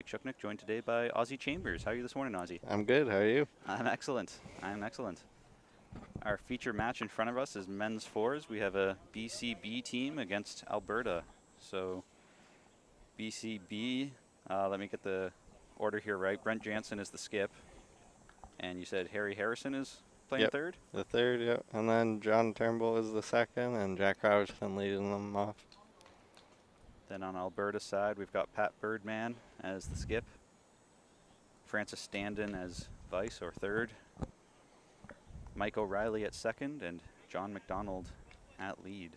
Chuknik, joined today by Ozzy Chambers. How are you this morning, Ozzy? I'm good. How are you? I'm excellent. I'm excellent. Our feature match in front of us is men's fours. We have a BCB team against Alberta. So BCB, let me get the order here right. Brent Jansen is the skip. And you said Harry Harrison is playing Yep. third? The third, yep. And then John Turnbull is the second, and Jack Robertson leading them off. Then on Alberta's side, we've got Pat Birdman as the skip. Francis Standen as vice or third. Mike O'Reilly at second, and John McDonald at lead.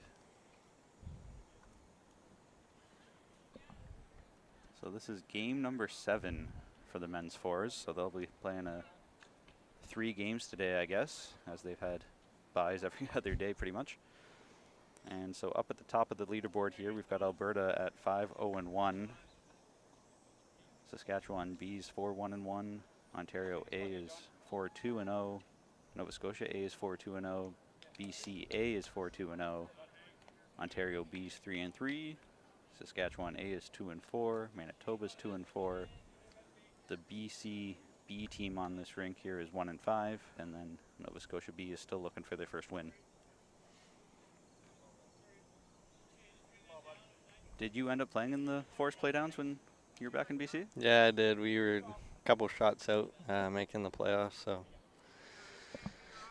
So this is game number 7 for the men's fours. So they'll be playing 3 games today, I guess, as they've had byes every other day pretty much. And so up at the top of the leaderboard here, we've got Alberta at 5-0-1. Saskatchewan B's 4-1-1. Ontario A is 4-2-0. Nova Scotia A is 4-2-0. BC A is 4-2-0. Ontario B's 3-3. Saskatchewan A is 2-4. Manitoba's 2-4. The BC B team on this rink here is 1-5, and then Nova Scotia B is still looking for their first win. Did you end up playing in the Forest Playdowns when you were back in BC? Yeah, I did. We were a couple shots out making the playoffs, so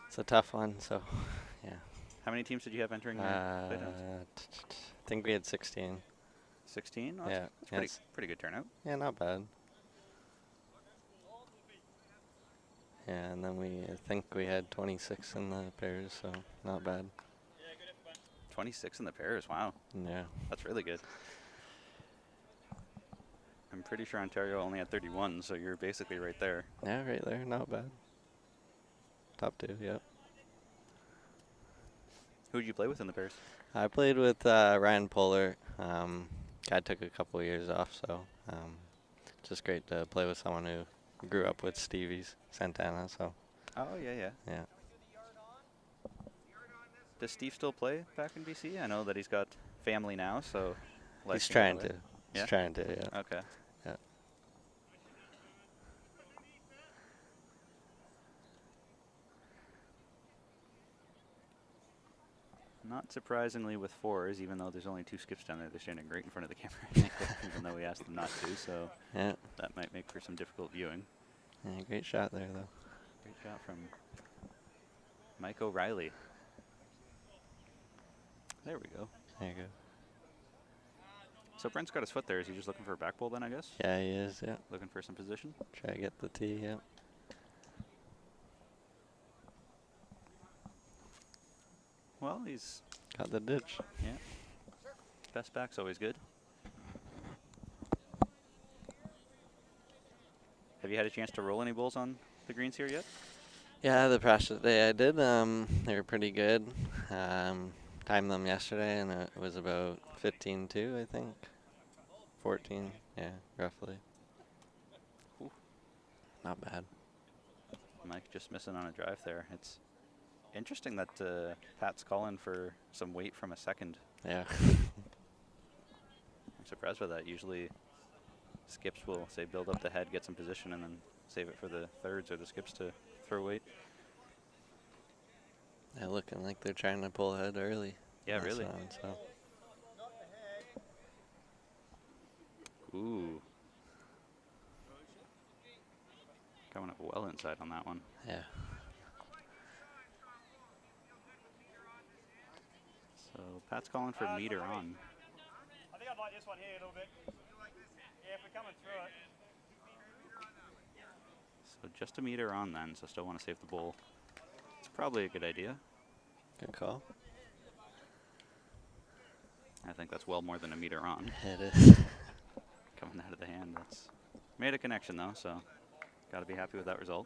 it's a tough one. So, yeah. How many teams did you have entering your Playdowns? I think we had 16. 16? Oh, Yeah, that's pretty good turnout. Yeah, not bad. Yeah, and then I think we had 26 in the pairs, so not bad. 26 in the pairs, wow. Yeah. That's really good. I'm pretty sure Ontario only had 31, so you're basically right there. Yeah, right there, not bad. Top 2, yep. Who did you play with in the pairs? I played with Ryan Poehler. Guy took a couple of years off, so just great to play with someone who grew up with Stevie's Santana. So. Oh yeah. Yeah. Does Steve still play back in BC? I know that he's got family now, so. He's trying to. Yeah? He's trying to. Yeah. Okay. Yeah. Not surprisingly with fours, even though there's only 2 skips down there, they're standing right in front of the camera, even though we asked them not to, so yeah. that might make for some difficult viewing. Yeah, great shot there, though. Great shot from Mike O'Reilly. There we go. There you go. So Brent's got his foot there. Is he just looking for a back pull then, I guess? Yeah, he is, yeah. Looking for some position? Try to get the tee, yeah. Well, he's... Got the ditch. Yeah. Best back's always good. Have you had a chance to roll any bowls on the greens here yet? Yeah, the practice day I did, they were pretty good. Timed them yesterday, and it was about 15-2, I think. 14, yeah, roughly. Ooh. Not bad. Mike just missing on a drive there. It's interesting that Pat's calling for some weight from a second. Yeah. I'm surprised by that. Usually skips will, say, build up the head, get some position, and then save it for the thirds or the skips to throw weight. They're looking like they're trying to pull ahead early. Yeah, really. So. Ooh. Coming up well inside on that one. Yeah. So Pat's calling for meter on. I think I'd like this one here a little bit. Yeah, if we're coming through it. So just a meter on then, so still want to save the bowl. It's probably a good idea. Good call. I think that's well more than a meter on. It is. Coming out of the hand, that's made a connection though, so got to be happy with that result.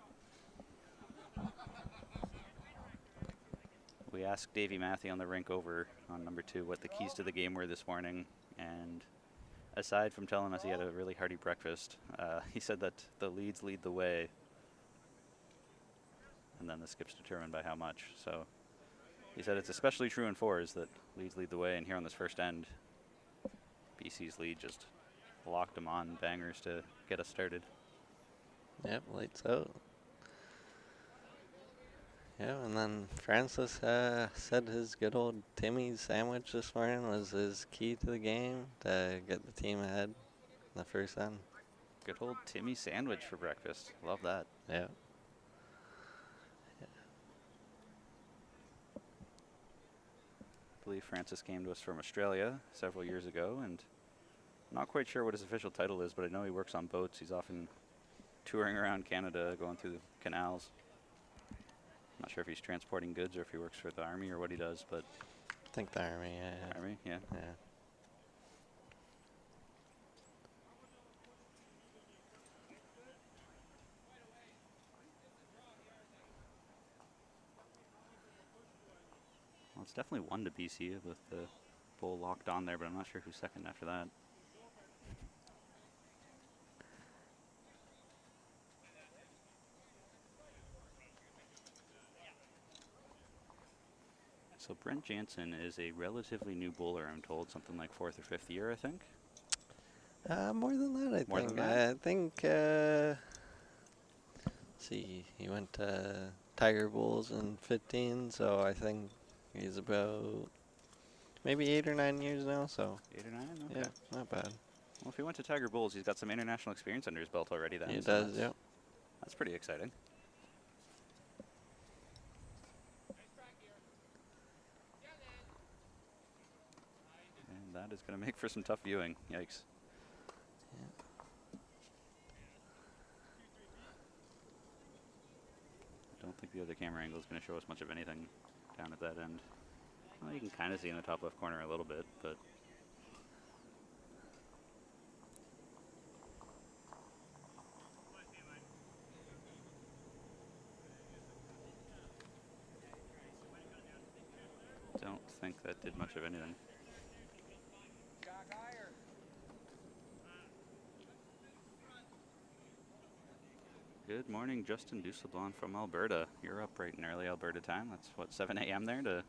We asked Davey Matthew on the rink over on number 2 what the keys to the game were this morning, and aside from telling us he had a really hearty breakfast, he said that the leads lead the way, and then the skips determined by how much. So he said it's especially true in fours that leads lead the way, and here on this first end, BC's lead just locked them on bangers to get us started. Yep, lights out. Yeah, and then Francis said his good old Timmy's sandwich this morning was his key to the game to get the team ahead in the first end. Good old Timmy sandwich for breakfast. Love that. Yeah. I believe Francis came to us from Australia several years ago, and I'm not quite sure what his official title is, but I know he works on boats. He's often touring around Canada, going through the canals. Not sure if he's transporting goods or if he works for the Army or what he does, but I think the Army, yeah. Army, yeah. Yeah. Well, it's definitely one to BC with the bull locked on there, but I'm not sure who's second after that. So Brent Jansen is a relatively new bowler, I'm told, something like 4th or 5th year, I think. More than that, I More think. than that? I think, see, he went to Tiger Bulls in 15, so I think he's about maybe 8 or 9 years now, so 8 or 9? Okay. yeah, not bad. Well, if he went to Tiger Bulls, he's got some international experience under his belt already then. He so does, yeah. That's pretty exciting. And that is going to make for some tough viewing. Yikes. I don't think the other camera angle is going to show us much of anything down at that end. Well, you can kind of see in the top left corner a little bit, but don't think that did much of anything. Good morning, Justin Dusselblon from Alberta. You're up bright and early Alberta time. That's what, 7 a.m. there to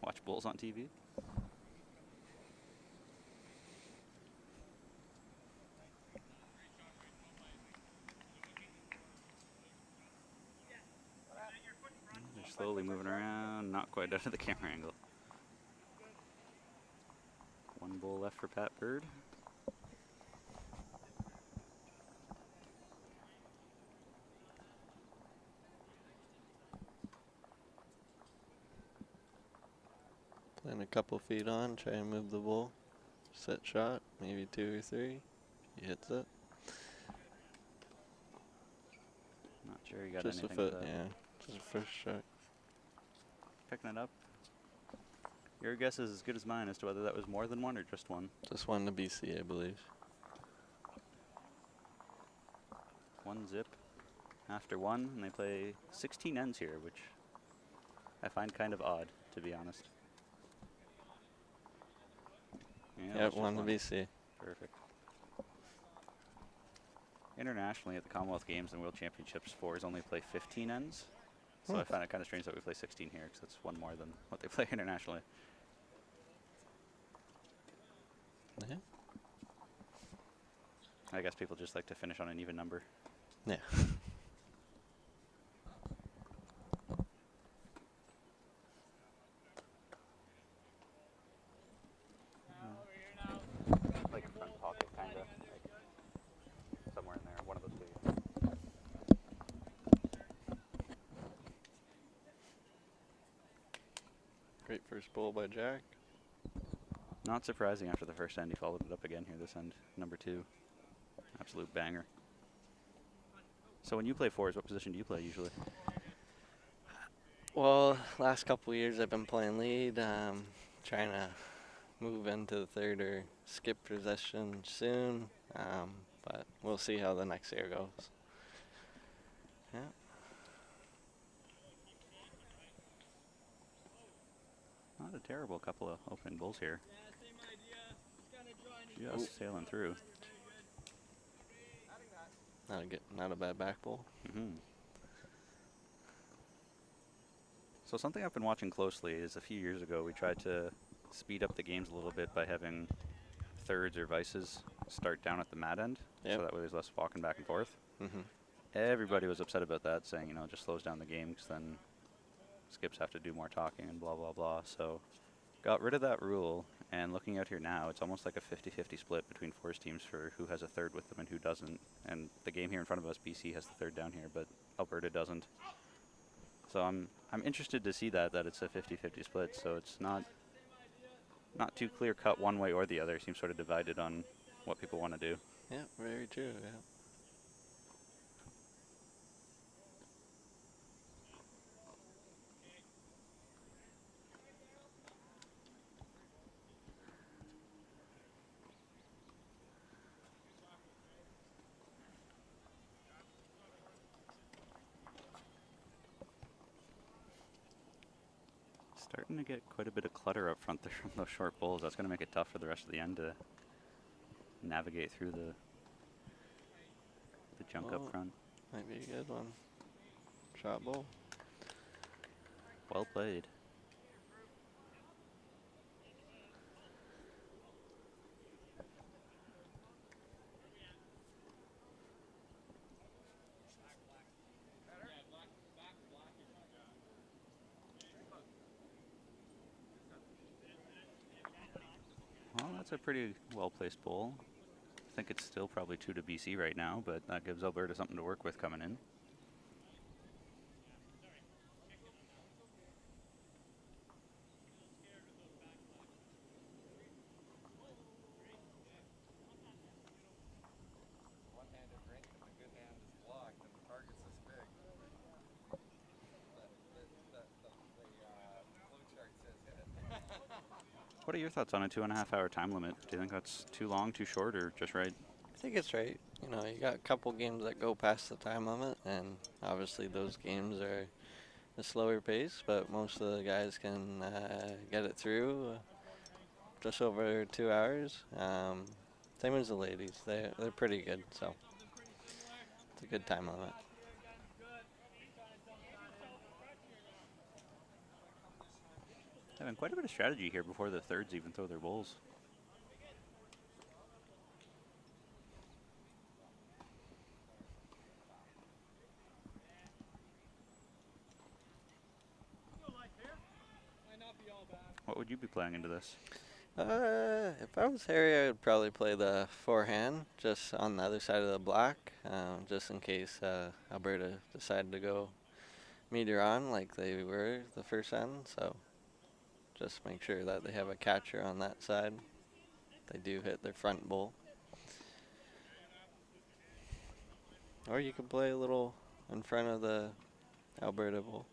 watch Bulls on TV? They're slowly moving around, not quite out of the camera angle. One bull left for Pat Bird. Playing a couple feet on, try and move the ball. Set shot, maybe 2 or 3. He hits it. Not sure you got Just a anything foot, with that. yeah. Just a first shot. Picking it up. Your guess is as good as mine as to whether that was more than one or just one. Just one to BC, I believe. One zip after one, and they play 16 ends here, which I find kind of odd, to be honest. Yeah, Yep, one to BC. Perfect. Internationally, at the Commonwealth Games and World Championships, fours only play 15 ends. So I find it kind of strange that we play 16 here, because that's one more than what they play internationally. Yeah. I guess people just like to finish on an even number. Yeah. Like front pocket, kind of. Like somewhere in there, one of those two. Great first ball by Jack. Not surprising after the first end, he followed it up again here this end, number 2. Absolute banger. So when you play fours, what position do you play usually? Well, last couple of years I've been playing lead, trying to move into the third or skip possession soon, but we'll see how the next year goes. Yeah. Not a terrible couple of opening bulls here. Just sailing through. Not a bad back ball. So something I've been watching closely is a few years ago we tried to speed up the games a little bit by having thirds or vices start down at the mat end, Yep. so that way there's less walking back and forth. Mm-hmm. Everybody was upset about that, saying, you know, it just slows down the game because then skips have to do more talking and blah, blah, blah. So got rid of that rule, and looking out here now, it's almost like a 50-50 split between force teams for who has a third with them and who doesn't. And the game here in front of us, BC has the third down here, but Alberta doesn't. So I'm interested to see that it's a 50-50 split, so it's not too clear cut one way or the other. It seems sort of divided on what people want to do. Yeah, very true. Yeah. Starting to get quite a bit of clutter up front there from those short bowls. That's going to make it tough for the rest of the end to navigate through the junk Well, up front. Might be a good one. Shot bowl. Well played. Well, that's a pretty well-placed bowl. I think it's still probably 2 to BC right now, but that gives Alberta something to work with coming in. One-handed rink and the good hand is blocked and the target's this big. The flow chart says hit it. What are your thoughts on a 2.5-hour time limit? Do you think that's too long, too short, or just right? I think it's right. You know, you got a couple games that go past the time limit, and obviously those games are a slower pace, but most of the guys can get it through just over 2 hours. Same as the ladies. They're pretty good, so it's a good time limit. Having quite a bit of strategy here before the thirds even throw their bowls. What would you be playing into this? If I was Harry, I would probably play the forehand just on the other side of the block, just in case Alberta decided to go meter on like they were the first end. So just make sure that they have a catcher on that side. They do hit their front bowl. Or you could play a little in front of the Alberta bowl.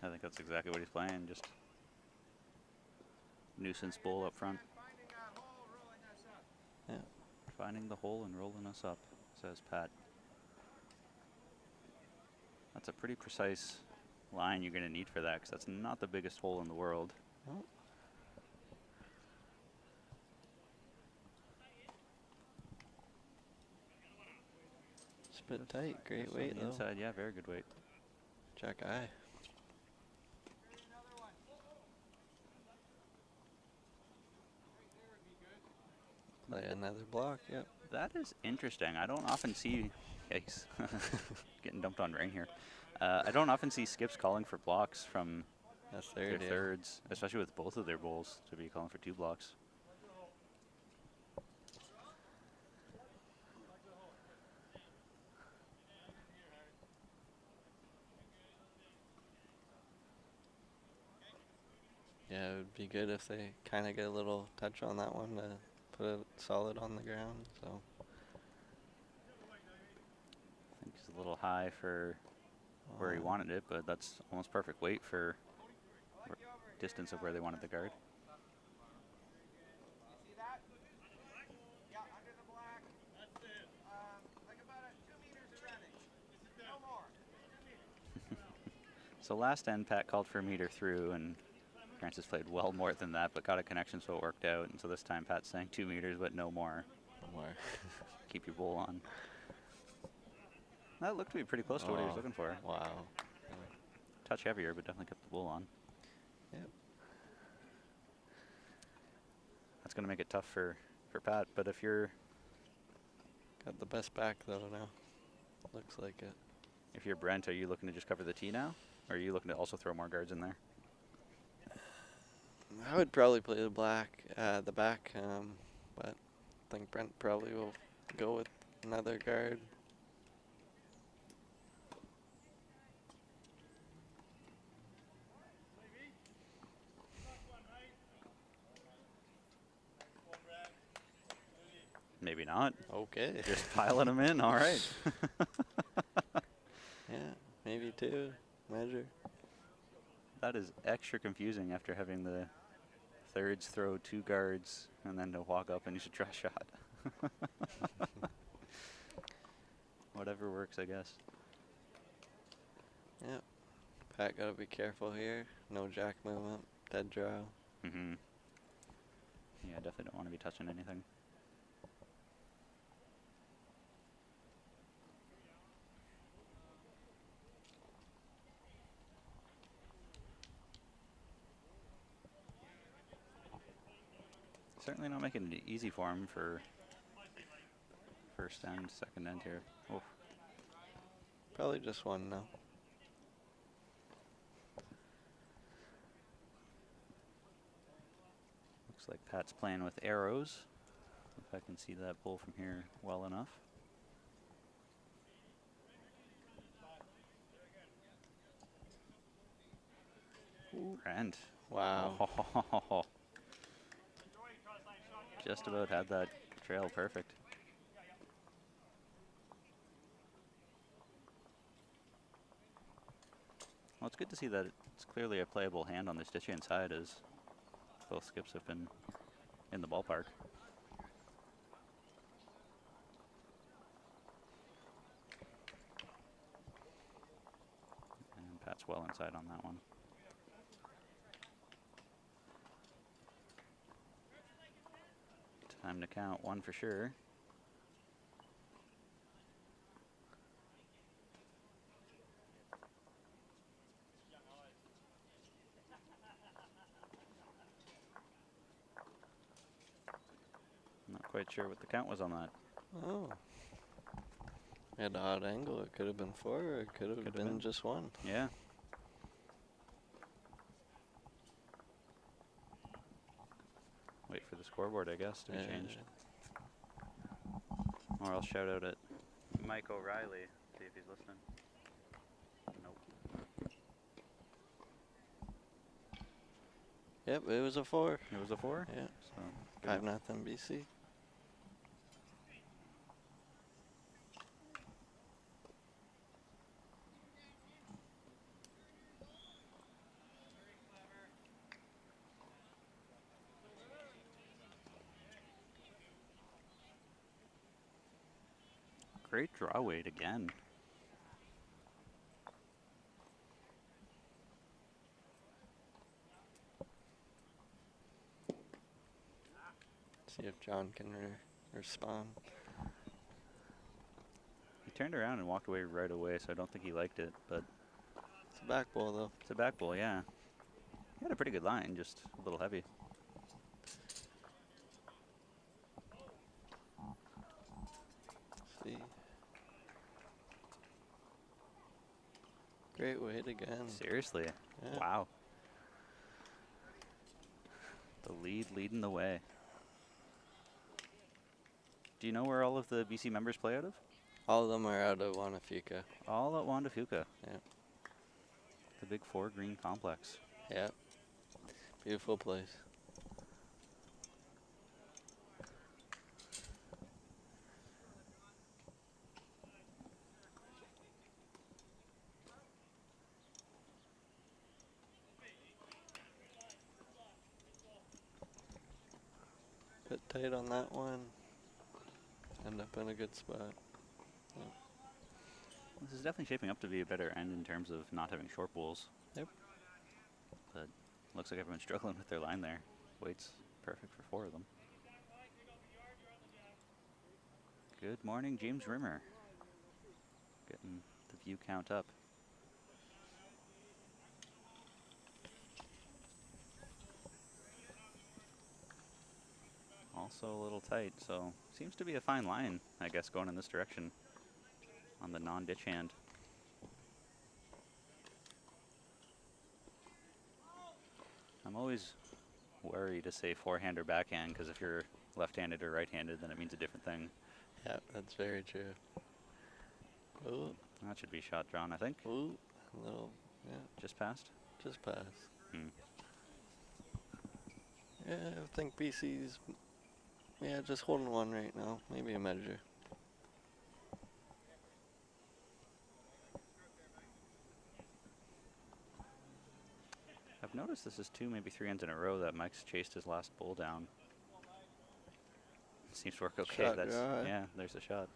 I think that's exactly what he's playing, just nuisance bowl up front. Yeah. Finding the hole and rolling us up, says Pat. That's a pretty precise line you're going to need for that, because that's not the biggest hole in the world. Oh. It's a bit tight. Great Just on weight the though. inside, yeah, very good weight. Jack eye. Play another block. Yep. That is interesting. I don't often see, yikes, getting dumped on rain here. I don't often see skips calling for blocks from That's their third. Yeah. thirds, especially with both of their bowls, to be calling for 2 blocks. Yeah, it would be good if they kind of get a little touch on that one to put it solid on the ground. So I think he's a little high for where he wanted it, but that's almost perfect weight for distance of where they wanted the guard. See that? Yeah, under the black. Like about 2 meters of running. No more. 2 meters. So last end, Pat called for a meter through, and Francis played well more than that, but got a connection, so it worked out. And so this time, Pat's saying 2 meters, but no more. more. Keep your bowl on. That looked to be pretty close to what he was looking for. Wow. Touch heavier, but definitely kept the bowl on. Yep. That's going to make it tough for Pat. But if you're Got the best back though now. Looks like it. If you're Brent, are you looking to just cover the tee now? Or are you looking to also throw more guards in there? I would probably play the back, but I think Brent probably will go with another guard. Maybe not. Okay. Just piling them in. All right. Yeah, maybe two. Measure. That is extra confusing after having the thirds throw 2 guards and then to walk up and you should try a shot. Whatever works, I guess. Yep. Pat gotta be careful here. No jack movement. Dead draw. Mm-hmm. Yeah, I definitely don't want to be touching anything. Certainly not making it easy for him for first end, second end here. Oh, Probably just one now. looks like Pat's playing with arrows. If I can see that bull from here well enough. Brent. Wow. Oh, just about had that trail perfect. Well, it's good to see that it's clearly a playable hand on this ditchy inside, as both skips have been in the ballpark. And Pat's well inside on that one. Time to count one for sure. Not quite sure what the count was on that. Oh. At an odd angle, it could have been 4, or it could have Could've been been. just 1. Yeah. Wait for the scoreboard, I guess, to be changed. Or I'll shout out at Mike O'Reilly, see if he's listening. Nope. Yep, it was a 4. It was a 4? Yeah. So, good 5-0 BC. Great draw weight again. See if John can respond. He turned around and walked away right away, so I don't think he liked it, but It's a back ball though. it's a back ball, yeah. He had a pretty good line, just a little heavy. See. Great weight again. Seriously. Yeah. Wow. The lead leading the way. Do you know where all of the BC members play out of? All of them are out of Wanafuka. All at Wanda Fuca. Yep. The Big 4 Green Complex. Yep. Beautiful place. Bit tight on that one. End up in a good spot. This is definitely shaping up to be a better end in terms of not having short bulls. Yep. But looks like everyone's struggling with their line there. Weight's perfect for 4 of them. Good morning, James Rimmer. Getting the view count up. also a little tight, so seems to be a fine line, I guess, going in this direction on the non-ditch hand. I'm always wary to say forehand or backhand, because if you're left-handed or right-handed, then it means a different thing. Yeah, that's very true. Ooh, That should be shot drawn, I think. ooh, a little, yeah, Just passed. just pass. Hmm. Yeah, I think BC's, yeah, just holding one right now. Maybe a measure. I've noticed this is 2, maybe 3 ends in a row that Mike's chased his last bull down. Seems to work okay. Shot That's draw. yeah, there's a shot.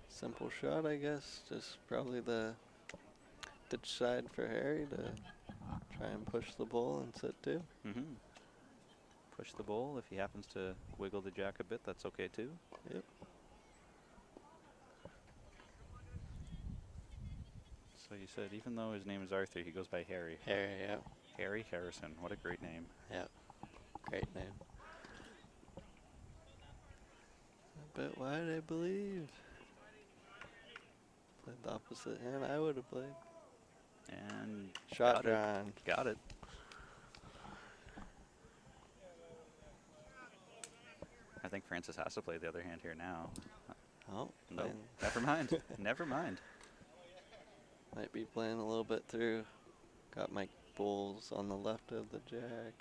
Simple shot, I guess. Just probably the ditch side for Harry to try and push the bull and sit too. Mm-hmm. Push the bull. If he happens to wiggle the jack a bit, that's okay too. Yep. So you said even though his name is Arthur, he goes by Harry. Harry, yeah. Harry Harrison. What a great name. Yeah. Great name. A bit wide, I believe. Played the opposite hand I would have played. And Shot got it. drawn. Got it. I think Francis has to play the other hand here now. Oh, No, playing- never mind. Never mind. might be playing a little bit through. Got my bulls on the left of the jack.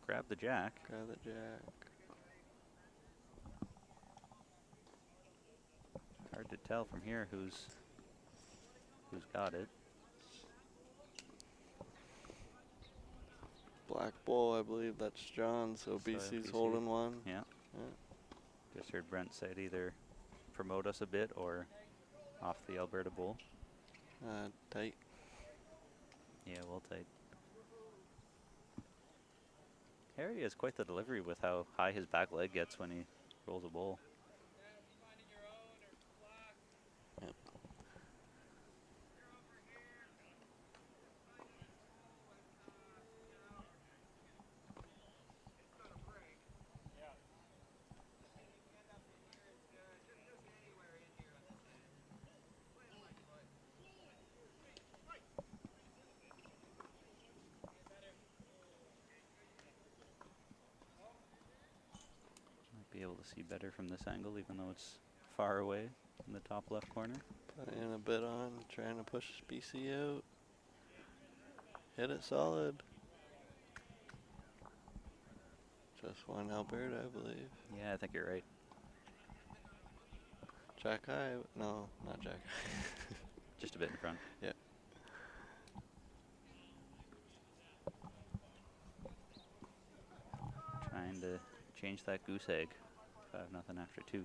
Grab the jack. Grab the jack. Hard to tell from here who's got it. Black bull, I believe that's John, so So BC's BC. holding one. Yeah. Yeah. Just heard Brent say either promote us a bit or off the Alberta Bull. Tight. Yeah, well tight. Harry has quite the delivery with how high his back leg gets when he rolls a bull. Yep. Might be able to see better from this angle, even though it's far away in the top left corner. Putting a bit on, trying to push BC out. Hit it solid. Just one Alberta, I believe. Yeah, I think you're right. Jack high. No, not Jack. Just a bit in front. Yeah. Trying to change that goose egg. 5-0 after 2.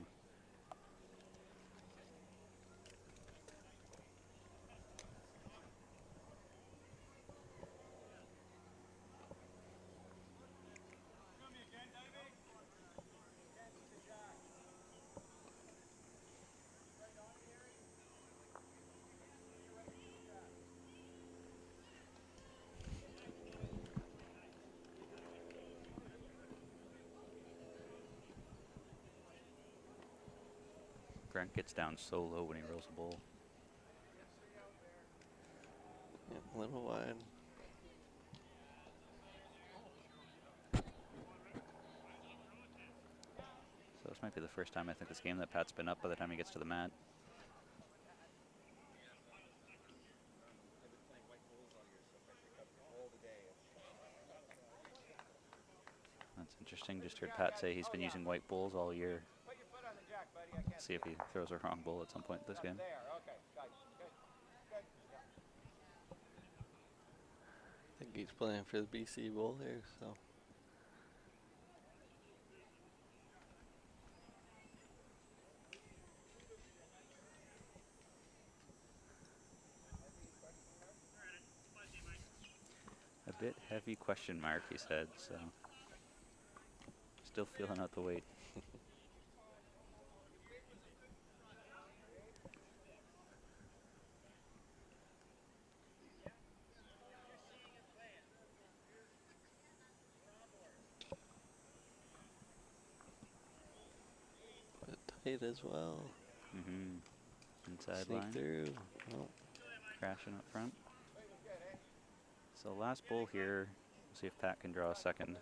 Brent gets down so low when he rolls a bull. Yeah, a little wide. So this might be the first time I think this game that Pat's been up by the time he gets to the mat. That's interesting. Just heard Pat say he's been using white bulls all year. Put your foot on the jack, buddy. I can't See if he throws a wrong bull at some point this game. there. Okay, got you. Good. Good. Yeah. I think he's playing for the BC bull here, so. A bit heavy question mark, he said, so still feeling out the weight. late as well. Mm-hmm. Inside Sneak line. through. Nope. Crashing up front. So last bull here. We'll see if Pat can draw a second.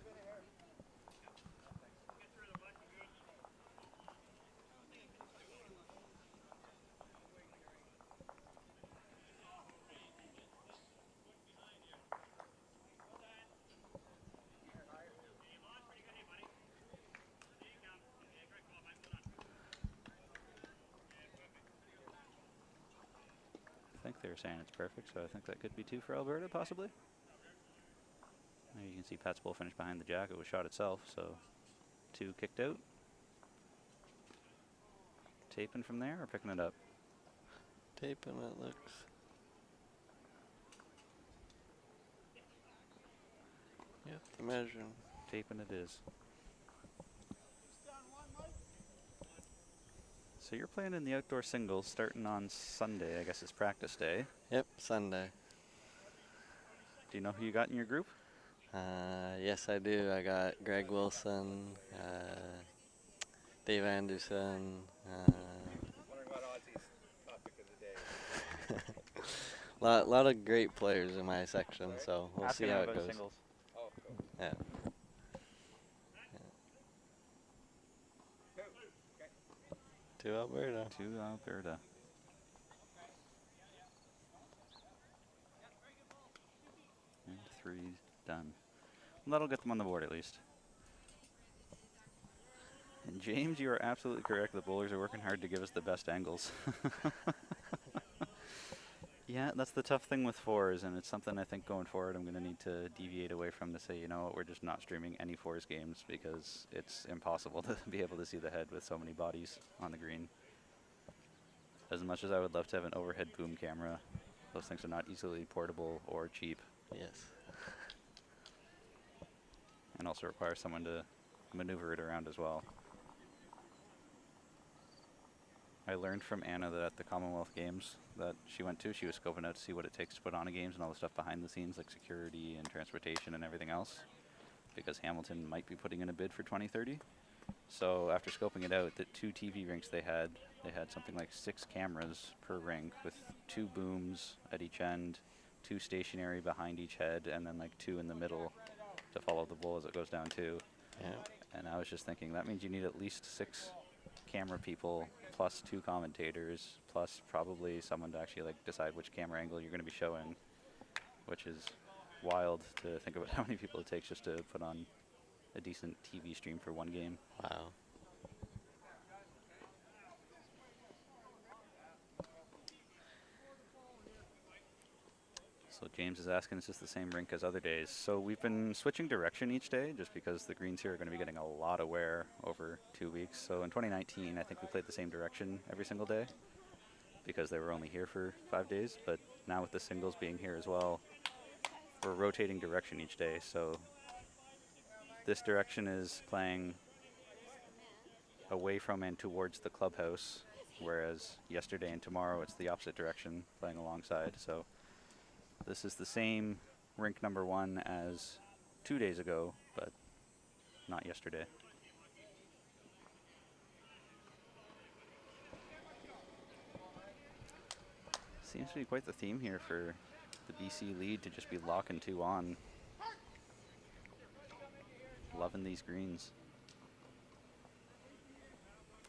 I think they were saying it's perfect, so I think that could be 2 for Alberta, possibly. There you can see Pat's bull finish behind the jack. It was shot itself, so 2 kicked out. Taping from there or picking it up? Taping it looks. Yep, the measuring. Taping it is. So you're playing in the outdoor singles starting on Sunday. I guess it's practice day. Yep, Sunday. Do you know who you got in your group? Yes, I do. I got Greg Wilson, Dave Anderson. Wondering what Aussie's topic of the day is. Lot of great players in my section, so we'll Asking see how him it about goes. singles. Oh, cool. Yeah. To Alberta. To Alberta. And 3 done. Well, that'll get them on the board at least. And James, you are absolutely correct. The bowlers are working hard to give us the best angles. Yeah, that's the tough thing with 4s, and it's something I think going forward I'm going to need to deviate away from, to say, you know what, we're just not streaming any 4s games because it's impossible to be able to see the head with so many bodies on the green. As much as I would love to have an overhead boom camera, those things are not easily portable or cheap, Yes. and also require someone to maneuver it around as well. I learned from Anna that at the Commonwealth Games that she went to, she was scoping out to see what it takes to put on a games and all the stuff behind the scenes, like security and transportation and everything else, because Hamilton might be putting in a bid for 2030. So after scoping it out, the 2 TV rinks they had something like 6 cameras per rink with 2 booms at each end, 2 stationary behind each head, and then like 2 in the middle to follow the bull as it goes down too. Yeah. And I was just thinking that means you need at least 6 camera people plus 2 commentators plus probably someone to actually like decide which camera angle you're going to be showing, which is wild to think about how many people it takes just to put on a decent TV stream for 1 game. Wow. So James is asking, is this the same rink as other days? So we've been switching direction each day just because the greens here are going to be getting a lot of wear over 2 weeks. So in 2019, I think we played the same direction every single day because they were only here for 5 days. But now with the singles being here as well, we're rotating direction each day. So this direction is playing away from and towards the clubhouse, whereas yesterday and tomorrow it's the opposite direction, playing alongside. So this is the same rink number 1 as 2 days ago, but not yesterday. Seems to be quite the theme here for the BC lead to just be locking 2 on. Loving these greens.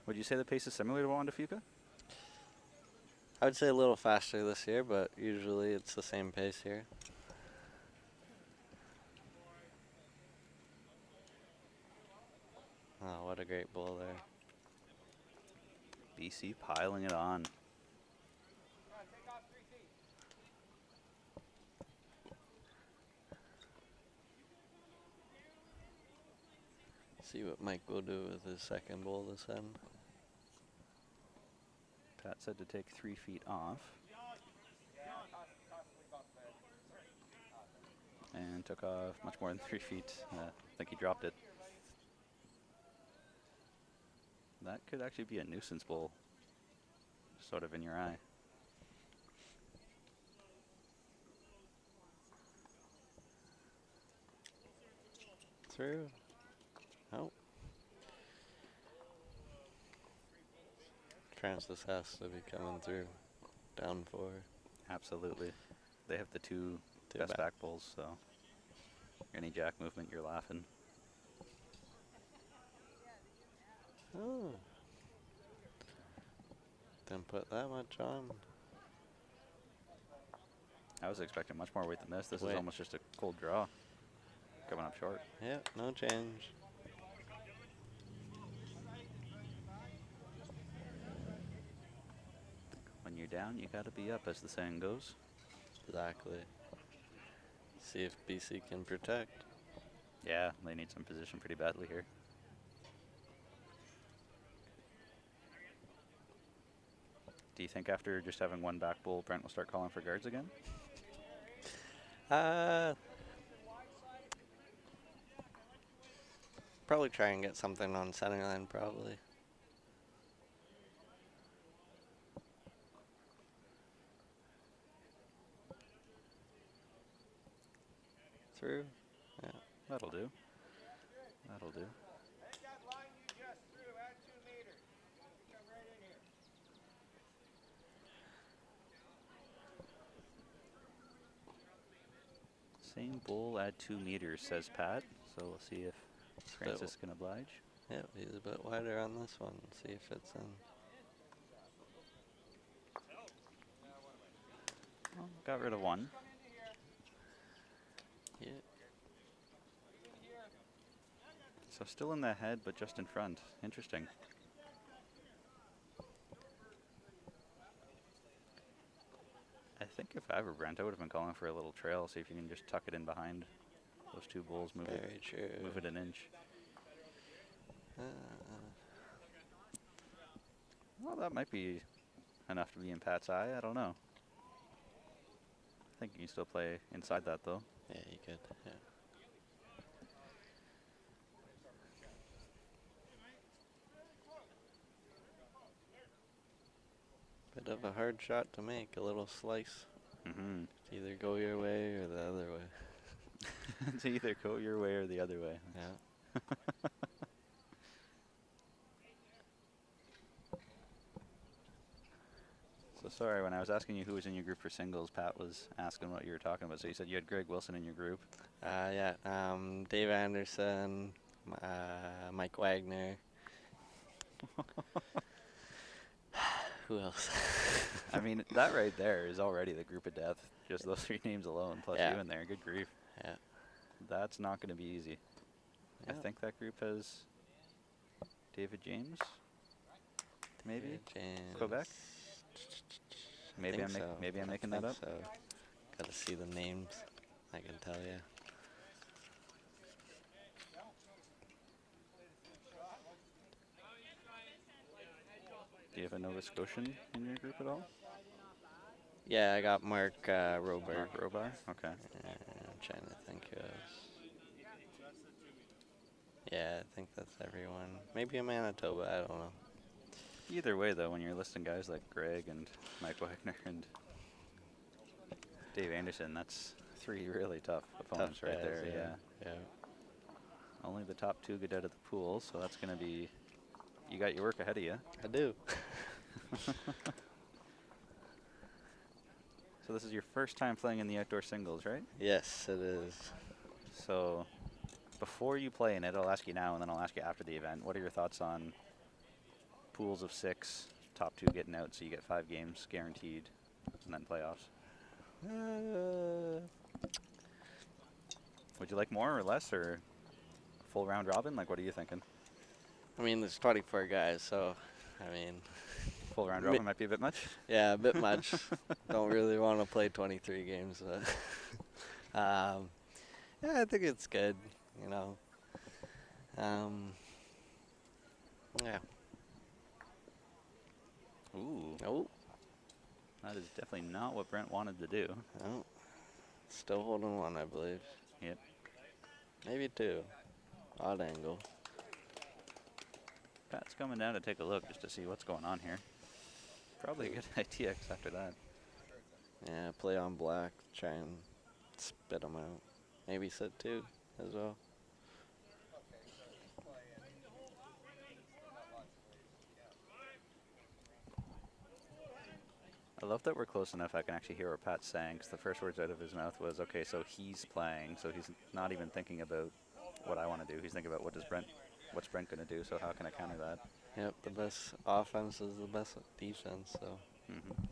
Would you say the pace is similar to Juan de Fuca? I would say a little faster this year, but usually it's the same pace here. Oh, what a great bull there. BC piling it on. Take off 3 feet. See what Mike will do with his second bull this end. Pat said to take 3 feet off. And took off much more than 3 feet. I think he dropped it. That could actually be a nuisance bull, sort of in your eye. Through. Oh. Francis has to be coming through down 4. Absolutely. They have the two Two best back. back bowls, so any jack movement, you're laughing. Oh. Didn't put that much on. I was expecting much more weight than this. This is Wait. almost just a cold draw. Coming up short. Yep, no change. When you're down, you gotta be up, as the saying goes. Exactly. See if BC can protect. Yeah, they need some position pretty badly here. Do you think after just having one back bowl, Brent will start calling for guards again? Probably try and get something on center line, probably. Through? Yeah. That'll do. That'll do. Take that line you just threw, add 2 meters. You come right in here. Same bowl, add 2 meters, says Pat. So we'll see if Francis can oblige. Yep, he's a bit wider on this one. See if it's in. Well, got rid of one. Yeah. So still in the head, but just in front. Interesting. I think if I were Brent, I would have been calling for a little trail. See if you can just tuck it in behind those two bulls. Move Very it. true. Move it an inch. Well, that might be enough to be in Pat's eye. I don't know. I think you can still play inside that though. Yeah, you could. Yeah. Bit of a hard shot to make, a little slice. Mm-hmm. Either go your way or the other way. To either go your way or the other way. Yeah. So sorry, when I was asking you who was in your group for singles, Pat was asking what you were talking about. So you said you had Greg Wilson in your group. Yeah. Dave Anderson, Mike Wagner. Who else? I mean, that right there is already the group of death. Just those 3 names alone, plus Yeah. you in there. Good grief. Yeah. That's not going to be easy. I Yeah. think that group has David James, maybe David James. Quebec. Maybe Think I'm so. maybe I'm I making that think up. So. Gotta see the names. I can tell you. Do you have a Nova Scotian in your group at all? Yeah, I got Mark Roberg. Mark Robar. Okay. I'm trying to think who else. Yeah, I think that's everyone. Maybe a Manitoba. I don't know. Either way, though, when you're listing guys like Greg and Mike Wagner and Dave Anderson, that's 3 really tough opponents Tough right guys, there. Yeah. Yeah. Only the top 2 get out of the pool, so that's going to be. You got your work ahead of you. I do. So this is your first time playing in the outdoor singles, right? Yes, it is. So before you play in it, I'll ask you now, and then I'll ask you after the event. What are your thoughts on pools of 6, top 2 getting out, so you get 5 games guaranteed, and then playoffs? Would you like more or less, or full round robin? Like, what are you thinking? I mean, there's 24 guys, so, I mean, Full round robin might be a bit much. yeah, a bit much. Don't really want to play 23 games, but yeah, I think it's good, you know. Yeah. Ooh, Oh, that is definitely not what Brent wanted to do. no. Still holding 1, I believe. Yep. Maybe 2. Odd angle. Pat's coming down to take a look just to see what's going on here. Probably a good ITX after that. Yeah, play on black, try and spit them out. Maybe sit 2 as well. I love that we're close enough I can actually hear what Pat's saying, because the first words out of his mouth was, okay, so he's playing, so he's not even thinking about what I want to do. He's thinking about what's Brent going to do, so how can I counter that? Yep, the best offense is the best defense, so. Mm-hmm.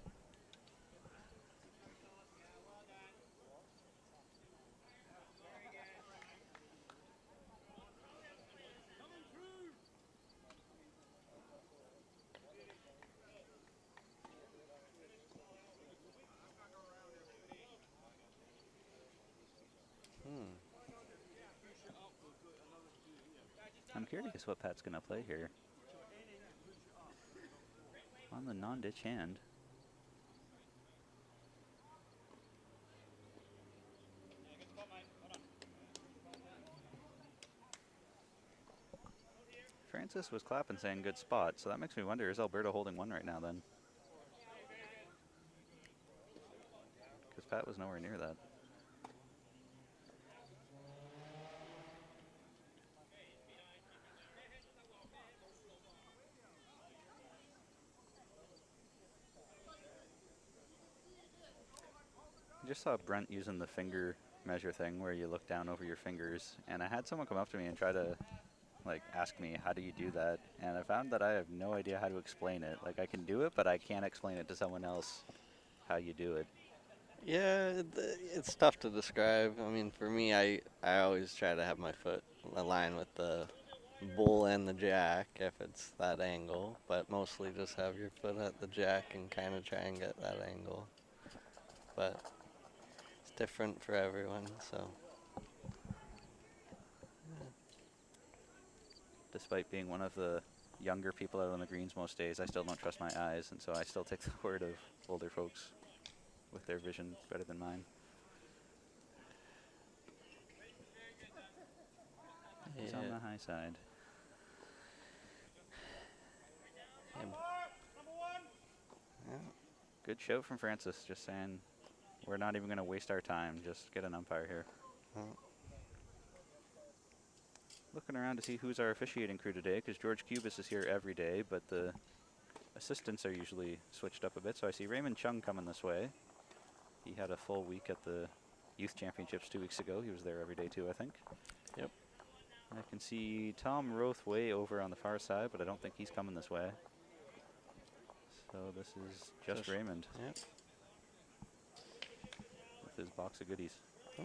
I'm curious what Pat's going to play here. On the non-ditch hand. Francis was clapping saying good spot, so that makes me wonder, is Alberta holding one right now then? Because Pat was nowhere near that. I just saw Brent using the finger measure thing where you look down over your fingers, and I had someone come up to me and try to like ask me, how do you do that? And I found that I have no idea how to explain it. Like, I can do it, but I can't explain it to someone else how you do it. Yeah, it's tough to describe. I mean, for me, I always try to have my foot aligned with the bull and the jack if it's that angle, but mostly just have your foot at the jack and kind of try and get that angle. But it's different for everyone, so. Despite being one of the younger people out on the greens most days, I still don't trust my eyes, and so I still take the word of older folks with their vision better than mine. He's on the high side. Yeah. Good show from Francis, just saying we're not even going to waste our time, just get an umpire here. Oh. Looking around to see who's our officiating crew today, because George Cubis is here every day, but the assistants are usually switched up a bit. So I see Raymond Chung coming this way. He had a full week at the Youth Championships 2 weeks ago. He was there every day too, I think. Yep. I can see Tom Roth way over on the far side, but I don't think he's coming this way. So this is just Raymond. Yep. With his box of goodies. Oh.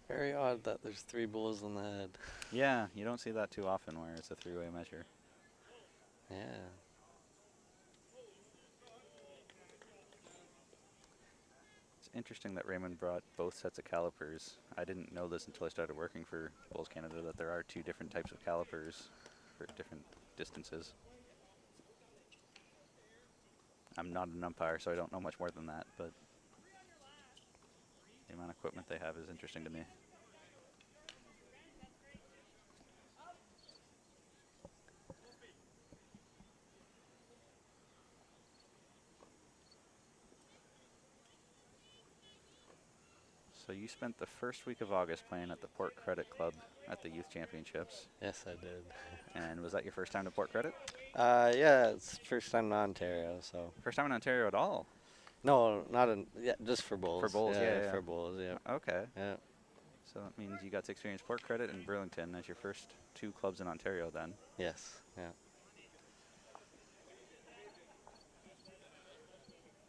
Very odd that there's 3 bulls in the head. Yeah, you don't see that too often where it's a 3-way measure. Yeah. It's interesting that Raymond brought both sets of calipers. I didn't know this until I started working for Bulls Canada, that there are 2 different types of calipers for different distances. I'm not an umpire, so I don't know much more than that, but the amount of equipment they have is interesting to me. So you spent the first week of August playing at the Port Credit Club at the Youth Championships. Yes, I did. And was that your first time to Port Credit? Yeah, it's first time in Ontario, so. First time in Ontario at all? No, not in, yeah, just for Bulls. For Bulls, yeah. For Bulls, yeah. Okay. Yeah. So that means you got to experience Port Credit and Burlington as your first 2 clubs in Ontario then. Yes, yeah.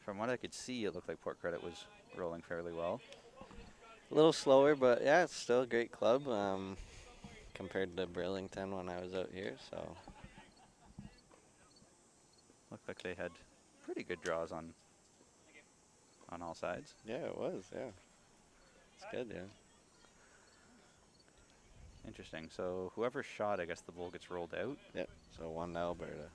From what I could see, it looked like Port Credit was rolling fairly well. A little slower, but yeah, it's still a great club compared to Burlington when I was out here, so. Looked like they had pretty good draws on all sides. Yeah, it was, yeah. It's good, yeah. Interesting. So whoever shot, I guess the bull gets rolled out. Yep, so 1 to Alberta.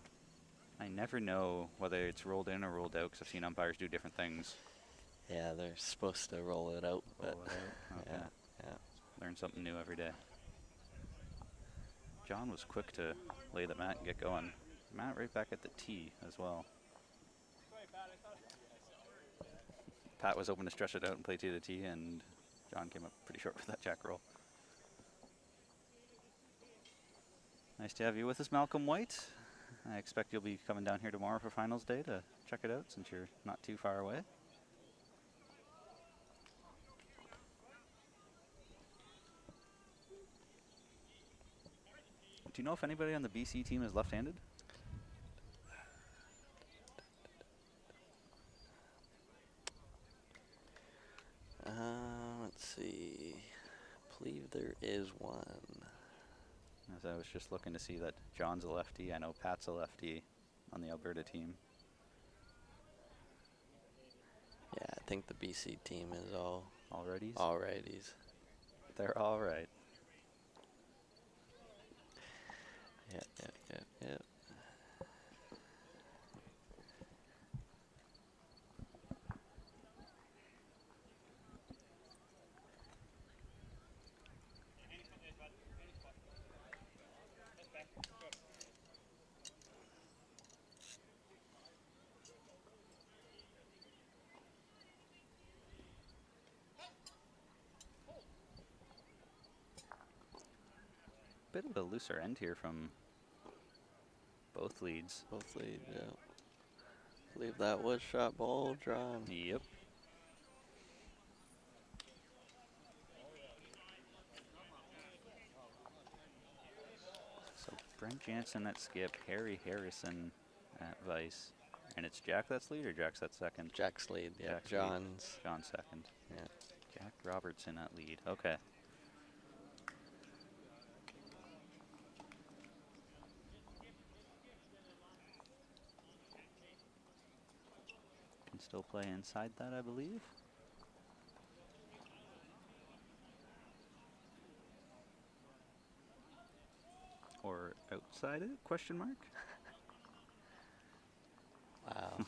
I never know whether it's rolled in or rolled out because I've seen umpires do different things. Yeah, they're supposed to roll it out, but Roll it out. Okay. yeah. Learn something new every day. John was quick to lay the mat and get going. Matt right back at the tee as well. Pat was open to stretch it out and play tee to tee, and John came up pretty short for that jack roll. Nice to have you with us, Malcolm White. I expect you'll be coming down here tomorrow for finals day to check it out since you're not too far away. Do you know if anybody on the BC team is left-handed? Let's see. I believe there is one. As I was just looking to see that John's a lefty. I know Pat's a lefty on the Alberta team. Yeah, I think the BC team is all Alrighties? righties. They're all right. Yep. Bit of a looser end here from both leads. Both lead, yeah. Believe that was shot ball drawn. Yep. So Brent Jansen at skip, Harry Harrison at vice. And it's Jack that's lead or Jack's at second? Jack's lead, yeah. Jack's lead. John's. John second. Yeah. Jack Robertson at lead. Okay. Can still play inside that, I believe. Or outside it? Question mark. Wow.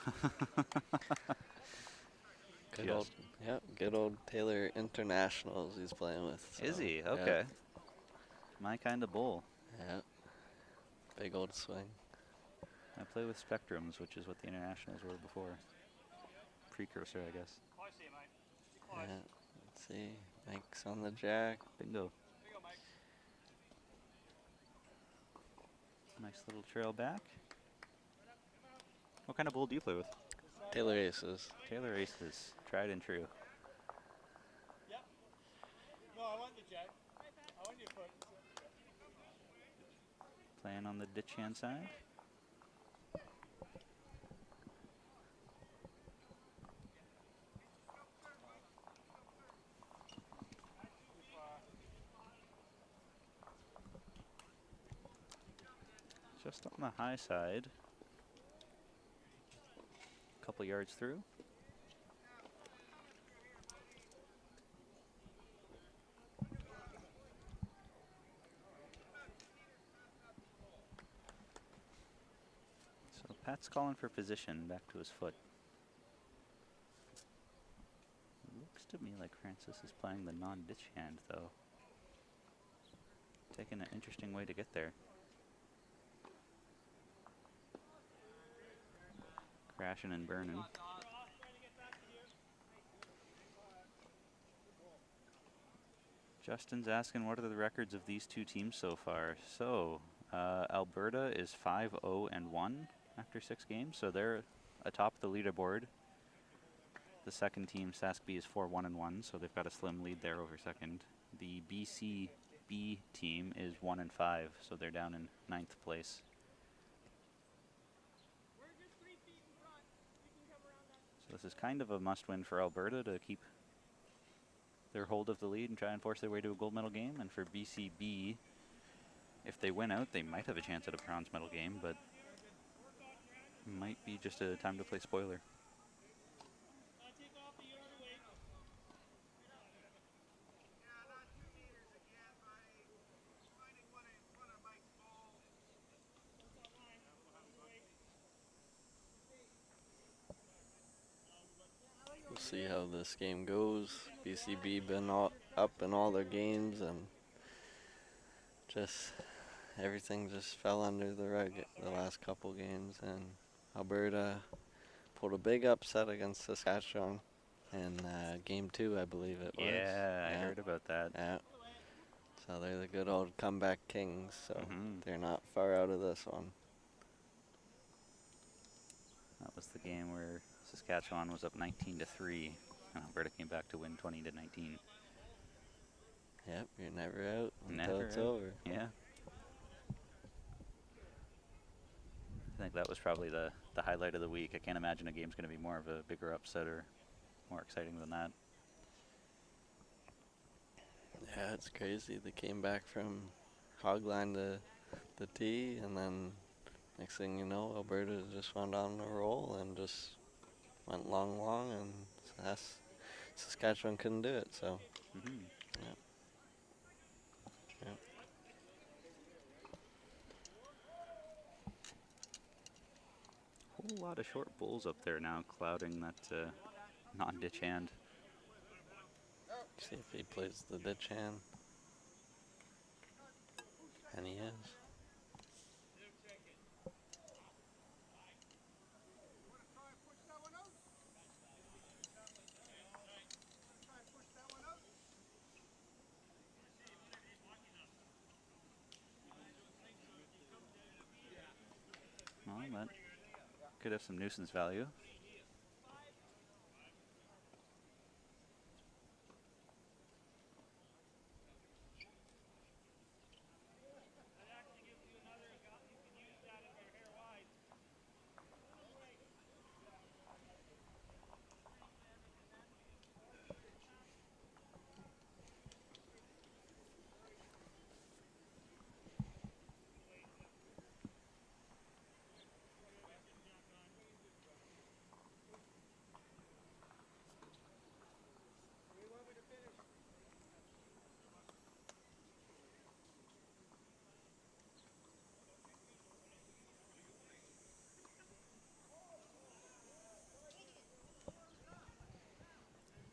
Good Yes. old, yep, good old Taylor Internationals he's playing with. Is so, he? yeah, Okay. My kind of bull. Yeah. Big old swing. I play with Spectrums, which is what the internationals were before. Precursor, I guess. Close here, mate. Yeah. Close. Let's see. Makes on the jack. Bingo. Big on, mate. Nice little trail back. What kind of bull do you play with? Taylor aces. Taylor Aces. Tried and true. Yep. No, I want the jack. I want your foot. Playing on the ditch hand side. Just on the high side. Couple yards through. So Pat's calling for position back to his foot. Looks to me like Francis is playing the non-ditch hand though. Taking an interesting way to get there. Crashing and burning. Justin's asking what are the records of these two teams so far. So Alberta is 5-0-1 after 6 games, so they're atop the leaderboard. The second team, Saskby, is 4-1-1, so they've got a slim lead there over second. The BC B team is 1-5, so they're down in 9th place. So this is kind of a must-win for Alberta to keep their hold of the lead and try and force their way to a gold medal game. And for BCB, if they win out, they might have a chance at a bronze medal game, but might be just a time to play spoiler. We'll see how this game goes. BCB been up in all their games, and just everything just fell under the rug the last couple games. And Alberta pulled a big upset against Saskatchewan. in game 2, I believe it was. Yeah, I heard about that. Yeah. So they're the good old comeback kings. So Mhm. they're not far out of this one. That was the game where Saskatchewan was up 19-3, and Alberta came back to win 20-19. Yep, you're never out until Never it's out. over. Yeah. I think that was probably the highlight of the week. I can't imagine a game's going to be more of a bigger upset or more exciting than that. Yeah, it's crazy. They came back from hogline to the tee, and then next thing you know, Alberta just went on a roll and just went long, and Saskatchewan couldn't do it. So, Mhm. yeah. Yeah. Whole lot of short bulls up there now, clouding that non-ditch hand. See if he plays the ditch hand. And he is. Well, that could have some nuisance value.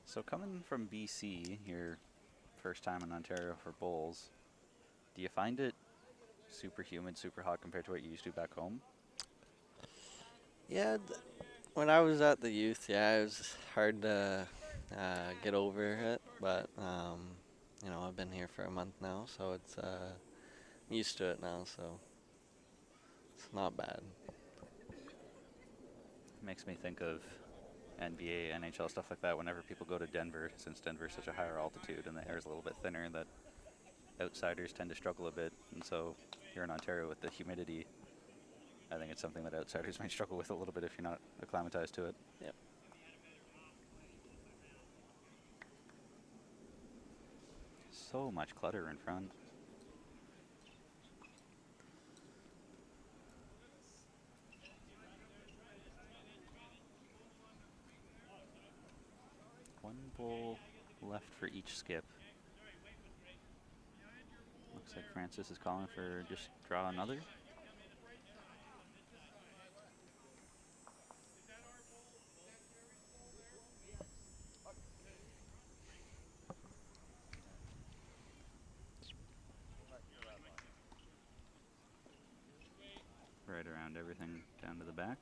So coming from BC, your first time in Ontario for bowls, do you find it super humid, super hot compared to what you used to back home? Yeah, when I was at the youth, yeah, it was hard to get over it, but you know, I've been here for a month now, so it's I'm used to it now, so it's not bad. Makes me think of NBA, NHL, stuff like that whenever people go to Denver, since Denver's such a higher altitude and the air is a little bit thinner, that outsiders tend to struggle a bit. And so here in Ontario with the humidity, I think it's something that outsiders might struggle with a little bit if you're not acclimatized to it. Yep. So much clutter in front. One bowl left for each skip. Looks like Francis is calling for just draw another. Right around everything down to the back.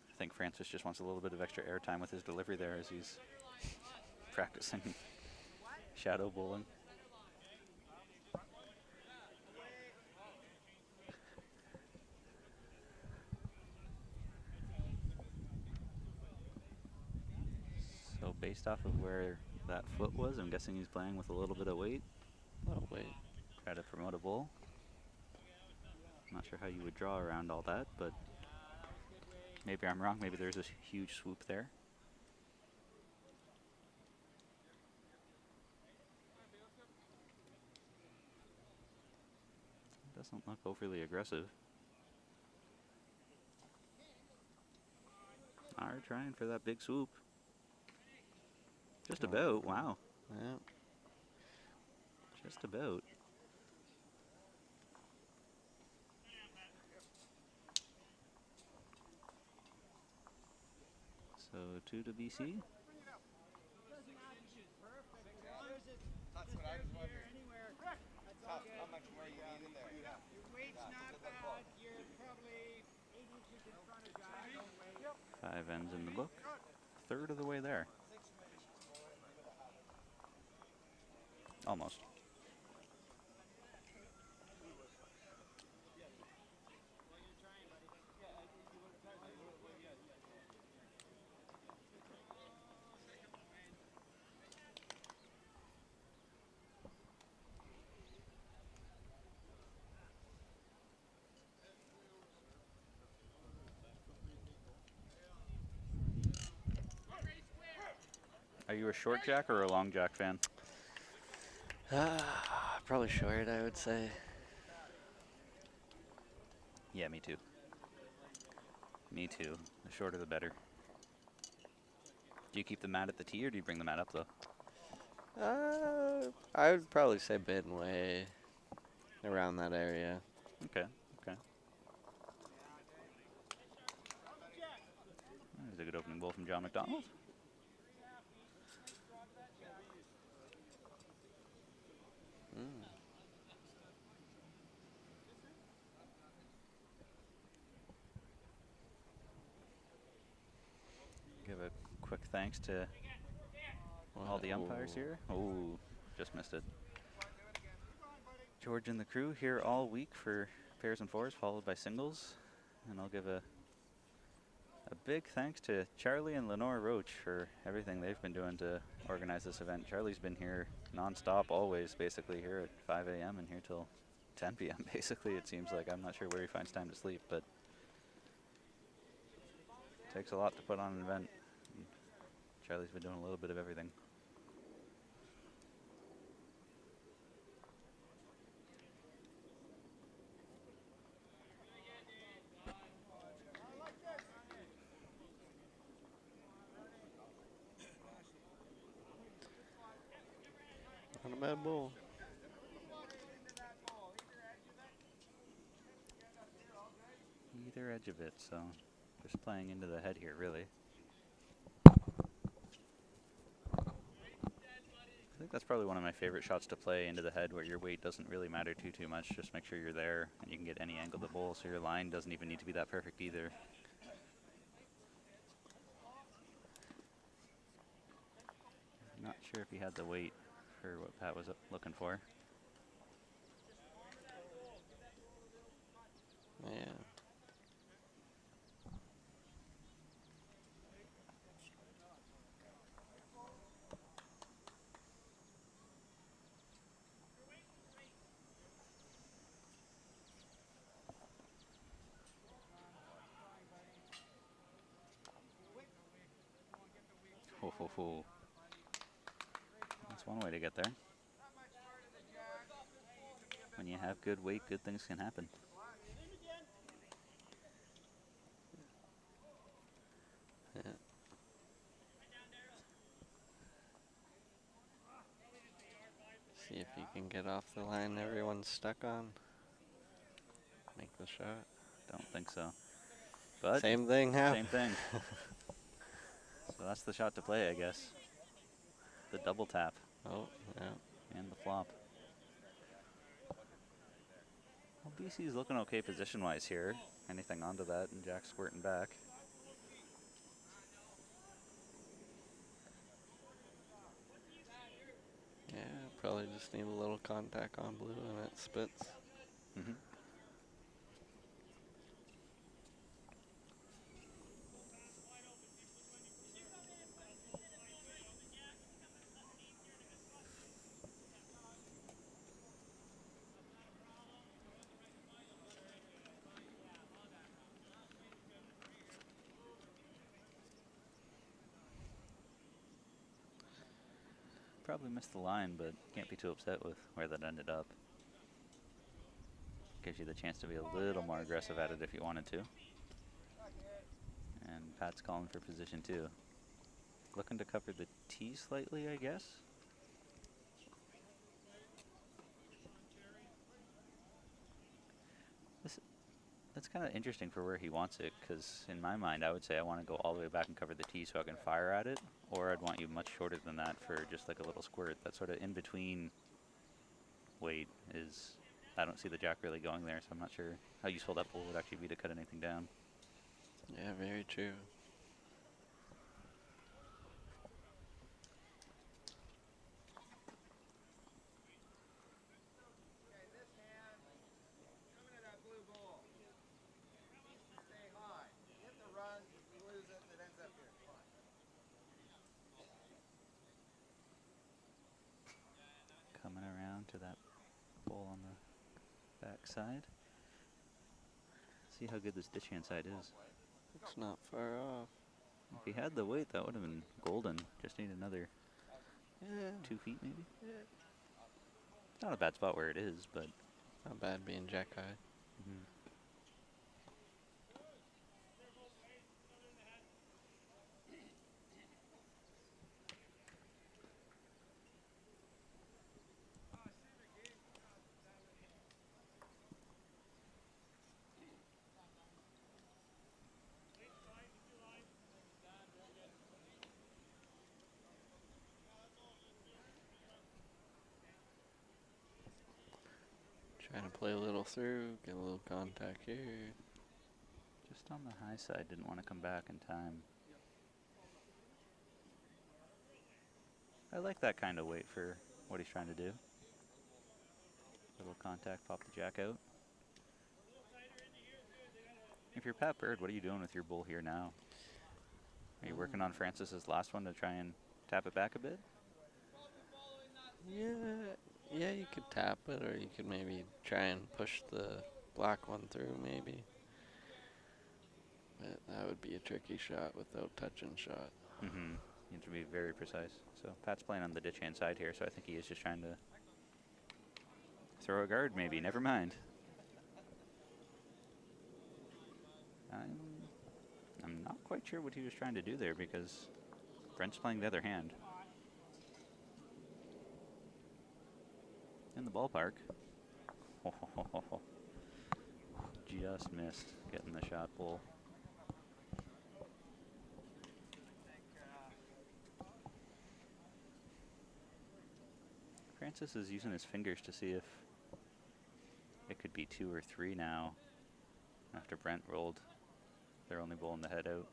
I think Francis just wants a little bit of extra airtime with his delivery there as he's practicing shadow bowling. So based off of where that foot was, I'm guessing he's playing with a little bit of weight. Oh, wait. Try to promote a bowl. Not sure how you would draw around all that, but maybe I'm wrong. Maybe there's a huge swoop there. Doesn't look overly aggressive. Are trying for that big swoop. Just about. Wow. Yeah. Just about. 2 to BC. That's what I was wondering. How much more you need in there? Your weight's not bad. You're probably 8 inches in front of Jack. 5 ends in the book. Third of the way there. Almost. Are you a short jack or a long jack fan? Probably short, I would say. Yeah, me too. Me too. The shorter the better. Do you keep the mat at the tee or do you bring the mat up though? I would probably say midway around that area. Okay, okay. There's a good opening ball from John McDonald. Give a quick thanks to all the umpires here. Oh, just missed it. George and the crew here all week for pairs and fours, followed by singles. And I'll give a big thanks to Charlie and Lenore Roach for everything they've been doing to organize this event. Charlie's been here non-stop, always, basically here at 5 a.m. and here till 10 p.m. basically, it seems like. I'm not sure where he finds time to sleep, but it takes a lot to put on an event. And Charlie's been doing a little bit of everything. Not a bad ball. Either edge of it, so just playing into the head here, really. I think that's probably one of my favorite shots to play, into the head, where your weight doesn't really matter too much. Just make sure you're there and you can get any angle of the bowl, so your line doesn't even need to be that perfect either. Not sure if he had the weight for what Pat was looking for. Yeah. Ho. That's one way to get there. When you have good weight, good things can happen. Yeah. See if you can get off the line everyone's stuck on. Make the shot. Don't think so. But Same thing happened. same thing. So that's the shot to play, I guess. The double tap Oh, yeah. and the flop. Well, BC's looking okay position-wise here. Anything onto that, and Jack squirting back. Yeah, probably just need a little contact on blue and it spits. Mm-hmm. Probably missed the line, but can't be too upset with where that ended up. Gives you the chance to be a little more aggressive at it if you wanted to. And Pat's calling for position 2. Looking to cover the tee slightly, I guess. That's kind of interesting for where he wants it, because in my mind, I would say I want to go all the way back and cover the tee so I can fire at it, or I'd want you much shorter than that for just like a little squirt. That sort of in between weight is, I don't see the jack really going there, so I'm not sure how useful that pull would actually be to cut anything down. Yeah, very true. Okay, this hand, come into that blue bowl. Stay high. You hit the run, you lose it, it ends up here. Fine. Coming around to that bowl on the back side. See how good this ditch hand side is. It's not far off. If he had the weight, that would have been golden. Just need another Yeah. 2 feet, maybe. Yeah. It's not a bad spot where it is, but Not bad being jack high. Trying to play a little through, get a little contact here. just on the high side, didn't want to come back in time. I like that kind of weight for what he's trying to do. Little contact, pop the jack out. If you're Pat Bird, what are you doing with your bull here now? Are you working on Francis's last one to try and tap it back a bit? Yeah, you could tap it, or you could maybe try and push the black one through, maybe. But that would be a tricky shot without touching shot. Mm-hmm. You have to be very precise. So Pat's playing on the ditch hand side here, so I think he is just trying to throw a guard, maybe. Never mind. I'm not quite sure what he was trying to do there, because Brent's playing the other hand. In the ballpark. Just missed getting the shot pull. Francis is using his fingers to see if it could be 2 or 3 now after Brent rolled their only bull in the head out.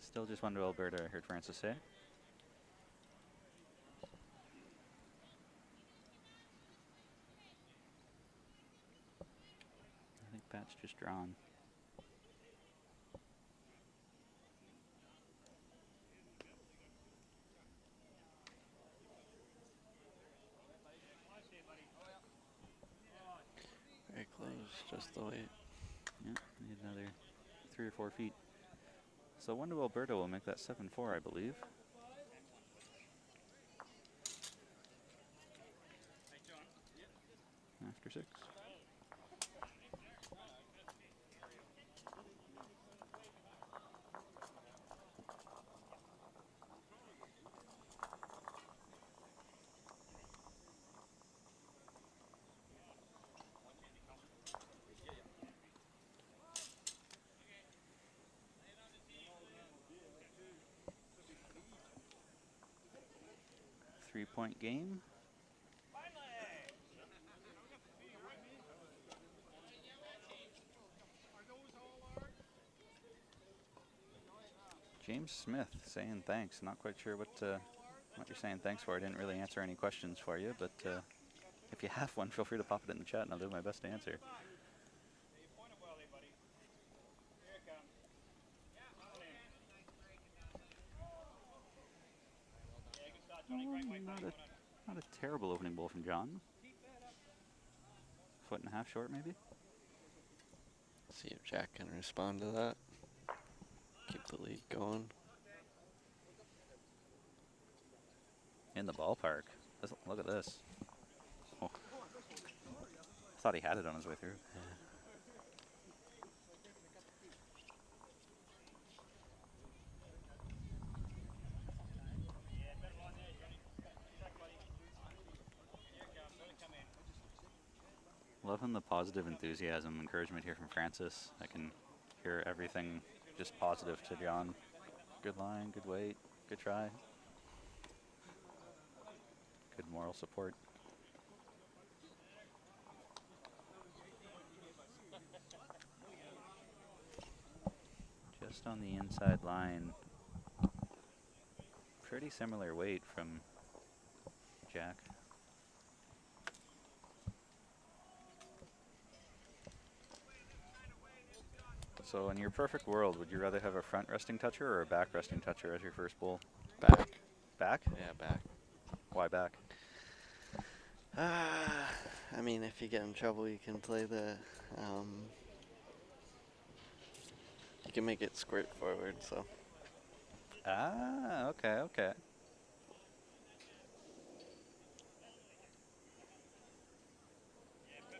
Still just 1 to Alberta, I heard Francis say. I think Pat's just drawn. Very close, just the weight. Yeah, need another 3 or 4 feet. So 1 to Alberta will make that 7-4, I believe. After 6. Three-point game. James Smith saying thanks. Not quite sure what you're saying thanks for. I didn't really answer any questions for you, but if you have one, feel free to pop it in the chat, and I'll do my best to answer. Not a terrible opening bowl from John. 1.5 feet short, maybe. See if Jack can respond to that. Keep the lead going. In the ballpark. Look at this. Oh. Thought he had it on his way through. Yeah. Loving the positive enthusiasm, encouragement here from Francis. I can hear everything just positive to John. Good line, good weight, good try. Good moral support. Just on the inside line. Pretty similar weight from Jack. So in your perfect world, would you rather have a front resting toucher or a back resting toucher as your first bowl? Back. Back? Yeah, back. Why back? I mean, if you get in trouble, you can play the, you can make it squirt forward, so. Ah, okay, okay.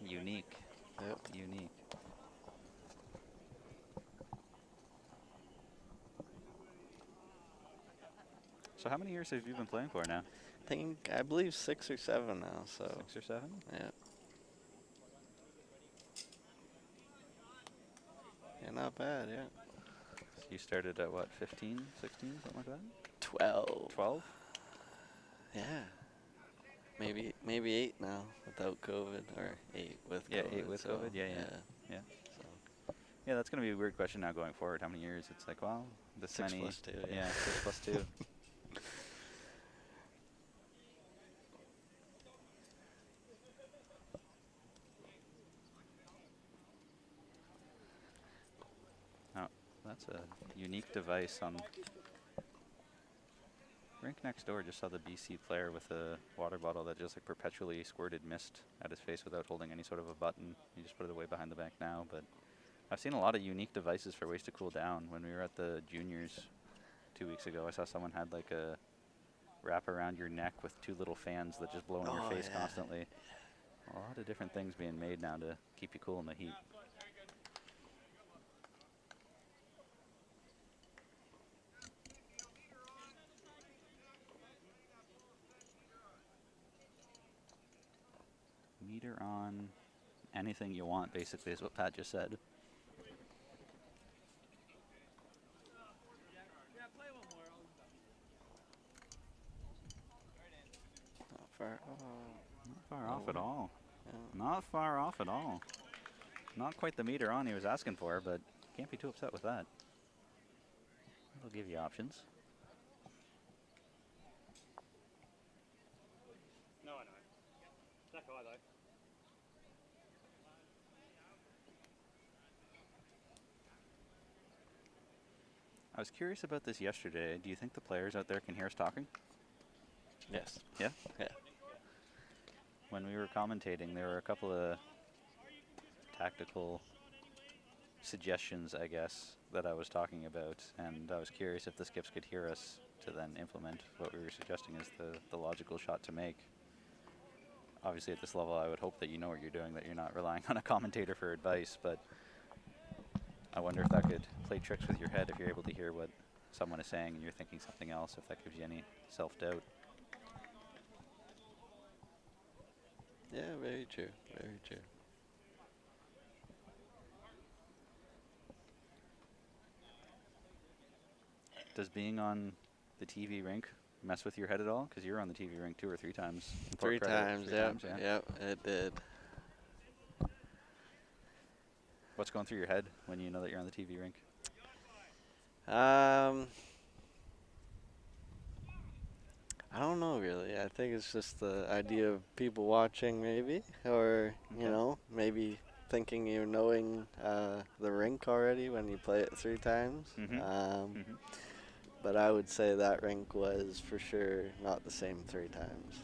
Unique. Yep. Unique. So how many years have you been playing for now? I believe 6 or 7 now, so. 6 or 7? Yeah. Yeah, not bad, yeah. So you started at what, 15, 16, something like that? 12. 12? Yeah. Maybe 8 now without COVID, or 8 with Yeah, COVID. 8 with so, COVID, yeah. So. Yeah, that's going to be a weird question now going forward. How many years? It's like, well, this 6 many. plus 2, yeah. Yeah, 6 plus 2. Oh, that's a unique device on rink next door. Just saw the BC player with a water bottle that just like perpetually squirted mist at his face without holding any sort of a button. He just put it away behind the bank now, but I've seen a lot of unique devices for ways to cool down. When we were at the juniors 2 weeks ago, I saw someone had like a wrap around your neck with 2 little fans that just blow in your Oh, face yeah. constantly. A lot of different things being made now to keep you cool in the heat. Meter on, anything you want, basically, is what Pat just said. Not far. Not far off at all. Yeah. Not far off at all. Not quite the meter on he was asking for, but can't be too upset with that. They'll give you options. No, I know. That guy, though. I was curious about this yesterday. Do you think the players out there can hear us talking? Yes. Yeah? Yeah. When we were commentating, there were a couple of tactical suggestions, I guess, that I was talking about, and I was curious if the skips could hear us to then implement what we were suggesting is the logical shot to make. Obviously, at this level, I would hope that you know what you're doing, that you're not relying on a commentator for advice, but I wonder if that could play tricks with your head if you're able to hear what someone is saying and you're thinking something else, if that gives you any self-doubt. Yeah, very true. Very true. Does being on the TV rink mess with your head at all? Because you're on the TV rink 2 or 3 times. 3 times, Three yeah. times, yeah. Yep, it did. What's going through your head when you know that you're on the TV rink? I don't know really. I think it's just the idea of people watching maybe, or, Okay. you know, maybe thinking you're knowing the rink already when you play it 3 times. Mhm. But I would say that rink was for sure not the same 3 times.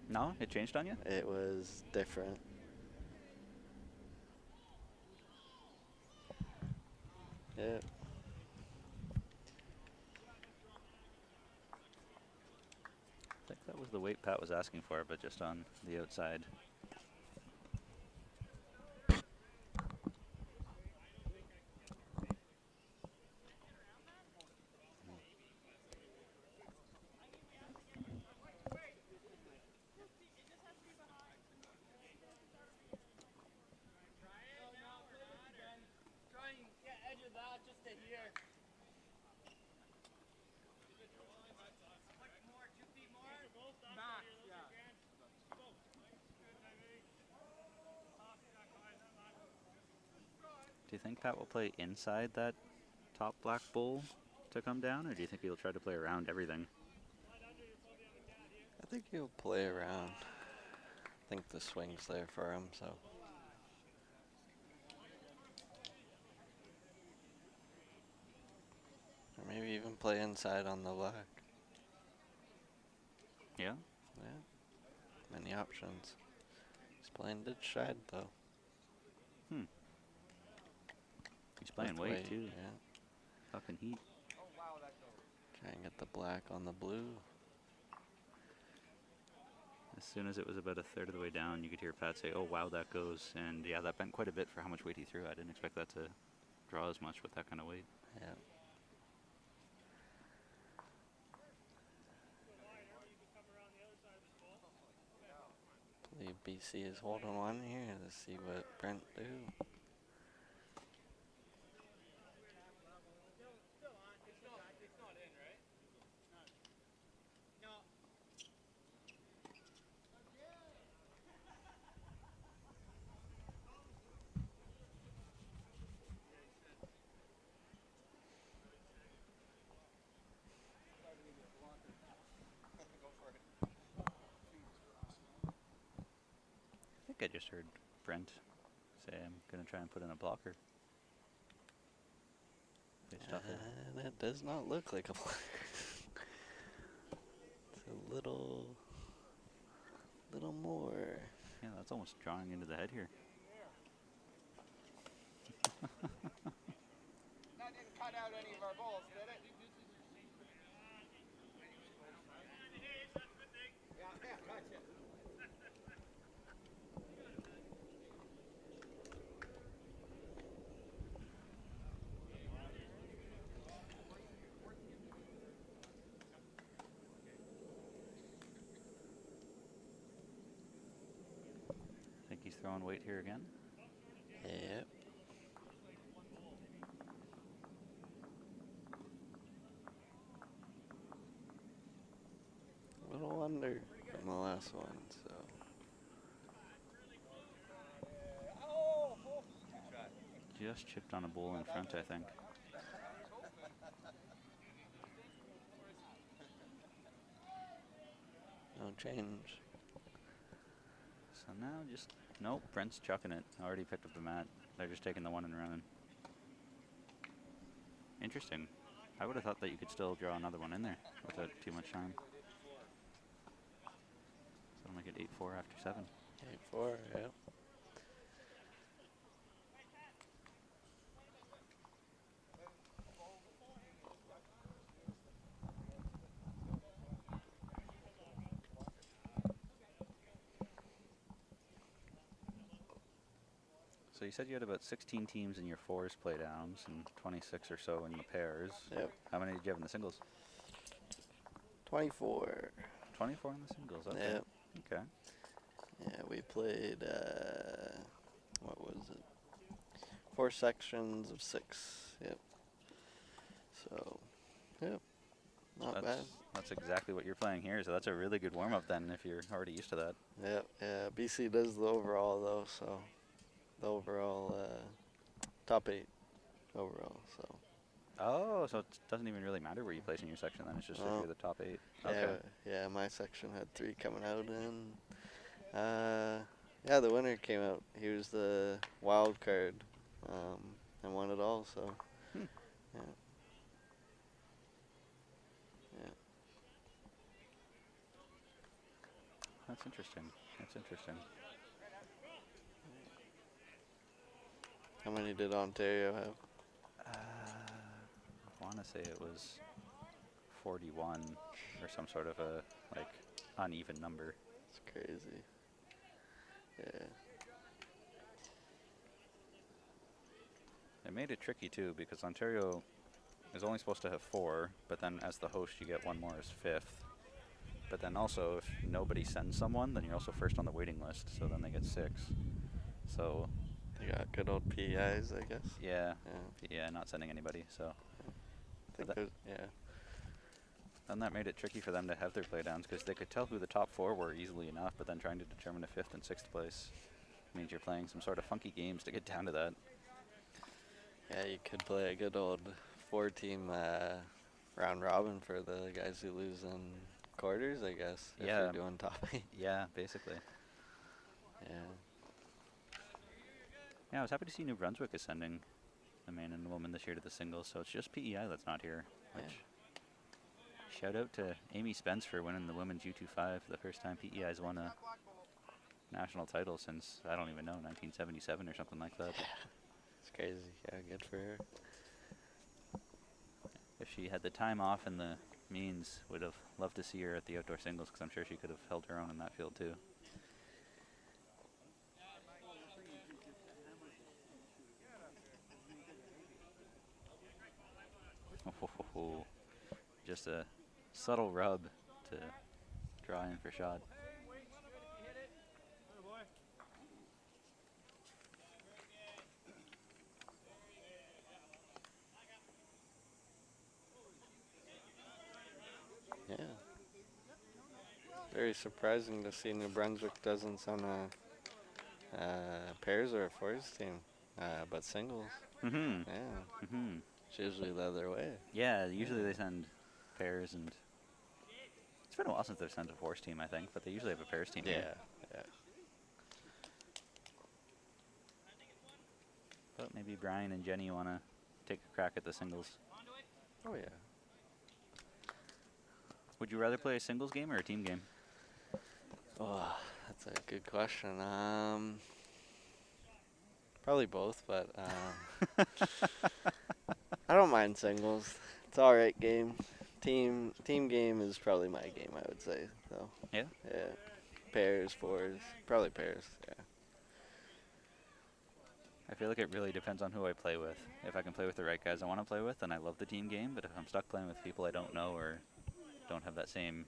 No? It changed on you? It was different. Yeah. I think that was the weight Pat was asking for, but just on the outside. Do you think Pat will play inside that top black bull to come down, or do you think he'll try to play around everything? I think he'll play around. I think the swing's there for him, so. Or maybe even play inside on the black. Yeah. Yeah. Many options. He's playing ditch side though. He's playing With weight too. Yeah. Fucking heat. Try and get the black on the blue. As soon as it was about a third of the way down, you could hear Pat say, "Oh wow, that goes." And yeah, that bent quite a bit for how much weight he threw. I didn't expect that to draw as much with that kind of weight. Yeah. believe BC is holding one here. Let's see what Brent do. I think I just heard Brent say, "I'm going to try and put in a blocker." That does not look like a blocker. It's a little more. Yeah, that's almost drawing into the head here. That didn't cut out any of our balls, did it? Yeah, gotcha. Think he's throwing weight here again? Yep. A little under from the last one, so. Just chipped on a bull in front, I think. No change. So now just, nope, Brent's chucking it. Already picked up the mat. They're just taking the one and running. Interesting. I would have thought that you could still draw another one in there without too much time. So I'll make it 8-4 after 7. 8-4, yep. So you said you had about 16 teams in your fours play downs and 26 or so in the pairs. Yep. How many did you have in the singles? 24. 24 in the singles, okay. Yep. Okay. Yeah, we played, what was it? 4 sections of 6, yep. So, yep, not bad. That's exactly what you're playing here, so that's a really good warm-up then if you're already used to that. Yep, yeah, BC does the overall though, so the overall, top 8 overall, so. Oh, so it doesn't even really matter where you place in your section then, it's just if you're the top 8. Okay. Yeah, my section had 3 coming out and, yeah, the winner came out. He was the wild card, and won it all, so, yeah. Yeah. That's interesting. That's interesting. How many did Ontario have? I want to say it was 41 or some sort of a like uneven number. It's crazy. Yeah. It made it tricky too because Ontario is only supposed to have 4, but then as the host you get one more as 5th. But then also if nobody sends someone, then you're also first on the waiting list, so then they get 6. So They got good old PEIs, I guess. yeah, Yeah. yeah, not sending anybody. So I think there's, yeah. and that made it tricky for them to have their playdowns because they could tell who the top 4 were easily enough, but then trying to determine a 5th and 6th place means you're playing some sort of funky games to get down to that. Yeah, you could play a good old 4-team round robin for the guys who lose in quarters, I guess. If Yeah. you're doing top 8. Yeah, basically. Yeah. Yeah, I was happy to see New Brunswick ascending the man and the woman this year to the singles, so it's just PEI that's not here. Which shout out to Amy Spence for winning the women's U25 for the first time PEI's won a national title since, I don't even know, 1977 or something like that. It's crazy. Yeah, good for her. If she had the time off and the means, would have loved to see her at the outdoor singles, because I'm sure she could have held her own in that field too. Oh, just a subtle rub to draw in for shot. Yeah. Very surprising to see New Brunswick doesn't send a pairs or a fours team, but singles. Mm-hmm. Yeah. Mm-hmm. It's usually the other way. Yeah, usually they send pairs, and it's been a while since they've sent a fours team, I think, but they usually have a pairs team Yeah. here. Yeah. But maybe Brian and Jenny want to take a crack at the singles. Oh yeah. Would you rather play a singles game or a team game? Oh, that's a good question. Probably both, but I don't mind singles. It's all right game. Team game is probably my game, I would say. So Yeah? yeah, pairs, fours, probably pairs. Yeah. I feel like it really depends on who I play with. If I can play with the right guys I want to play with, then I love the team game. But if I'm stuck playing with people I don't know or don't have that same,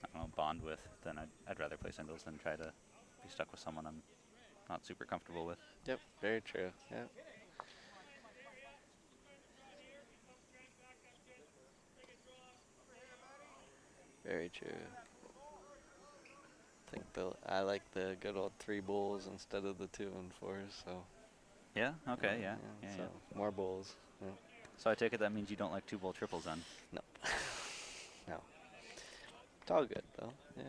I don't know, bond with, then I'd rather play singles than try to be stuck with someone I'm not super comfortable with. Yep, very true. Yeah. Very true. I like the good old 3 bowls instead of the 2 and 4s. So. Yeah. Okay. Yeah. Yeah. So Yeah. more bowls. Yeah. So I take it that means you don't like 2-bowl triples then. No. No. It's all good though. Yeah.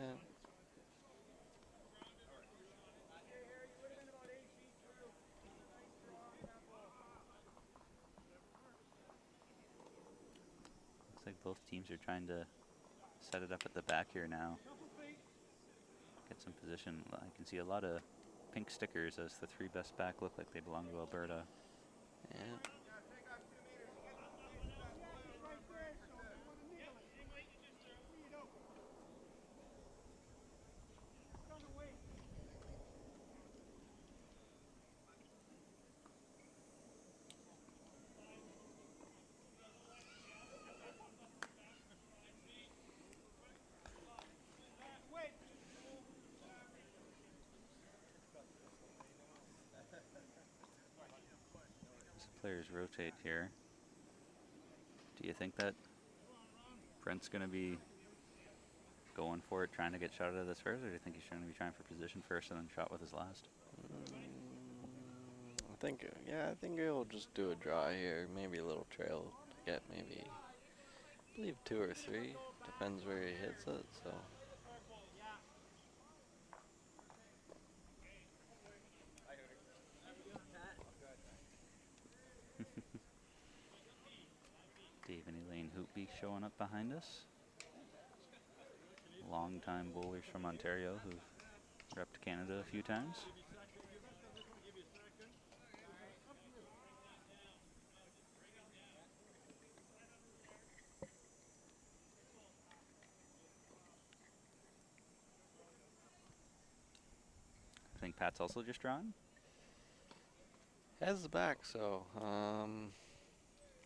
Looks like both teams are trying to set it up at the back here now. Get some position. I can see a lot of pink stickers as the 3 best back look like they belong to Alberta. Yeah. As the players rotate here, do you think that Brent's going to be going for it, trying to get shot out of this first, or do you think he's going to be trying for position first and then shot with his last? I think he'll just do a draw here, maybe a little trail to get maybe, I believe 2 or 3, depends where he hits it, so. Dave and Elaine Hoopby showing up behind us. Long-time bowlers from Ontario who've repped Canada a few times. I think Pat's also just drawn. Has the back, so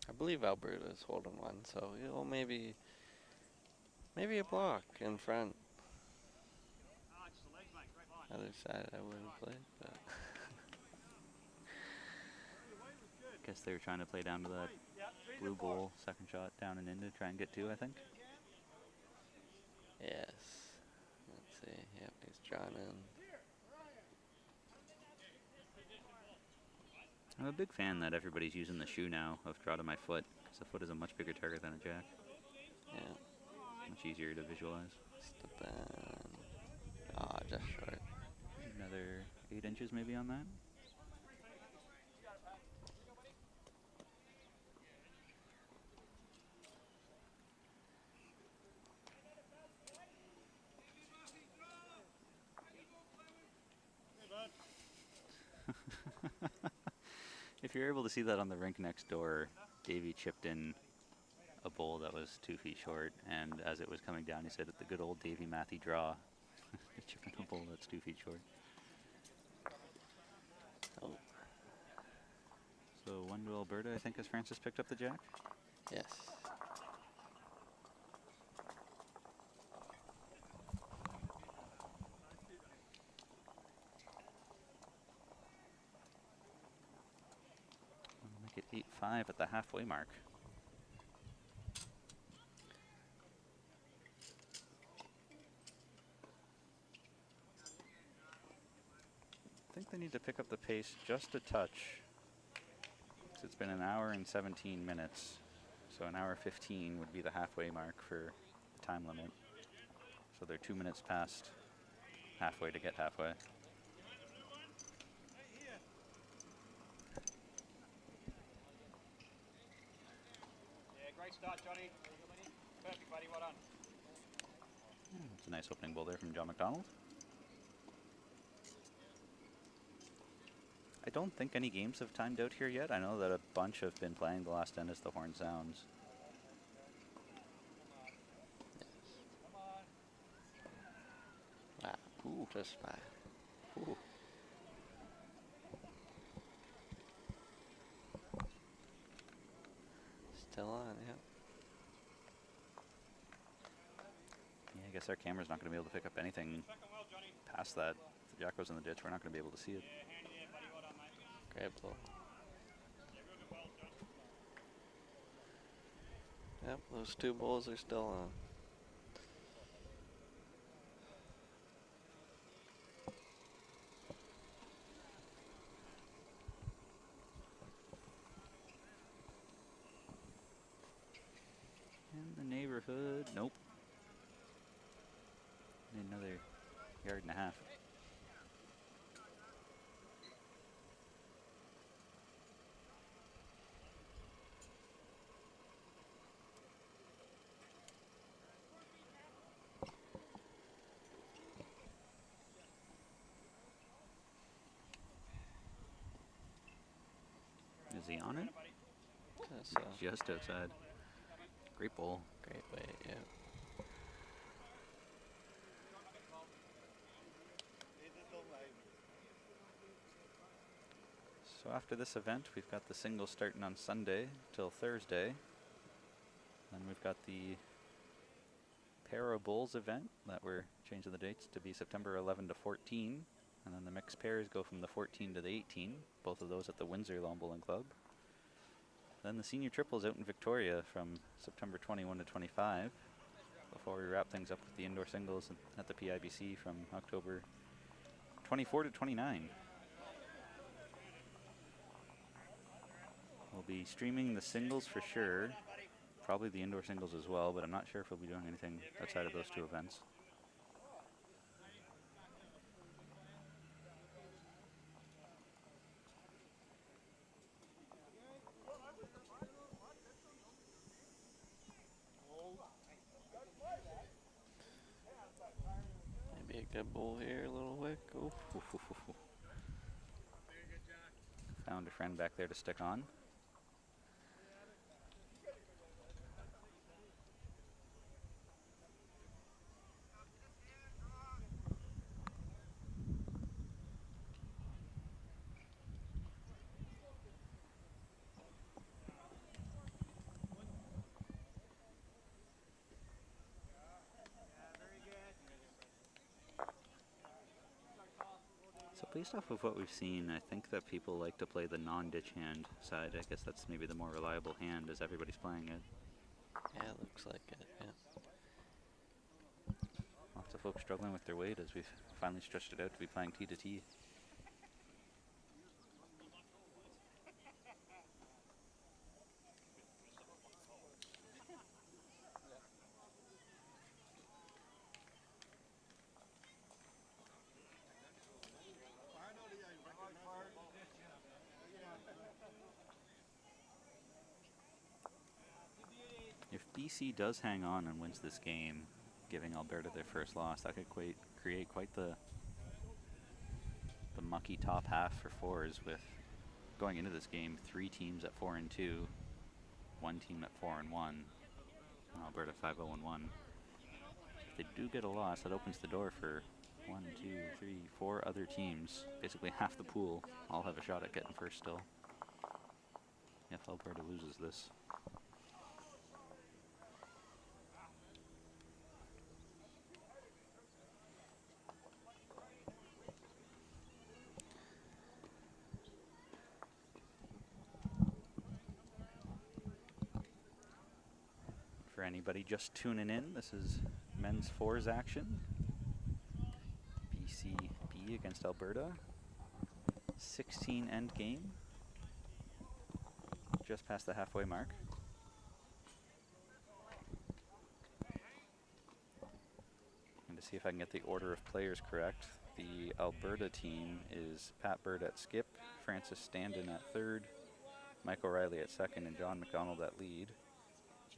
I believe Alberta's holding one, so he'll maybe a block in front. Other side I wouldn't play, but Guess they were trying to play down to that blue bowl, second shot down and in to try and get 2, I think. yes. Let's see. Yep, he's drawn in. I'm a big fan that everybody's using the shoe now of draw to my foot, because the foot is a much bigger target than a jack. Yeah. Much easier to visualize. Step in. Ah, just short. Another 8 inches maybe on that. If you're able to see that on the rink next door, Davey chipped in a bowl that was 2 feet short, and as it was coming down, he said, "The good old Davey Matthew draw." Chipping a bowl that's 2 feet short. Oh, So 1 to Alberta, I think, as Francis picked up the jack. yes. We'll make it 8-5 at the halfway mark. I think they need to pick up the pace just a touch. 'Cause it's been 1 hour and 17 minutes. So 1 hour 15 would be the halfway mark for the time limit. So they're 2 minutes past halfway to get halfway. Yeah, great start, Johnny. Perfect, buddy. Well done. It's a nice opening bowl there from John McDonald. I don't think any games have timed out here yet. I know that a bunch have been playing the last end as the horn sounds. Wow. Ooh, just 5. Ooh. Still on, yeah. Yeah, I guess our camera's not going to be able to pick up anything past that. If the jack goes in the ditch, we're not going to be able to see it. Grab pull. Yep, those 2 bowls are still on. In the neighborhood. Nope. Need another 1.5 yards. Is he on it? So, Just outside. Great bowl. great weight, yeah. So after this event, we've got the singles starting on Sunday till Thursday. Then we've got the Para Bulls event that we're changing the dates to be September 11 to 14. And then the mixed pairs go from the 14 to the 18, both of those at the Windsor Lawn Bowling Club. Then the senior triples out in Victoria from September 21 to 25, before we wrap things up with the indoor singles at the PIBC from October 24 to 29. We'll be streaming the singles for sure, probably the indoor singles as well, but I'm not sure if we'll be doing anything outside of those 2 events. Maybe a good bowl here, a little wick. Oof. Found a friend back there to stick on. So based off of what we've seen, I think that people like to play the non-ditch hand side. I guess that's maybe the more reliable hand as everybody's playing it. Yeah, looks like it, yeah. Lots of folks struggling with their weight as we've finally stretched it out to be playing tee to tee. BC does hang on and wins this game, giving Alberta their first loss, that could create quite the mucky top half for fours, with going into this game 3 teams at 4-2, 1 team at 4-1, and Alberta 5-0-1. If they do get a loss, that opens the door for 1, 2, 3, 4 other teams, basically half the pool, all have a shot at getting first still, if Alberta loses this. For anybody just tuning in, this is men's fours action. BCB against Alberta. 16 end game. Just past the halfway mark. And to see if I can get the order of players correct, the Alberta team is Pat Bird at skip, Francis Standen at third, Mike O'Reilly at second, and John McDonald at lead.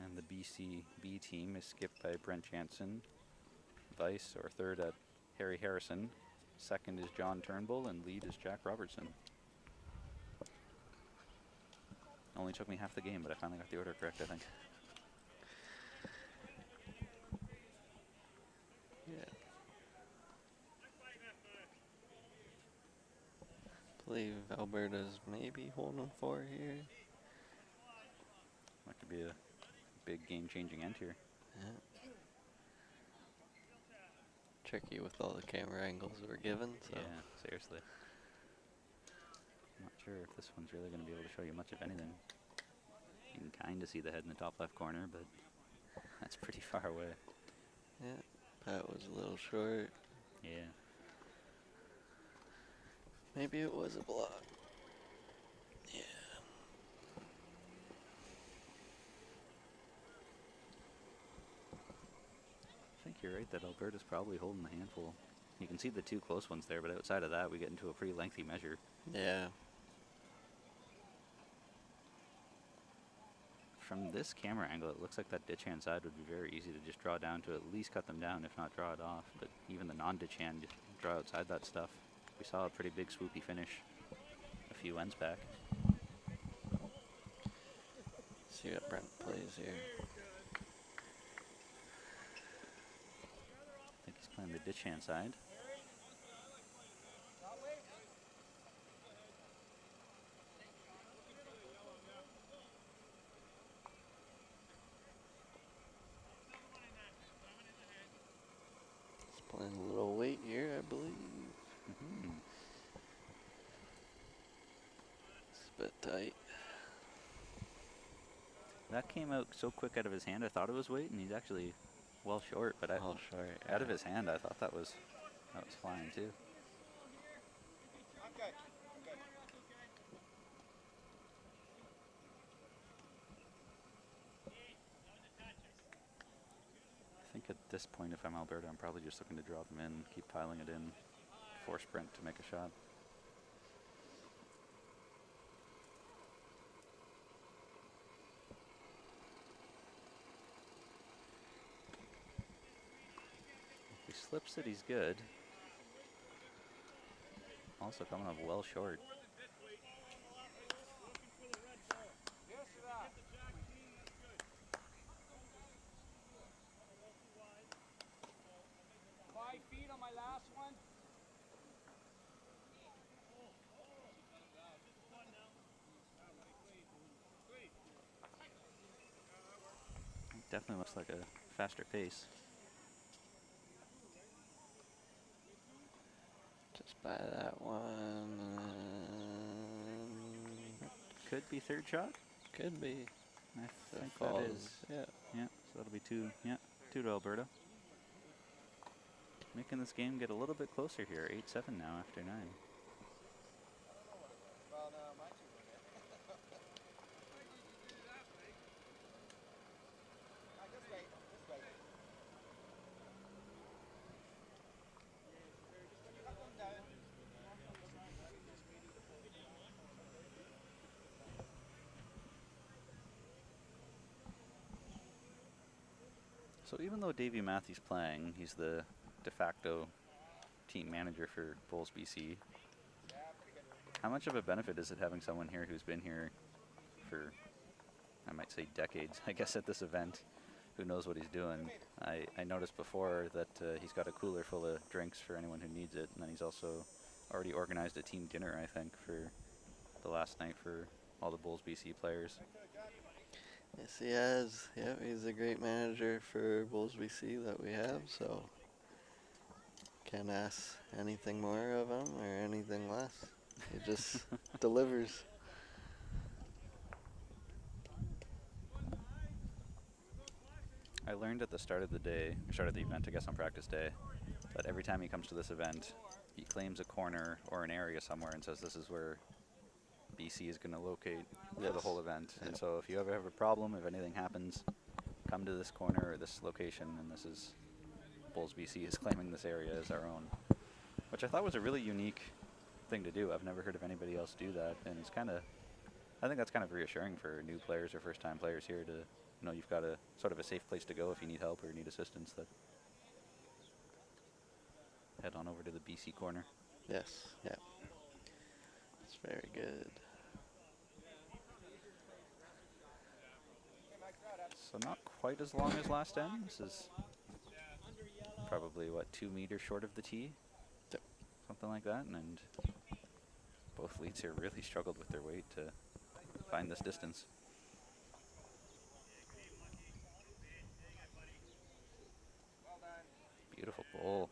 And the BCB team is skipped by Brent Jansen, vice or third at Harry Harrison, second is John Turnbull, and lead is Jack Robertson. Only took me half the game, but I finally got the order correct, I think. Yeah. Believe Alberta's maybe holding 4 here. That could be a big game-changing end here. Yeah. Tricky with all the camera angles we're given. So. Yeah, seriously. I'm not sure if this one's really going to be able to show you much of anything. You can kind of see the head in the top left corner, but that's pretty far away. Yeah, Pat was a little short. Yeah. Maybe it was a block. Yeah. I think you're right that Alberta's probably holding the handful. You can see the 2 close ones there, but outside of that, we get into a pretty lengthy measure. Yeah. From this camera angle, it looks like that ditch hand side would be very easy to just draw down to at least cut them down, if not draw it off. But even the non-ditch hand, draw outside that stuff. We saw a pretty big swoopy finish a few ends back. See what Brent plays here. I think he's playing the ditch hand side. He's playing a little weight here, I believe. It's a bit tight. That came out so quick out of his hand, I thought it was weight, and he's actually well short. But Well short, out yeah. of his hand, I thought that was flying too. I'm good. I'm good. I think at this point, if I'm Alberta, I'm probably just looking to draw them in, keep piling it in, force Brent to make a shot. If he slips it, he's good. Also coming up well short. Yes, for that. 5 feet on my last one. Definitely looks like a faster pace. Just by that one. Could be third shot. Could be. I If think it that falls, is. yeah. Yeah, so that'll be 2. Yeah, 2 to Alberta. Making this game get a little bit closer here. 8-7 now after 9. Well, no, my two were there. Just wait. Just wait. Cut them down. So even though Davey Matthews playing, he's the de facto team manager for Bulls BC. How much of a benefit is it having someone here who's been here for, I might say, decades, I guess, at this event, who knows what he's doing? I noticed before that he's got a cooler full of drinks for anyone who needs it, and then he's also already organized a team dinner, I think, for the last night for all the Bulls BC players. Yes, he has. Yep, he's a great manager for Bulls BC that we have, so can't ask anything more of him or anything less. He just delivers. I learned at the start of the day, start of the event, I guess on practice day, that every time he comes to this event, he claims a corner or an area somewhere and says this is where BC is going to locate for the whole event. And so if you ever have a problem, if anything happens, come to this corner or this location, and this is Bulls BC is claiming this area as our own, which I thought was a really unique thing to do. I've never heard of anybody else do that, and it's kind of, I think that's kind of reassuring for new players or first-time players here to know you've got a sort of a safe place to go if you need help or need assistance. That head on over to the BC corner. Yes, yeah. It's very good. So not quite as long as last end. This is probably, what, 2 meters short of the tee? Yep. Something like that. And both leads here really struggled with their weight to find this distance. Beautiful bowl.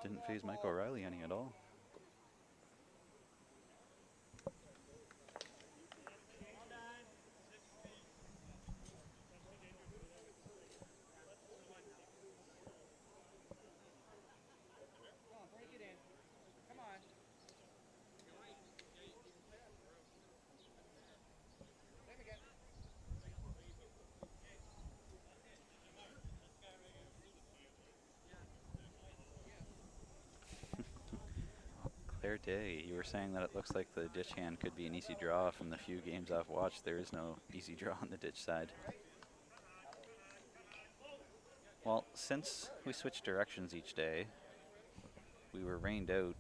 Didn't phase Mike O'Reilly any at all. Claire Day, you were saying that it looks like the ditch hand could be an easy draw. From the few games I've watched, there is no easy draw on the ditch side. Well, since we switched directions each day, we were rained out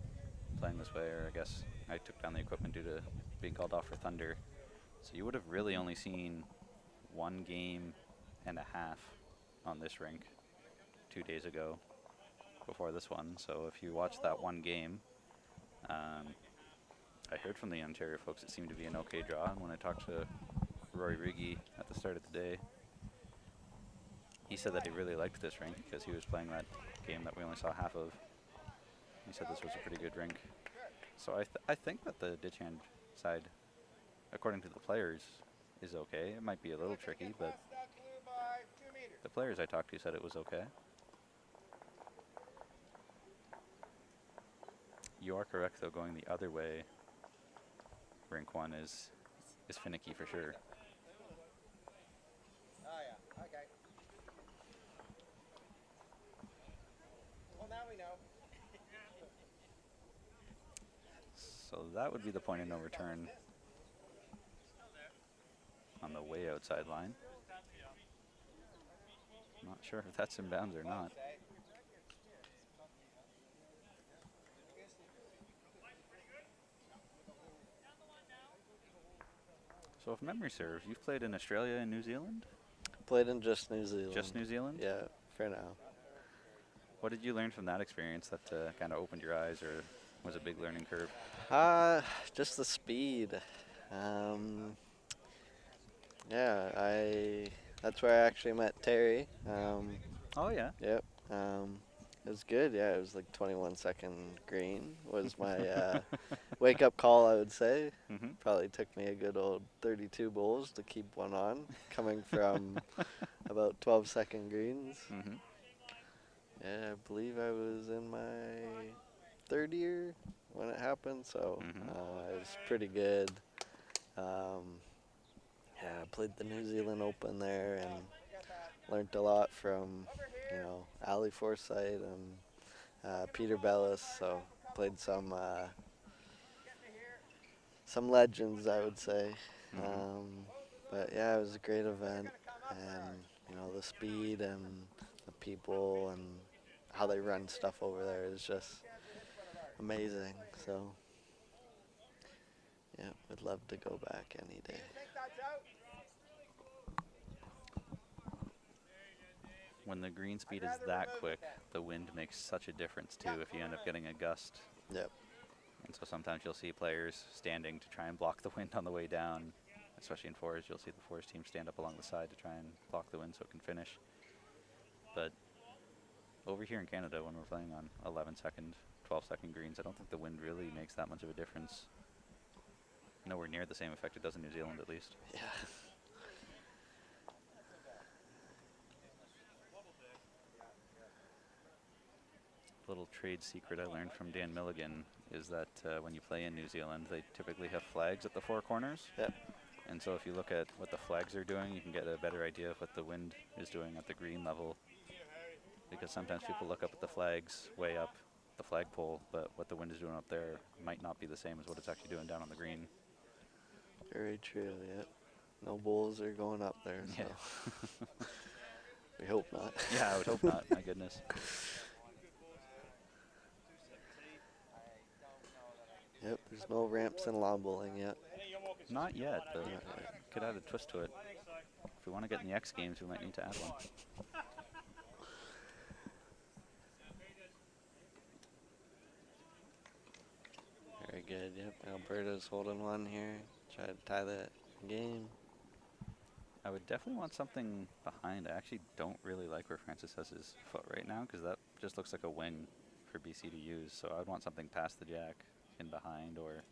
playing this way, or I guess I took down the equipment due to being called off for thunder. So you would have really only seen 1 game and a half on this rink 2 days ago before this one. So if you watched that 1 game, I heard from the Ontario folks it seemed to be an okay draw, and when I talked to Roy Riggy at the start of the day, he said that he really liked this rink because he was playing that game that we only saw half of. He said this was a pretty good rink. So I think that the ditch hand side, according to the players, is okay. It might be a little tricky, but the players I talked to said it was okay. You are correct, though, going the other way, rink 1 is finicky for sure. Oh, yeah, okay. Well, now we know. So that would be the point of no return on the way outside line. Not sure if that's in bounds or not. So if memory serves, you've played in Australia and New Zealand? Played in just New Zealand. Just New Zealand? Yeah, for now. What did you learn from that experience that kind of opened your eyes, or was a big learning curve? Just the speed. Yeah, that's where I actually met Terry. Oh yeah. Yep. It was good. Yeah, it was like 21-second green was my wake-up call, I would say. Mm-hmm. Probably took me a good old 32 bowls to keep one on, coming from about 12-second greens. Mm-hmm. Yeah, I believe I was in my 3rd year when it happened, so it was pretty good. Yeah, I played the New Zealand Open there and learned a lot from, Ali Forsyth and Peter Bellis. So played some legends, I would say. But yeah, it was a great event, and you know, the speed and the people and how they run stuff over there is just amazing. So, yeah, would love to go back any day. When the green speed is that quick, the wind makes such a difference too if you end up getting a gust. Yep. And so sometimes you'll see players standing to try and block the wind on the way down. Especially in fours, you'll see the fours team stand up along the side to try and block the wind so it can finish. But over here in Canada, when we're playing on 11-second, 12-second greens, I don't think the wind really makes that much of a difference. Nowhere near the same effect it does in New Zealand, at least. Yeah. Little trade secret I learned from Dan Milligan is that when you play in New Zealand, they typically have flags at the four corners. Yep. And so if you look at what the flags are doing, you can get a better idea of what the wind is doing at the green level. Because sometimes people look up at the flags way up the flagpole, but what the wind is doing up there might not be the same as what it's actually doing down on the green. Very true, yep. No bulls are going up there, so. Yeah. We hope not. Yeah, I would hope not, my goodness. Yep, there's no ramps in lawn bowling yet. Not yet, but Not yet. could add a twist to it. If we want to get in the X Games, we might need to add one. Very good, yep. Alberta's holding one here. Try to tie that game. I would definitely want something behind. I actually don't really like where Francis has his foot right now because that just looks like a wing for BC to use. So I'd want something past the jack in behind or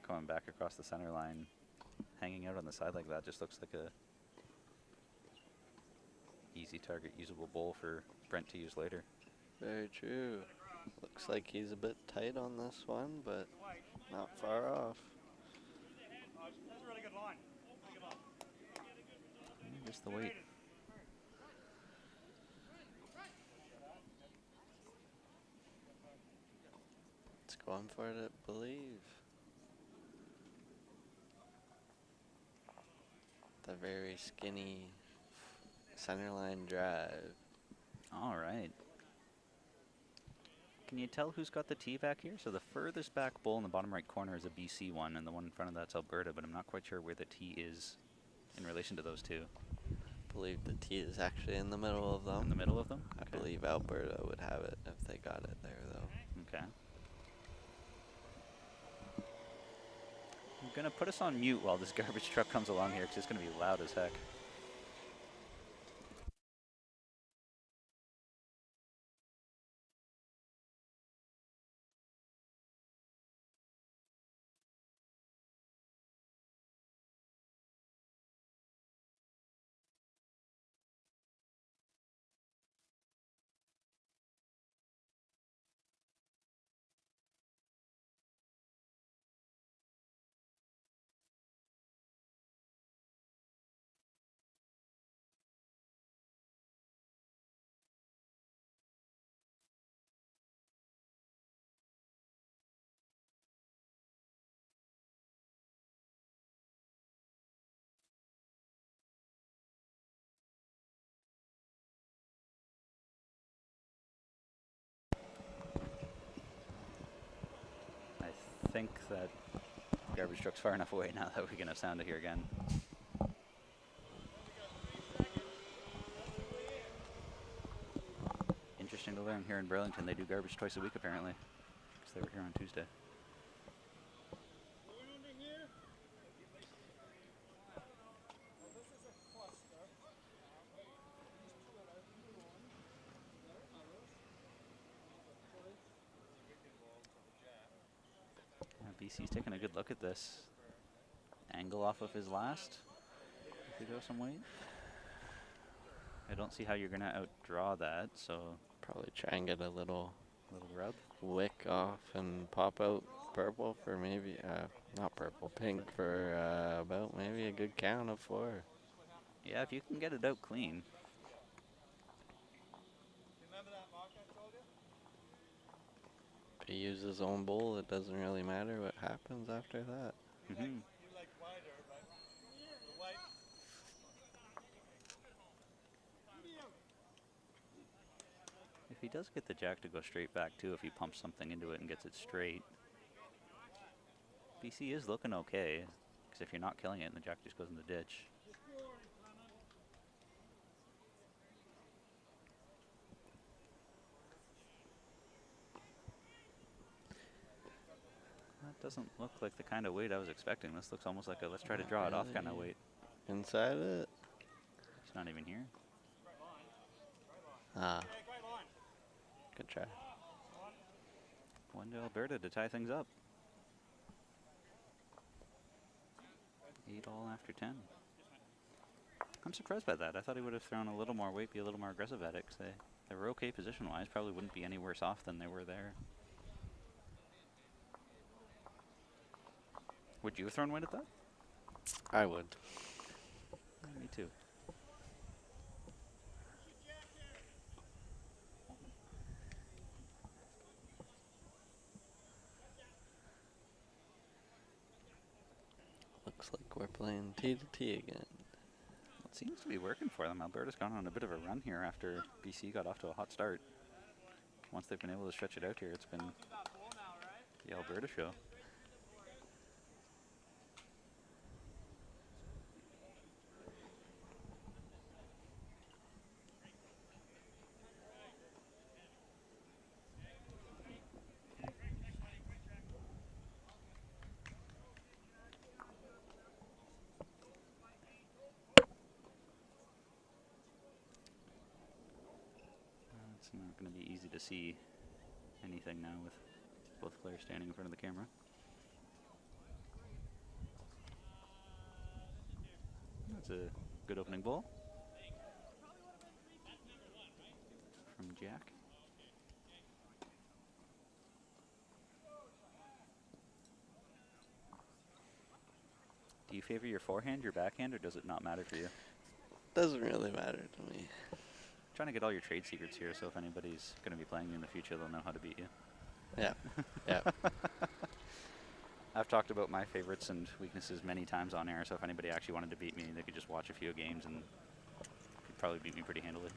coming back across the center line. Hanging out on the side like that just looks like a easy target, usable bowl for Brent to use later. Very true. Looks like he's a bit tight on this one, but not far off. That's a really good line. Really good line. Just the weight. It's going for it, I believe. The very skinny centerline drive. All right. Can you tell who's got the tee back here? So the furthest back bowl in the bottom right corner is a BC one, and the one in front of that's Alberta, but I'm not quite sure where the tee is in relation to those two. I believe the tee is actually in the middle of them. In the middle of them? I Okay. believe Alberta would have it if they got it there, though. Okay. I'm gonna put us on mute while this garbage truck comes along here, because it's gonna be loud as heck. I think that garbage truck's far enough away now that we can have sound to hear again. Interesting to learn here in Burlington, they do garbage twice a week apparently, because they were here on Tuesday. BC's taking a good look at this. Angle off of his last. If we go some weight. I don't see how you're going to outdraw that, so Probably try and get a little rub. wick off and pop out purple for maybe, not purple, pink for about maybe a good count of 4. Yeah, if you can get it out clean. Remember that mark I told you? If he uses his own bowl, it doesn't really matter what happens after that. Mm-hmm. You like wider, but the white. If he does get the jack to go straight back too, if he pumps something into it and gets it straight, BC is looking okay. Because if you're not killing it, and the jack just goes in the ditch. That doesn't look like the kind of weight I was expecting. This looks almost like a let's try to draw it off kind of weight. Inside it? It's not even here. Ah. Good try. One to Alberta to tie things up. 8-all after 10. I'm surprised by that. I thought he would have thrown a little more weight, be a little more aggressive at it, because they were okay position-wise. Probably wouldn't be any worse off than they were there. Would you have thrown weight at that? I would. Me too. Looks like we're playing T to T again. Well, it seems to be working for them. Alberta's gone on a bit of a run here after BC got off to a hot start. Once they've been able to stretch it out here, it's been the Alberta show. It's not going to be easy to see anything now with both players standing in front of the camera. That's a good opening ball from Jack. Do you favor your forehand, your backhand, or does it not matter for you? Doesn't really matter to me. Trying to get all your trade secrets here, so if anybody's going to be playing you in the future, they'll know how to beat you. Yeah. Yeah. I've talked about my favorites and weaknesses many times on air, so if anybody actually wanted to beat me, they could just watch a few games and could probably beat me pretty handily.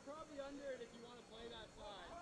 Probably under it if you want to play that side.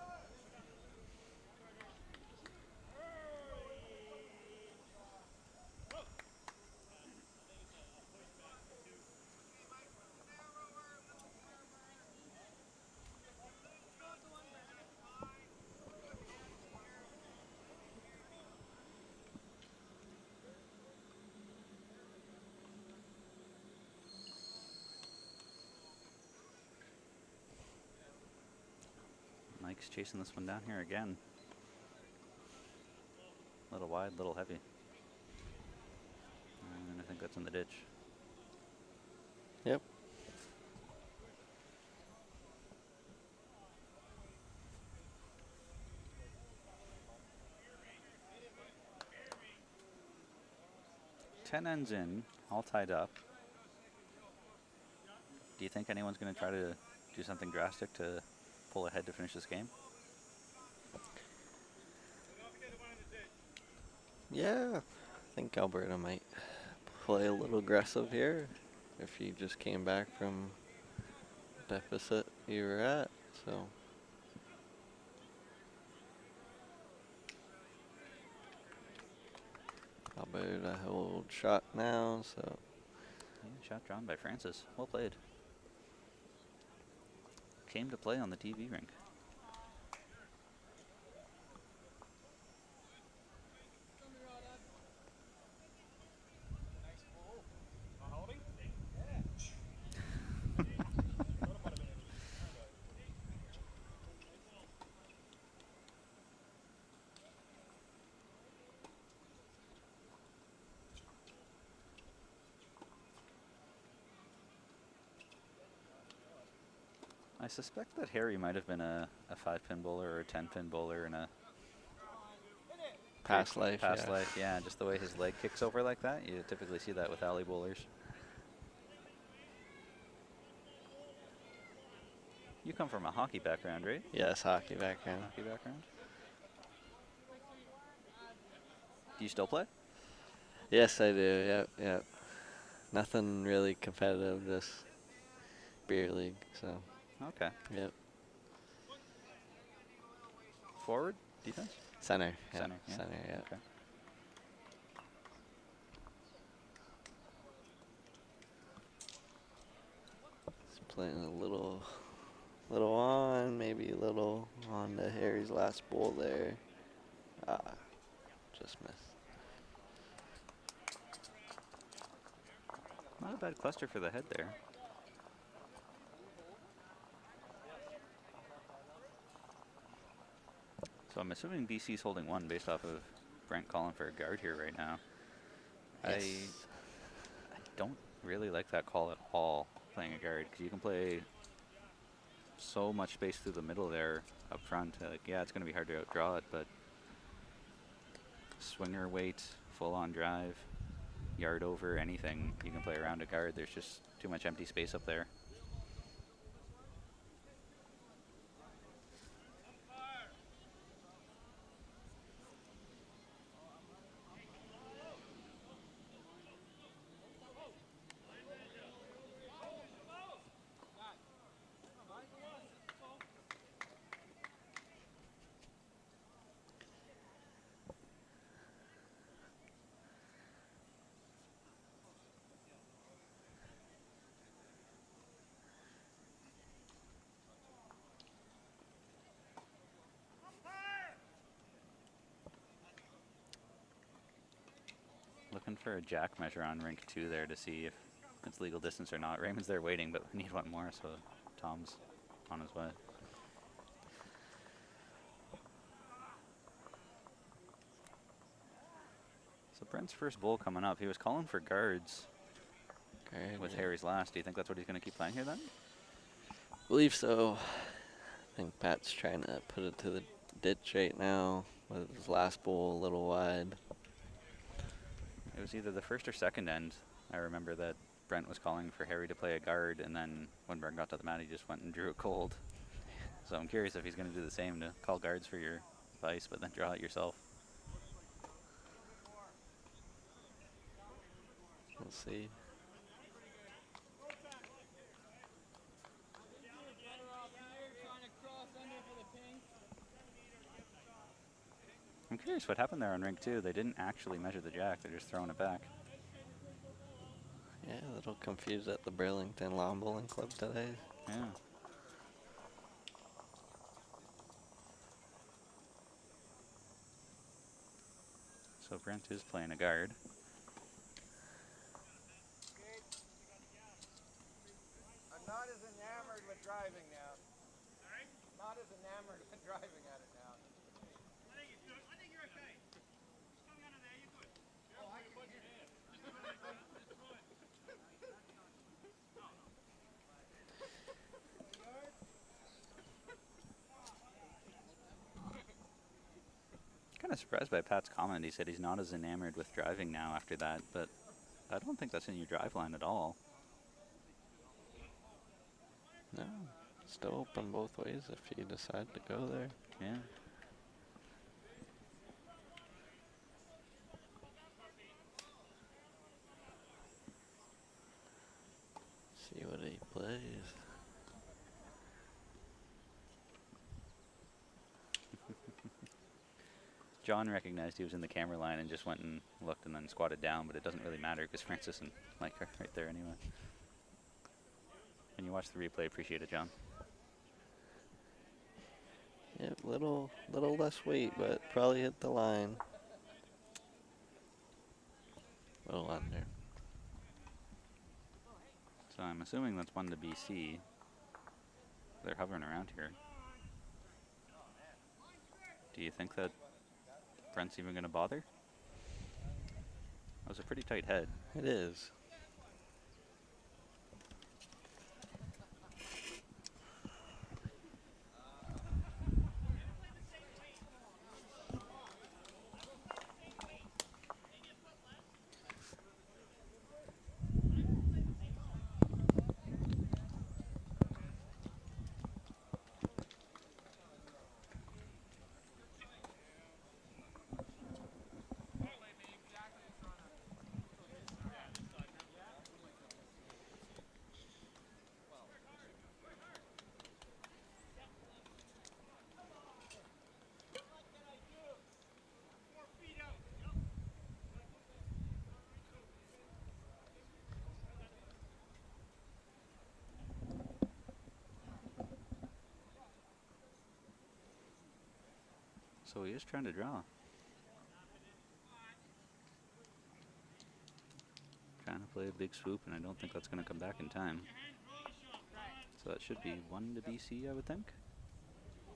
Mike's chasing this one down here again. A little wide, a little heavy. And I think that's in the ditch. Yep. Ten ends in, all tied up. Do you think anyone's going to try to do something drastic to pull ahead to finish this game? Yeah. I think Alberta might play a little aggressive here if you just came back from deficit you were at, so. Alberta hold shot now, so. Yeah, shot drawn by Francis. Well played. Came to play on the TV rink. I suspect that Harry might have been a 5-pin bowler or a 10-pin bowler in a Past life. past Yeah. life. Yeah, just the way his leg kicks over like that. You typically see that with alley bowlers. You come from a hockey background, right? Yes, hockey background. Hockey background. Do you still play? Yes, I do. Yep, yep. Nothing really competitive, just beer league. So, Okay. yep. Forward? Defense? Center. Yep. Center, yeah. Center. Yeah. Okay. Just playing a little on, maybe a little on to Harry's last bowl there. Just missed. Not a bad cluster for the head there. So I'm assuming BC's holding one based off of Brent calling for a guard here right now. Yes. I don't really like that call at all, playing a guard, because you can play so much space through the middle there up front. Like, yeah, it's going to be hard to outdraw it, but swinger weight, full-on drive, yard over, anything you can play around a guard. There's just too much empty space up there. Looking for a jack measure on rink 2 there to see if it's legal distance or not. Raymond's there waiting, but we need one more, so Tom's on his way. So Brent's first bowl coming up. He was calling for guards Guard, with yeah. Harry's last. Do you think that's what he's going to keep playing here then? Believe so. I think Pat's trying to put it to the ditch right now with his last bowl a little wide. It was either the first or second end. I remember that Brent was calling for Harry to play a guard, and then when Brent got to the mat, he just went and drew it cold. So I'm curious if he's going to do the same, to call guards for your advice, but then draw it yourself. We'll see. I'm curious what happened there on rink 2. They didn't actually measure the jack. They're just throwing it back. Yeah, a little confused at the Burlington Lawn Bowling Club today. Yeah. So Brent is playing a guard. I'm not as enamored with driving now. Not as enamored with driving at it now. I think it's good. I think you're okay. Just coming under there, you're good. Oh, I can put your hand. Kind of surprised by Pat's comment. He said he's not as enamored with driving now after that, but I don't think that's in your drive line at all. No, still open both ways if you decide to go there. Yeah. See what he plays. John recognized he was in the camera line and just went and looked and then squatted down, but it doesn't really matter because Francis and Mike are right there anyway. When you watch the replay, appreciate it, John. Yep, little less weight, but probably hit the line. Little under. So I'm assuming that's one to BC. They're hovering around here. Do you think that Brent's even going to bother? That was a pretty tight head. It is. So he is trying to draw. Trying to play a big swoop, and I don't think that's going to come back in time. So that should be 1 to BC, I would think.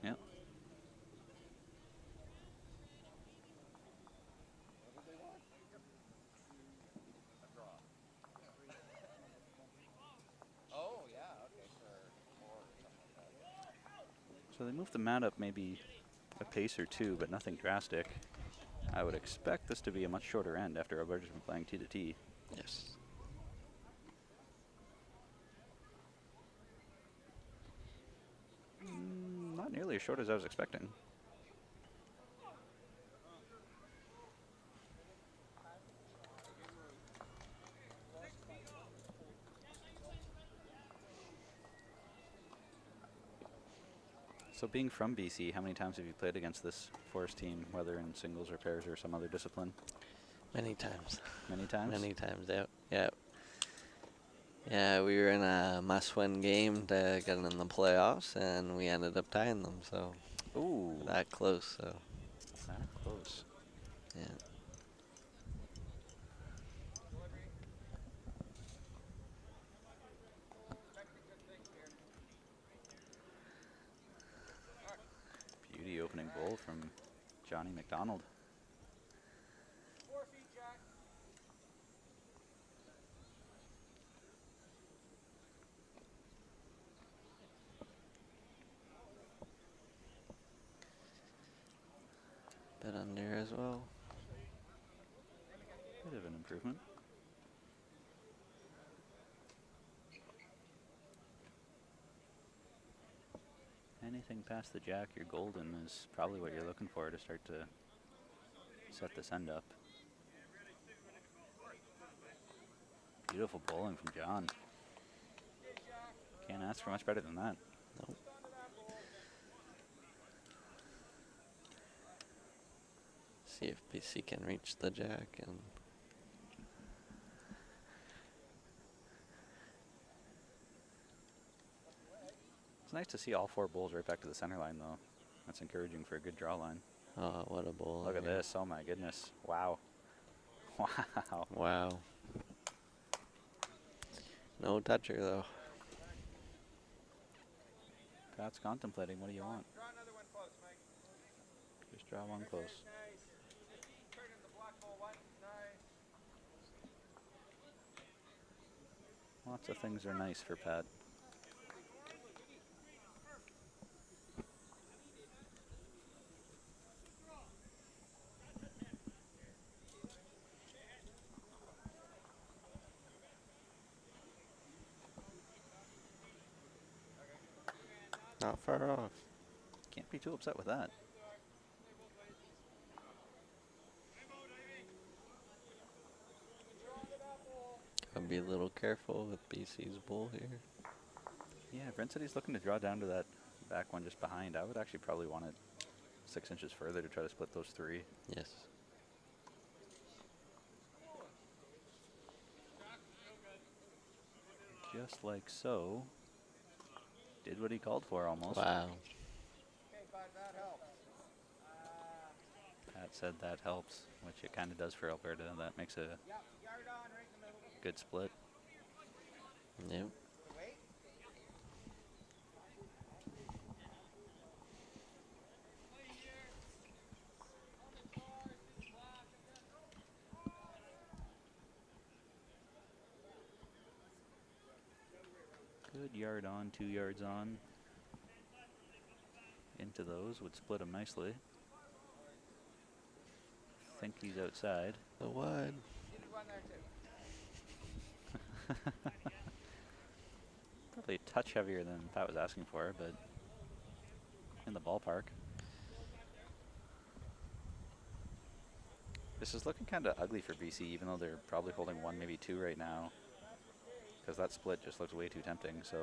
Yep. Oh, yeah, okay, for 4 or something like that. So they moved the mat up maybe a pace or two, but nothing drastic. I would expect this to be a much shorter end after Alberta's been playing T to T. Yes. Not nearly as short as I was expecting. So being from BC, how many times have you played against this Forest team, whether in singles or pairs or some other discipline? Many times. Many times? Many times, yeah. Yeah. Yeah, we were in a must-win game to get in the playoffs, and we ended up tying them, so Ooh, that close, so that close. yeah. Beauty opening bowl from Johnny McDonald. 4 feet, Jack. Bit under as well. Bit of an improvement. Anything past the jack, you're golden, is probably what you're looking for to start to set this end up. Beautiful bowling from John. Can't ask for much better than that. Nope. See if BC can reach the jack, and It's nice to see all 4 bowls right back to the center line, though. That's encouraging for a good draw line. oh, what a bowl. Look at here. this. Oh, my goodness. Wow. Wow. Wow. No toucher, though. Pat's contemplating. What do you want? Draw another one close, Mike. Just draw one close. Nice. Turn in the black ball one. Nice. Lots of things are nice for Pat. Not far off. Can't be too upset with that. Gotta be a little careful with BC's bull here. Yeah, Brent said he's looking to draw down to that back one just behind. I would actually probably want it 6 inches further to try to split those 3. Yes. Just like so. Did what he called for almost. Wow. Okay, bud, that helps. Pat said that helps, which it kind of does for Alberta. That makes a Yep, yard on right in the middle. good split. Yep. Wait. Good yard on, 2 yards on. Into those would split him nicely. Think he's outside. The wide. You did one there too. Probably a touch heavier than Pat was asking for, but in the ballpark. This is looking kind of ugly for BC, even though they're probably holding 1, maybe 2 right now. Because that split just looks way too tempting. So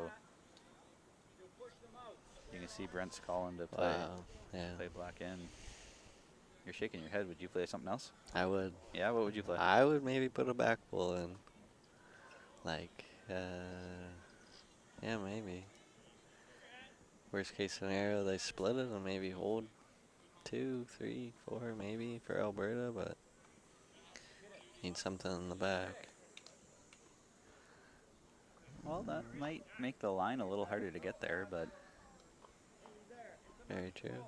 you can see Brent's calling to play, Wow. Yeah. play black in. You're shaking your head. Would you play something else? I would. Yeah, what would you play? I would maybe put a back bull in. Like, yeah, maybe. Worst case scenario, they split it and maybe hold 2, 3, 4 maybe for Alberta, but need something in the back. Well, that might make the line a little harder to get there, but Very true.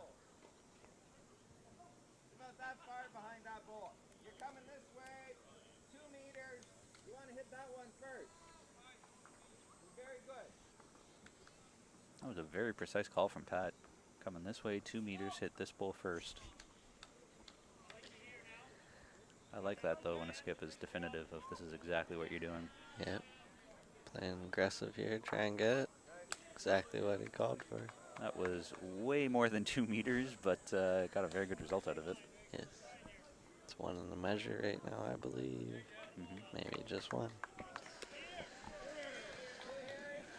About that far behind that ball. You're coming this way, 2 meters. You want to hit that one first. Very good. that was a very precise call from Pat. Coming this way, 2 meters, hit this bull first. I like that though when a skip is definitive of this is exactly what you're doing. Yep. Playing aggressive here, try and get it. Exactly what he called for. That was way more than 2 meters, but got a very good result out of it. Yes. It's 1 in the measure right now, I believe. Maybe just 1.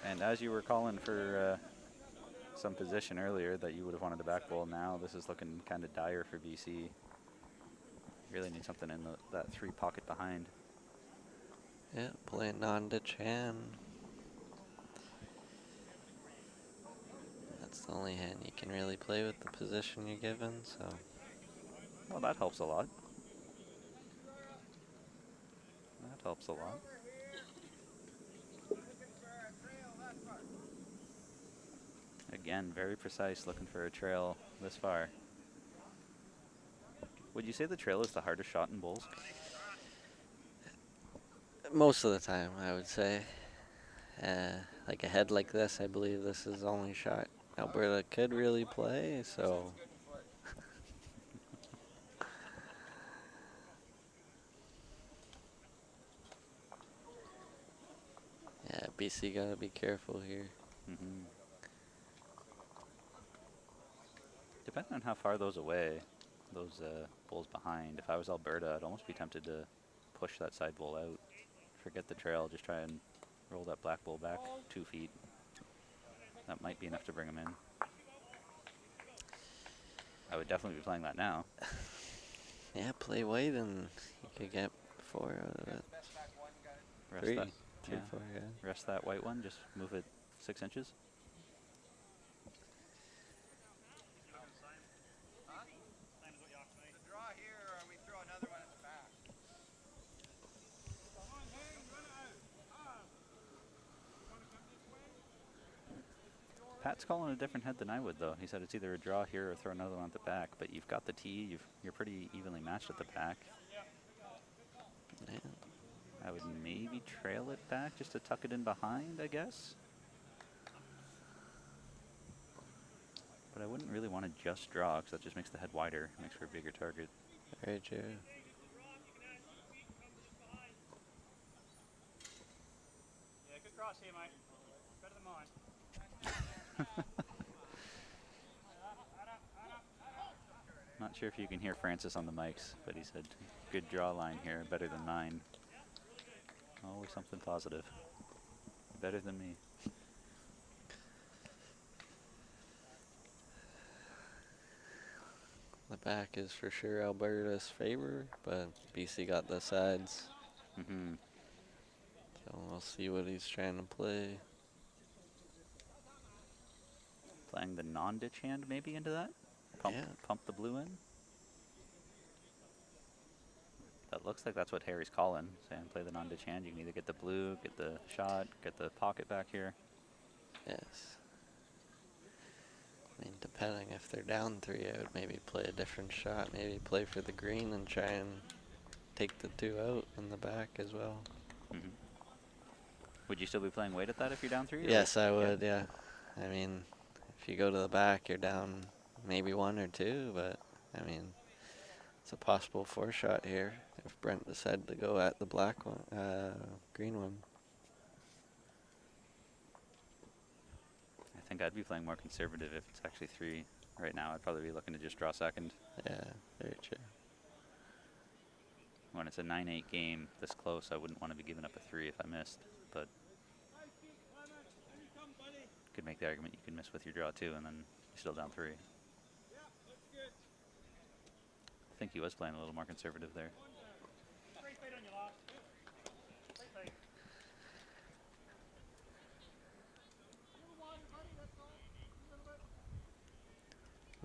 And as you were calling for some position earlier that you would have wanted a back ball, now this is looking kind of dire for BC. Really need something in that 3 pocket behind. Yeah, playing non-ditch hand. That's the only hand you can really play with the position you're given, so. Well, that helps a lot. That helps a lot. Again, very precise, looking for a trail this far. Would you say the trail is the hardest shot in bowls? Most of the time, I would say. Like a head like this, I believe this is the only shot Alberta could really play, so. Yeah, BC gotta be careful here. Depending on how far those away, those bowls behind, if I was Alberta, I'd almost be tempted to push that side bowl out. Forget the trail, just try and roll that black bowl back 2 feet. That might be enough to bring him in. I would definitely be playing that now. Yeah, play white and you could get 4 out of it. Rest 3, that, 3, yeah. 4, yeah. Rest that white one, just move it 6 inches. The draw here, or we throw another one at the back. Pat's calling a different head than I would, though. He said it's either a draw here or throw another one at the back, but you've got the tee, you're pretty evenly matched at the back. Yeah. I would maybe trail it back just to tuck it in behind, I guess. But I wouldn't really want to just draw, because that just makes the head wider, makes for a bigger target. Very true. Yeah, good cross here, mate. Better than mine. Not sure if you can hear Francis on the mics, but he said, good draw line here, better than mine. Always something positive. Better than me. The back is for sure Alberta's favor, but BC got the sides. So we'll see what he's trying to play. Playing the non-ditch hand maybe into that? Pump the blue in? That looks like that's what Harry's calling. Saying play the non-ditch hand. You can either get the blue, get the shot, get the pocket back here. Yes. I mean, depending if they're down 3, I would maybe play a different shot. Maybe play for the green and try and take the 2 out in the back as well. Would you still be playing weight at that if you're down 3? Yes, I would, yeah. I mean, if you go to the back, you're down maybe 1 or 2, but I mean, it's a possible 4 shot here if Brent decided to go at the black one, green one. I think I'd be playing more conservative if it's actually 3 right now. I'd probably be looking to just draw second. Yeah, very true. When it's a 9-8 game this close, I wouldn't want to be giving up a 3 if I missed, but could make the argument you can miss with your draw too, and then you're still down 3. I think he was playing a little more conservative there. 3 feet on your last. 3 feet.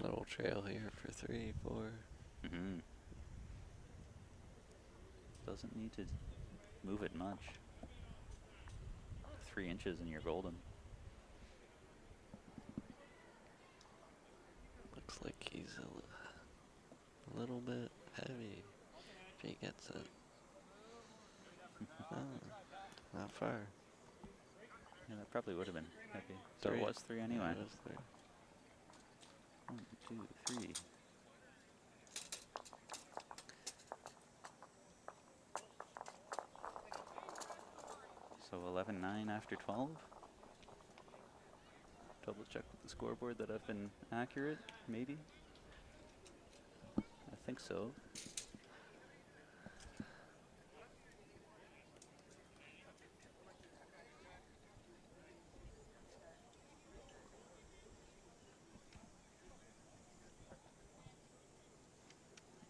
Little trail here for 3, 4. Mm-hmm. Doesn't need to move it much. 3 inches and you're golden. Looks like he's a little bit heavy if he gets it. Oh, not far. Yeah, that probably would have been heavy. So 3. it was 3 anyway. Yeah, it was 3. 1, 2, 3. So 11-9 after 12. Double check with the scoreboard that I've been accurate, maybe. I think so.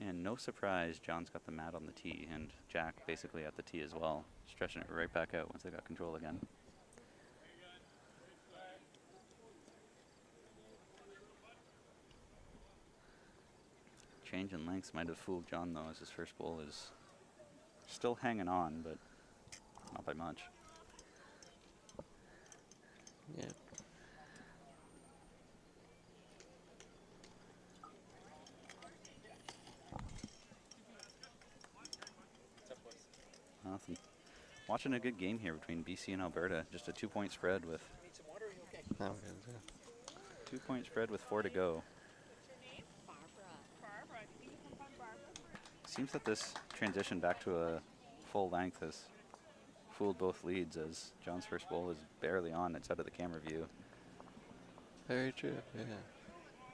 And no surprise, John's got the mat on the tee, and Jack basically at the tee as well, stretching it right back out once they got control again. Change in lengths might have fooled John though, as his first bowl is still hanging on, but not by much. Yep. Nothing. Watching a good game here between BC and Alberta. Just a 2-point spread with That was good, too. 2-point spread with 4 to go. Seems that this transition back to a full length has fooled both leads, as John's first bowl is barely on. It's out of the camera view. Very true, yeah.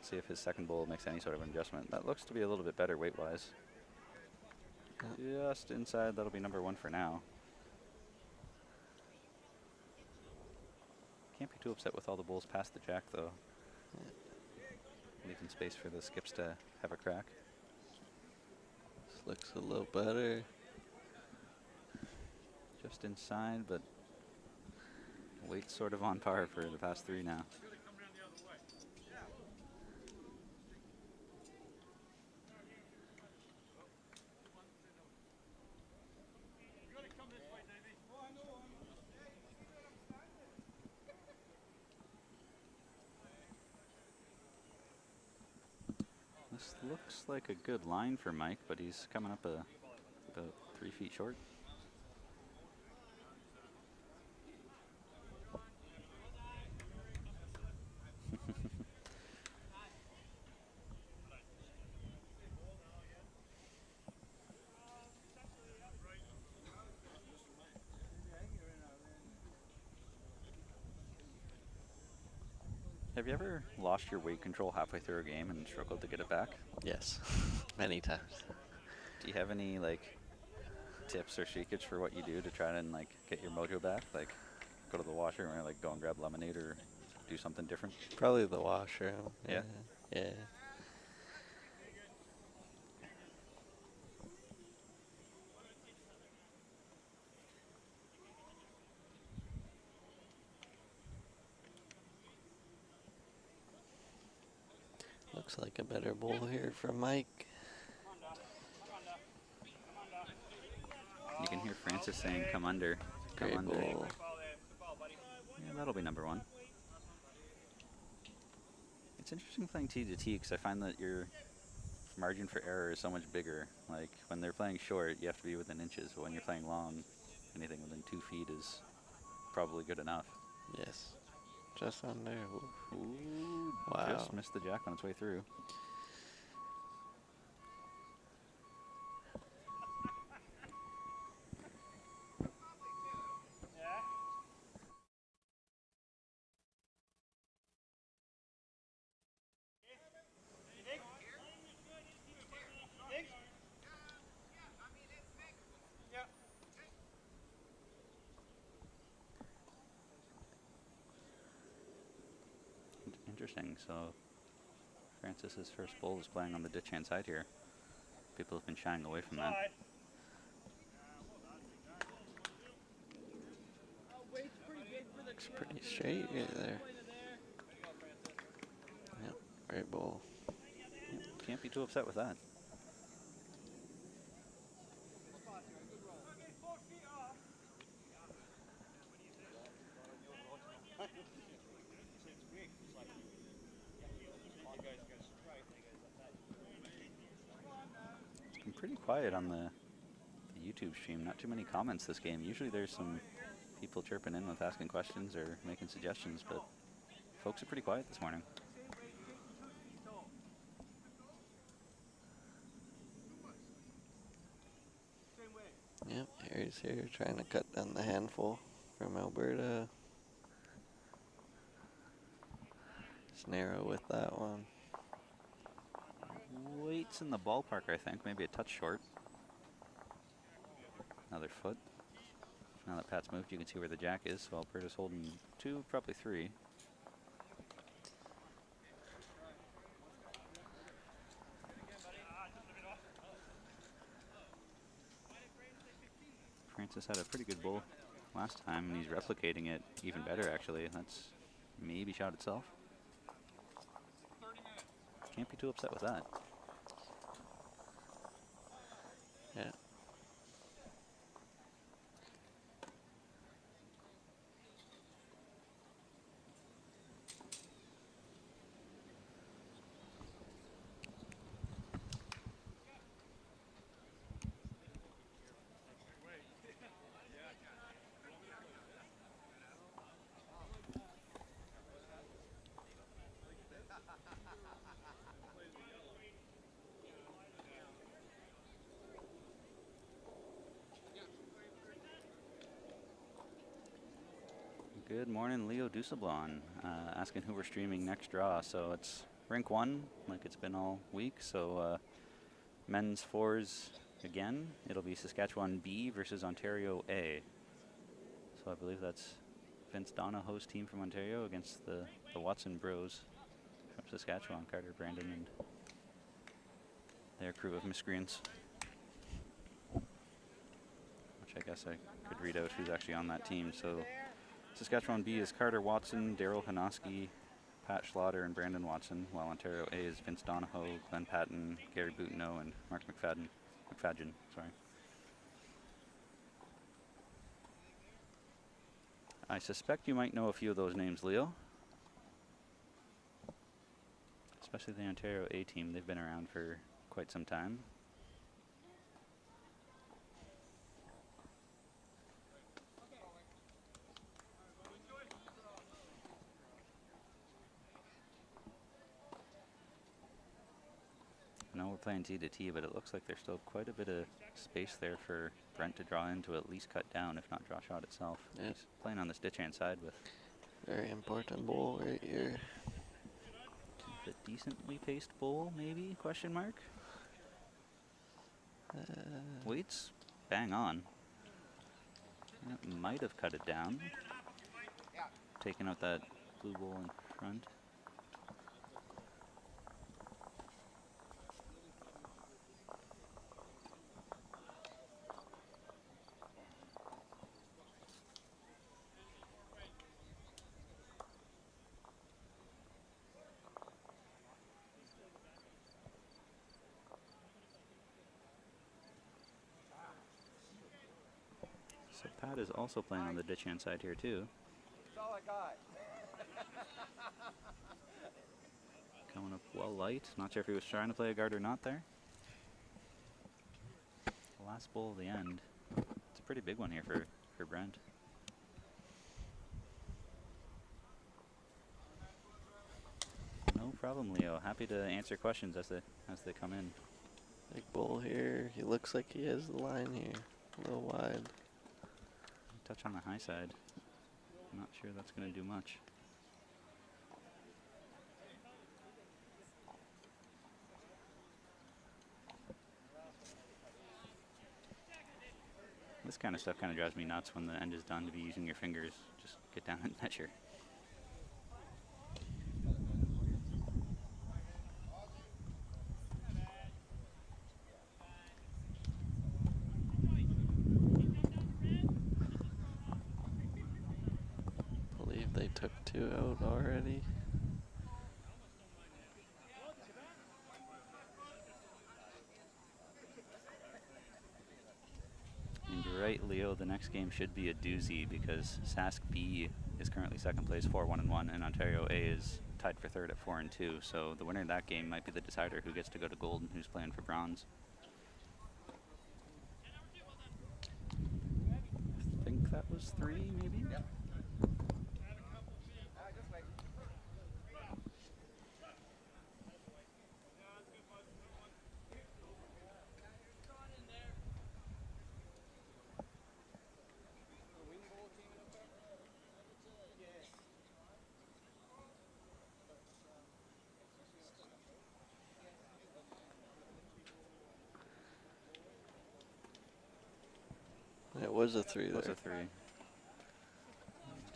See if his second bowl makes any sort of adjustment. That looks to be a little bit better weight-wise. Just inside, that'll be number 1 for now. Can't be too upset with all the bowls past the Jack, though. Leaving space for the skips to have a crack. This looks a little better. Just inside, but weight's sort of on par for the past 3 now. This looks like a good line for Mike, but he's coming up about 3 feet short. Have you ever lost your weight control halfway through a game and struggled to get it back? Yes, many times. Do you have any like tips or secrets for what you do to try and like get your mojo back? Like go to the washroom or like go and grab lemonade or do something different? Probably the washroom. Yeah? Yeah. Looks like a better bowl here for Mike. You can hear Francis saying, "Come under, come Great under." bowl. Yeah, that'll be number 1. It's interesting playing tee to tee because I find that your margin for error is so much bigger. Like when they're playing short, you have to be within inches, but when you're playing long, anything within 2 feet is probably good enough. Yes. Just under. Ooh. Ooh, Wow. just missed the Jack on its way through. Interesting. So Francis's first bowl is playing on the ditch hand side here. People have been shying away from that. Looks pretty straight right there. Yep, great bowl. Can't be too upset with that. Okay, 4 feet off. It's been pretty quiet on the YouTube stream. Not too many comments this game. Usually there's some people chirping in with asking questions or making suggestions, but folks are pretty quiet this morning. Same weight, 82 feet tall. Same weight. Yep, Harry's here trying to cut down the handful from Alberta. It's narrow with that one. Weights in the ballpark, I think. Maybe a touch short. Another foot. Now that Pat's moved, you can see where the jack is. So Alberta's holding 2, probably 3. Francis had a pretty good bull last time, and he's replicating it even better, actually. That's maybe shot itself. Can't be too upset with that. Yeah. Good morning, Leo Dussablon, asking who we're streaming next draw. So it's Rink 1, like it's been all week. So men's 4s again. It'll be Saskatchewan B versus Ontario A. So I believe that's Vince Donahoe's team from Ontario against the Watson Bros from Saskatchewan, Carter, Brandon, and their crew of miscreants. Which I guess I could read out who's actually on that team. So Saskatchewan B is Carter Watson, Daryl Hanoski, Pat Schlatter, and Brandon Watson, while Ontario A is Vince Donahoe, Glenn Patton, Gary Boutineau, and Mark McFadden. Sorry. I suspect you might know a few of those names, Leo. Especially the Ontario A team. They've been around for quite some time. I know we're playing T to T, but it looks like there's still quite a bit of space there for Brent to draw in to at least cut down, if not draw shot itself. Yep. He's playing on this ditch hand side with Very important bull right here. the decently paced bull, maybe? Question mark. Weights bang on. That might have cut it down. Taking out that blue bull in front. So Pat is also playing on the ditch hand side here too. That's all I got. Coming up well light. Not sure if he was trying to play a guard or not there. The last bull of the end. It's a pretty big one here for Brent. No problem, Leo. Happy to answer questions as they come in. Big bull here. He looks like he has the line here. A little wide. Touch on the high side. I'm not sure that's going to do much. This kind of stuff kind of drives me nuts when the end is done to be using your fingers. Just get down and measure. Believe they took 2 out already. So the next game should be a doozy because Sask B is currently second place, 4-1-1, and Ontario A is tied for third at 4-2. So the winner of that game might be the decider who gets to go to gold and who's playing for bronze. I think that was 3, maybe? Yep. Just wait. It was a 3 It was there. a 3. 1,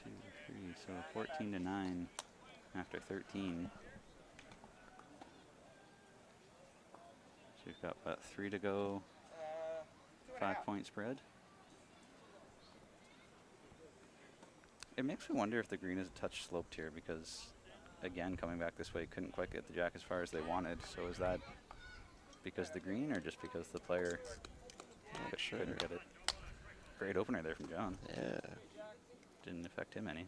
2, 3. So 14-9 after 13. So we've got about 3 to go. 5-point spread. It makes me wonder if the green is a touch sloped here because, again, coming back this way, couldn't quite get the jack as far as they wanted. So is that because the green or just because the player couldn't get it? Great opener there from John. Yeah. Didn't affect him any.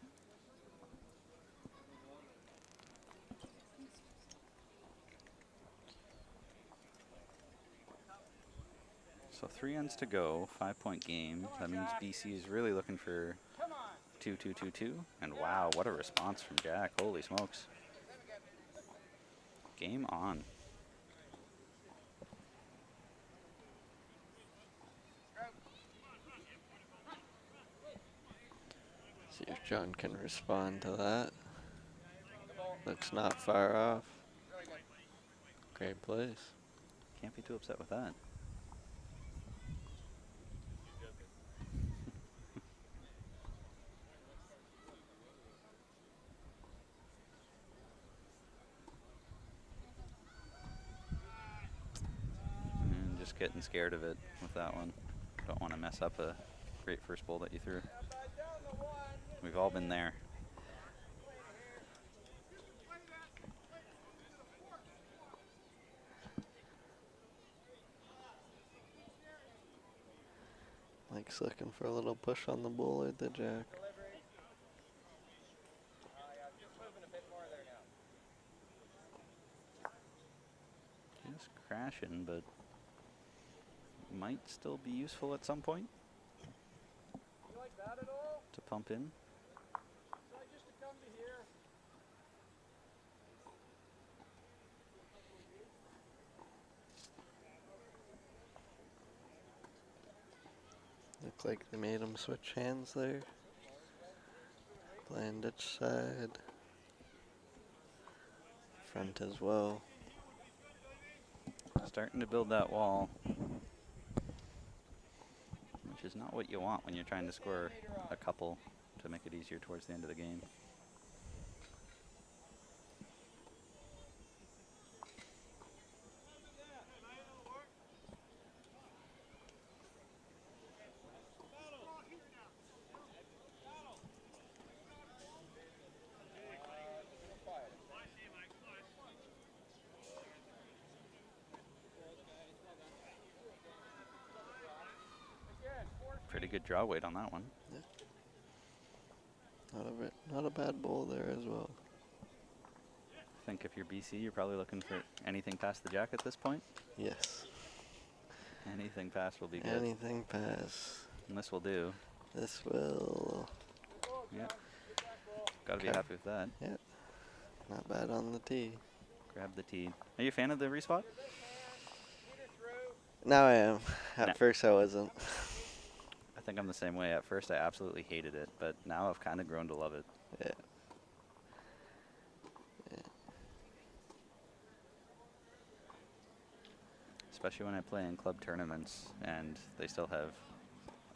So 3 ends to go, 5-point game. That means BC is really looking for 2-2-2-2. And wow, what a response from Jack. Holy smokes. Game on. See if John can respond to that. Looks not far off. Great place. Can't be too upset with that. And just getting scared of it with that one. Don't want to mess up a great first bowl that you threw. We've all been there. Mike's looking for a little push on the bull or the jack. Just crashing, but might still be useful at some point You like that at all? to pump in. Try just to come to here. Looked like they made him switch hands there. Playing ditch side. Front as well. Starting to build that wall, which is not what you want when you're trying to score a couple to make it easier towards the end of the game. Pretty good draw weight on that one. Not a bad bowl there as well. I think if you're BC, you're probably looking for anything past the jack at this point. Yes. Anything past will be good. Anything pass. And this will do. This will. Yep. Gotta be Okay. happy with that. Yep. Not bad on the tee. Grab the tee. Are you a fan of the respot? Now I am. At No. first I wasn't. I think I'm the same way. At first, I absolutely hated it, but now I've kind of grown to love it. Yeah. Especially when I play in club tournaments and they still have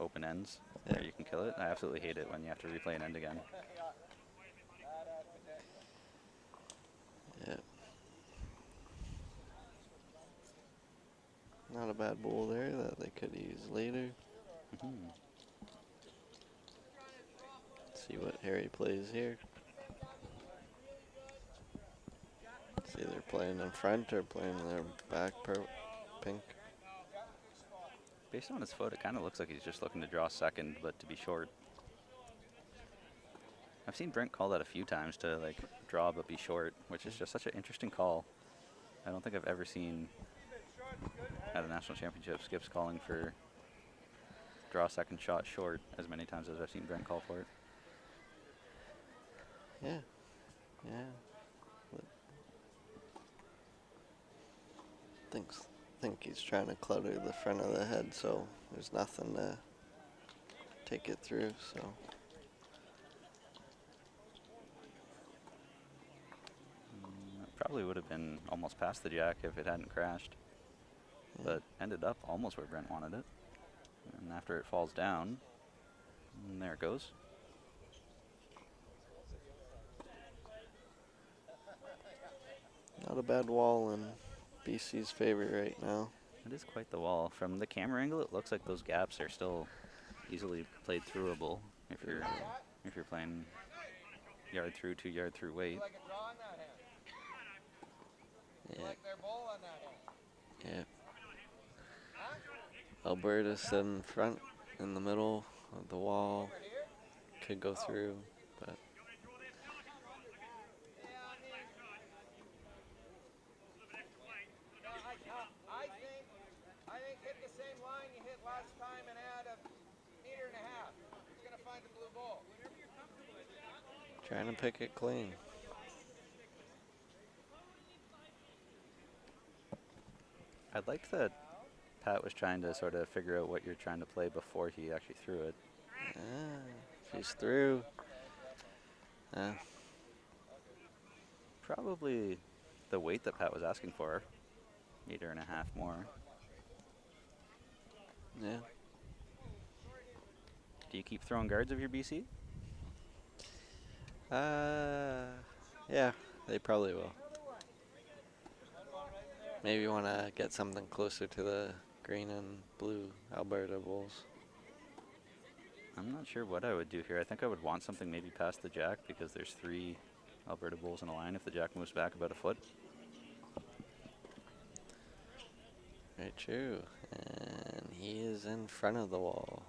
open ends Yeah. where you can kill it. I absolutely hate it when you have to replay an end again. Yeah. Not a bad bowl there that they could use later. Mhm. See what Harry plays here. See they're playing in front or playing their back pink. Based on his foot, it kind of looks like he's just looking to draw second, but to be short. I've seen Brent call that a few times to like draw but be short, which is just such an interesting call. I don't think I've ever seen at a national championship skips calling for draw second shot short as many times as I've seen Brent call for it. Yeah. Yeah. Think he's trying to clutter the front of the head, so there's nothing to take it through, so. It probably would have been almost past the jack if it hadn't crashed, but ended up almost where Brent wanted it. And after it falls down, and there it goes. Not a bad wall in BC's favor right now. It is quite the wall. From the camera angle, it looks like those gaps are still easily played throughable if you're playing yard through, 2 yard through weight. Like a draw on that hand. Yeah. Like their bowl on that hand. Yeah. Alberta's in front, in the middle of the wall. Could go through, but I think hit the same line you hit last time and add a meter and a half. He's gonna find the blue bowl. trying to pick it clean. I liked that Pat was trying to sort of figure out what you're trying to play before he actually threw it. If he's through. Probably the weight that Pat was asking for, 1.5 meters more. Yeah. Do you keep throwing guards of your BC? Yeah, they probably will. Maybe want to get something closer to the green and blue Alberta Bulls. I'm not sure what I would do here. I think I would want something maybe past the jack because there's 3 Alberta Bulls in a line if the jack moves back about a foot. Very true. And he is in front of the wall.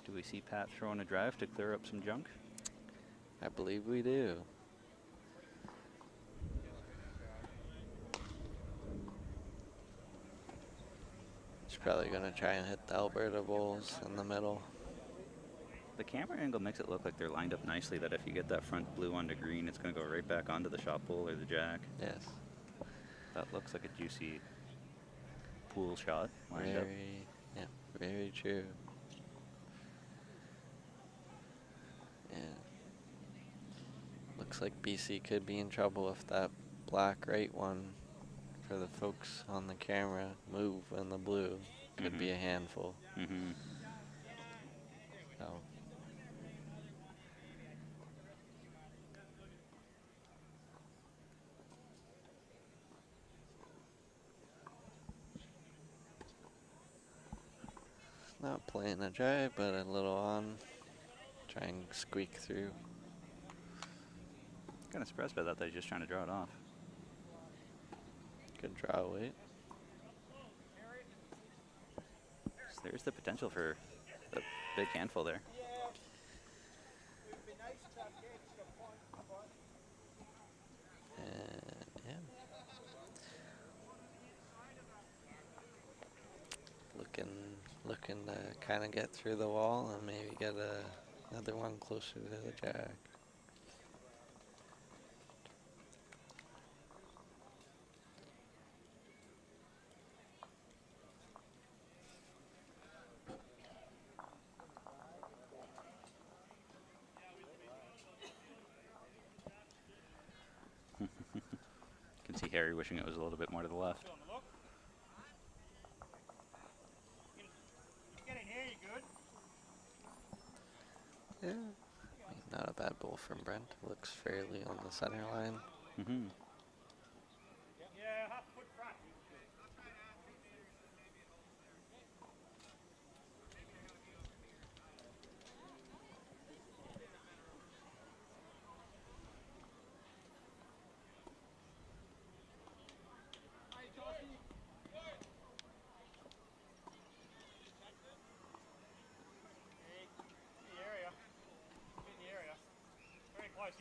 Do we see Pat throwing a drive to clear up some junk? I believe we do. He's probably going to try and hit the Alberta Bulls in the middle. The camera angle makes it look like they're lined up nicely, that if you get that front blue onto green, it's going to go right back onto the shot bull or the jack. Yes. That looks like a juicy pool shot lined up. Yeah, very true. Yeah. Looks like BC could be in trouble if that black right one for the folks on the camera move in the blue. Could be a handful. Mm-hmm. So. Not playing a drive, but a little on. Try and squeak through. Kind of surprised by that. They're just trying to draw it off. Good draw weight. So there's the potential for a big handful there. And yeah. Looking to kind of get through the wall and maybe get another one closer to the jack. Can see Harry wishing it was a little bit more to the left. Get in here, you good? Yeah. Not a bad ball from Brent. Looks fairly on the center line. Mm-hmm. Yeah, half foot front.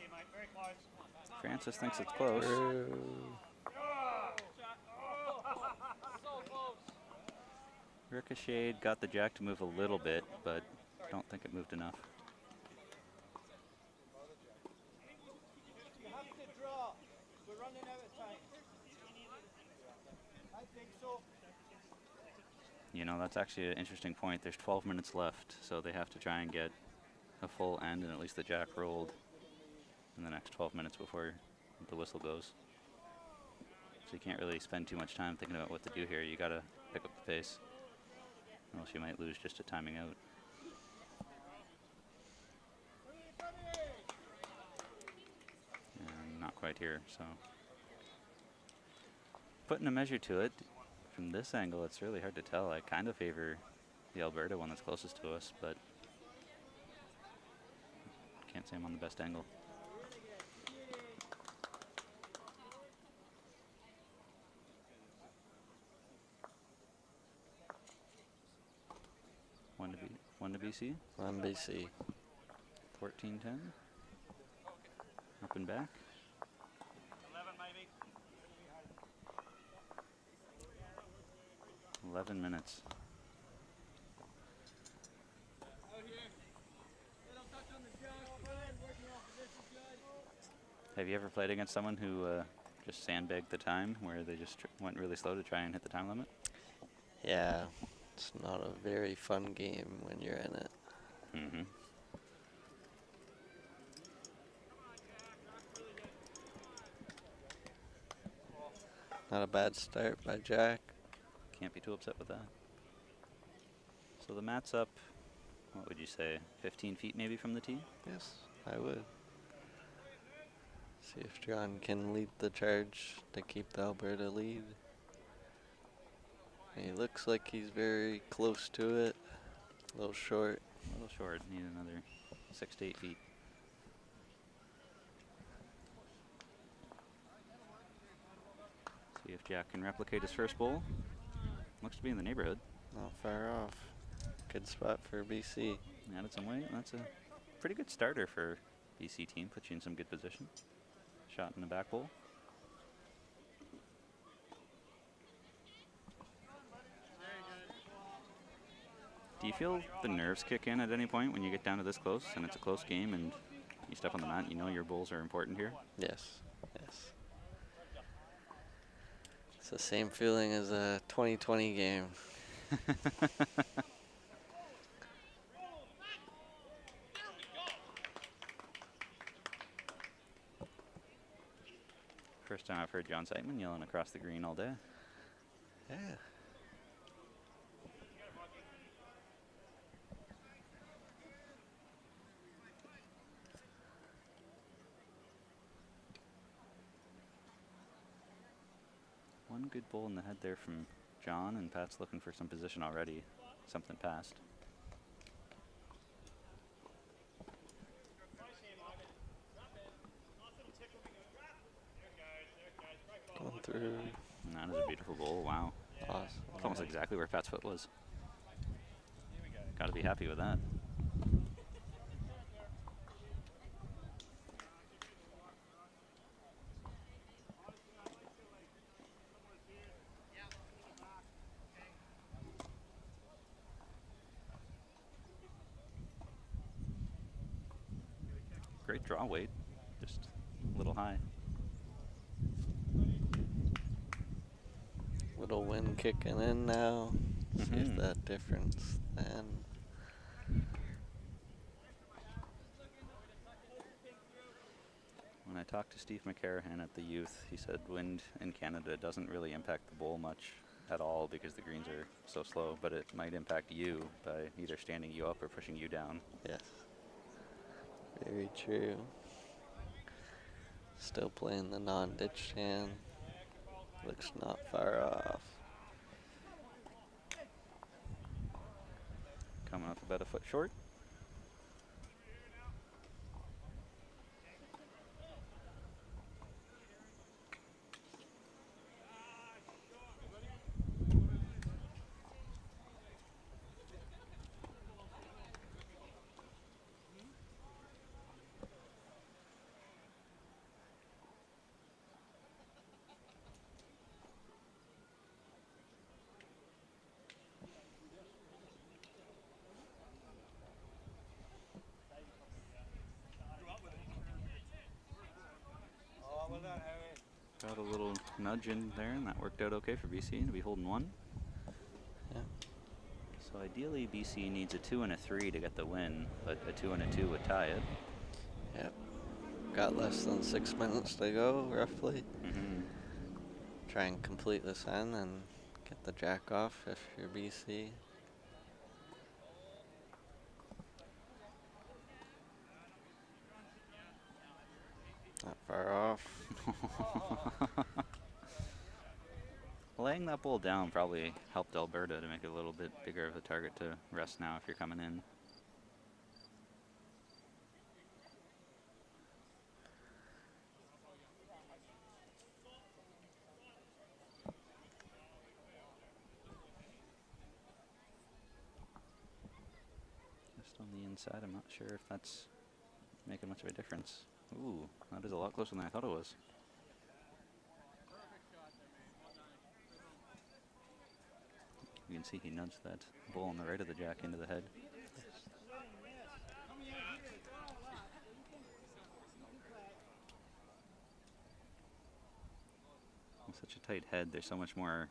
here, mate. Very close. Francis thinks it's close. Ricocheted, got the jack to move a little bit, but don't think it moved enough. You have to draw. We're running out of time. I think so. You know, that's actually an interesting point. There's 12 minutes left, so they have to try and get a full end and at least the jack rolled in the next 12 minutes before the whistle goes. So you can't really spend too much time thinking about what to do here. You gotta pick up the pace, or else you might lose just to timing out. And not quite here, so. Putting a measure to it, from this angle, it's really hard to tell. I kind of favor the Alberta one that's closest to us, but can't say I'm on the best angle. One to BC. On BC. 14-10. Up and back. 11 maybe. 11 minutes. Have you ever played against someone who just sandbagged the time, where they just went really slow to try and hit the time limit? Yeah, it's not a very fun game when you're in it. Mm-hmm. Not a bad start by Jack. Can't be too upset with that. So the mat's up, what would you say, 15 feet maybe from the tee? Yes, I would. See if John can lead the charge to keep the Alberta lead. He looks like he's very close to it. A little short. A little short, need another 6 to 8 feet. See if Jack can replicate his first bowl. Looks to be in the neighborhood. Not far off. Good spot for BC. Added some weight. That's a pretty good starter for BC team. Puts you in some good position. Shot in the back bowl. Do you feel the nerves kick in at any point when you get down to this close and it's a close game and you step on the mat, you know your bowls are important here? Yes, yes. It's the same feeling as a 2020 game. First time I've heard John Siteman yelling across the green all day. Yeah. One good bowl in the head there from John, and Pat's looking for some position already. Something passed. Going through. And that is a beautiful bowl. Wow. Awesome. It's almost exactly where Pat's foot was. Got to be happy with that. Great draw weight, just a little high. Little wind kicking in now. See if Mhm. that difference then. When I talked to Steve McCarahan at the youth, he said wind in Canada doesn't really impact the bowl much at all because the greens are so slow, but it might impact you by either standing you up or pushing you down. Yes. Very true. Still playing the non-ditched hand. Looks not far off. Coming up about a foot short. nudge in there, and that worked out okay for BC to be holding 1. Yeah. So ideally, BC needs a 2 and a 3 to get the win, but a 2 and a 2 would tie it. Yep. Got less than 6 minutes to go, roughly. Mm-hmm. Try and complete this end and get the jack off if you're BC. Not far off. Laying that ball down probably helped Alberta to make it a little bit bigger of a target to rest now if you're coming in. Just on the inside, I'm not sure if that's making much of a difference. Ooh, that is a lot closer than I thought it was. You can see he nudged that ball on the right of the jack into the head. With such a tight head, there's so much more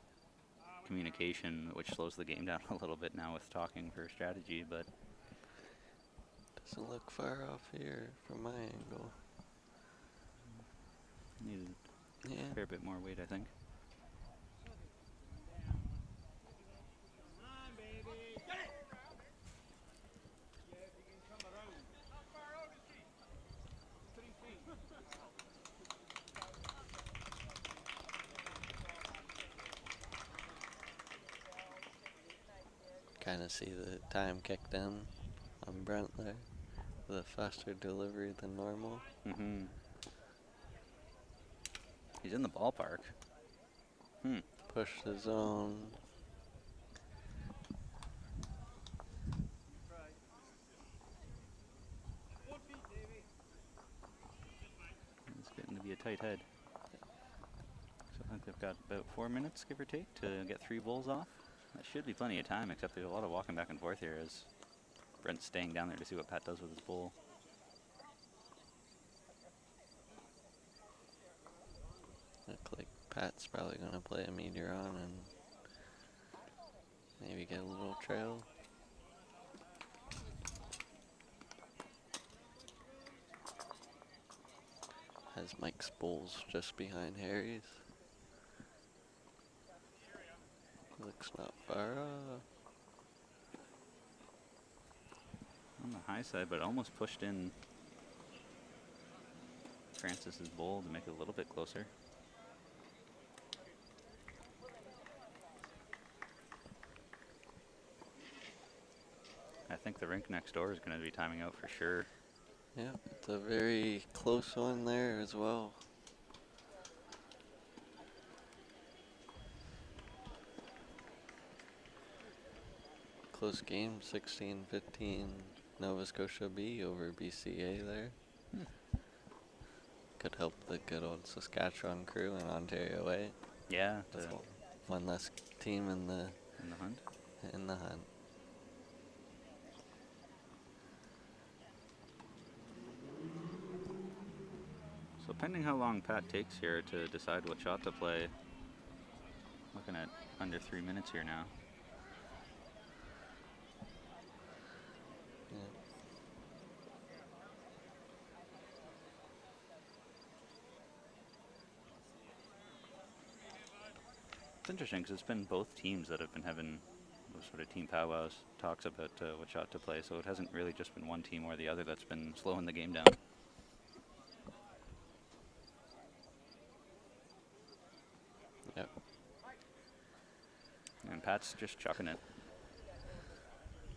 communication, which slows the game down a little bit now with talking for strategy, but Doesn't look far off here from my angle. needed Yeah. a fair bit more weight, I think. Come on, baby. Get it! Yeah, if you can come around. How far out is he? 3 feet. Kind of see the time kicked in on Brent there. With a faster delivery than normal. Mm-hmm. He's in the ballpark. Push the zone. It's getting to be a tight head. So I think they've got about 4 minutes, give or take, to get 3 bowls off. That should be plenty of time, except there's a lot of walking back and forth here as Brent's staying down there to see what Pat does with his bowl. Look like Pat's probably gonna play a meteor on and maybe get a little trail. Has Mike's bowls just behind Harry's. Looks not far off. On the high side, but almost pushed in Francis's bowl to make it a little bit closer. I think the rink next door is going to be timing out for sure. Yep, it's a very close one there as well. Close game, 16-15, Nova Scotia B over BCA there. Could help the good old Saskatchewan crew and Ontario A. Yeah, With one less team in the in the hunt. hunt. So pending how long Pat takes here to decide what shot to play, looking at under 3 minutes here now. Yeah. It's interesting because it's been both teams that have been having those sort of team powwows, talks about what shot to play, so it hasn't really just been one team or the other that's been slowing the game down. Yep. And Pat's just chucking it,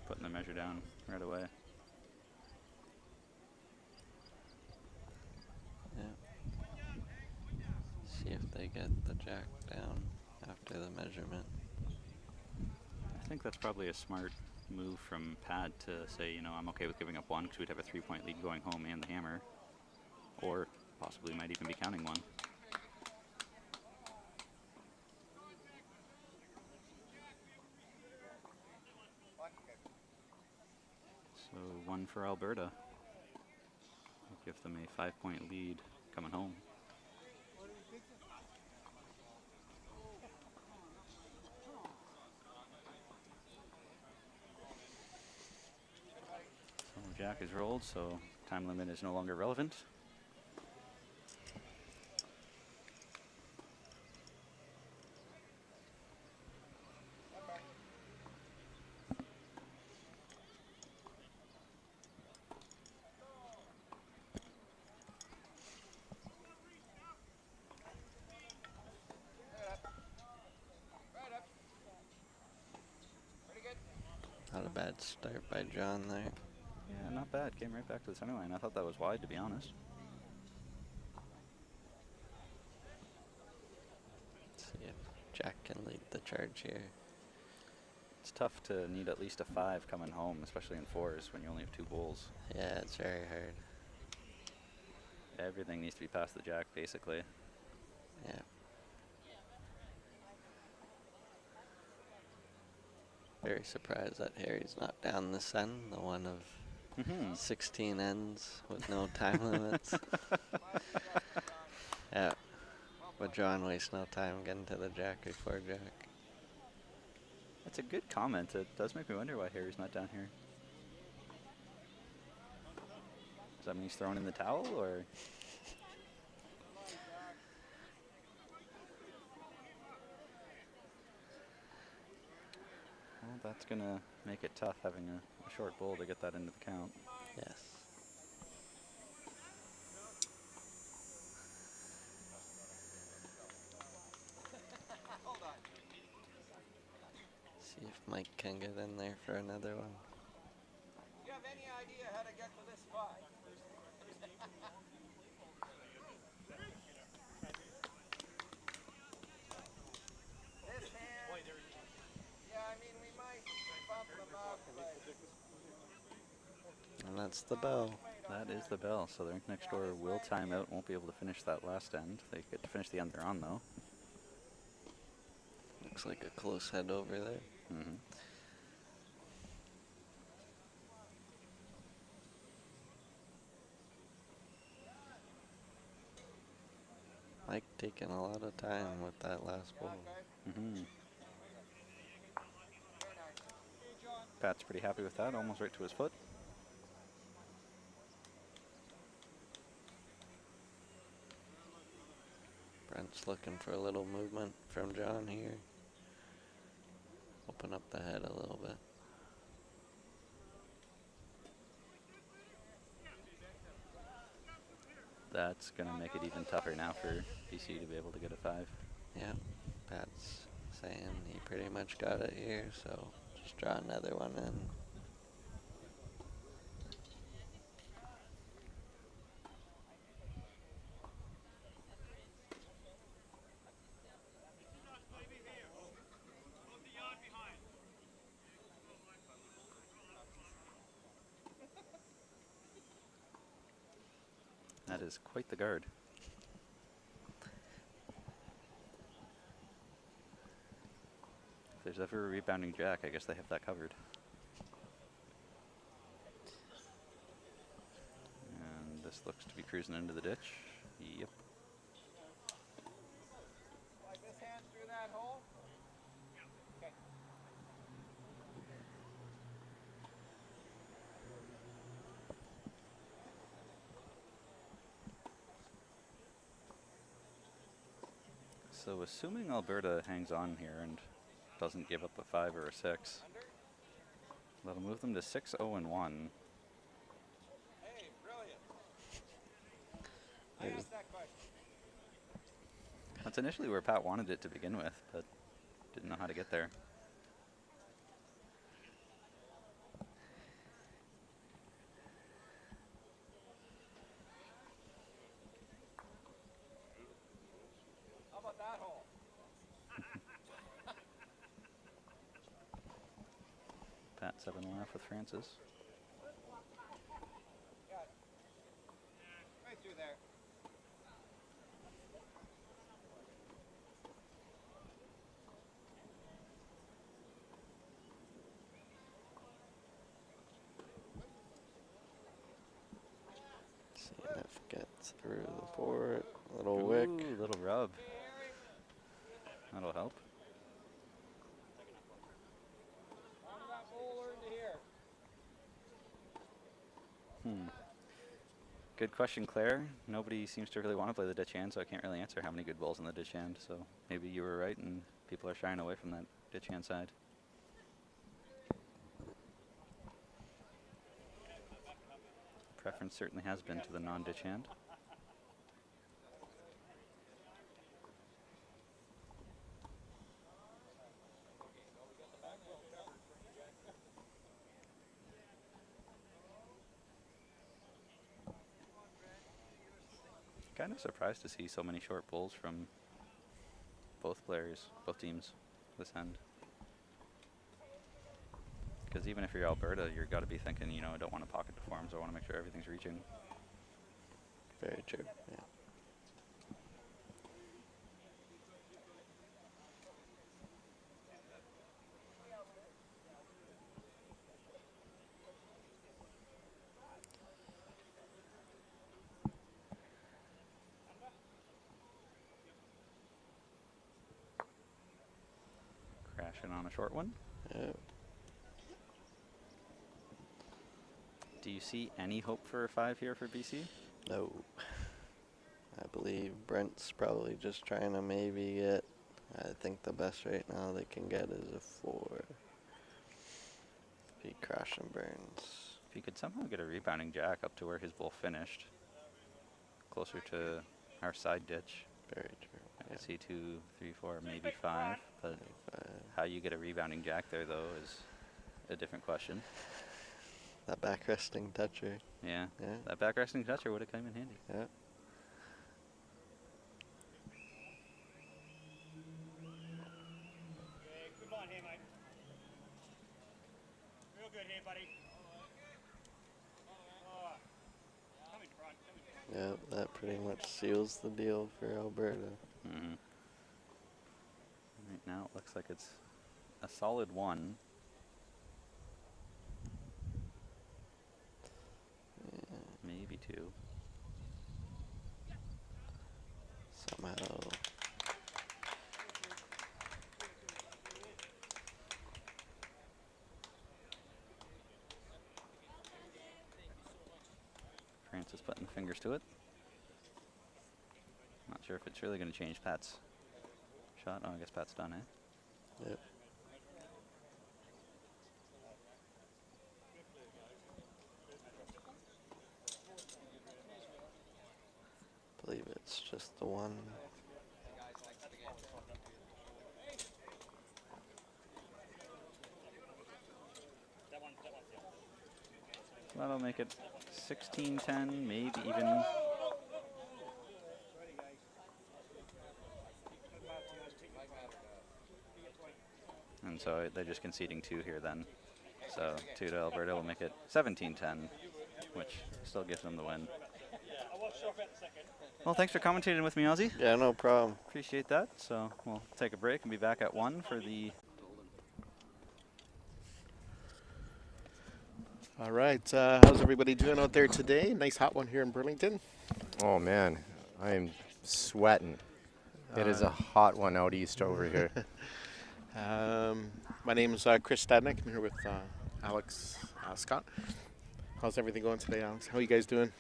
putting the measure down right away. Yep. See if they get the jack down after the measurement. I think that's probably a smart move from Pat to say, you know, I'm okay with giving up 1 because we'd have a 3-point lead going home and the hammer, or possibly might even be counting 1. So 1 for Alberta. Will give them a 5-point lead coming home. Jack is rolled, so time limit is no longer relevant. Right up. Pretty good. Not a bad start by John there. Yeah, not bad. Came right back to the center line. I thought that was wide, to be honest. Let's see if Jack can lead the charge here. It's tough to need at least a 5 coming home, especially in 4s when you only have 2 bowls. Yeah, it's very hard. Everything needs to be past the Jack, basically. Yeah. Very surprised that Harry's not down this end, the one of 16 ends with no time limits. Yeah. But John wastes no time getting to the Jack before Jack. That's a good comment. It does make me wonder why Harry's not down here. Does that mean he's throwing in the towel, or? Well, that's going to make it tough having a short bowl to get that into the count. Yes. Hold on. See if Mike can get in there for another one. Do you have any idea how to get to this spot? This hand. Yeah, I mean, we might bump them up, but And that's the bell. That is the bell, so their next door will time out, won't be able to finish that last end. They get to finish the end they're on, though. Looks like a close head over there. Mike taking a lot of time with that last ball. Pat's pretty happy with that, almost right to his foot. Brent's looking for a little movement from John here. Open up the head a little bit. That's going to make it even tougher now for BC to be able to get a 5. Yeah, Pat's saying he pretty much got it here, so just draw another one in. That is quite the guard. If there's ever a rebounding Jack, I guess they have that covered. And this looks to be cruising into the ditch. Yep. like this hand through that hole. Okay. So assuming Alberta hangs on here and doesn't give up a 5 or a 6, that'll move them to 6-0-1. Hey, brilliant. I asked that question. That's initially where Pat wanted it to begin with, but didn't know how to get there. How about that hole? Pat 7 left with Francis. Got it. Right through there. See if gets through the board. Little wick. Ooh, little rub. That'll help. Onto that bowler into here. Good question, Claire. Nobody seems to really want to play the ditch hand, so I can't really answer how many good balls in the ditch hand. So maybe you were right, and people are shying away from that ditch hand side. Preference certainly has been to the non-ditch hand. Kind of surprised to see so many short bowls from both players, both teams this end. Because even if you're Alberta, you've got to be thinking, you know, I don't want to pocket the forms. I want to make sure everything's reaching. Very true. Yeah. Crashing on a short one. Yeah. Do you see any hope for a 5 here for BC? No. I believe Brent's probably just trying to maybe get, I think the best right now they can get is a 4. If he crash and burns. If you could somehow get a rebounding jack up to where his bowl finished, closer to our side ditch. Very true. I could see 2, 3, 4, maybe 5. But how you get a rebounding jack there, though, is a different question. That back resting toucher. Yeah. Yeah. That back resting toucher would have come in handy. Yeah. Okay, good line here, mate. Real good here, buddy. Alright. Come in front, come in front. Yeah, that pretty much seals the deal for Alberta. Mm-hmm. Right now, it looks like it's a solid 1. Yeah. Maybe 2. Somehow. Francis putting fingers to it. Not sure if it's really going to change Pat's shot. Oh, I guess Pat's done, eh? Yep. Believe it's just the 1. That'll make it 16-10, maybe even. And so they're just conceding 2 here then. So 2 to Alberta will make it 17-10, which still gives them the win. Well, thanks for commentating with me, Ozzy. Yeah, no problem. Appreciate that. So we'll take a break and be back at 1 for the. All right, how's everybody doing out there today? Nice hot one here in Burlington. Oh man, I am sweating. It is a hot one out east over here. My name is Chris Stadnick. I'm here with Alex Scott. How's everything going today, Alex? How are you guys doing?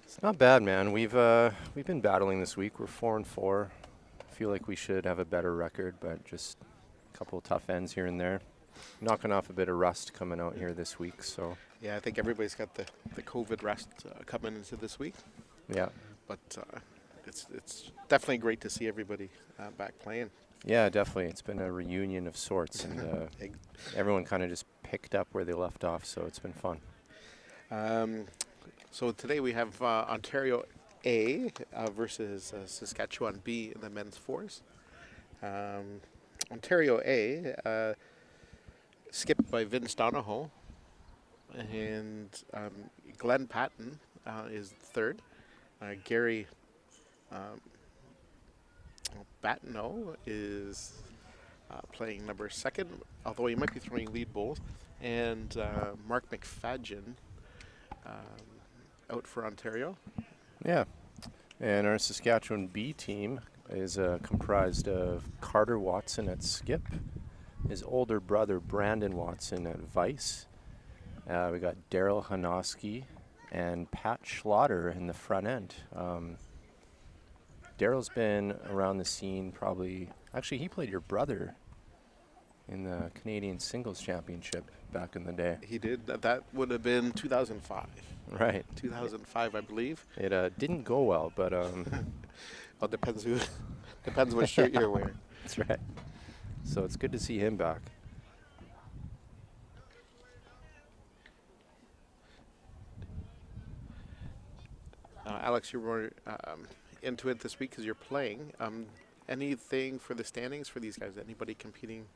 It's not bad, man. We've been battling this week. We're 4-4. I feel like we should have a better record, but just a couple of tough ends here and there. Knocking off a bit of rust coming out here this week, so. Yeah, I think everybody's got the COVID rest coming into this week. Yeah. But it's definitely great to see everybody back playing. Yeah, definitely. It's been a reunion of sorts, and everyone kind of just picked up where they left off, so it's been fun. So today we have Ontario A versus Saskatchewan B in the men's fours. Ontario A, skipped by Vince Donahoe, and Glenn Patton is third. Gary Batno is playing number 2nd, although he might be throwing lead bowls. And Mark McFadgen out for Ontario. Yeah. And our Saskatchewan B team is comprised of Carter Watson at skip, his older brother Brandon Watson at vice. We got Daryl Hanoski and Pat Schlatter in the front end. Daryl's been around the scene probably. Actually, he played your brother in the Canadian Singles Championship back in the day. He did. That would have been 2005. Right. 2005, I believe. It didn't go well, but Well, depends who, depends what shirt you're wearing. that's right. So it's good to see him back. Alex, you're more into it this week because you're playing. Anything for the standings for these guys? Anybody competing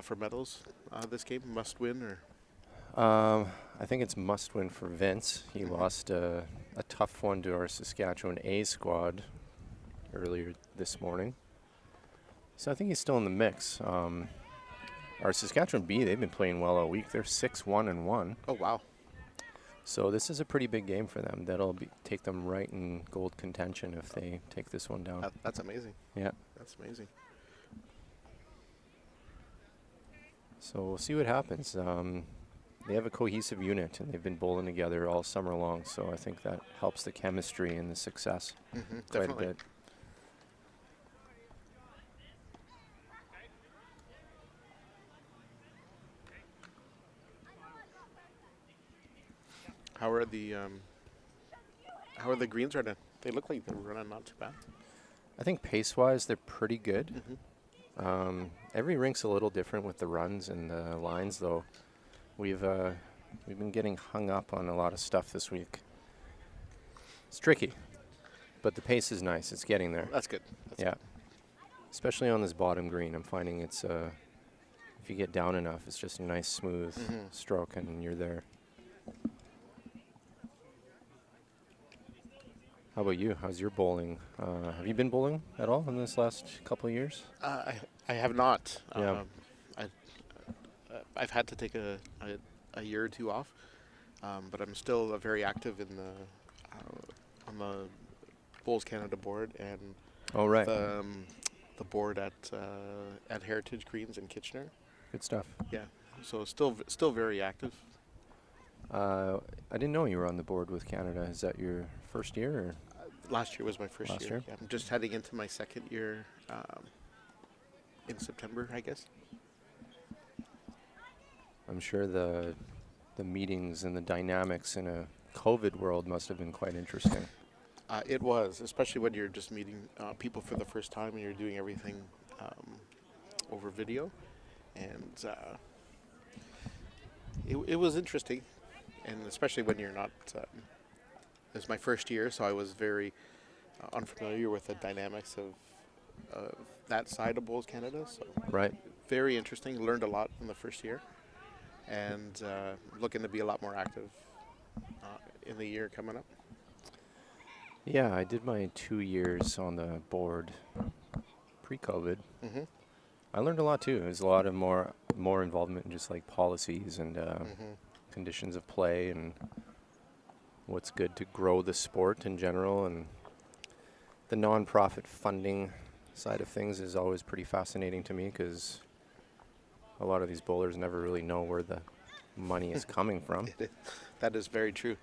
for medals this game? Must win or? I think it's must win for Vince. He lost a tough one to our Saskatchewan A squad earlier this morning. So I think he's still in the mix. Our Saskatchewan B, they've been playing well all week. They're 6-1-1. Oh, wow. So this is a pretty big game for them. That'll take them right in gold contention if they take this one down. That's amazing. Yeah. That's amazing. So we'll see what happens. They have a cohesive unit, and they've been bowling together all summer long. So I think that helps the chemistry and the success quite Definitely. a bit. How are the greens running? They look like they're running not too bad. I think pace-wise, they're pretty good. Every rink's a little different with the runs and the lines, though. We've been getting hung up on a lot of stuff this week. It's tricky, but the pace is nice. It's getting there. That's good. That's Yeah, especially on this bottom green. I'm finding it's if you get down enough, it's just a nice smooth stroke, and you're there. How about you? How's your bowling? Have you been bowling at all in this last couple of years? I have not. Yeah. I've had to take a year or two off, but I'm still very active in on the Bowls Canada board and Oh, right. the board at Heritage Greens in Kitchener. Good stuff. Yeah, so still very active. I didn't know you were on the board with Canada. Is that your first year? Or? Last year was my first Last year. year? Yeah, I'm just heading into my second year in September, I guess. I'm sure the meetings and the dynamics in a COVID world must have been quite interesting. It was, especially when you're just meeting people for the first time and you're doing everything over video. And it was interesting, and especially when you're not. It was my first year, so I was very unfamiliar with the dynamics of that side of Bowls Canada. So Right. very interesting. Learned a lot in the first year, and looking to be a lot more active in the year coming up. Yeah, I did my 2 years on the board pre-COVID. Mm-hmm. I learned a lot too. There's a lot of more involvement in just like policies and conditions of play and what's good to grow the sport in general, and the non-profit funding side of things is always pretty fascinating to me because a lot of these bowlers never really know where the money is coming from. That is very true.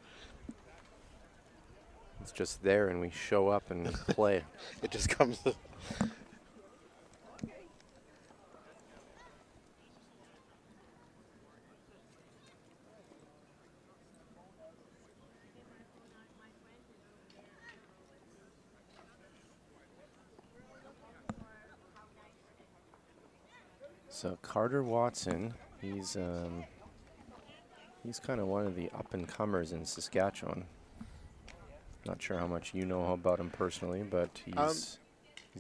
It's just there and we show up and play. It just comes. So Carter Watson, he's kind of one of the up-and-comers in Saskatchewan. Not sure how much you know about him personally, but he's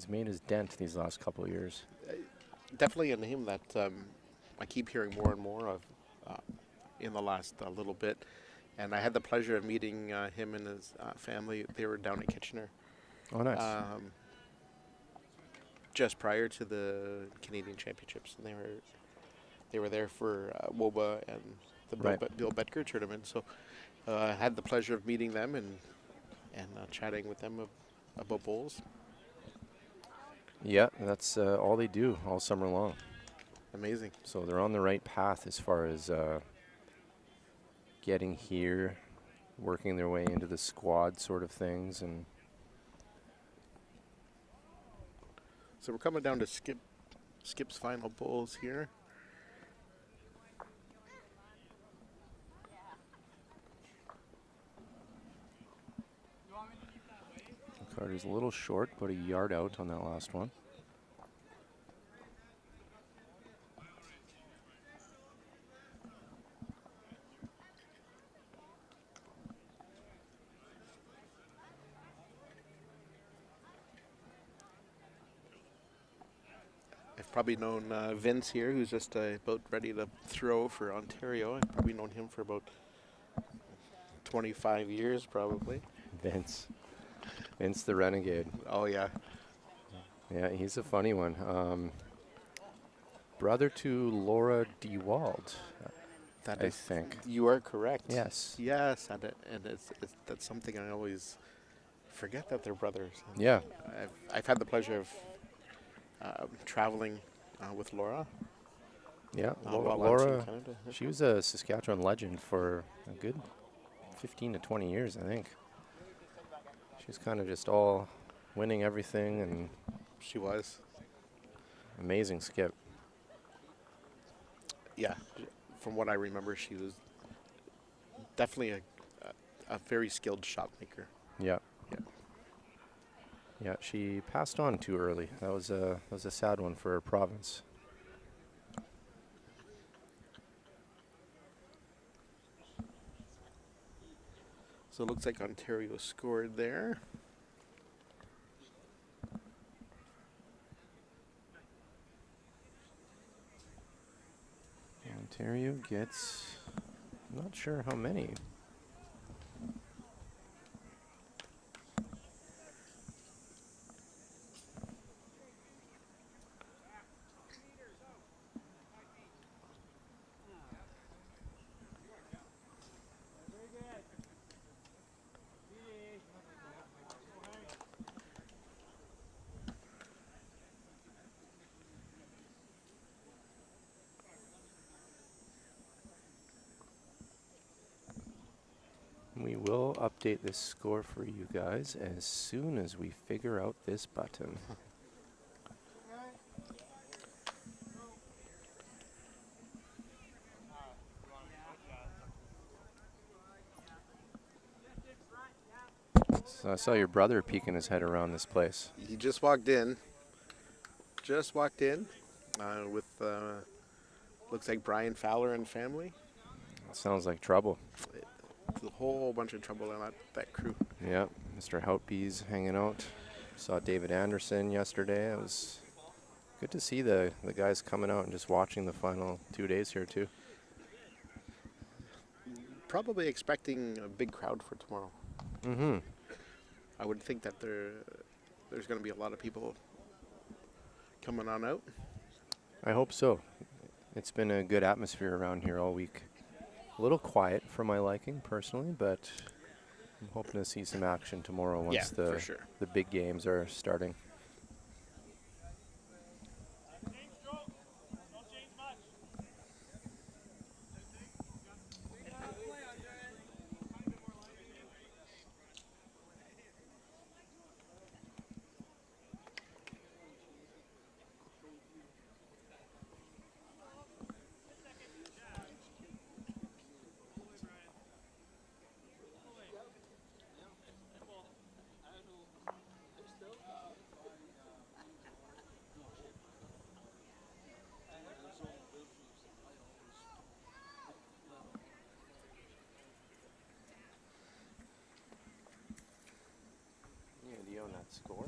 made his dent these last couple of years. Definitely a name that I keep hearing more and more of in the last little bit. And I had the pleasure of meeting him and his family. They were down at Kitchener Oh, nice. just prior to the Canadian Championships. And they were there for WOBA and the Right. Bill Betker tournament. So I had the pleasure of meeting them and chatting with them about bowls. Yeah, that's all they do all summer long. Amazing. So they're on the right path as far as getting here working their way into the squad sort of things. And So we're coming down to Skip's final bowls here. Carter's a little short, but a yard out on that last one. I've probably known Vince here, who's just about ready to throw for Ontario. I've probably known him for about 25 years, probably. Vince the Renegade. Oh, yeah. Yeah, he's a funny one. Brother to Laura DeWald, That I is, think. you are correct. Yes. Yes, and that's something I always forget that they're brothers. And Yeah. I've had the pleasure of traveling with Laura. Yeah, while once in Laura, Canada. she was a Saskatchewan legend for a good 15 to 20 years, I think. She's kind of just all winning everything and She was. amazing skip. Yeah, from what I remember, she was definitely a very skilled shot maker. Yeah. Yeah. Yeah, she passed on too early. That was a sad one for her province. So it looks like Ontario scored there. Ontario gets, I'm not sure how many. We will update this score for you guys as soon as we figure out this button. So I saw your brother peeking his head around this place. He just walked in. With looks like Brian Fowler and family. Sounds like trouble. A whole bunch of trouble in that crew. Yeah, Mr. Houtby's hanging out. Saw David Anderson yesterday. It was good to see the guys coming out and just watching the final 2 days here too. Probably expecting a big crowd for tomorrow. Mm-hmm. I would think that there's going to be a lot of people coming on out. I hope so. It's been a good atmosphere around here all week. A little quiet for my liking personally, but I'm hoping to see some action tomorrow once for sure. the big games are starting. Do you own that score?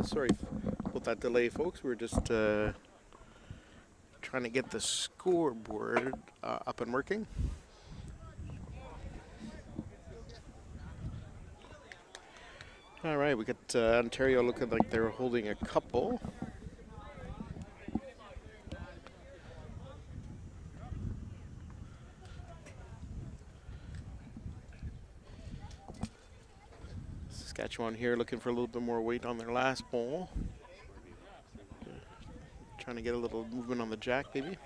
Sorry about that delay, folks. We're just trying to get the scoreboard up and working. All right, we got Ontario looking like they're holding a couple. Saskatchewan here looking for a little bit more weight on their last ball. Trying to get a little movement on the jack, maybe.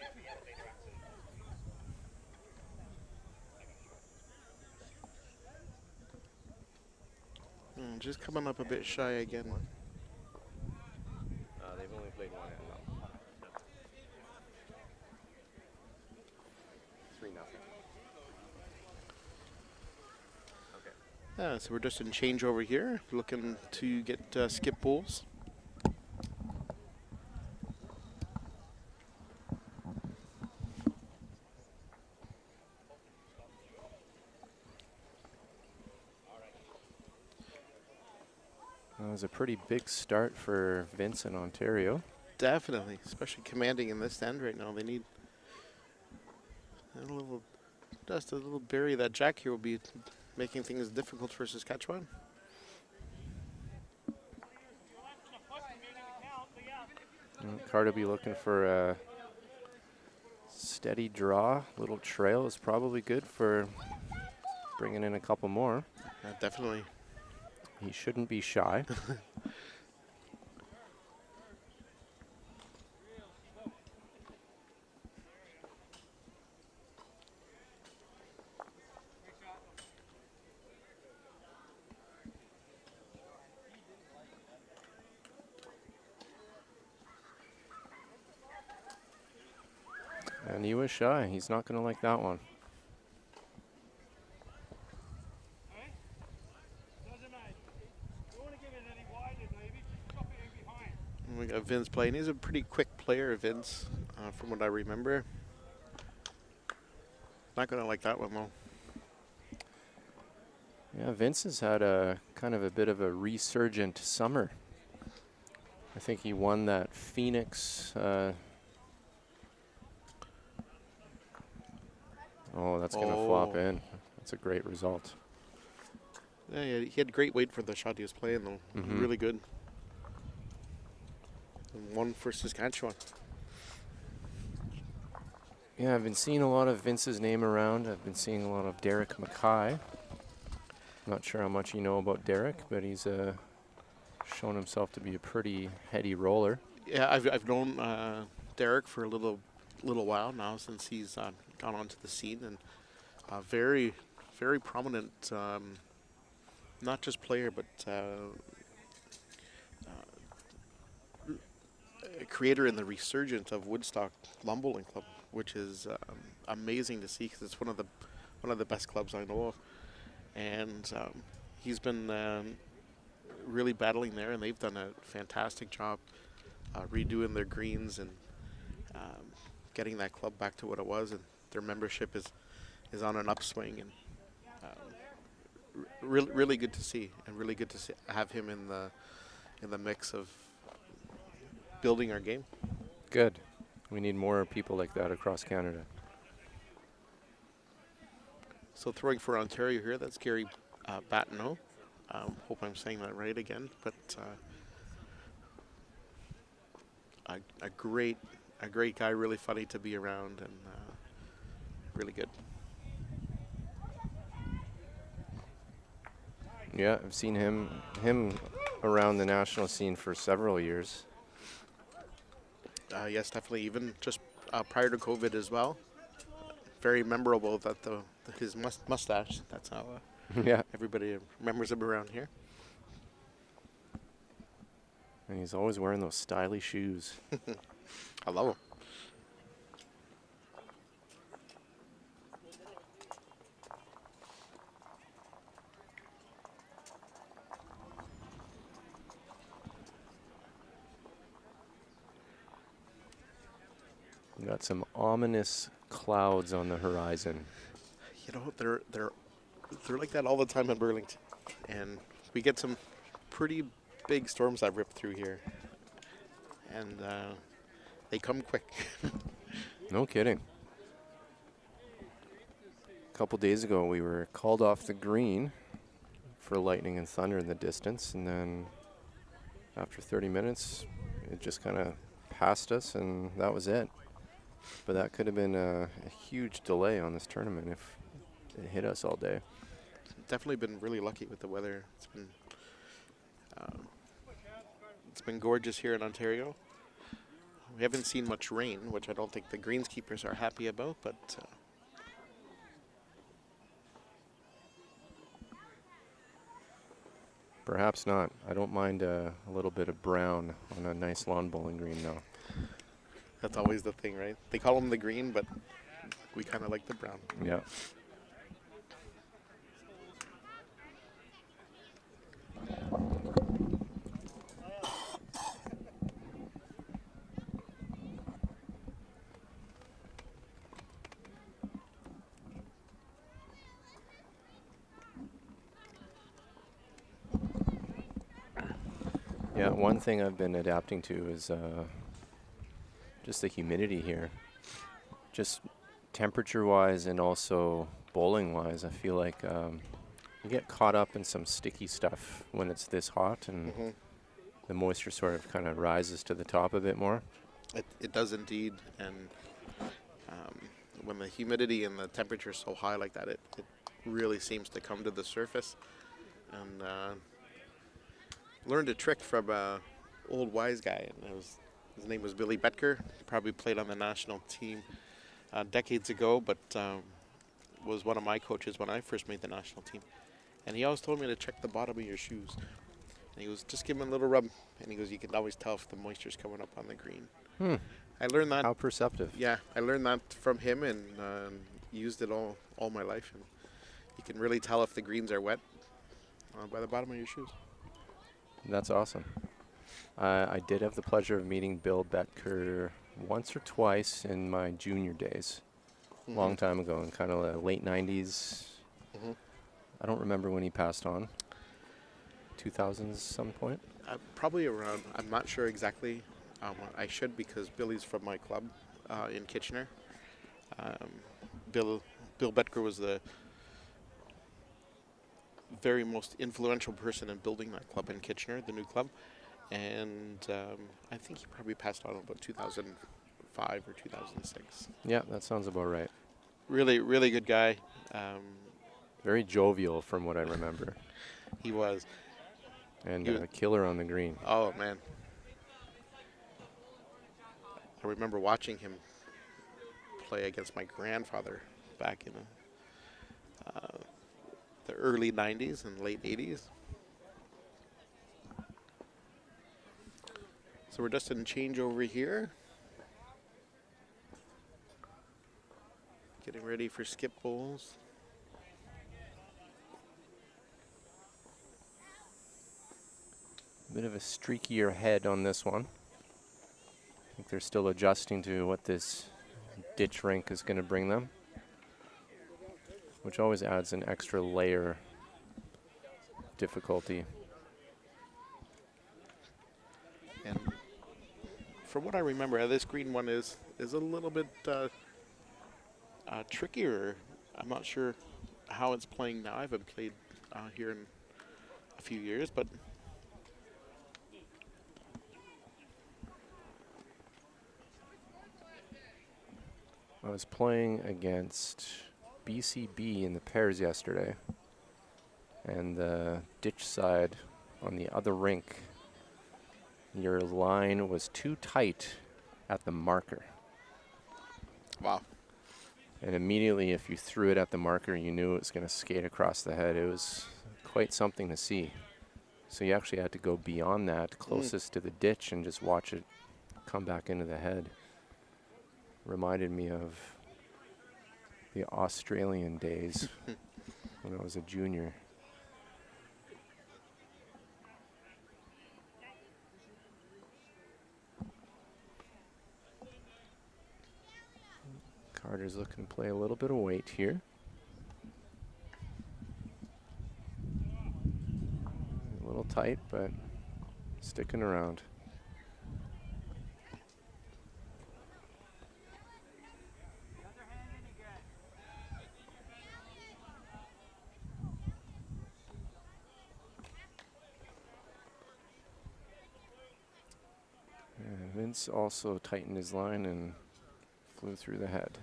Just coming up a bit shy again. They've only played one hand. 3-0. Okay. So we're just in changeover here, looking to get skip bowls. That was a pretty big start for Vince in Ontario. Definitely, especially commanding in this end right now. They need a little, just a little berry. That jack here will be making things difficult for Saskatchewan. Carter looking for a steady draw. Little trail is probably good for bringing in a couple more. Definitely. He shouldn't be shy. And he was shy. He's not going to like that one. We got Vince playing. He's a pretty quick player, Vince, from what I remember. Not going to like that one, though. Yeah, Vince has had a kind of a bit of a resurgent summer. I think he won that Phoenix. Oh, that's going to flop in. That's a great result. Yeah, he had great weight for the shot he was playing, though. Really good. And one for Saskatchewan. Yeah, I've been seeing a lot of Vince's name around. I've been seeing a lot of Derek Mackay. Not sure how much you know about Derek, but he's shown himself to be a pretty heady roller. Yeah, I've known Derek for a little while now, since he's gone onto the scene, and very, very prominent, not just player, but creator in the resurgence of Woodstock Lawn Bowling Club, which is amazing to see, because it's one of the best clubs I know of, and he's been really battling there, and they've done a fantastic job redoing their greens and getting that club back to what it was, and their membership is on an upswing, and really good to see, and really good to have him in the mix of building our game. Good. We need more people like that across Canada. So throwing for Ontario here, that's Gary Batteneau. Hope I'm saying that right again, but a great guy, really funny to be around, and really good. Yeah, I've seen him around the national scene for several years. Yes, definitely. Even just prior to COVID as well. Very memorable that his mustache. That's how Yeah. everybody remembers him around here. And he's always wearing those stylish shoes. I love him. We got some ominous clouds on the horizon. You know, they're like that all the time in Burlington, and we get some pretty big storms that rip through here, and they come quick. No kidding. A couple days ago, we were called off the green for lightning and thunder in the distance, and then after 30 minutes, it just kind of passed us, and that was it. But that could have been a huge delay on this tournament if it hit us all day. Definitely been really lucky with the weather. It's been gorgeous here in Ontario. We haven't seen much rain, which I don't think the greenskeepers are happy about, but Perhaps not. I don't mind a little bit of brown on a nice lawn bowling green, though. that's always the thing, right? They call them the green, but we kind of like the brown. Yeah. Yeah, one thing I've been adapting to is just the humidity here. Just temperature-wise and also bowling-wise, I feel like you get caught up in some sticky stuff when it's this hot, and the moisture sort of kind of rises to the top a bit more. It does indeed, and when the humidity and the temperature is so high like that, it really seems to come to the surface. And learned a trick from an old wise guy, and his name was Billy Betker. Probably played on the national team decades ago, but was one of my coaches when I first made the national team. And he always told me to check the bottom of your shoes. And he goes, just give them a little rub. And he goes, you can always tell if the moisture's coming up on the green. I learned that. How perceptive. Yeah, I learned that from him, and used it all my life. And you can really tell if the greens are wet by the bottom of your shoes. That's awesome. I did have the pleasure of meeting Bill Betker once or twice in my junior days, long time ago, in kind of the late 90s. I don't remember when he passed on. 2000s some point? Probably around, I'm not sure exactly. I should, because Billy's from my club in Kitchener. Bill Betker was the very most influential person in building that club in Kitchener, the new club. And I think he probably passed on about 2005 or 2006. Yeah, that sounds about right. Really, really good guy. Very jovial from what I remember. He was. And He was- a killer on the green. Oh, man. I remember watching him play against my grandfather back in the early 90s and late 80s. So we're just in changeover here. Getting ready for skip bowls. Bit of a streakier head on this one. I think they're still adjusting to what this ditch rink is going to bring them, which always adds an extra layer of difficulty. And from what I remember, this green one is a little bit trickier. I'm not sure how it's playing now. I haven't played here in a few years, but I was playing against BCB in the pairs yesterday, and the ditch side on the other rink, your line was too tight at the marker. wow. And immediately, if you threw it at the marker, you knew it was going to skate across the head. It was quite something to see. So you actually had to go beyond that, closest to the ditch, and just watch it come back into the head. Reminded me of the Australian days when I was a junior. Carter's looking to play a little bit of weight here. A little tight, but sticking around. And Vince also tightened his line and flew through the head.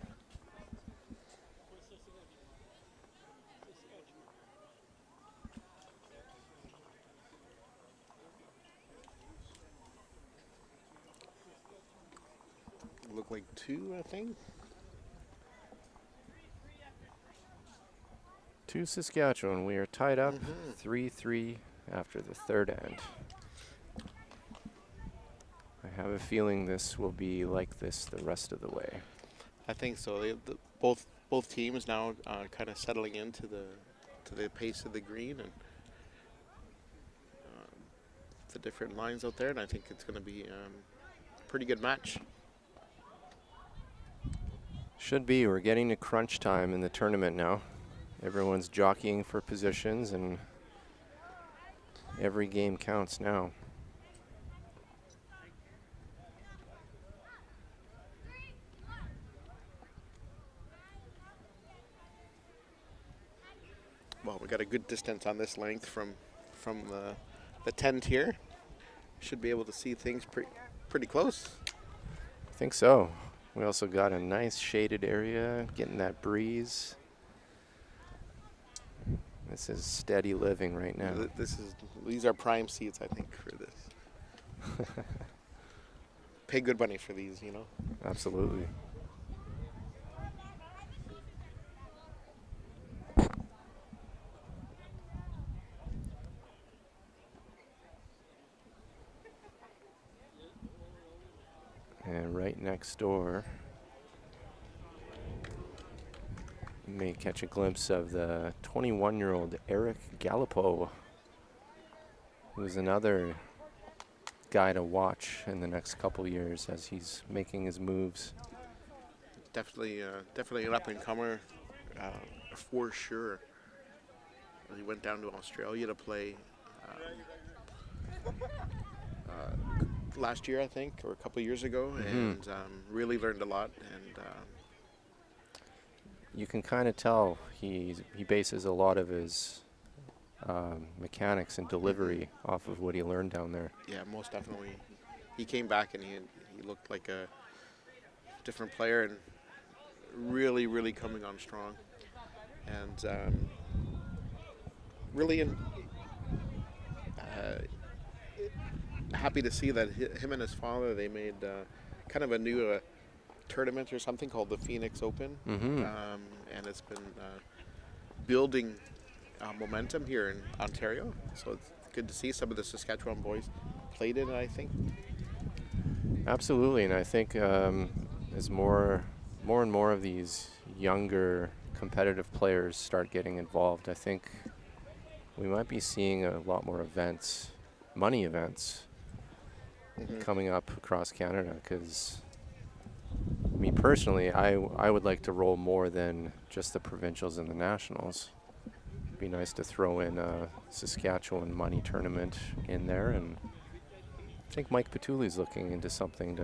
Look like 2, I think. To Saskatchewan, we are tied up 3-3 after the third end. I have a feeling this will be like this the rest of the way. I think so. Both teams now kind of settling into the pace of the green and the different lines out there, and I think it's going to be a pretty good match. Should be. We're getting to crunch time in the tournament now. Everyone's jockeying for positions, and every game counts now. Well, we got a good distance on this length from the tent here. Should be able to see things pretty close. I think so. We also got a nice shaded area, getting that breeze. This is steady living right now. These are prime seats, I think, for this. Pay good money for these, you know. Absolutely. And right next door, you may catch a glimpse of the 21-year-old Eric Gallipo, who's another guy to watch in the next couple years as he's making his moves. Definitely an up-and-comer for sure. He went down to Australia to play last year, I think, or a couple years ago, and really learned a lot. And you can kind of tell he bases a lot of his mechanics and delivery off of what he learned down there. Yeah, most definitely. He came back and he looked like a different player and really coming on strong. And really happy to see that him and his father, they made kind of a new tournament or something called the Phoenix Open. And it's been building momentum here in Ontario. So it's good to see some of the Saskatchewan boys played in it, I think. Absolutely, and I think as more and more of these younger competitive players start getting involved, I think we might be seeing a lot more events, money events, coming up across Canada. Because me personally, I would like to roll more than just the provincials and the nationals. It'd be nice to throw in a Saskatchewan money tournament in there, and I think Mike Petuli's looking into something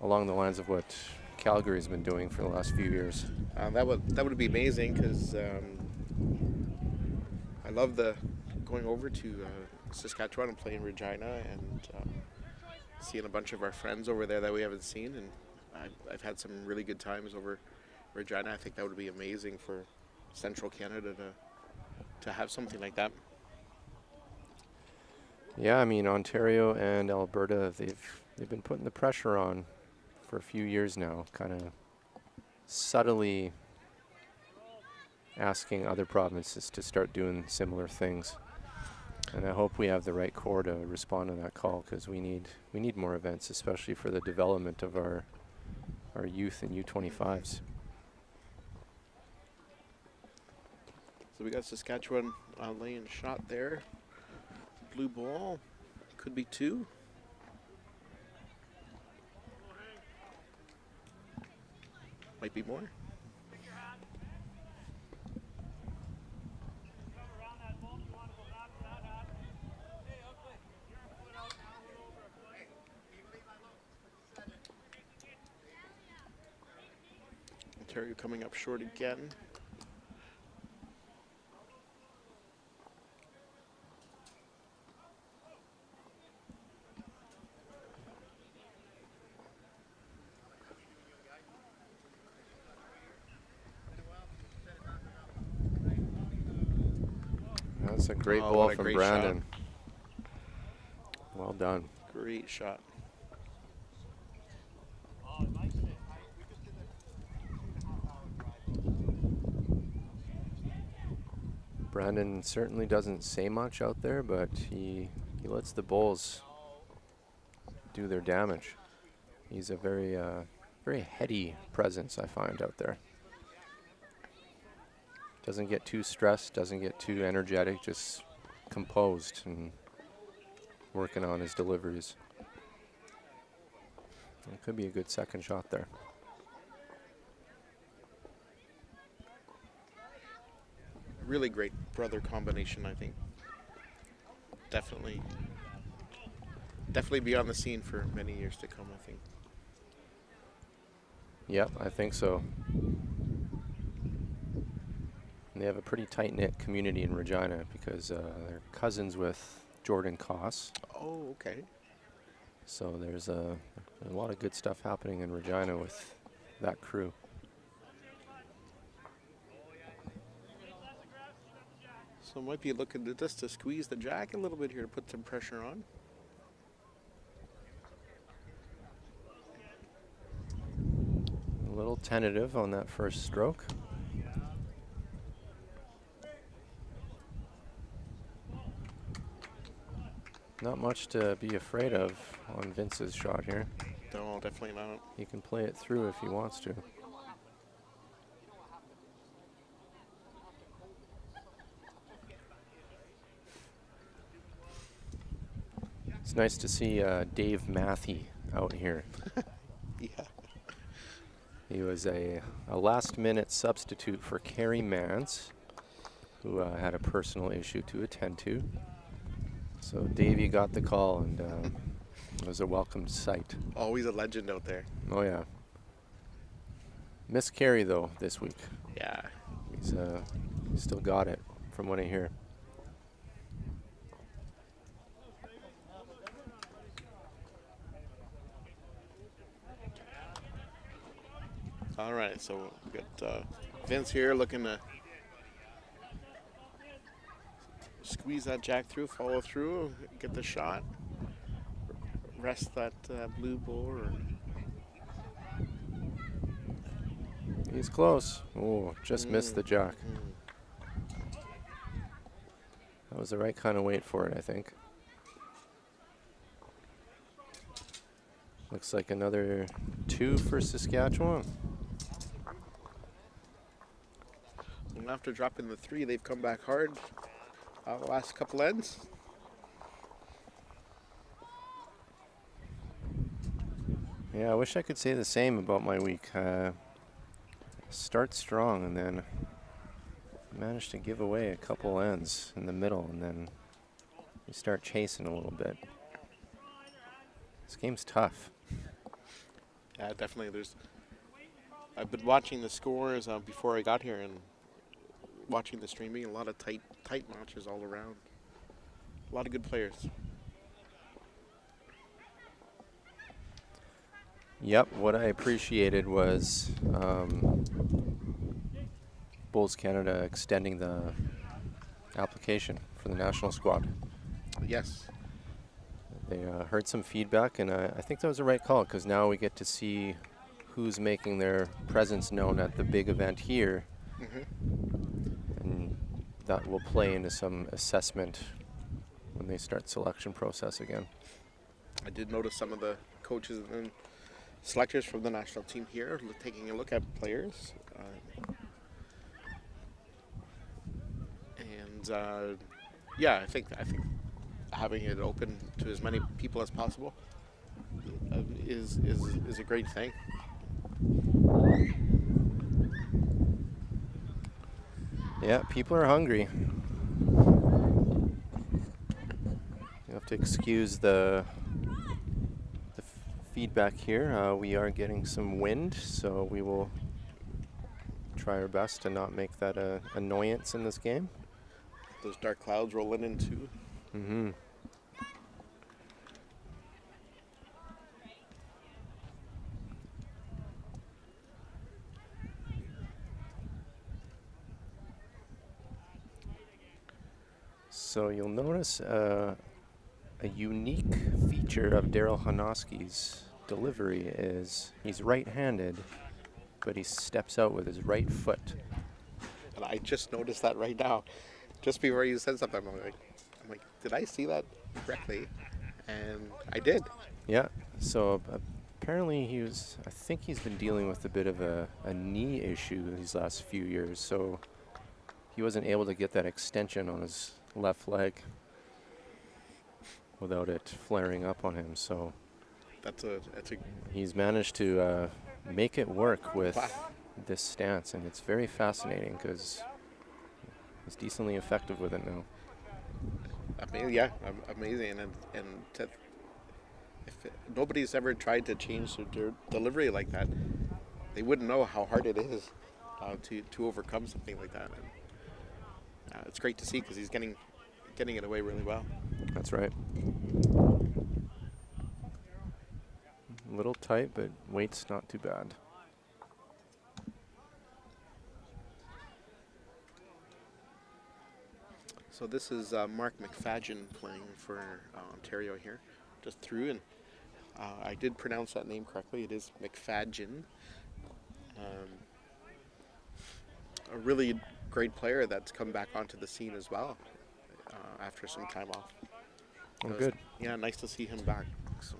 along the lines of what Calgary's been doing for the last few years. That would be amazing, because I love going over to Saskatchewan and playing Regina and seeing a bunch of our friends over there that we haven't seen, and I've had some really good times over Regina. I think that would be amazing for Central Canada to have something like that. Yeah, I mean, Ontario and Alberta, they've been putting the pressure on for a few years now, kind of subtly asking other provinces to start doing similar things. And I hope we have the right core to respond to that call, because we need more events, especially for the development of our youth and U25s. So we got Saskatchewan laying shot there. Blue ball, could be 2. Might be more. Ontario coming up short again. That's a great Oh, ball what a from great Brandon. Well done. Great shot. Brandon certainly doesn't say much out there, but he lets the bulls do their damage. He's a very very heady presence, I find, out there. Doesn't get too stressed, doesn't get too energetic, just composed and working on his deliveries. It could be a good second shot there. Really great brother combination, I think. Definitely be on the scene for many years to come, I think. Yep, I think so. And they have a pretty tight-knit community in Regina because they're cousins with Jordan Koss. Oh, okay. So there's a lot of good stuff happening in Regina with that crew. So might be looking to just to squeeze the jack a little bit here to put some pressure on. A little tentative on that first stroke. Not much to be afraid of on Vince's shot here. No, definitely not. He can play it through if he wants to. It's nice to see Dave Matthew out here. Yeah. He was a last-minute substitute for Kerry Mance, who had a personal issue to attend to. So Davey got the call, and it was a welcomed sight. Always a legend out there. Oh, yeah. Miss Kerry, though, this week. Yeah. He's still got it, from what I hear. All right, so we got Vince here looking to squeeze that jack through, follow through, get the shot, rest that blue bull. He's close. Oh, just missed the jack. That was the right kind of weight for it, I think. Looks like another 2 for Saskatchewan. And after dropping the 3, they've come back hard the last couple ends. Yeah, I wish I could say the same about my week. Start strong and then managed to give away a couple ends in the middle, and then you start chasing a little bit. This game's tough. Yeah, definitely. I've been watching the scores before I got here and watching the streaming. A lot of tight matches all around. A lot of good players. Yep, what I appreciated was Bulls Canada extending the application for the national squad. Yes. They heard some feedback, and I think that was the right call, because now we get to see who's making their presence known at the big event here. And that will play into some assessment when they start selection process again. I did notice some of the coaches and selectors from the national team here taking a look at players. Yeah, I think having it open to as many people as possible is a great thing. Yeah, people are hungry. You have to excuse the feedback here. We are getting some wind, so we will try our best to not make that a annoyance in this game. Those dark clouds rolling in too. Mm-hmm. So you'll notice a unique feature of Daryl Hanoski's delivery is he's right-handed, but he steps out with his right foot. And I just noticed that right now. Just before you said something, I'm like, did I see that correctly? And I did. Yeah, so apparently I think he's been dealing with a bit of a knee issue these last few years, so he wasn't able to get that extension on his left leg without it flaring up on him, so That's a he's managed to make it work with Wow. this stance, and it's very fascinating because he's decently effective with it now. amazing. Nobody's ever tried to change their delivery like that, they wouldn't know how hard it is to overcome something like that. And it's great to see because he's getting it away really well. That's right. A little tight, but weight's not too bad. So this is Mark McFadgen playing for Ontario here, just through, and I did pronounce that name correctly. It is McFadgen. A really great player that's come back onto the scene as well after some time off. Oh, So good. Yeah, nice to see him back. So,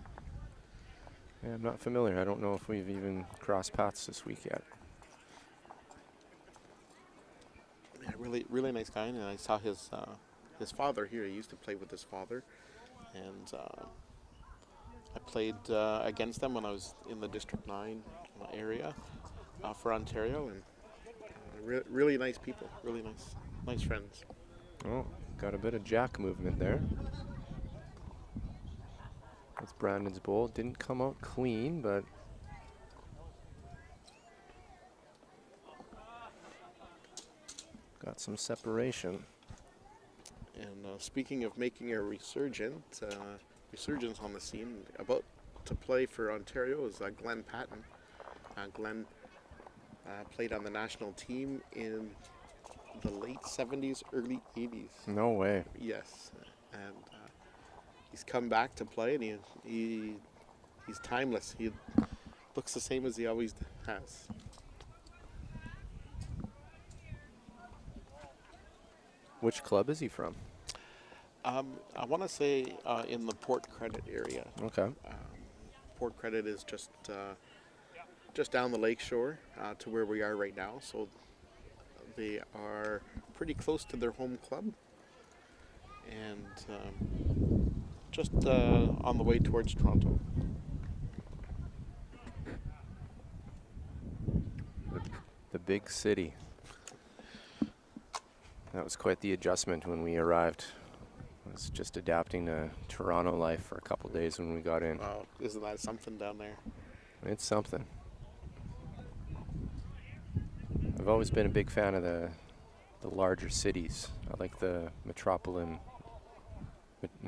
Yeah, I'm not familiar. I don't know if we've even crossed paths this week yet. yeah, really nice guy. And I saw his father here. He used to play with his father, and I played against them when I was in the District 9 area for Ontario, and really nice people, really nice friends. Oh, got a bit of jack movement there. That's Brandon's bowl. Didn't come out clean, but got some separation. And speaking of making a resurgence on the scene, about to play for Ontario is Glenn Patton. Glenn played on the national team in the late 70s, early 80s. No way. Yes, and he's come back to play, and he's timeless. He looks the same as he always has. Which club is he from? I want to say in the Port Credit area. Okay. Port Credit is just down the lake shore to where we are right now, so they are pretty close to their home club, and just on the way towards Toronto. The big city. That was quite the adjustment when we arrived. I was just adapting to Toronto life for a couple days when we got in. Wow, isn't that something down there? It's something. I've always been a big fan of the larger cities. I like the metropolitan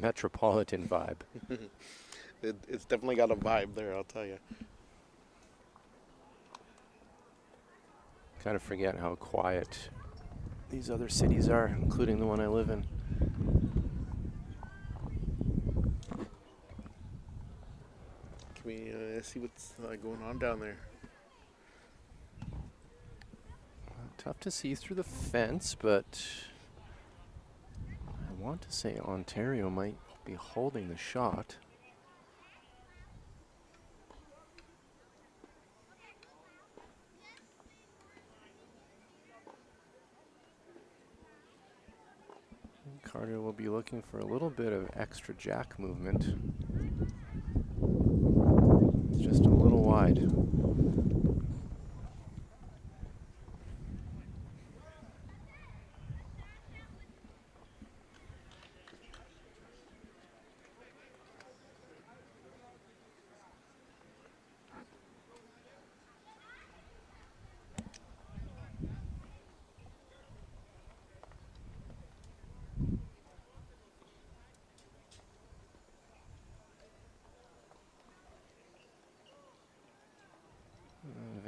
vibe. It's definitely got a vibe there, I'll tell you. Kind of forget how quiet these other cities are, including the one I live in. Can we see what's going on down there? Tough to see through the fence, but I want to say Ontario might be holding the shot. Carter will be looking for a little bit of extra jack movement. It's just a little wide.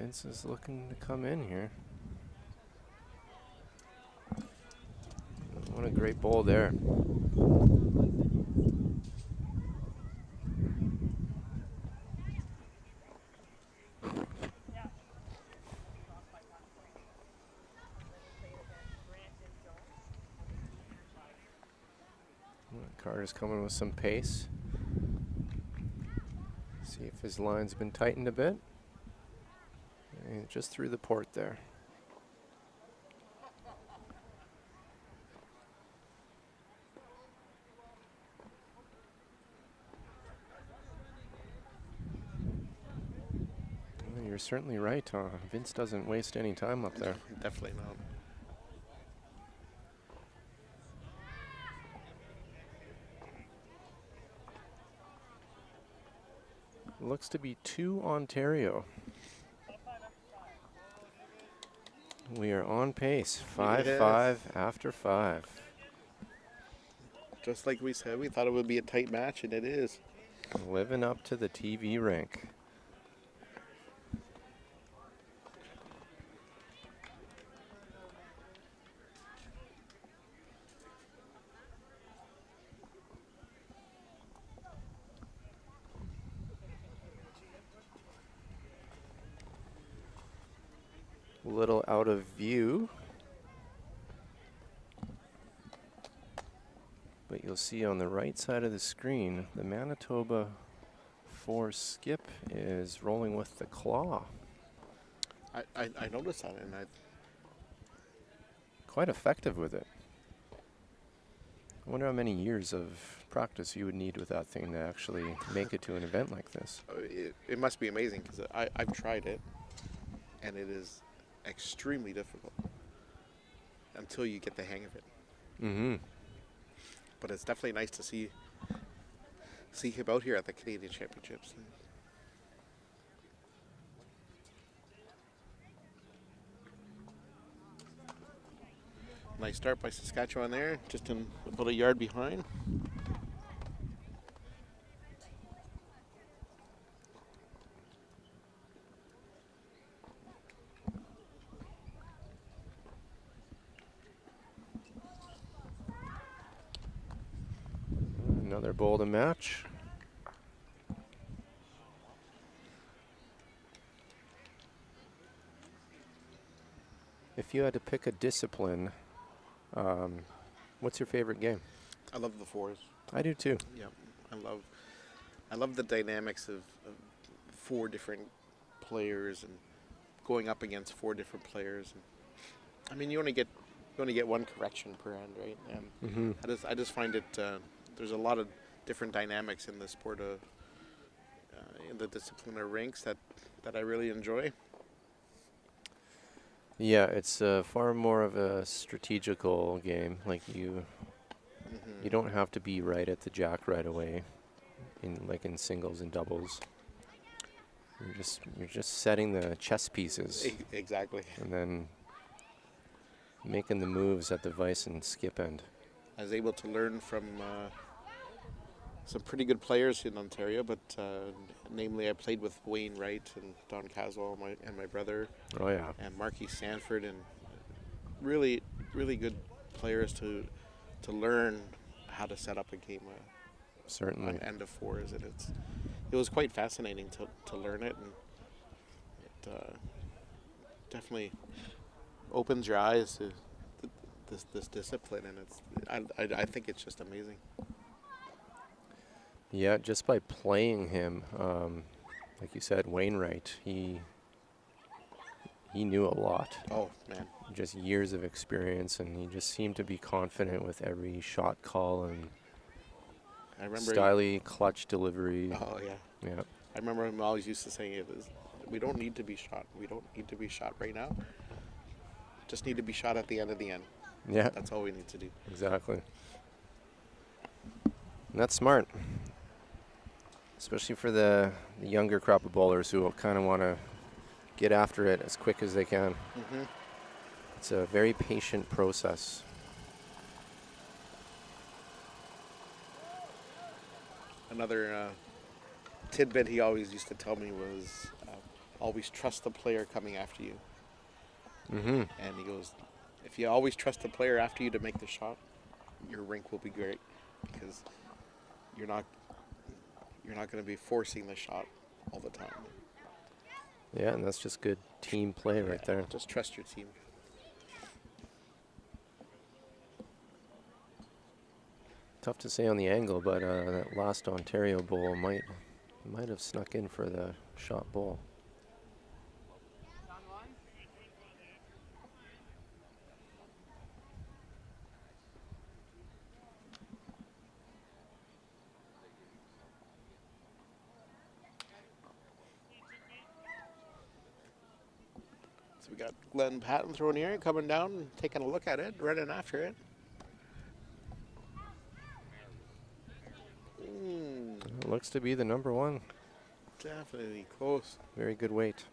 Vince is looking to come in here. What a great bowl there. Carter's coming with some pace. See if his line's been tightened a bit. And just through the port there. Well, you're certainly right. Vince doesn't waste any time up there. Definitely not. Looks to be 2 Ontario. We are on pace. 5-5 after 5. Just like we said, we thought it would be a tight match, and it is. Living up to the TV rank. A little out of view. But you'll see on the right side of the screen, the Manitoba 4 skip is rolling with the claw. I noticed that, and Quite effective with it. I wonder how many years of practice you would need with that thing to actually make it to an event like this. it must be amazing, because I've tried it, and it is extremely difficult until you get the hang of it. Mm-hmm. But it's definitely nice to see him out here at the Canadian Championships. Nice start by Saskatchewan there, just in about a yard behind. Another bowl to match. If you had to pick a discipline, what's your favorite game? I love the 4s. I do too. Yeah, I love the dynamics of 4 different players and going up against 4 different players. And, I mean, you only get one correction per end, right? And Mm-hmm. I just find it there's a lot of different dynamics in the sport of in the discipline of rinks that I really enjoy. Yeah, it's far more of a strategical game. Like you don't have to be right at the jack right away, in singles and doubles. You're just setting the chess pieces Exactly. and then making the moves at the vice and skip end. I was able to learn from some pretty good players in Ontario, but namely I played with Wayne Wright and Don Caswell and my brother. Oh yeah. And Marky Sanford, and really, really good players to learn how to set up a game Certainly. on end of 4s, and it was quite fascinating to learn it, and it definitely opens your eyes to this discipline, and I think it's just amazing. Yeah, just by playing him, like you said, Wainwright, he knew a lot. Oh man. Just years of experience, and he just seemed to be confident with every shot call and I remember styly clutch delivery. Oh yeah. Yeah. I remember him always used to saying it was, we don't need to be shot. We don't need to be shot right now. Just need to be shot at the end of the end. Yeah. That's all we need to do. Exactly. And that's smart. Especially for the younger crop of bowlers who kind of want to get after it as quick as they can. Mm-hmm. It's a very patient process. Another tidbit he always used to tell me was always trust the player coming after you. Mm-hmm. And he goes, if you always trust the player after you to make the shot, your rink will be great because you're not going to be forcing the shot all the time. Yeah, and that's just good team play right there. Just trust your team. Tough to say on the angle, but that last Ontario bowl might have snuck in for the shot bowl. So we got Glenn Patton throwing here, coming down, taking a look at it, running after it. It looks to be the number one. Definitely close. Very good weight.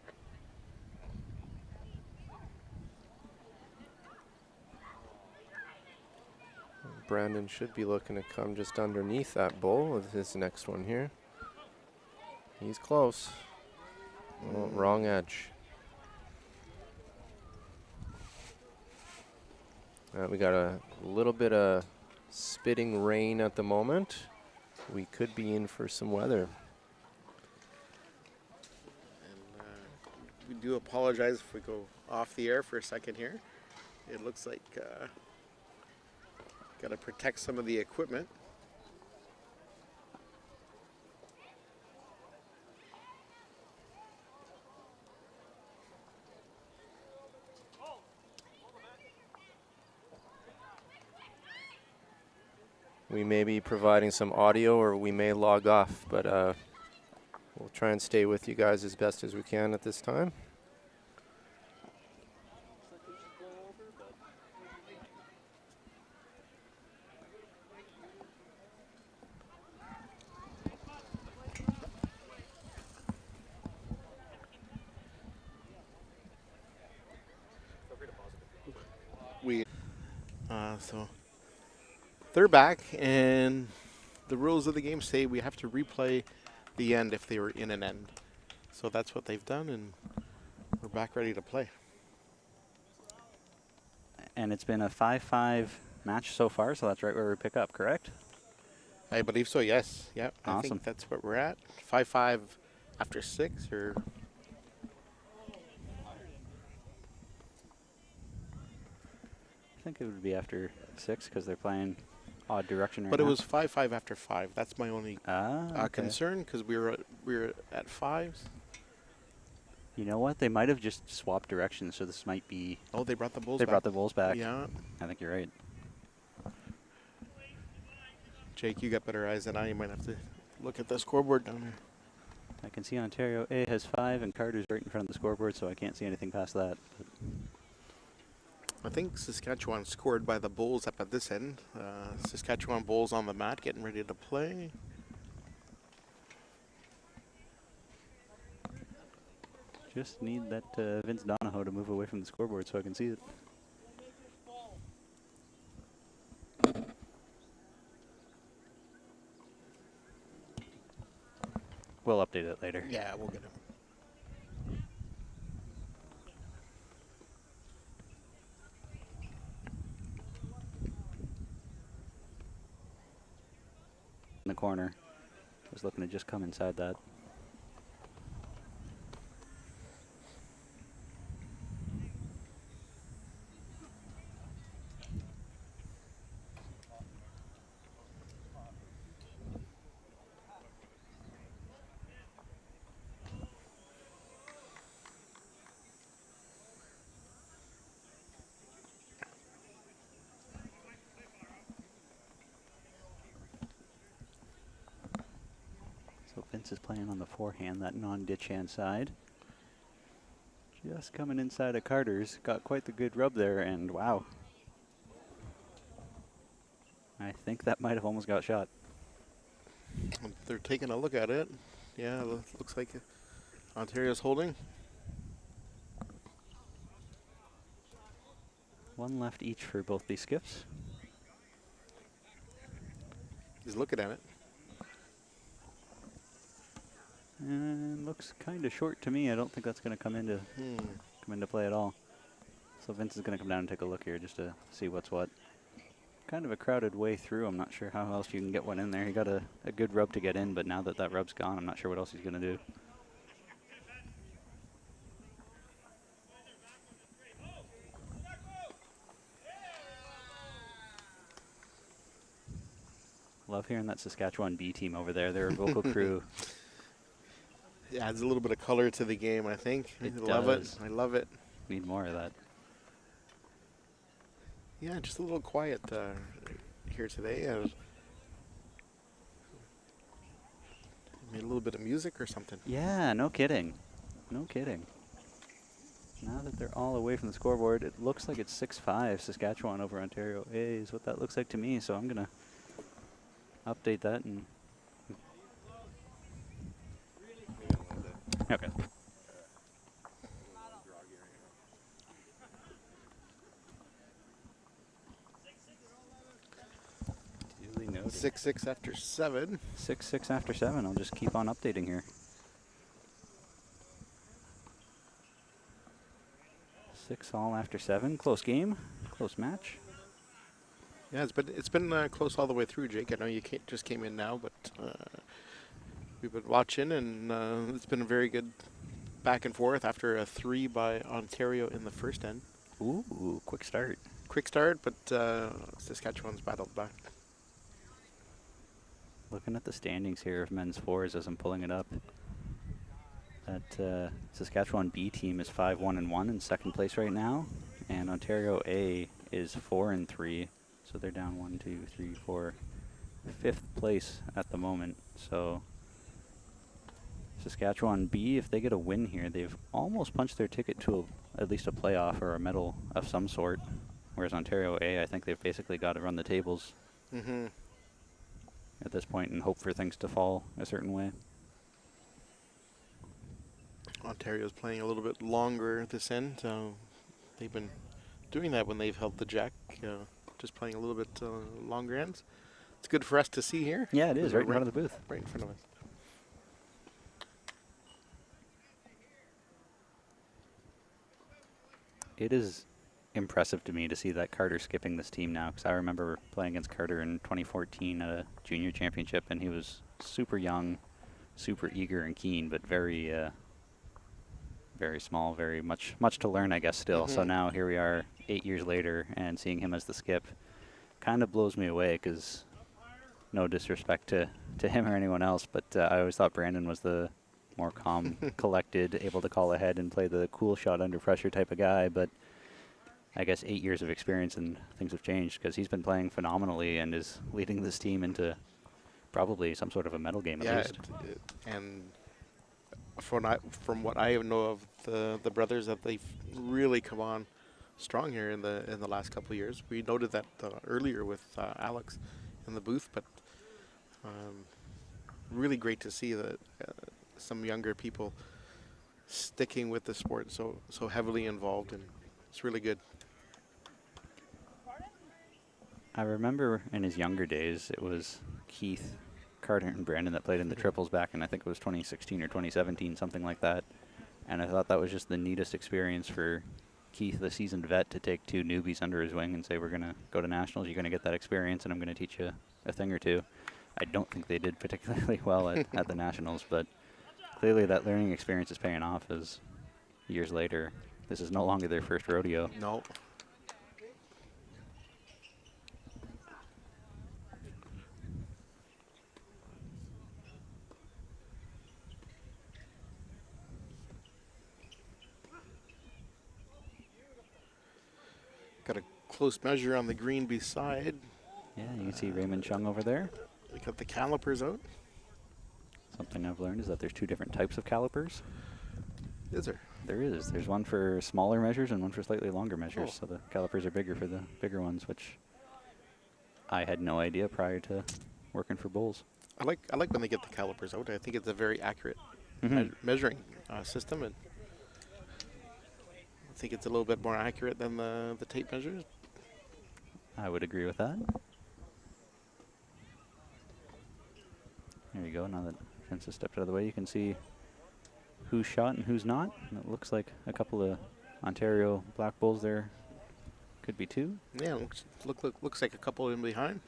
Brandon should be looking to come just underneath that bowl with his next one here. He's close. Oh, wrong edge. We got a little bit of spitting rain at the moment. We could be in for some weather. And we do apologize if we go off the air for a second here. It looks like got to protect some of the equipment. We may be providing some audio or we may log off, but we'll try and stay with you guys as best as we can at this time. So they're back, and the rules of the game say we have to replay the end if they were in an end. So that's what they've done, and we're back ready to play. And it's been a 5-5 match so far, so that's right where we pick up, correct? I believe so, yes. Yeah, I Awesome. think that's what we're at. 5-5 after 6, or... I think it would be after 6 because they're playing odd direction right But now. it was 5-5 after 5. That's my only okay. concern, because we were at 5s. You know what? They might have just swapped directions, so this might be... Oh, they brought the Bulls They back. brought the Bulls back. Yeah. I think you're right. Jake, you got better eyes than I. You might have to look at the scoreboard down there. I can see Ontario A has 5, and Carter's right in front of the scoreboard, so I can't see anything past that. But I think Saskatchewan scored by the Bulls up at this end. Saskatchewan Bulls on the mat, getting ready to play. just need that Vince Donahoe to move away from the scoreboard so I can see it. We'll update it later. Yeah, we'll get him. In the corner. I was looking to just come inside that. So Vince is playing on the forehand, that non-ditch hand side. Just coming inside of Carter's. Got quite the good rub there, and wow. I think that might have almost got shot. They're taking a look at it. Yeah, looks like Ontario's holding. One left each for both these skips. He's looking at it. And looks kind of short to me. I don't think that's going to come into play at all. So Vince is going to come down and take a look here just to see what's what. Kind of a crowded way through. I'm not sure how else you can get one in there. He got a good rub to get in, but now that that rub's gone, I'm not sure what else he's going to do. Love hearing that Saskatchewan B team over there. They're a vocal crew. It adds a little bit of color to the game, I think. It I love it. does. I love it. Need more of that. Yeah, just a little quiet here today. Maybe a little bit of music or something. Yeah, no kidding. No kidding. Now that they're all away from the scoreboard, it looks like it's 6-5 Saskatchewan over Ontario A is what that looks like to me. So I'm going to update that and... Okay. Duly noted. 6-6 after 7. 6-6 after 7. I'll just keep on updating here. 6-all after 7. Close game. Close match. Yeah, it's been close all the way through, Jake. I know you just came in now, but we've been watching, and it's been a very good back and forth after a 3 by Ontario in the first end. Ooh, quick start. Quick start, but Saskatchewan's battled back. Looking at the standings here of men's fours as I'm pulling it up. That Saskatchewan B team is 5-1-1 in second place right now, and Ontario A is 4-3. So they're down 1, 2, 3, 4, 5th place at the moment. So Saskatchewan B, if they get a win here, they've almost punched their ticket to at least a playoff or a medal of some sort. Whereas Ontario A, I think they've basically got to run the tables at this point and hope for things to fall a certain way. Ontario's playing a little bit longer this end. They've been doing that when they've held the jack, just playing a little bit longer ends. It's good for us to see here. Yeah, it is, right in front of the booth. Right in front of us. It is impressive to me to see that Carter skipping this team now, because I remember playing against Carter in 2014 at a junior championship, and he was super young, super eager and keen, but very very small, very much to learn, I guess, still. So now here we are 8 years later, and seeing him as the skip kind of blows me away, because no disrespect to him or anyone else, but I always thought Brandon was the more calm, collected, able to call ahead and play the cool shot under pressure type of guy. But I guess 8 years of experience and things have changed, because he's been playing phenomenally and is leading this team into probably some sort of a medal game at least. And from what I know of the brothers, that they've really come on strong here in the last couple of years. We noted that earlier with Alex in the booth, but really great to see that some younger people sticking with the sport so heavily involved, and it's really good. I remember in his younger days, it was Keith, Carter, and Brandon that played in the triples back in, I think it was 2016 or 2017, something like that. And I thought that was just the neatest experience for Keith, the seasoned vet, to take 2 newbies under his wing and say, we're going to go to nationals, you're going to get that experience, and I'm going to teach you a thing or two. I don't think they did particularly well at the nationals, but clearly that learning experience is paying off as years later. This is no longer their first rodeo. No. Got a close measure on the green beside. Yeah, you can see Raymond Chung over there. We got the calipers out. Something I've learned is that there's 2 different types of calipers. Is there? There is. There's one for smaller measures and one for slightly longer measures. So the calipers are bigger for the bigger ones, which I had no idea prior to working for Bulls. I like when they get the calipers out. I think it's a very accurate measuring system, and I think it's a little bit more accurate than the tape measures. I would agree with that. There you go. Now that Vince has stepped out of the way, you can see who's shot and who's not. And it looks like a couple of Ontario Black Bulls there. Could be two. Yeah, looks like a couple in behind.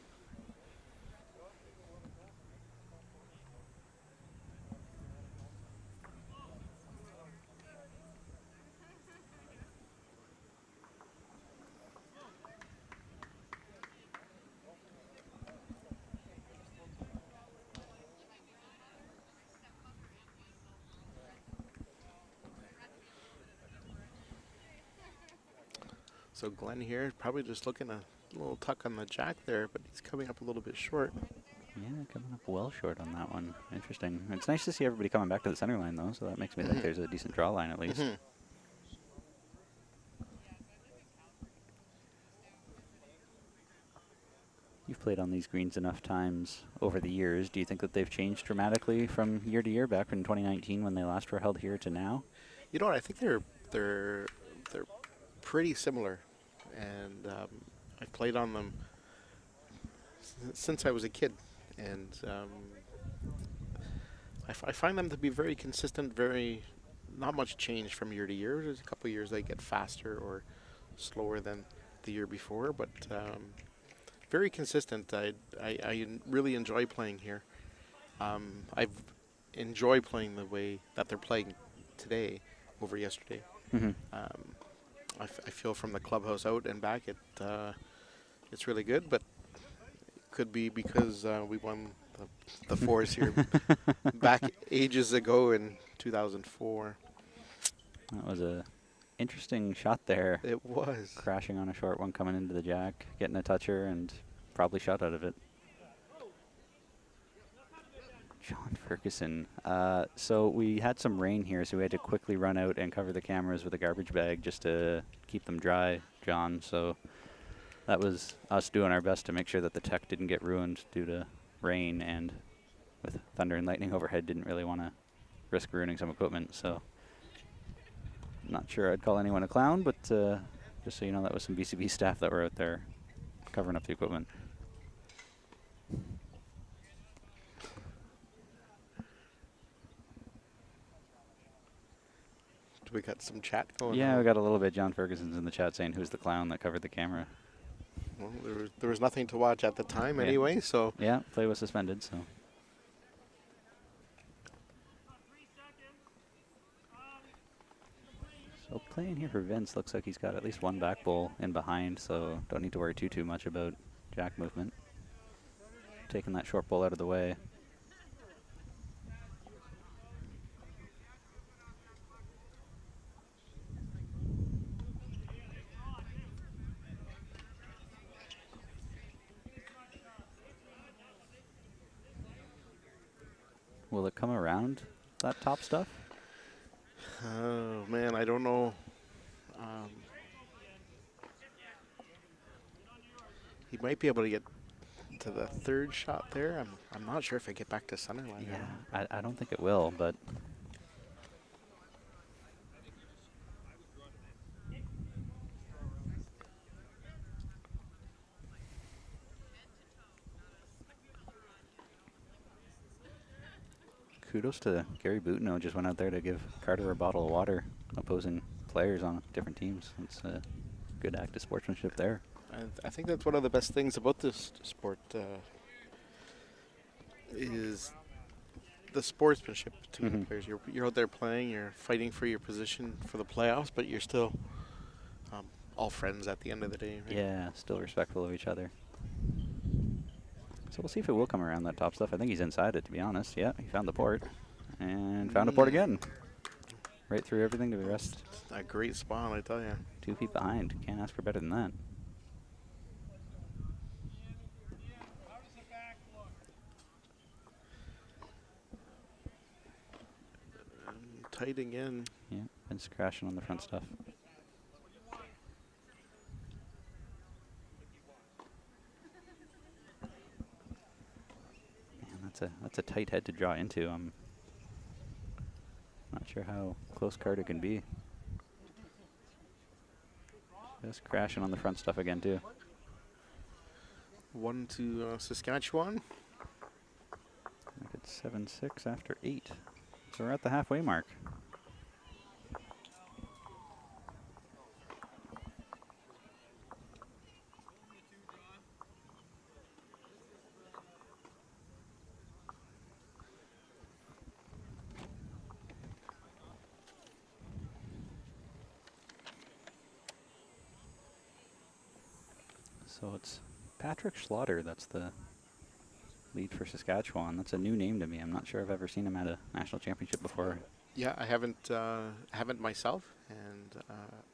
So Glenn here, probably just looking a little tuck on the jack there, but he's coming up a little bit short. Yeah, coming up well short on that one. Interesting. It's nice to see everybody coming back to the center line, though, so that makes me think there's a decent draw line at least. You've played on these greens enough times over the years. Do you think that they've changed dramatically from year to year, back in 2019 when they last were held here to now? You know what? I think they're pretty similar, and I've played on them since I was a kid, and I find them to be very consistent. Not much change from year to year. There's a couple of years they get faster or slower than the year before, but very consistent. I really enjoy playing here. I've enjoyed playing the way that they're playing today over yesterday. I feel from the clubhouse out and back, it's really good, but it could be because we won the fours here back ages ago in 2004. That was a interesting shot there. It was. Crashing on a short one, coming into the jack, getting a toucher, and probably shot out of it. John Ferguson. So we had some rain here, so we had to quickly run out and cover the cameras with a garbage bag just to keep them dry, John. So that was us doing our best to make sure that the tech didn't get ruined due to rain, and with thunder and lightning overhead, didn't really want to risk ruining some equipment. So not sure I'd call anyone a clown, but just so you know, that was some BCB staff that were out there covering up the equipment. We got some chat going on. Yeah, we got a little bit. John Ferguson's in the chat saying, "Who's the clown that covered the camera?" Well, there was nothing to watch at the time anyway, so. Yeah, play was suspended, so. So playing here for Vince, looks like he's got at least one back bull in behind, so don't need to worry too much about jack movement. Taking that short bull out of the way. Will it come around, that top stuff? Oh, man, I don't know. He might be able to get to the third shot there. I'm not sure if I get back to center line. Yeah, I don't think it will, but kudos to Gary Boutino, just went out there to give Carter a bottle of water, opposing players on different teams. It's a good act of sportsmanship there. I think that's one of the best things about this sport is the sportsmanship between the players. You're out there playing, you're fighting for your position for the playoffs, but you're still all friends at the end of the day. Right? Yeah, still respectful of each other. So we'll see if it will come around, that top stuff. I think he's inside it, to be honest. Yeah, he found the port. And found a port again. Right through everything to the rest. A great spawn, I tell you. 2 feet behind. Can't ask for better than that. Tight again. Yeah, Vince crashing on the front stuff. Man, that's a tight head to draw into. I'm not sure how close Carter can be. Just crashing on the front stuff again too. 1 to Saskatchewan. Like it's 7-6 after 8. So we're at the halfway mark. So it's Patrick Schlatter. That's the lead for Saskatchewan. That's a new name to me. I'm not sure I've ever seen him at a national championship before. Yeah, I haven't myself, and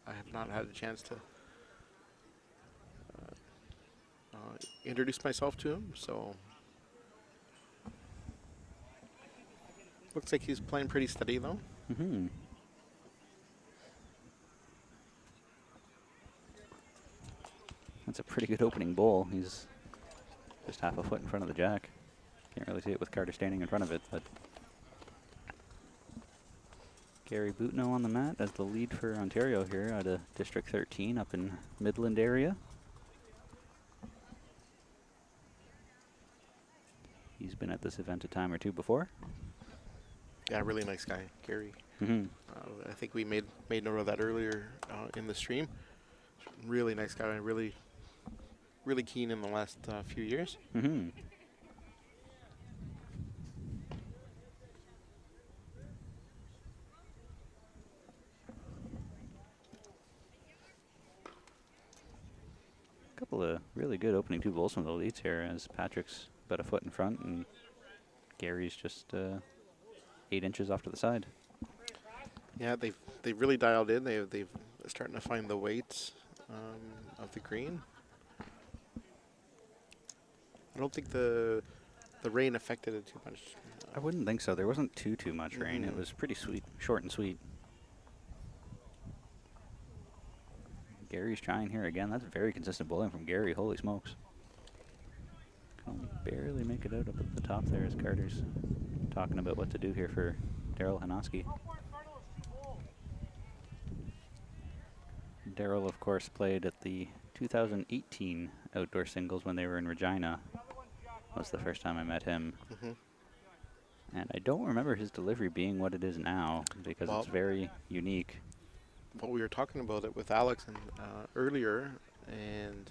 I have not had a chance to introduce myself to him. So looks like he's playing pretty steady though. Mm-hmm. That's a pretty good opening bowl. He's just half a foot in front of the jack. Can't really see it with Carter standing in front of it, but Gary Boutneau on the mat as the lead for Ontario here out of District 13 up in Midland area. He's been at this event a time or two before. Yeah, really nice guy, Gary. Mm-hmm. I think we made note of that earlier in the stream. Really nice guy, really keen in the last few years. Mm-hmm. Couple of really good opening two bowls from the leads here as Patrick's about a foot in front and Gary's just 8 inches off to the side. Yeah, they've really dialed in. They've starting to find the weights of the green. I don't think the rain affected it too much. I wouldn't think so. There wasn't too much rain. It Mhm. was pretty sweet, short and sweet. Gary's trying here again. That's very consistent bowling from Gary. Holy smokes. Can barely make it out up at the top there as Carter's talking about what to do here for Daryl Hanoski. Daryl, of course, played at the 2018 outdoor singles when they were in Regina. Was the first time I met him. Mhm. And I don't remember his delivery being what it is now because Well, it's very unique. What we were talking about it with Alex and earlier, and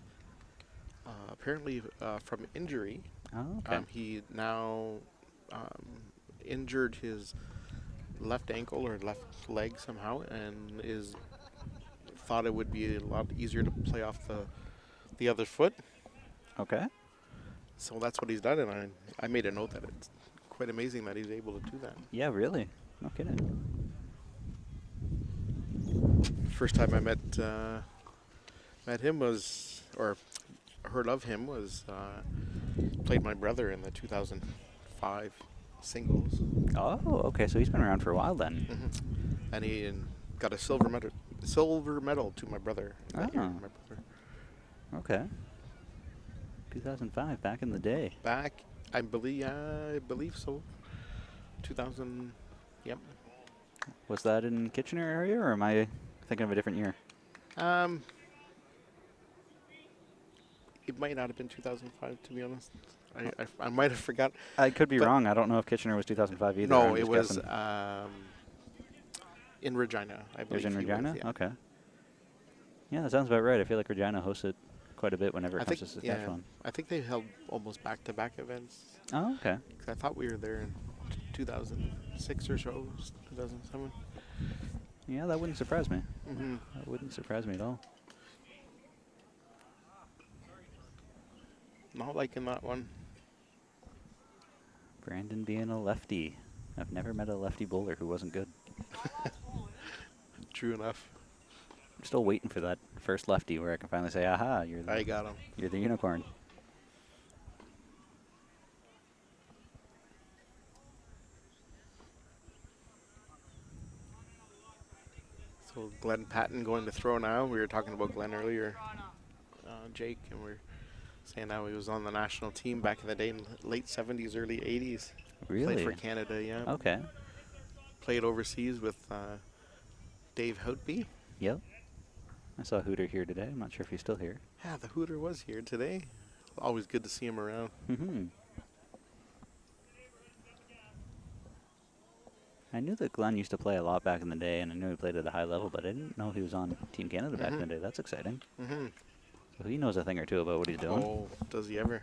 apparently from injury, Oh, okay. he now injured his left ankle or left leg somehow, and thought it would be a lot easier to play off the other foot. Okay. So that's what he's done, and I made a note that it's quite amazing that he's able to do that. Yeah, really. No kidding. First time I met him was, or heard of him was, played my brother in the 2005 singles. Oh, okay. So he's been around for a while then. And he got a silver medal to my brother. That year, Ah. my brother. Okay. 2005, back in the day. Back, I believe so. 2000. Yep. Was that in Kitchener area, or am I thinking of a different year? It might not have been 2005, to be honest. I might have forgot. I could be But- wrong. I don't know if Kitchener was 2005 either. No, I'm it just was guessing. in Regina, I It believe. was in he Regina? yeah. Okay. Yeah, that sounds about right. I feel like Regina hosts it quite a bit whenever it I comes think, to Saskatchewan. I think they held almost back-to-back events. Oh, okay. 'Cause I thought we were there in 2006 or so, 2007. Yeah, that wouldn't surprise me. Mm-hmm. That wouldn't surprise me at all. Not liking that one. Brandon being a lefty. I've never met a lefty bowler who wasn't good. True enough. I'm still waiting for that first lefty where I can finally say, aha, you're I the, got him. you're the unicorn. So Glenn Patton going to throw now. We were talking about Glenn earlier, Jake, and we're saying how he was on the national team back in the day in the late 70s, early 80s. Really? Played for Canada, yeah. Okay. Played overseas with Dave Houtby. Yep. I saw Hooter here today. I'm not sure if he's still here. Yeah, the Hooter was here today. Always good to see him around. Mm-hmm. I knew that Glenn used to play a lot back in the day, and I knew he played at a high level, but I didn't know he was on Team Canada back in the day. That's exciting. Mm-hmm. So he knows a thing or two about what he's doing. Oh, does he ever?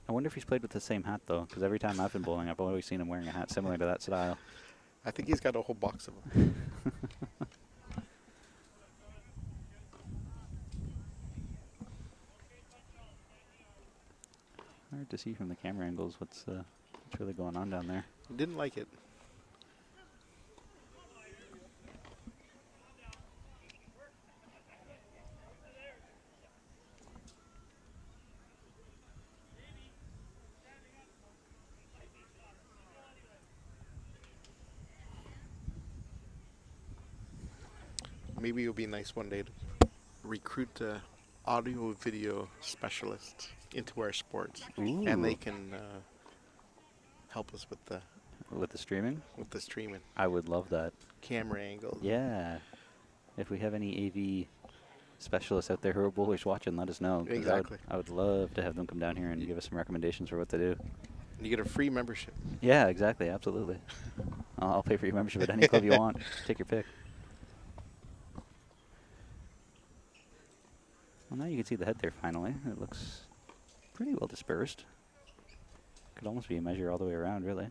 I wonder if he's played with the same hat, though, because every time I've been bowling, I've always seen him wearing a hat similar to that style. I think he's got a whole box of them. hard to see from the camera angles what's really going on down there. Didn't like it. Maybe it would be nice one day to recruit audio video specialists into our sports, and they Ooh. can help us with the streaming. streaming, I would love that. camera angles. Yeah. If we have any AV specialists out there who are bullish watching, let us know. 'Cause Exactly. I would love to have them come down here and give us some recommendations for what to do. And you get a free membership. Yeah, exactly. Absolutely. I'll pay for your membership at any club you want. Take your pick. Well, now you can see the head there finally. It looks pretty well dispersed. Could almost be a measure all the way around, really.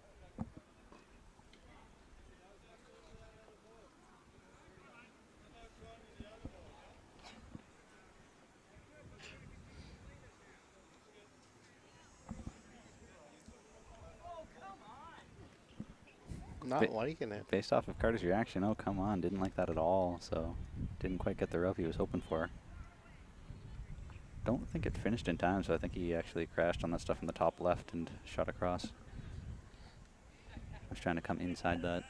Not Ba- liking it. Based off of Carter's reaction, oh, come on, didn't like that at all. So didn't quite get the rub he was hoping for. Don't think it finished in time, so I think he actually crashed on that stuff in the top left and shot across. I was trying to come inside that.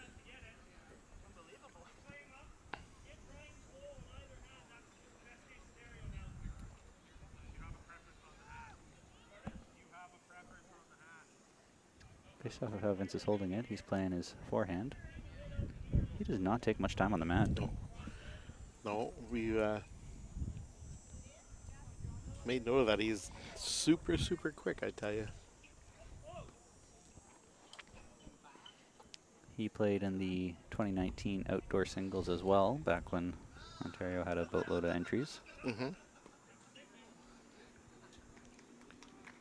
Based off of how Vince is holding it, he's playing his forehand. He does not take much time on the mat. No, we made note of that. He's super, super quick, I tell you. He played in the 2019 outdoor singles as well, back when Ontario had a boatload of entries. Mm-hmm.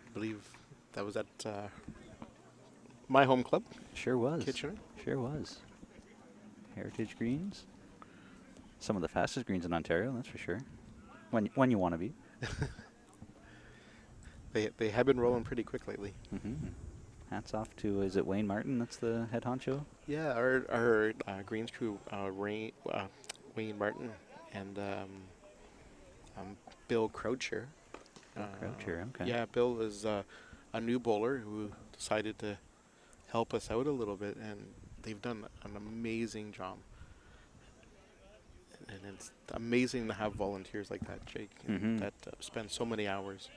I believe that was at my home club, Sure was. Kitchener. Sure was. Heritage greens. Some of the fastest greens in Ontario, that's for sure. When you want to be. They have been rolling pretty quick lately. Hats off to, is it Wayne Martin that's the head honcho? Yeah, our greens crew, Wayne Martin and Bill Croucher. Croucher, okay. Yeah, Bill is a new bowler who decided to help us out a little bit, and they've done an amazing job. And it's amazing to have volunteers like that, Jake, that spend so many hours.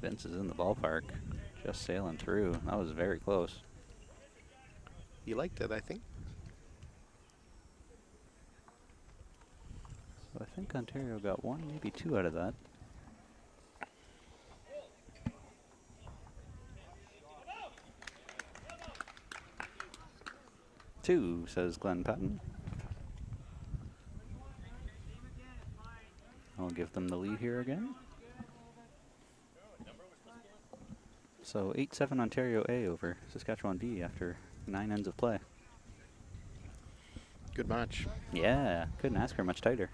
Vince is in the ballpark, just sailing through. That was very close. He liked it, I think. So I think Ontario got one, maybe two out of that. Two, says Glenn Patton. I'll give them the lead here again. So 8-7 Ontario A over Saskatchewan B after 9 ends of play. Good match. Yeah, couldn't ask for much tighter.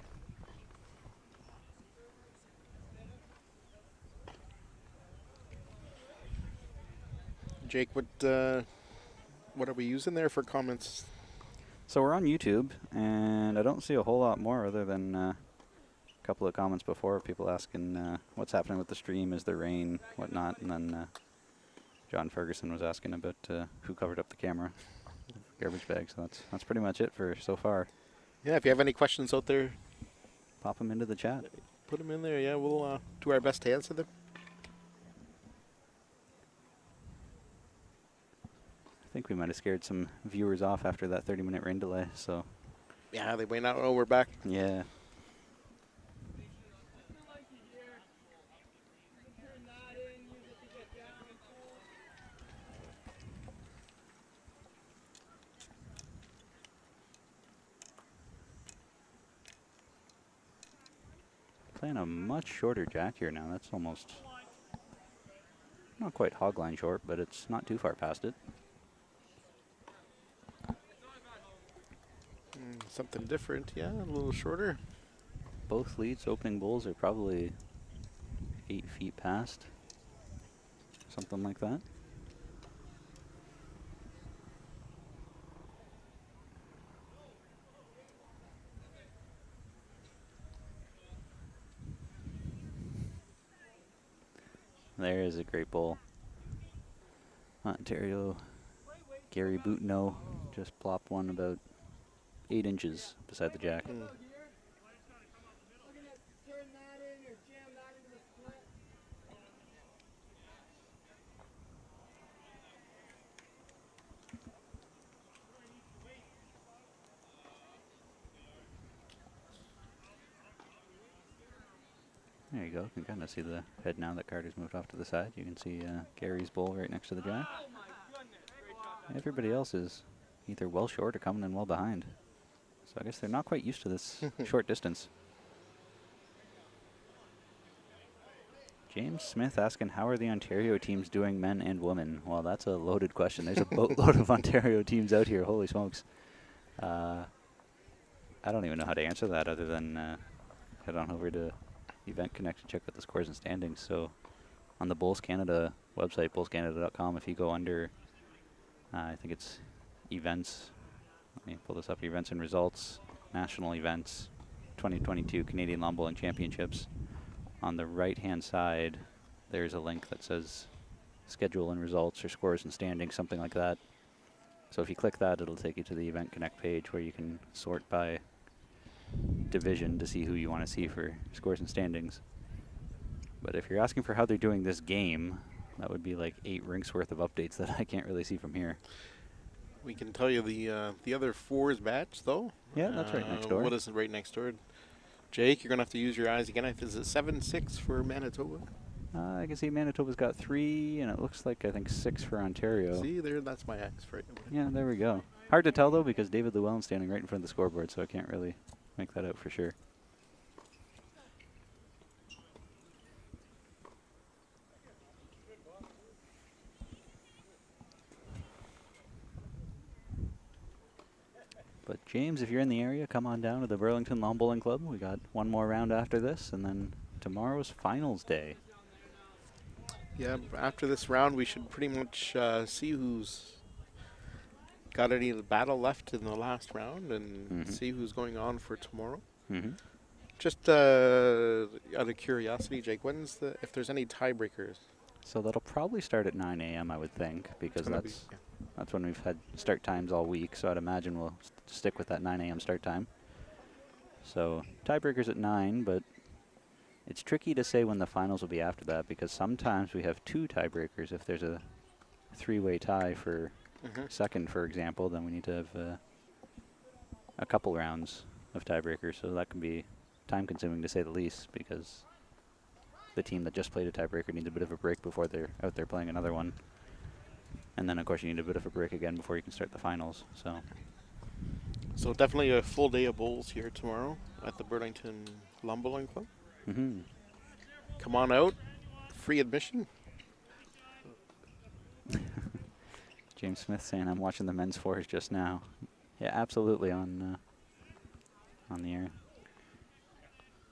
Jake, what are we using there for comments? So we're on YouTube, and I don't see a whole lot more other than a couple of comments before, people asking what's happening with the stream, is there rain, whatnot, and then John Ferguson was asking about who covered up the camera, garbage bag. So that's pretty much it for so far. Yeah, if you have any questions out there, Pop them into the chat. put them in there. Yeah, we'll do our best to answer them. I think we might have scared some viewers off after that 30-minute rain delay. So Yeah, they may not know we're back. yeah. Playing a much shorter jack here now. That's almost not quite hogline short, but it's not too far past it. Something different, yeah, a little shorter. Both leads opening bowls are probably 8 feet past. Something like that. There is a great bowl. Ontario, Gary Boutineau just plopped one about 8 inches beside the jack. Turn that in or jam that into the split. There you go. You can kind of see the head now that Carter's moved off to the side. You can see Gary's bowl right next to the jack. Everybody else is either well short or coming in well behind. So I guess they're not quite used to this short distance. James Smith asking, how are the Ontario teams doing, men and women? Well, that's a loaded question. There's a boatload of Ontario teams out here. Holy smokes. I don't even know how to answer that other than head on over to Event Connect and check out the scores and standings. So on the Bulls Canada website, bullscanada.com, if you go under, I think it's events. Let me pull this up. Events and results, national events, 2022 Canadian Lawn Bowling Championships. On the right-hand side, there's a link that says schedule and results or scores and standings, something like that. So if you click that, it'll take you to the Event Connect page where you can sort by division to see who you want to see for scores and standings. But if you're asking for how they're doing this game, that would be like 8 rinks worth of updates that I can't really see from here. We can tell you the other fours batch, though. Yeah, that's right next door. What is it right next door? Jake, you're going to have to use your eyes again. Is it 7-6 for Manitoba? I can see Manitoba's got 3, and it looks like, I think, 6 for Ontario. See, there, that's my X right away. Yeah, there we go. Hard to tell, though, because David Llewellyn's standing right in front of the scoreboard, so I can't really make that out for sure. But James, if you're in the area, come on down to the Burlington Lawn Bowling Club. We got one more round after this, and then tomorrow's finals day. Yeah, after this round, we should pretty much see who's got any battle left in the last round and see who's going on for tomorrow. Just out of curiosity, Jake, if there's any tiebreakers? So that'll probably start at 9 a.m., I would think, because that's when we've had start times all week. So I'd imagine we'll stick with that 9 a.m. start time. So tiebreakers at 9, but it's tricky to say when the finals will be after that, because sometimes we have 2 tiebreakers. If there's a 3-way tie for second, for example, then we need to have a couple rounds of tiebreakers. So that can be time-consuming, to say the least, because the team that just played a tiebreaker needs a bit of a break before they're out there playing another one. And then, of course, you need a bit of a break again before you can start the finals. So definitely a full day of bowls here tomorrow at the Burlington Lawn Bowling Club. Come on out. Free admission. James Smith saying, I'm watching the men's fours just now. Yeah, absolutely on the air.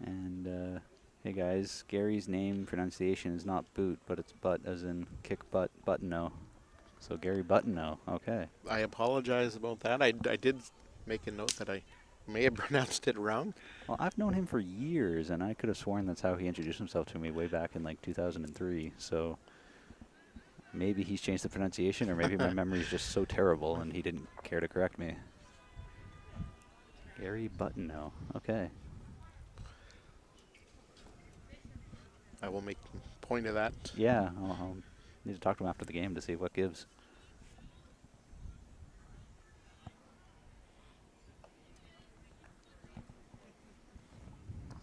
And hey guys, Gary's name pronunciation is not boot, but it's butt, as in kick butt, Buttineau. So Gary Buttineau, okay. I apologize about that. I did make a note that I may have pronounced it wrong. Well, I've known him for years, and I could have sworn that's how he introduced himself to me way back in like 2003. So maybe he's changed the pronunciation, or maybe my memory is just so terrible and he didn't care to correct me. Gary Buttineau, okay. I will make point of that. Yeah, I'll need to talk to him after the game to see what gives.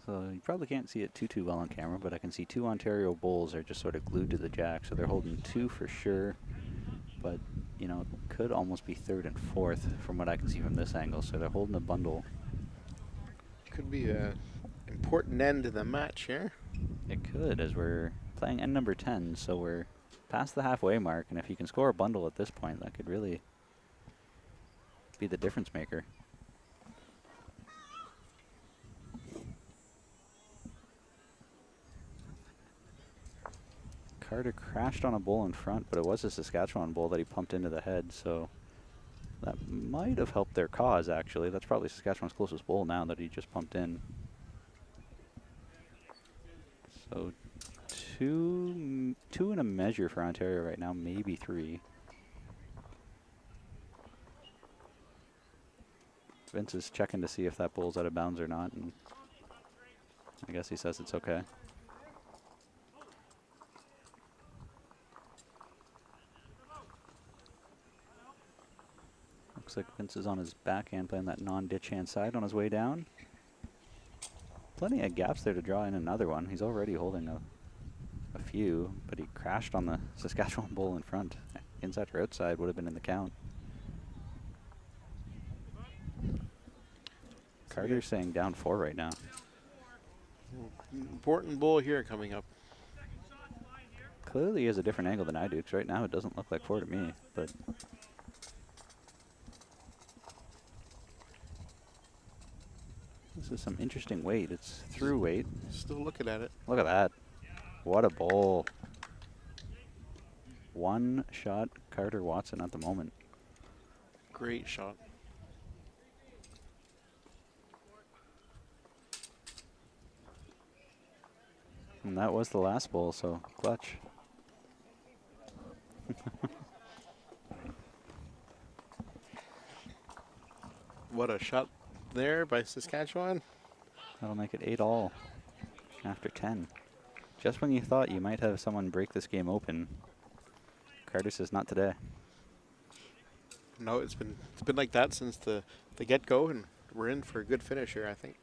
So you probably can't see it too well on camera, but I can see 2 Ontario bowls are just sort of glued to the jack, so they're holding 2 for sure. But, you know, it could almost be 3rd and 4th from what I can see from this angle, so they're holding a bundle. Could be a important end to the match here. It could, as we're playing end number 10, so we're past the halfway mark, and if you can score a bundle at this point, that could really be the difference maker. Carter crashed on a bull in front, but it was a Saskatchewan bull that he pumped into the head, so that might have helped their cause, actually. That's probably Saskatchewan's closest bull now that he just pumped in. So two in a measure for Ontario right now, maybe 3. Vince is checking to see if that bull's out of bounds or not, and I guess he says it's okay. Looks like Vince is on his backhand playing that non-ditch hand side on his way down. Plenty of gaps there to draw in another one. He's already holding a few, but he crashed on the Saskatchewan bull in front. Inside or outside would have been in the count. Carter's saying down 4 right now. Important bull here coming up. Clearly he has a different angle than I do, because right now it doesn't look like 4 to me, but this is some interesting weight. It's through weight. Still looking at it. Look at that. What a bowl. One shot Carter Watson at the moment. Great shot. And that was the last bowl, so clutch. What a shot there by Saskatchewan. That'll make it 8-all after 10. Just when you thought you might have someone break this game open, Carter says not today. No, it's been like that since the get-go, and we're in for a good finish here, I think.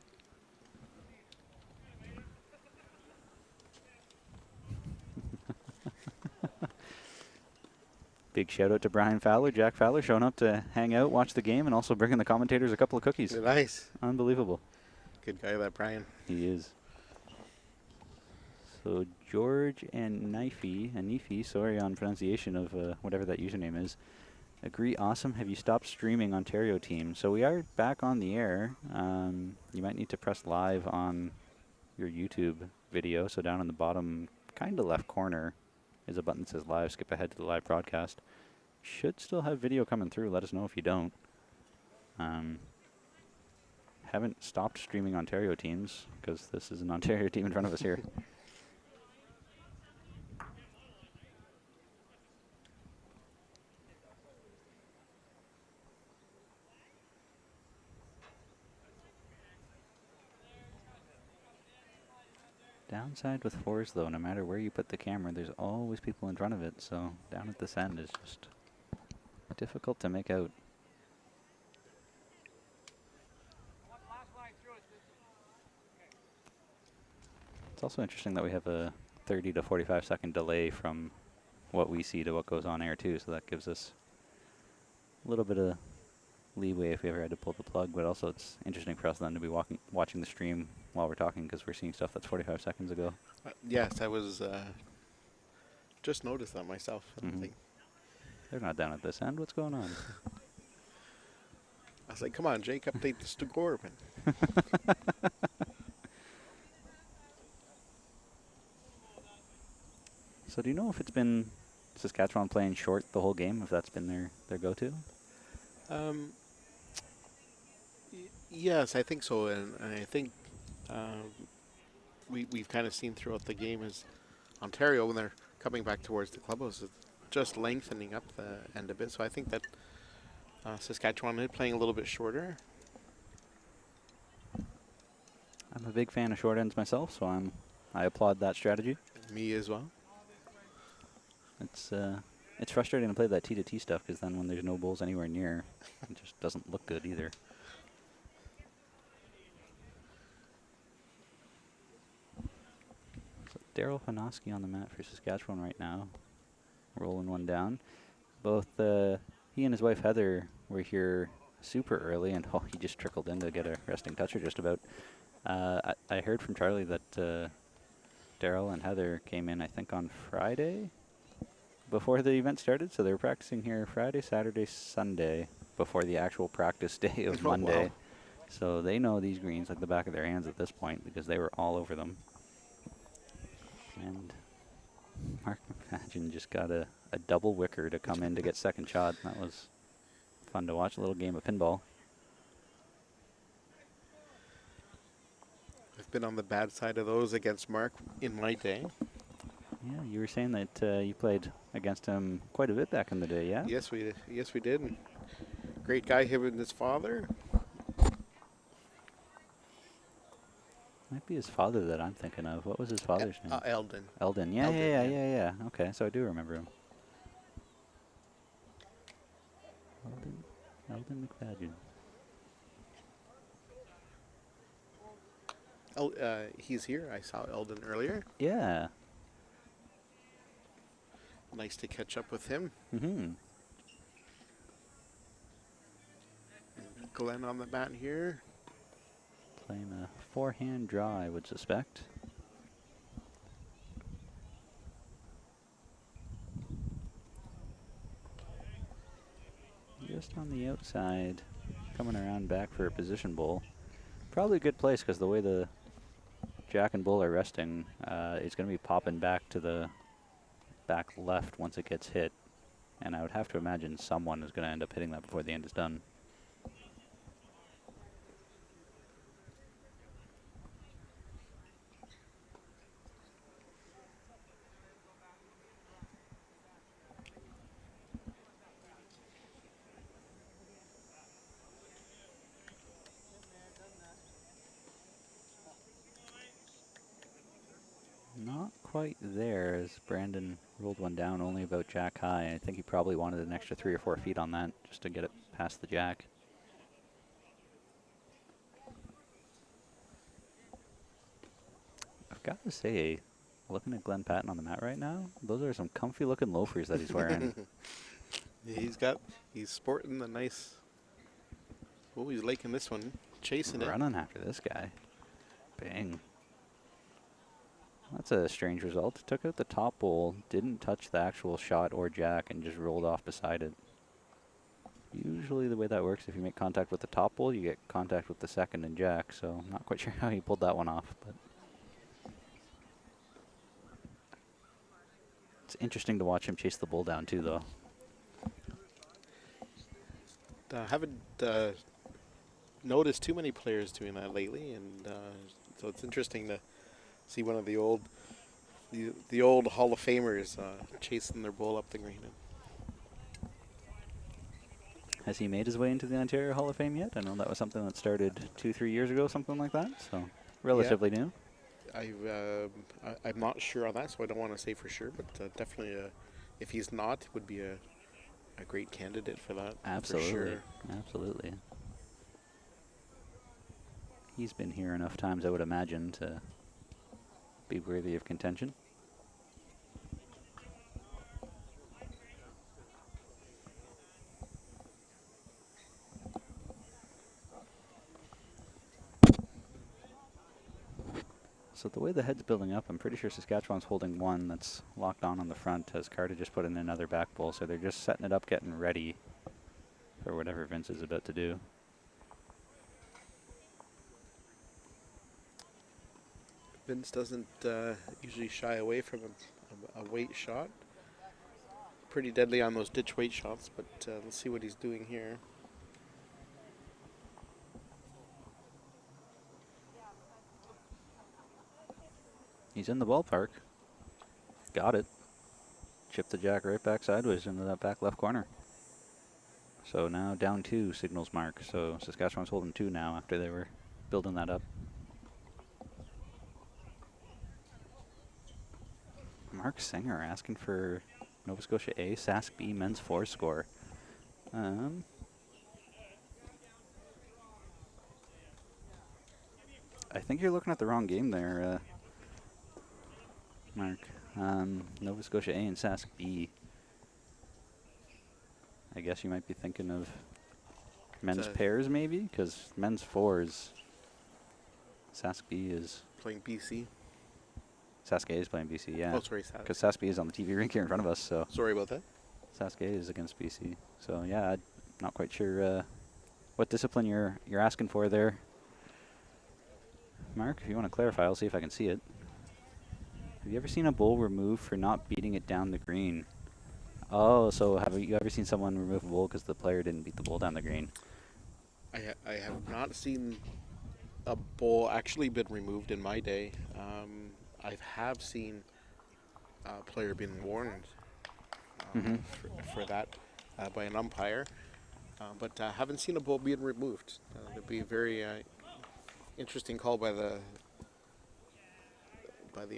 Big shout out to Brian Fowler, Jack Fowler, showing up to hang out, watch the game, and also bringing the commentators a couple of cookies. Nice. Unbelievable. Good guy, that Brian. He is. So George and Anifi, sorry on pronunciation of whatever that username is, agree, awesome. Have you stopped streaming Ontario team? So we are back on the air. You might need to press live on your YouTube video. So down in the bottom, kind of left corner, is a button that says live. Skip ahead to the live broadcast. Should still have video coming through. Let us know if you don't. Haven't stopped streaming Ontario teams because this is an Ontario team in front of us here. Downside with 4s, though, no matter where you put the camera, there's always people in front of it, so down at this end is just difficult to make out. It's also interesting that we have a 30 to 45 second delay from what we see to what goes on air, too, so that gives us a little bit of leeway if we ever had to pull the plug, but also it's interesting for us then to be watching the stream while we're talking because we're seeing stuff that's 45 seconds ago. Yes, I was just noticed that myself. I think. They're not down at this end. What's going on? I was like, come on, Jake, update the score, man. So do you know if it's been Saskatchewan playing short the whole game, if that's been their go-to? Yes, I think so, and I think we've kind of seen throughout the game is Ontario, when they're coming back towards the clubhouse, is just lengthening up the end a bit. So I think that Saskatchewan is playing a little bit shorter. I'm a big fan of short ends myself, so I applaud that strategy. Me as well. It's frustrating to play that T-to-T stuff because then when there's no bulls anywhere near, it just doesn't look good either. So Daryl Hanoski on the mat for Saskatchewan right now, rolling one down. Both he and his wife Heather were here super early, and he just trickled in to get a resting toucher just about. I heard from Charlie that Daryl and Heather came in, I think, on Friday before the event started, so they were practicing here Friday, Saturday, Sunday before the actual practice day of Monday. Wow. So they know these greens like the back of their hands at this point because they were all over them. And Mark McFadgen just got a double wicker to come in to get second shot. That was fun to watch. A little game of pinball. I've been on the bad side of those against Mark in my day. Yeah, you were saying that you played against him quite a bit back in the day, yeah? Yes, we did. And great guy, him and his father. Might be his father that I'm thinking of. What was his father's name? Eldon. Eldon. Yeah, Eldon, yeah. Okay, so I do remember him. Eldon McFadgen. Oh, he's here. I saw Eldon earlier. Yeah. Nice to catch up with him. Mm-hmm. Glenn on the mat here. Playing a forehand draw, I would suspect. Just on the outside, coming around back for a position bowl. Probably a good place because the way the Jack and Bull are resting, it's going to be popping back to the back left once it gets hit. And I would have to imagine someone is going to end up hitting that before the end is done. Not quite there as Brandon rolled one down only about jack high. I think he probably wanted an extra 3 or 4 feet on that just to get it past the jack. I've got to say, looking at Glenn Patton on the mat right now, those are some comfy looking loafers that he's wearing. He's sporting the nice. Oh, he's liking this one, chasing it. Running after this guy. Bang. That's a strange result. Took out the top bowl, didn't touch the actual shot or jack, and just rolled off beside it. Usually the way that works, if you make contact with the top bowl, you get contact with the second and jack, so I'm not quite sure how he pulled that one off. But it's interesting to watch him chase the bull down too, though. Haven't noticed too many players doing that lately, and so it's interesting to see one of the old Hall of Famers chasing their bull up the green. Has he made his way into the Ontario Hall of Fame yet? I know that was something that started 2-3 years ago, something like that, so relatively new. I'm not sure on that, so I don't want to say for sure, but definitely if he's not, would be a great candidate for that. Absolutely, for sure. Absolutely. He's been here enough times, I would imagine, to be worthy of contention. So the way the head's building up, I'm pretty sure Saskatchewan's holding one that's locked on the front as Carter just put in another back bowl. So they're just setting it up, getting ready for whatever Vince is about to do. Vince doesn't usually shy away from a weight shot. Pretty deadly on those ditch weight shots, but let's see what he's doing here. He's in the ballpark. Got it. Chipped the jack right back sideways into that back left corner. So now down 2 signals Mark. So Saskatchewan's holding 2 now after they were building that up. Mark Singer asking for Nova Scotia A, Sask B men's 4 score. I think you're looking at the wrong game there, Mark. Nova Scotia A and Sask B. I guess you might be thinking of men's pairs maybe, because men's 4s, Sask B is playing BC. Sask A is playing BC, yeah. Oh, sorry, Sask. Because Sask B is on the TV rink here in front of us, so. Sorry about that. Sask A is against BC. So, yeah, I'm not quite sure what discipline you're asking for there. Mark, if you want to clarify, I'll see if I can see it. Have you ever seen a bull removed for not beating it down the green? Oh, so have you ever seen someone remove a bull because the player didn't beat the bull down the green? I have not seen a bull actually been removed in my day. I have seen a player being warned for that by an umpire, but I haven't seen a bull being removed. It'd be a very interesting call by the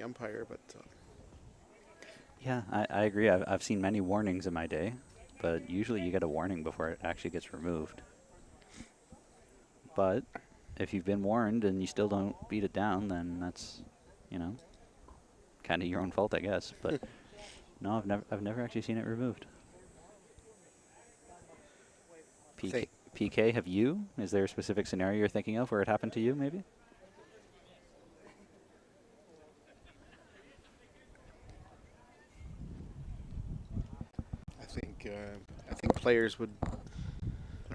umpire, but Yeah, I agree. I've seen many warnings in my day, but usually you get a warning before it actually gets removed. But if you've been warned and you still don't beat it down, then that's, you know, kind of your own fault, I guess. But no, I've never actually seen it removed. PK, have you? Is there a specific scenario you're thinking of where it happened to you, maybe? I think players would,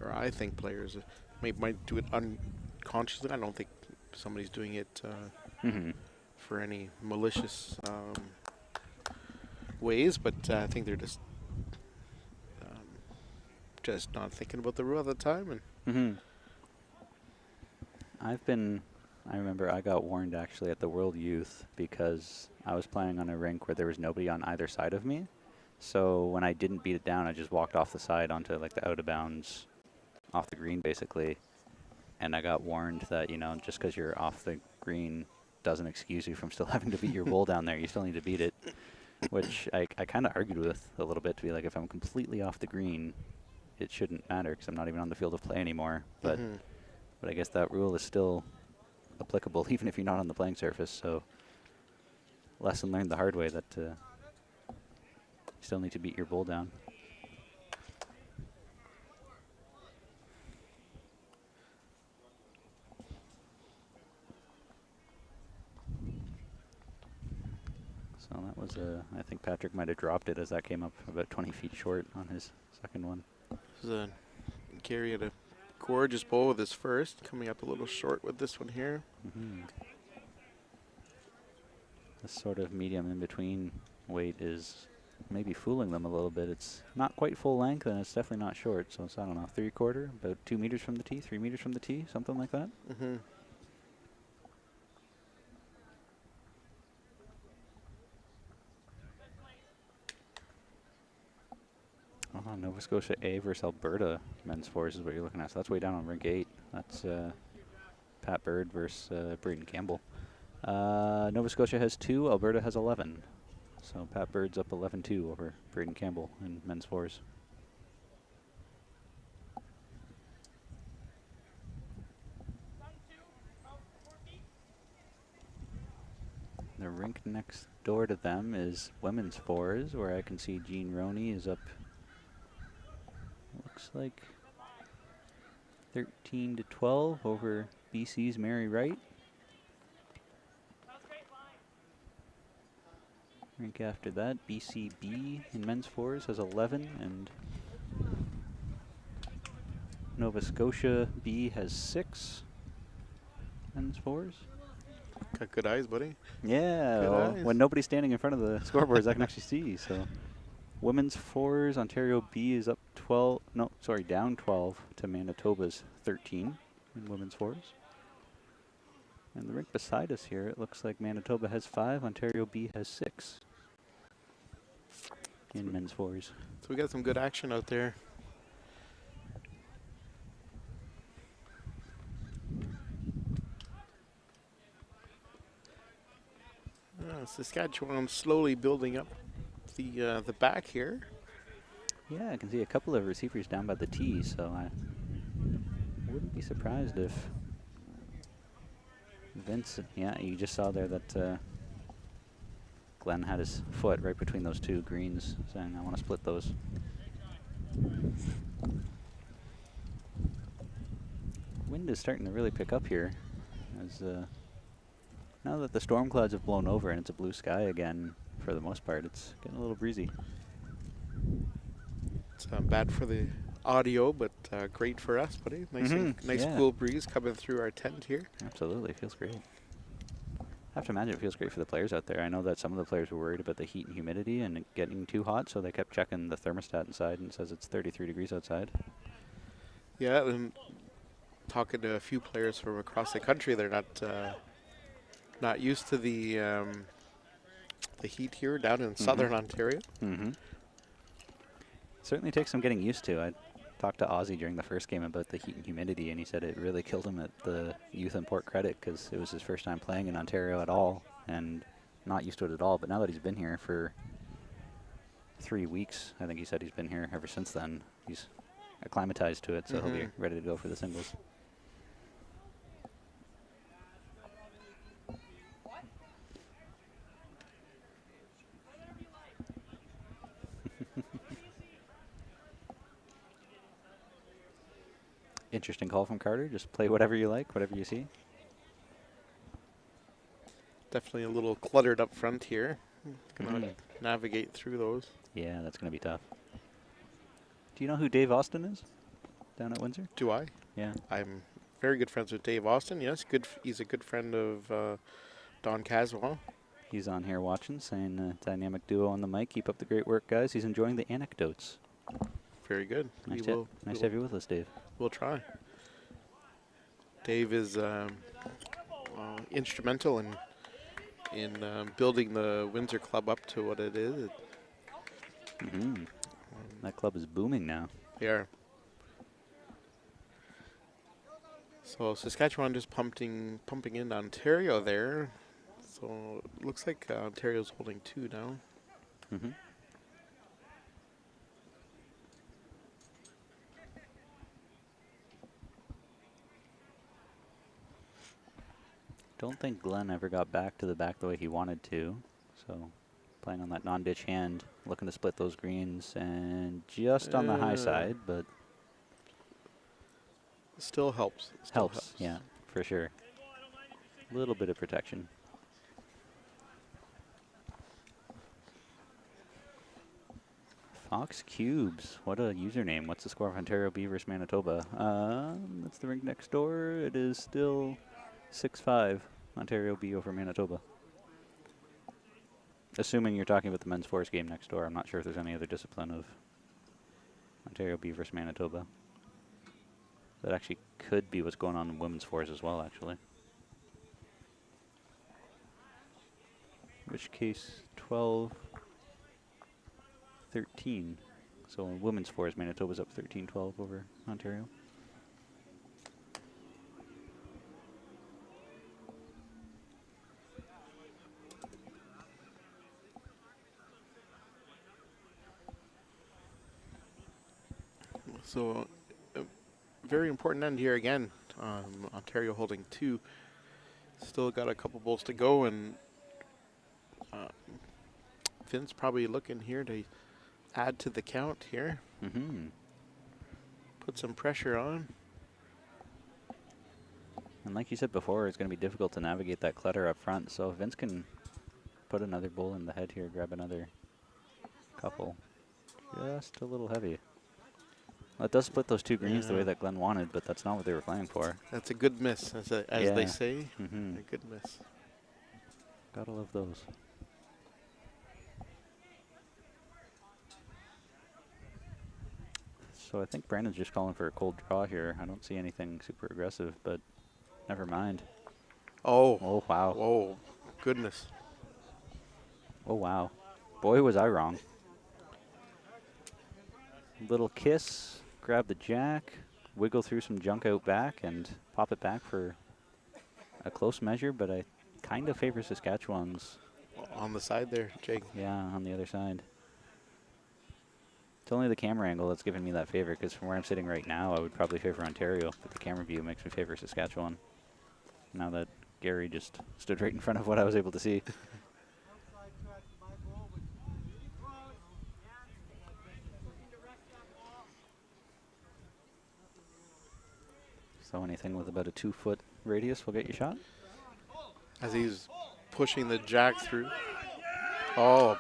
or I think players might do it unconsciously. I don't think somebody's doing it for any malicious ways, but I think they're just not thinking about the rule at the time. And I remember I got warned actually at the World Youth because I was playing on a rink where there was nobody on either side of me. So when I didn't beat it down, I just walked off the side onto like the out of bounds, off the green basically. And I got warned that, you know, just because you're off the green doesn't excuse you from still having to beat your bull down there. You still need to beat it, which I kind of argued with a little bit to be like, if I'm completely off the green, it shouldn't matter because I'm not even on the field of play anymore. But but I guess that rule is still applicable even if you're not on the playing surface. So lesson learned the hard way that you still need to beat your bull down. So that was I think Patrick might have dropped it as that came up about 20 feet short on his second one. This is Gary had a gorgeous bowl with his first, coming up a little short with this one here. This sort of medium in between weight is maybe fooling them a little bit. It's not quite full length and it's definitely not short. So it's, I don't know, 3/4, about 2 meters from the tee, 3 meters from the tee, something like that. Nova Scotia A versus Alberta men's fours is what you're looking at. So that's way down on rink 8. That's Pat Bird versus Braden Campbell. Nova Scotia has 2, Alberta has 11. So Pat Bird's up 11-2 over Braden Campbell in men's fours. The rink next door to them is women's fours, where I can see Jean Roney is up, looks like 13-12 over BC's Mary Wright. Rink after that, BCB in men's fours has 11, and Nova Scotia B has 6 men's fours. Got good eyes, buddy. Yeah, Good well, eyes. when nobody's standing in front of the scoreboards, I can actually see. So, women's fours, Ontario B is up 12. No, sorry, down 12 to Manitoba's 13 in women's fours. And the rink beside us here, it looks like Manitoba has 5, Ontario B has 6 in men's fours. So we got some good action out there. Saskatchewan slowly building up the back here. Yeah, I can see a couple of receivers down by the tee, so I wouldn't be surprised if Vince, yeah, you just saw there that Glenn had his foot right between those two greens, saying, I want to split those. Wind is starting to really pick up here, as now that the storm clouds have blown over and it's a blue sky again, for the most part, it's getting a little breezy. It's bad for the audio, but great for us, buddy. Nice, nice yeah. cool breeze coming through our tent here. Absolutely, feels great. I have to imagine it feels great for the players out there. I know that some of the players were worried about the heat and humidity and it getting too hot, so they kept checking the thermostat inside and it says it's 33 degrees outside. Yeah, and talking to a few players from across the country, they're not used to the heat here down in southern Ontario. Mm-hmm. Certainly takes some getting used to. I talked to Ozzy during the first game about the heat and humidity, and he said it really killed him at the Youth and Port Credit because it was his first time playing in Ontario at all and not used to it at all. But now that he's been here for 3 weeks, I think he said he's been here ever since then, he's acclimatized to it, so he'll be ready to go for the singles. Interesting call from Carter. Just play whatever you like, whatever you see. Definitely a little cluttered up front here. Gonna navigate through those. Yeah, that's going to be tough. Do you know who Dave Austin is down at Windsor? Do I? Yeah. I'm very good friends with Dave Austin. Yes, he's a good friend of Don Caswell. He's on here watching, saying dynamic duo on the mic. Keep up the great work, guys. He's enjoying the anecdotes. Very good. Nice to have you with us, Dave. We'll try. Dave is instrumental in building the Windsor Club up to what it is. That club is booming now. They are. So Saskatchewan just pumping in Ontario there. So it looks like Ontario's holding 2 now. Don't think Glenn ever got back to the back the way he wanted to. So playing on that non-ditch hand, looking to split those greens and just on the high side, but still helps. Helps, yeah, for sure. A little bit of protection. Fox Cubes, what a username. What's the score of Ontario B versus Manitoba? That's the rink next door. It is still 6-5, Ontario B over Manitoba. Assuming you're talking about the men's force game next door, I'm not sure if there's any other discipline of Ontario B versus Manitoba. That actually could be what's going on in women's fours as well, actually. In which case, 12-13. So in women's fours, Manitoba's up 13-12 over Ontario. So, very important end here again. Ontario holding 2. Still got a couple bowls to go, and Finn's probably looking here to add to the count here. Put some pressure on. And like you said before, it's going to be difficult to navigate that clutter up front. So if Vince can put another bowl in the head here, grab another couple. Just a little heavy. Well, it does split those 2 greens the way that Glenn wanted, but that's not what they were playing for. That's a good miss, as they say. A good miss. Gotta love those. So I think Brandon's just calling for a cold draw here. I don't see anything super aggressive, but never mind. Oh, wow. Oh, goodness. Oh, wow. Boy, was I wrong. Little kiss, grab the jack, wiggle through some junk out back, and pop it back for a close measure, but I kind of favor Saskatchewan's. On the side there, Jake. Yeah, on the other side. It's only the camera angle that's giving me that favor, because from where I'm sitting right now, I would probably favor Ontario, but the camera view makes me favor Saskatchewan. Now that Gary just stood right in front of what I was able to see. So anything with about a 2-foot radius will get you shot. As he's pushing the jack through. Oh,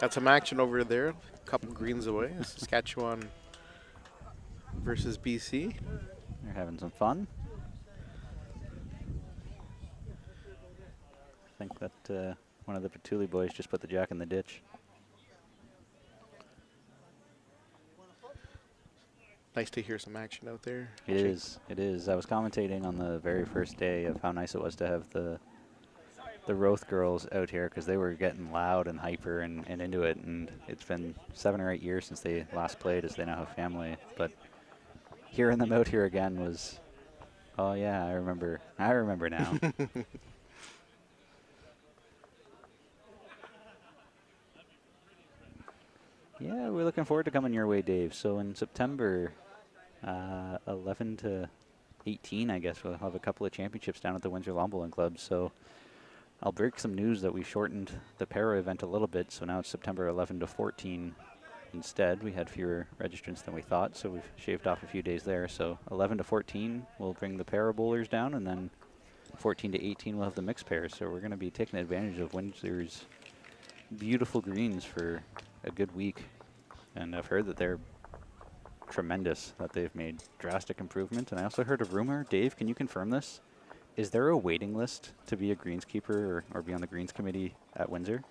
got some action over there. A couple greens away. Saskatchewan versus BC. They're having some fun. think that one of the Petuli boys just put the jack in the ditch. Nice to hear some action out there. It is. It is. I was commentating on the very first day of how nice it was to have the Roth girls out here because they were getting loud and hyper and into it. And it's been 7 or 8 years since they last played, as they now have family. But hearing them out here again was, oh yeah, I remember. I remember now. Yeah, we're looking forward to coming your way, Dave. So in September 11 to 18, I guess, we'll have a couple of championships down at the Windsor Lawn Bowling Club. So I'll break some news that we shortened the para event a little bit. So now it's September 11 to 14 instead. We had fewer registrants than we thought, so we've shaved off a few days there. So 11 to 14, we'll bring the para bowlers down, and then 14 to 18, we'll have the mixed pairs. So we're going to be taking advantage of Windsor's beautiful greens for a good week. And I've heard that they're tremendous, that they've made drastic improvement. And I also heard a rumor. Dave, can you confirm this? Is there a waiting list to be a greenskeeper or be on the greens committee at Windsor?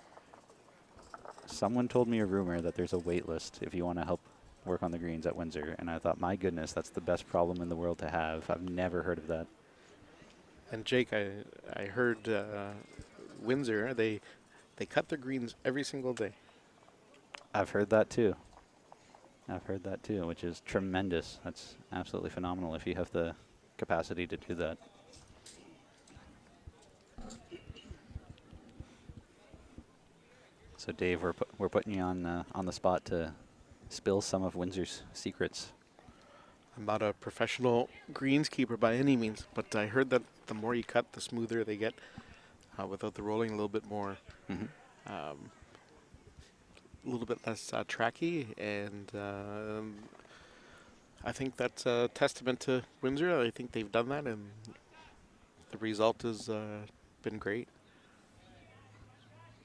Someone told me a rumor that there's a wait list if you want to help work on the greens at Windsor. And I thought, my goodness, that's the best problem in the world to have. I've never heard of that. And Jake, I heard Windsor, they cut their greens every single day. I've heard that too. I've heard that too, which is tremendous. That's absolutely phenomenal if you have the capacity to do that. So Dave, we're putting you on the spot to spill some of Windsor's secrets. I'm not a professional greenskeeper by any means, but I heard that the more you cut, the smoother they get without the rolling, a little bit more, a little bit less tracky, and I think that's a testament to Windsor. I think they've done that, and the result has been great.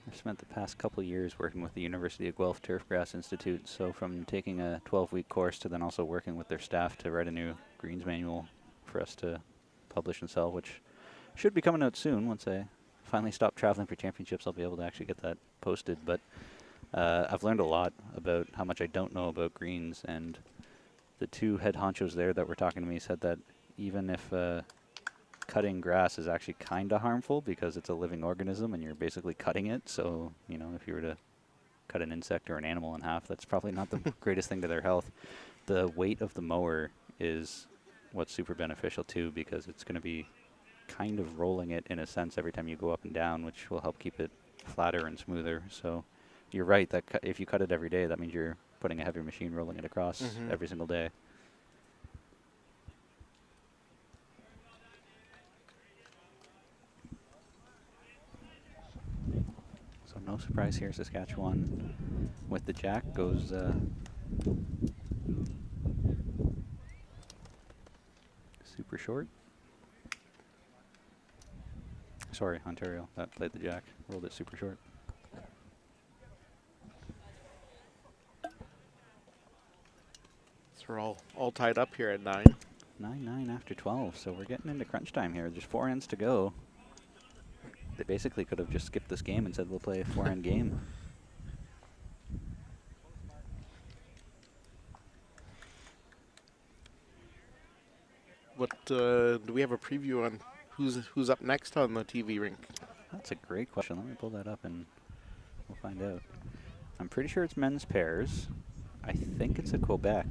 I've spent the past couple of years working with the University of Guelph Turfgrass Institute, so from taking a 12-week course to then also working with their staff to write a new greens manual for us to publish and sell, which should be coming out soon. Once I finally stop traveling for championships, I'll be able to actually get that posted. But I've learned a lot about how much I don't know about greens, and the two head honchos there that were talking to me said that even if cutting grass is actually kind of harmful because it's a living organism and you're basically cutting it. So, you know, if you were to cut an insect or an animal in half, that's probably not the greatest thing to their health. The weight of the mower is what's super beneficial too, because it's going to be kind of rolling it in a sense every time you go up and down, which will help keep it flatter and smoother. So you're right that if you cut it every day, that means you're putting a heavy machine rolling it across every single day. So no surprise here, Saskatchewan with the jack goes super short. Sorry, Ontario, that played the jack, rolled it super short. So we're all tied up here at 9. 9-9 after 12, so we're getting into crunch time here. There's 4 ends to go. They basically could have just skipped this game and said we'll play a 4-end game. What do we have a preview on who's up next on the TV rink? That's a great question. Let me pull that up and we'll find out. I'm pretty sure it's men's pairs. I think it's a Quebec,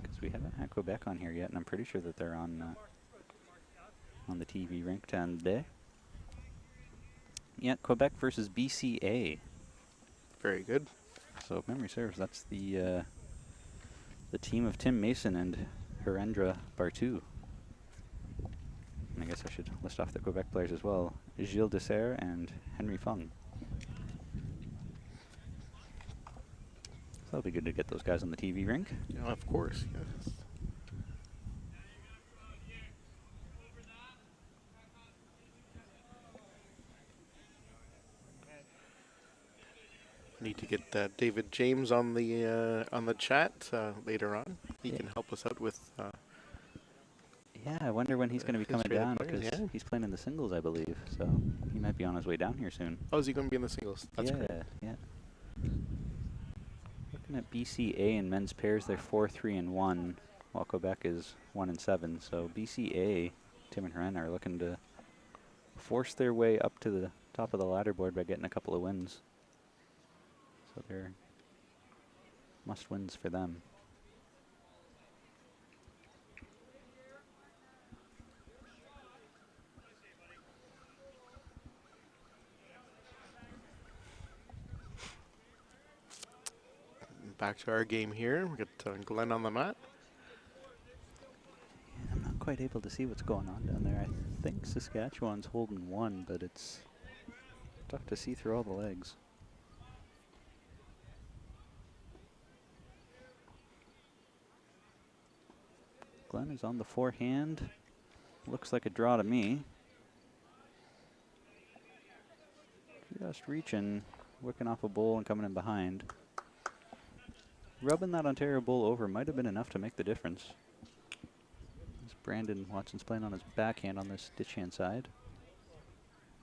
because we haven't had Quebec on here yet, and I'm pretty sure that they're on the TV rink today. Yeah, Quebec versus BCA. Very good. So if memory serves, that's the team of Tim Mason and Hirendra Bartu. And I guess I should list off the Quebec players as well. Gilles Dessert and Henry Fung. So it'll be good to get those guys on the TV rink. Yeah, of course, yes. Need to get David James on the chat later on. He can help us out with. Yeah, I wonder when he's going to be his coming rated down players, because yeah. he's playing in the singles, I believe. So he might be on his way down here soon. Oh, is he going to be in the singles? That's yeah, great. yeah. Looking at BCA in men's pairs, they're 4-3-1, while Quebec is 1-7. So BCA, Tim and Hren are looking to force their way up to the top of the ladder board by getting a couple of wins. So they're must wins for them. Back to our game here. We got Glenn on the mat. Yeah, I'm not quite able to see what's going on down there. I think Saskatchewan's holding one, but it's tough to see through all the legs. Glenn is on the forehand. Looks like a draw to me. Just reaching, wicking off a bowl and coming in behind. Rubbing that Ontario bowl over might have been enough to make the difference. As Brandon Watson's playing on his backhand on this ditch hand side.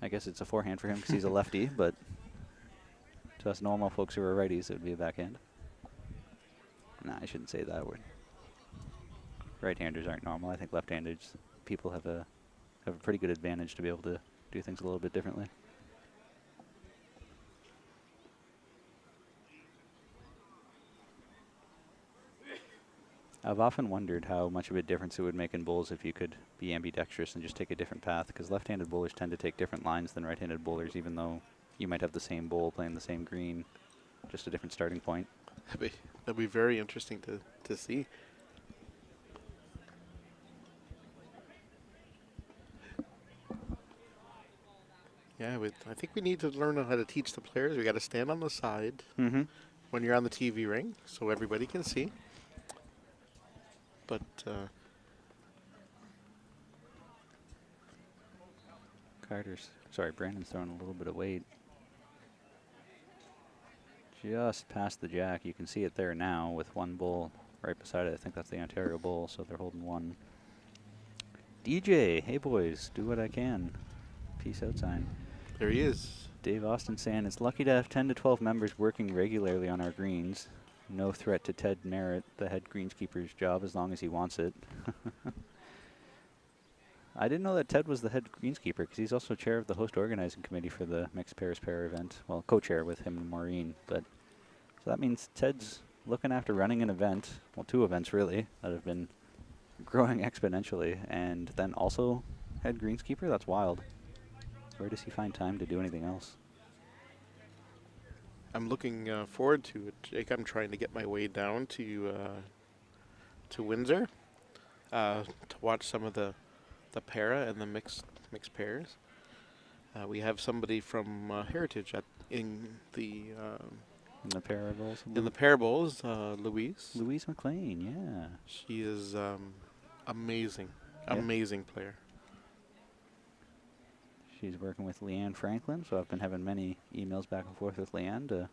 I guess it's a forehand for him because he's a lefty, but to us normal folks who are righties, it would be a backhand. Nah, I shouldn't say that word. Right-handers aren't normal. I think left-handers people have a pretty good advantage to be able to do things a little bit differently. I've often wondered how much of a difference it would make in bowls if you could be ambidextrous and just take a different path, because left-handed bowlers tend to take different lines than right-handed bowlers, even though you might have the same bowl playing the same green, just a different starting point. That'd be very interesting to see. Yeah, I think we need to learn how to teach the players. We got to stand on the side Mm-hmm. when you're on the TV ring, so everybody can see. But Brandon's throwing a little bit of weight. Just past the jack. You can see it there now with one bull right beside it. I think that's the Ontario bull, so they're holding one. DJ, hey boys, do what I can. Peace out sign. there he is. Dave Austin saying it's lucky to have 10 to 12 members working regularly on our greens. No threat to Ted Merritt, the head greenskeeper's job, as long as he wants it. I didn't know that Ted was the head greenskeeper because he's also chair of the host organizing committee for the mixed pairs pair event. Well, co-chair with him and Maureen. But so that means Ted's looking after running an event, well, two events really, that have been growing exponentially, and then also head greenskeeper. That's wild. Where does he find time to do anything else? I'm looking forward to it, Jake. I'm trying to get my way down to Windsor to watch some of the para and the mixed pairs. We have somebody from Heritage in the parables. in the parables, Louise. Louise McLean, yeah. She is amazing, Yeah. amazing player. She's working with Leanne Franklin, so I've been having many emails back and forth with Leanne to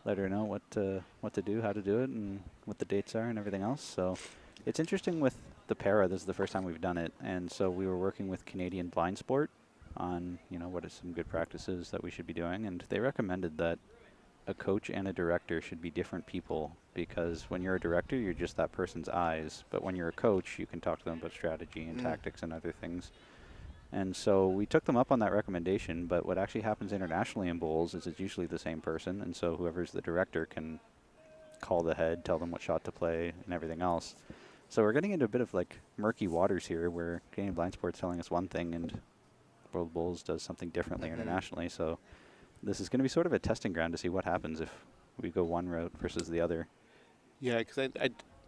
let her know what to do, how to do it, and what the dates are and everything else. So it's interesting with the para. This is the first time we've done it, and so we were working with Canadian Blind Sport on, what are some good practices that we should be doing, and they recommended that a coach and a director should be different people, because when you're a director, you're just that person's eyes, but when you're a coach, you can talk to them about strategy and tactics and other things. And so we took them up on that recommendation, but what actually happens internationally in bowls is it's usually the same person, and so whoever's the director can call the head, tell them what shot to play, and everything else. So we're getting into a bit of like murky waters here, where Canadian Blind Sport's telling us one thing and World Bowls does something differently internationally. So this is going to be sort of a testing ground to see what happens if we go one route versus the other. Yeah, because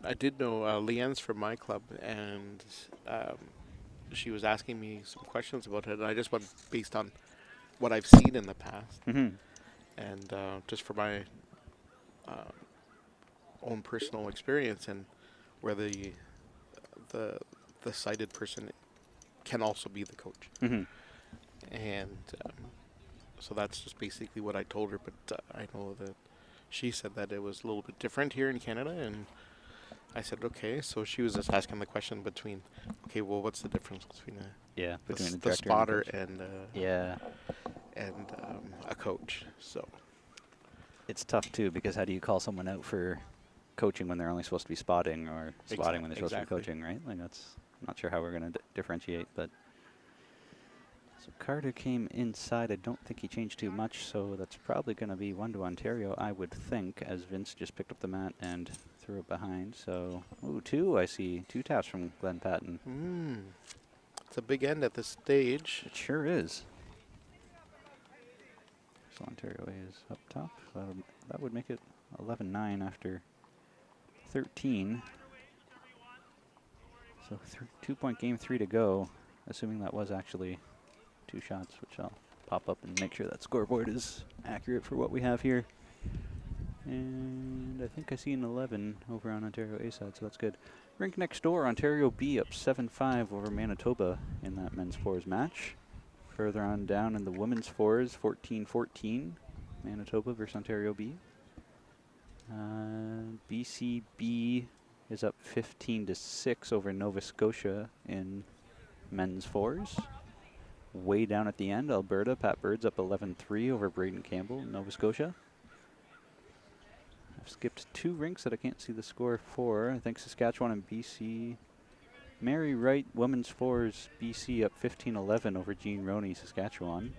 I did know Leanne's from my club, and she was asking me some questions about it, and I just went based on what I've seen in the past, Mm-hmm. and just for my own personal experience, and where the sighted person can also be the coach. Mm-hmm. And so that's just basically what I told her, but I know that she said that it was a little bit different here in Canada, and I said, okay. So she was just asking the question between, okay, well, what's the difference between Yeah, the, between s- the the director spotter and the coach. and Yeah, a coach? So it's tough too because how do you call someone out for coaching when they're only supposed to be spotting, or spotting when they're supposed to be Exactly. coaching, right? Like that's, I'm not sure how we're going to differentiate, but. So Carter came inside. I don't think he changed too much, so that's probably going to be 1 to Ontario, I would think, as Vince just picked up the mat and threw it behind. So, ooh, 2, I see. 2 taps from Glenn Patton. it's a big end at this stage. It sure is. So Ontario A is up top. That would make it 11-9 after 13. So 2-point game, 3 to go, assuming that was actually 2 shots, which I'll pop up and make sure that scoreboard is accurate for what we have here. And I think I see an 11 over on Ontario A side, so that's good. Rink next door, Ontario B up 7-5 over Manitoba in that men's fours match. Further on down in the women's fours, 14-14, Manitoba versus Ontario B. BCB is up 15-6 over Nova Scotia in men's fours. Way down at the end, Alberta, Pat Bird's up 11-3 over Braden Campbell, Nova Scotia. I've skipped 2 rinks that I can't see the score for. I think Saskatchewan and BC. Mary Wright, women's fours, BC up 15-11 over Jean Roney, Saskatchewan.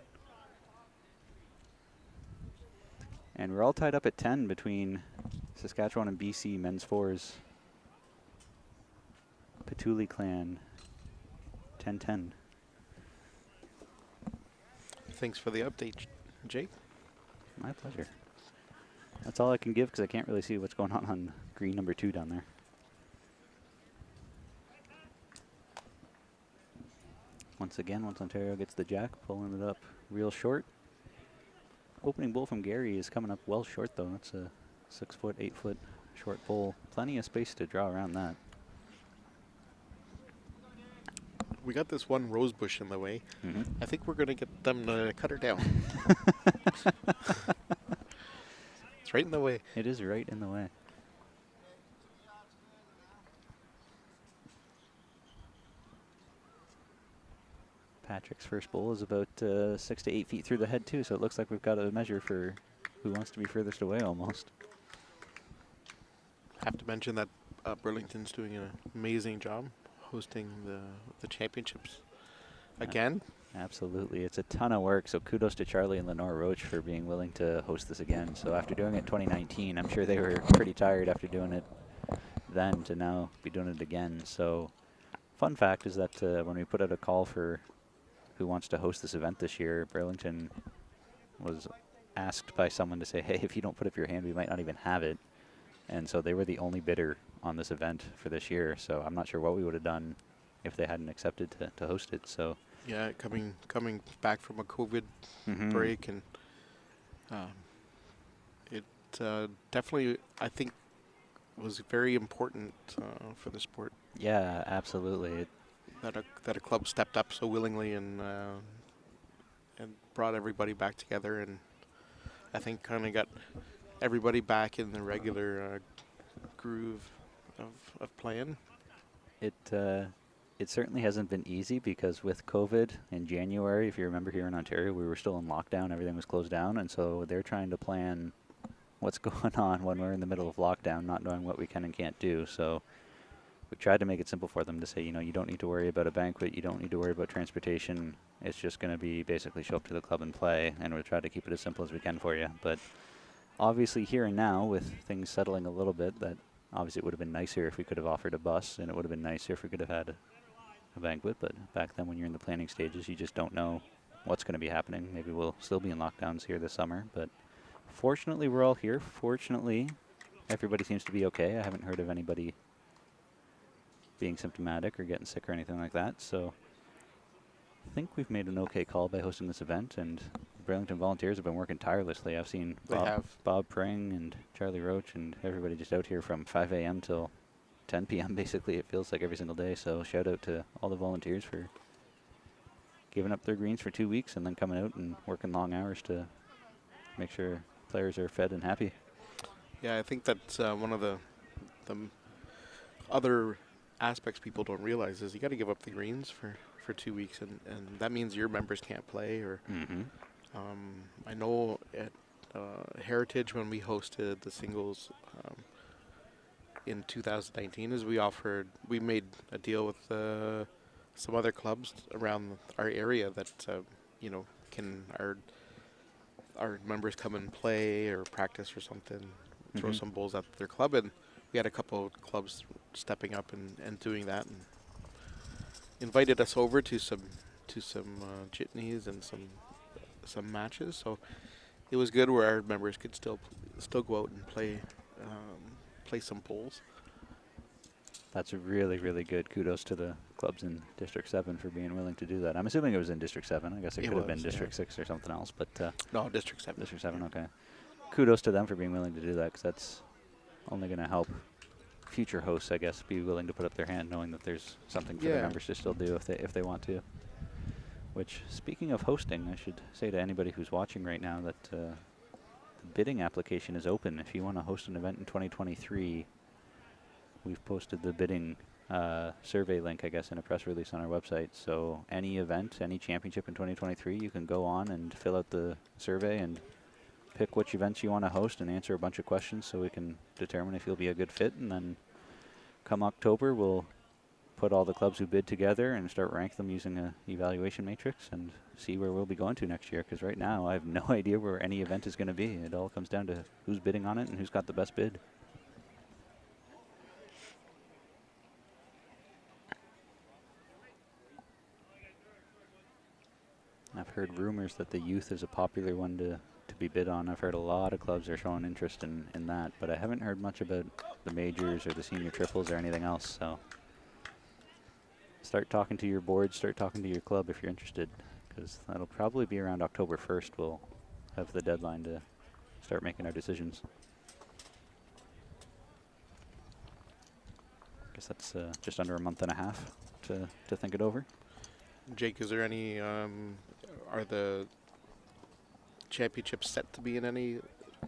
And we're all tied up at 10 between Saskatchewan and BC men's fours. Patuli Clan, 10-10. Thanks for the update, Jake. My pleasure. That's all I can give because I can't really see what's going on green number 2 down there. Once again, once Ontario gets the jack, pulling it up real short. Opening bull from Gary is coming up well short though. That's a 6-foot, 8-foot short bull. Plenty of space to draw around that. We got this one rose bush in the way. I think we're going to get them to cut her down. It's right in the way. It is right in the way. Patrick's first bull is about 6 to 8 feet through the head too, so it looks like we've got a measure for who wants to be furthest away almost. Have to mention that Burlington's doing an amazing job hosting the championships again. Absolutely. It's a ton of work, so kudos to Charlie and Lenore Roach for being willing to host this again. So after doing it in 2019, I'm sure they were pretty tired after doing it then to now be doing it again. So fun fact is that when we put out a call for who wants to host this event this year, Burlington was asked by someone to say, hey, if you don't put up your hand, we might not even have it. And so they were the only bidder on this event for this year. So I'm not sure what we would have done if they hadn't accepted to host it. So Yeah, coming back from a COVID break, and it definitely, I think, was very important for the sport. yeah, absolutely. That a club stepped up so willingly and brought everybody back together, and I think kind of got everybody back in the regular groove of playing. It certainly hasn't been easy because with COVID in January, if you remember here in Ontario, we were still in lockdown. Everything was closed down. And so they're trying to plan what's going on when we're in the middle of lockdown, not knowing what we can and can't do. So we tried to make it simple for them to say, you know, you don't need to worry about a banquet. You don't need to worry about transportation. It's just going to be basically show up to the club and play. And we'll try to keep it as simple as we can for you. But obviously here and now with things settling a little bit, that obviously it would have been nicer if we could have offered a bus, and it would have been nicer if we could have had a banquet. But back then when you're in the planning stages, you just don't know what's going to be happening. Maybe we'll still be in lockdowns here this summer, but fortunately we're all here. Fortunately everybody seems to be okay. I haven't heard of anybody being symptomatic or getting sick or anything like that. So I think we've made an okay call by hosting this event, and Burlington Volunteers have been working tirelessly. I've seen Bob Pring and Charlie Roach and everybody just out here from 5 a.m. till 10 p.m. basically, it feels like every single day. So shout out to all the volunteers for giving up their greens for 2 weeks and then coming out and working long hours to make sure players are fed and happy. Yeah, I think that's one of the other aspects people don't realize is you got to give up the greens for 2 weeks, and that means your members can't play. Or Mm-hmm. I know at Heritage when we hosted the singles in 2019, is we made a deal with some other clubs around our area that can our members come and play or practice or something, throw Mhm. some bowls at their club, and we had a couple of clubs stepping up and doing that, and invited us over to some jitneys and some matches. So it was good where our members could still go out and play some bowls. That's really, really good. Kudos to the clubs in District 7 for being willing to do that. I'm assuming it was in District 7. I guess it It could have been was, District yeah. 6 or something else, but No, District 7. District 7, okay. Kudos to them for being willing to do that, because that's only going to help future hosts, I guess, be willing to put up their hand, knowing that there's something for their Yeah. members to still do if they want to. Which, speaking of hosting, I should say to anybody who's watching right now that the bidding application is open. If you want to host an event in 2023, we've posted the bidding survey link, I guess, in a press release on our website. So any event, any championship in 2023, you can go on and fill out the survey and pick which events you want to host and answer a bunch of questions so we can determine if you'll be a good fit. And then come October, we'll put all the clubs who bid together and start rank them using a evaluation matrix and see where we'll be going to next year. Because right now I have no idea where any event is going to be. It all comes down to who's bidding on it and who's got the best bid. I've heard rumors that the youth is a popular one to be bid on. I've heard a lot of clubs are showing interest in that, but I haven't heard much about the majors or the senior triples or anything else. So start talking to your board, start talking to your club if you're interested, because that'll probably be around October 1st. We'll have the deadline to start making our decisions. I guess that's just under a month and a half to think it over. Jake, is there any are the championships set to be in any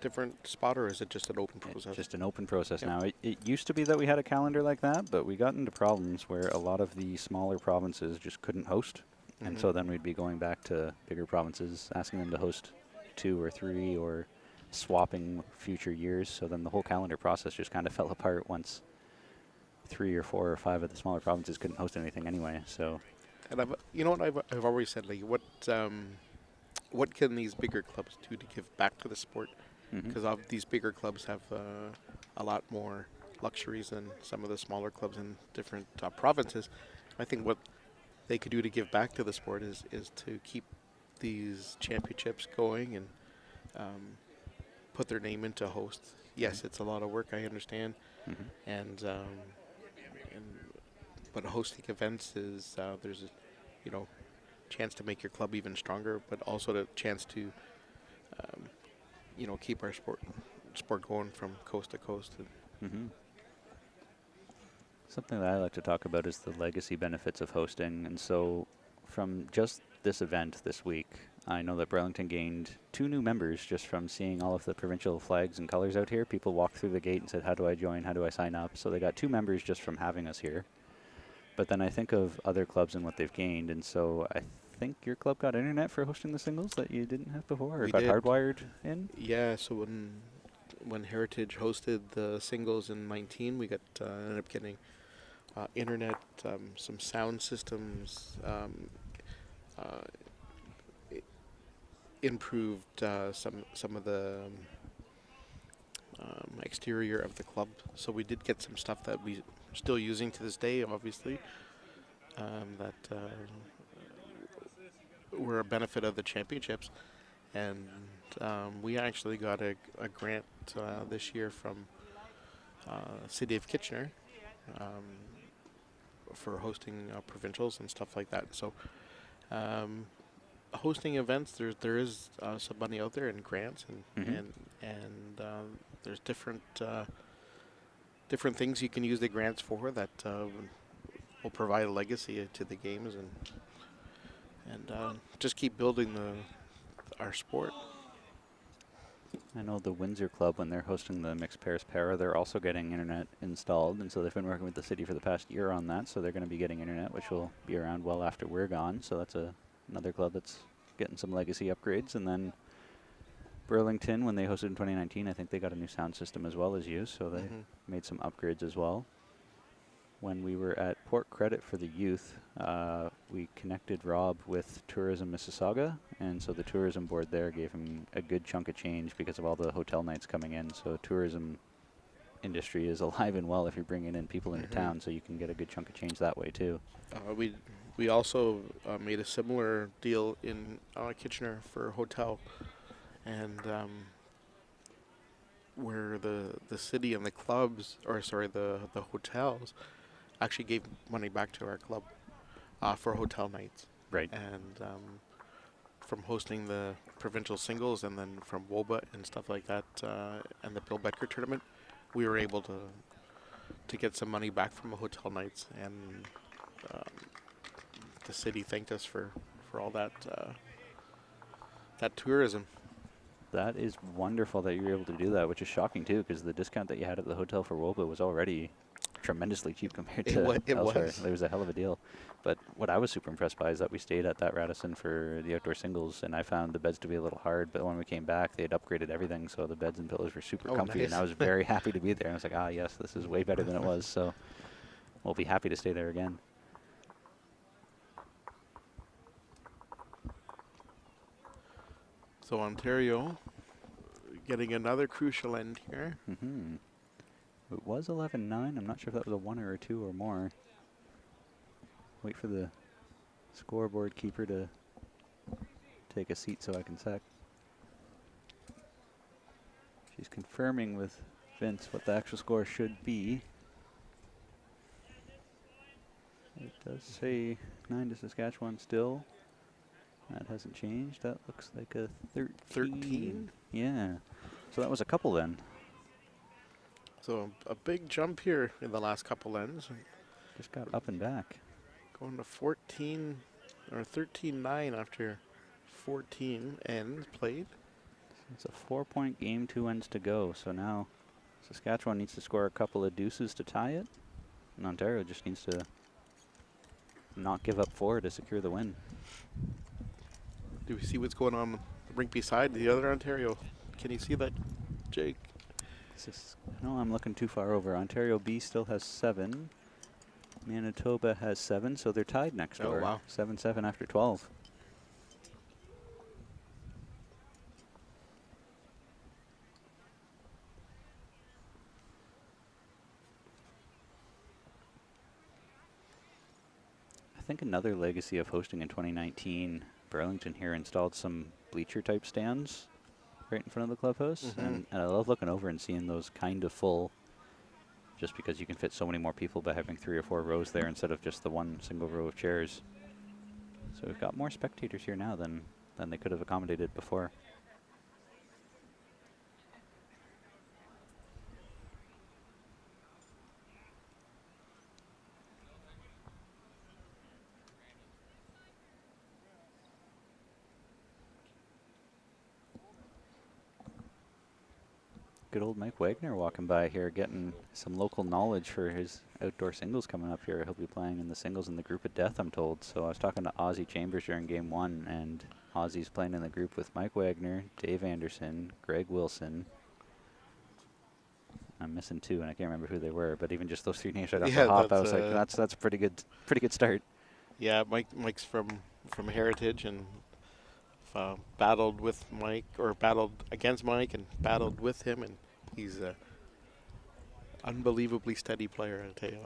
different spot, or is it just an open It's process? just an open process Yep. now. It used to be that we had a calendar like that, but we got into problems where a lot of the smaller provinces just couldn't host. And so then we'd be going back to bigger provinces, asking them to host 2 or 3 or swapping future years. So then the whole calendar process just kind of fell apart once 3 or 4 or 5 of the smaller provinces couldn't host anything anyway. So And I've always said, like, what can these bigger clubs do to give back to the sport? Because these bigger clubs have a lot more luxuries than some of the smaller clubs in different provinces. I think what they could do to give back to the sport is to keep these championships going and put their name into host. Yes, it's a lot of work, I understand, and but hosting events is there's a chance to make your club even stronger, but also the chance to keep our sport going from coast to coast. something that I like to talk about is the legacy benefits of hosting. And so from just this event this week, I know that Burlington gained 2 new members just from seeing all of the provincial flags and colors out here. People walked through the gate and said, how do I join? How do I sign up? So they got 2 members just from having us here. But then I think of other clubs and what they've gained. And so I think your club got internet for hosting the singles that you didn't have before, or We got did. hardwired in? Yeah, so when Heritage hosted the singles in 19, we ended up getting internet, some sound systems, improved some of the exterior of the club. So we did get some stuff that we are still using to this day, obviously, that were a benefit of the championships. And we actually got a grant this year from City of Kitchener for hosting provincials and stuff like that. So hosting events, there is some money out there in grants and there's different things you can use the grants for that will provide a legacy to the games and just keep building our sport. I know the Windsor Club, when they're hosting the Mixed Pairs Para, they're also getting internet installed, and so they've been working with the city for the past year on that, so they're going to be getting internet, which will be around well after we're gone, so that's another club that's getting some legacy upgrades. And then Burlington, when they hosted in 2019, I think they got a new sound system as well as you, so they made some upgrades as well. When we were at Port Credit for the youth, we connected Rob with Tourism Mississauga, and so the tourism board there gave him a good chunk of change because of all the hotel nights coming in. So tourism industry is alive and well if you're bringing in people into town, so you can get a good chunk of change that way too. We also made a similar deal in Kitchener for a hotel, and where the city and the clubs, or sorry, the hotels actually gave money back to our club for hotel nights. Right. And from hosting the provincial singles and then from WOBA and stuff like that, and the Bill Becker tournament, we were able to get some money back from the hotel nights, and the city thanked us for all that that tourism. That is wonderful that you were able to do that, which is shocking too, because the discount that you had at the hotel for WOBA was already tremendously cheap compared to elsewhere. It was a hell of a deal. But what I was super impressed by is that we stayed at that Radisson for the outdoor singles, and I found the beds to be a little hard, but when we came back, they had upgraded everything, so the beds and pillows were super comfy, and I was very happy to be there. And I was like, ah, yes, this is way better than it was, so we'll be happy to stay there again. So Ontario getting another crucial end here. It was 11-9. I'm not sure if that was a 1 or a 2 or more. Wait for the scoreboard keeper to take a seat so I can check. She's confirming with Vince what the actual score should be. It does say 9 to Saskatchewan still. That hasn't changed. That looks like a 13. 13? Yeah. So that was a couple then. So a big jump here in the last couple ends. Just got up and back. Going to 14 or 13-9 after 14 ends played. It's a 4-point game, 2 ends to go. So now Saskatchewan needs to score a couple of deuces to tie it, and Ontario just needs to not give up 4 to secure the win. Do we see what's going on the rink beside the other Ontario? Can you see that, Jake? No, I'm looking too far over. Ontario B still has 7. Manitoba has 7, so they're tied next door. Oh, wow. 7-7 after 12. I think another legacy of hosting in 2019, Burlington here installed some bleacher type stands right in front of the clubhouse, and I love looking over and seeing those kind of full, just because you can fit so many more people by having 3 or 4 rows there instead of just the one single row of chairs. So we've got more spectators here now than they could have accommodated before. Good old Mike Wagner walking by here, getting some local knowledge for his outdoor singles coming up here. He'll be playing in the singles in the group of death, I'm told. So I was talking to Ozzy Chambers during game 1, and Ozzy's playing in the group with Mike Wagner, Dave Anderson, Greg Wilson. I'm missing 2, and I can't remember who they were, but even just those 3 names right off the hop, I was like, that's a pretty good start. Yeah, Mike's from Heritage, and battled with Mike, or battled against Mike and battled with him, and he's a unbelievably steady player, I tell you.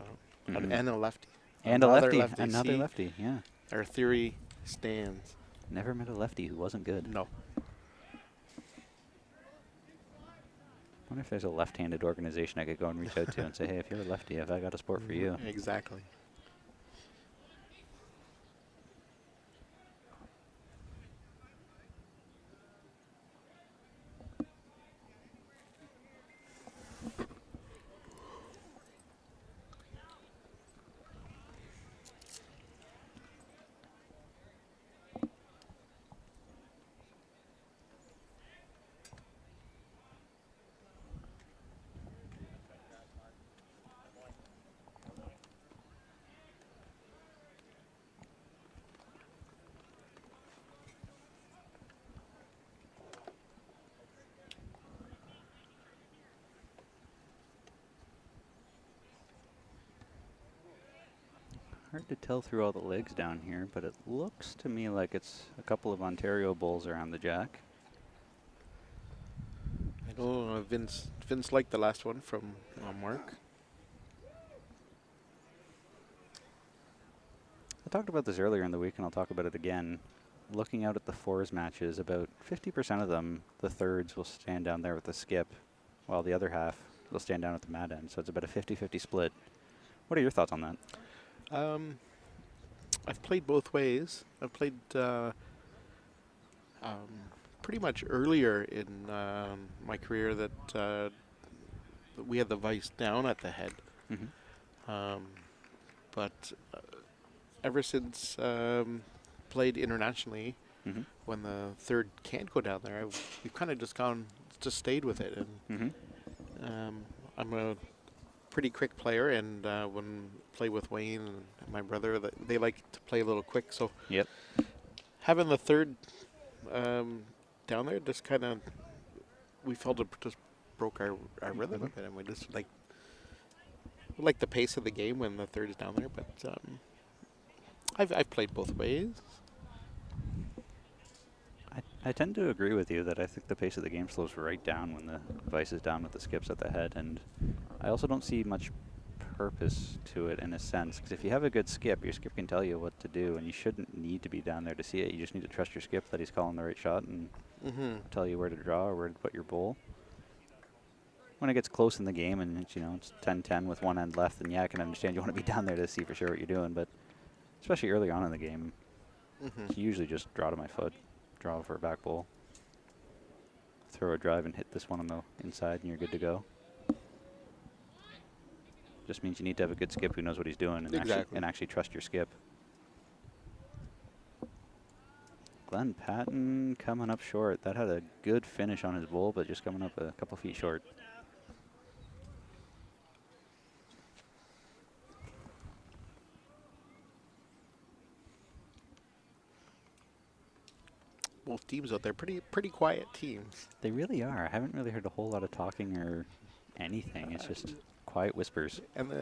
And a lefty. And another another lefty, yeah. Our theory stands. Never met a lefty who wasn't good. No. Wonder if there's a left-handed organization I could go and reach out to and say, hey, if you're a lefty, have I got a sport for you? Exactly. hard to tell through all the legs down here, but it looks to me like it's a couple of Ontario bulls around the jack. I know Vince liked the last one from Mark. I talked about this earlier in the week, and I'll talk about it again. Looking out at the fours matches, about 50% of them, the thirds will stand down there with the skip, while the other half will stand down at the mat end. So it's about a 50-50 split. What are your thoughts on that? I've played both ways. I've played pretty much earlier in my career that we had the vice down at the head. Mm-hmm. But ever since played internationally, Mm-hmm. when the third can't go down there, we've kind of just stayed with it. And Mm-hmm. I'm a pretty quick player, and when play with Wayne and my brother, they like to play a little quick. So Yep. having the third down there just kind of, we felt it just broke our rhythm a bit, and we just like the pace of the game when the third is down there. But I've played both ways. I tend to agree with you that I think the pace of the game slows right down when the vice is down with the skips at the head, and I also don't see much purpose to it in a sense, because if you have a good skip, your skip can tell you what to do, and you shouldn't need to be down there to see it. You just need to trust your skip that he's calling the right shot and tell you where to draw or where to put your bowl. When it gets close in the game and it's, it's 10-10 with one end left, then yeah, I can understand you want to be down there to see for sure what you're doing, but especially early on in the game, you usually just draw to my foot, draw for a back bowl, throw a drive and hit this one on the inside, and you're good to go. Just means you need to have a good skip who knows what he's doing and actually trust your skip. Glenn Patton coming up short. That had a good finish on his bowl, but just coming up a couple feet short. Both teams out there, pretty quiet teams. They really are. I haven't really heard a whole lot of talking or anything. It's just quiet whispers. And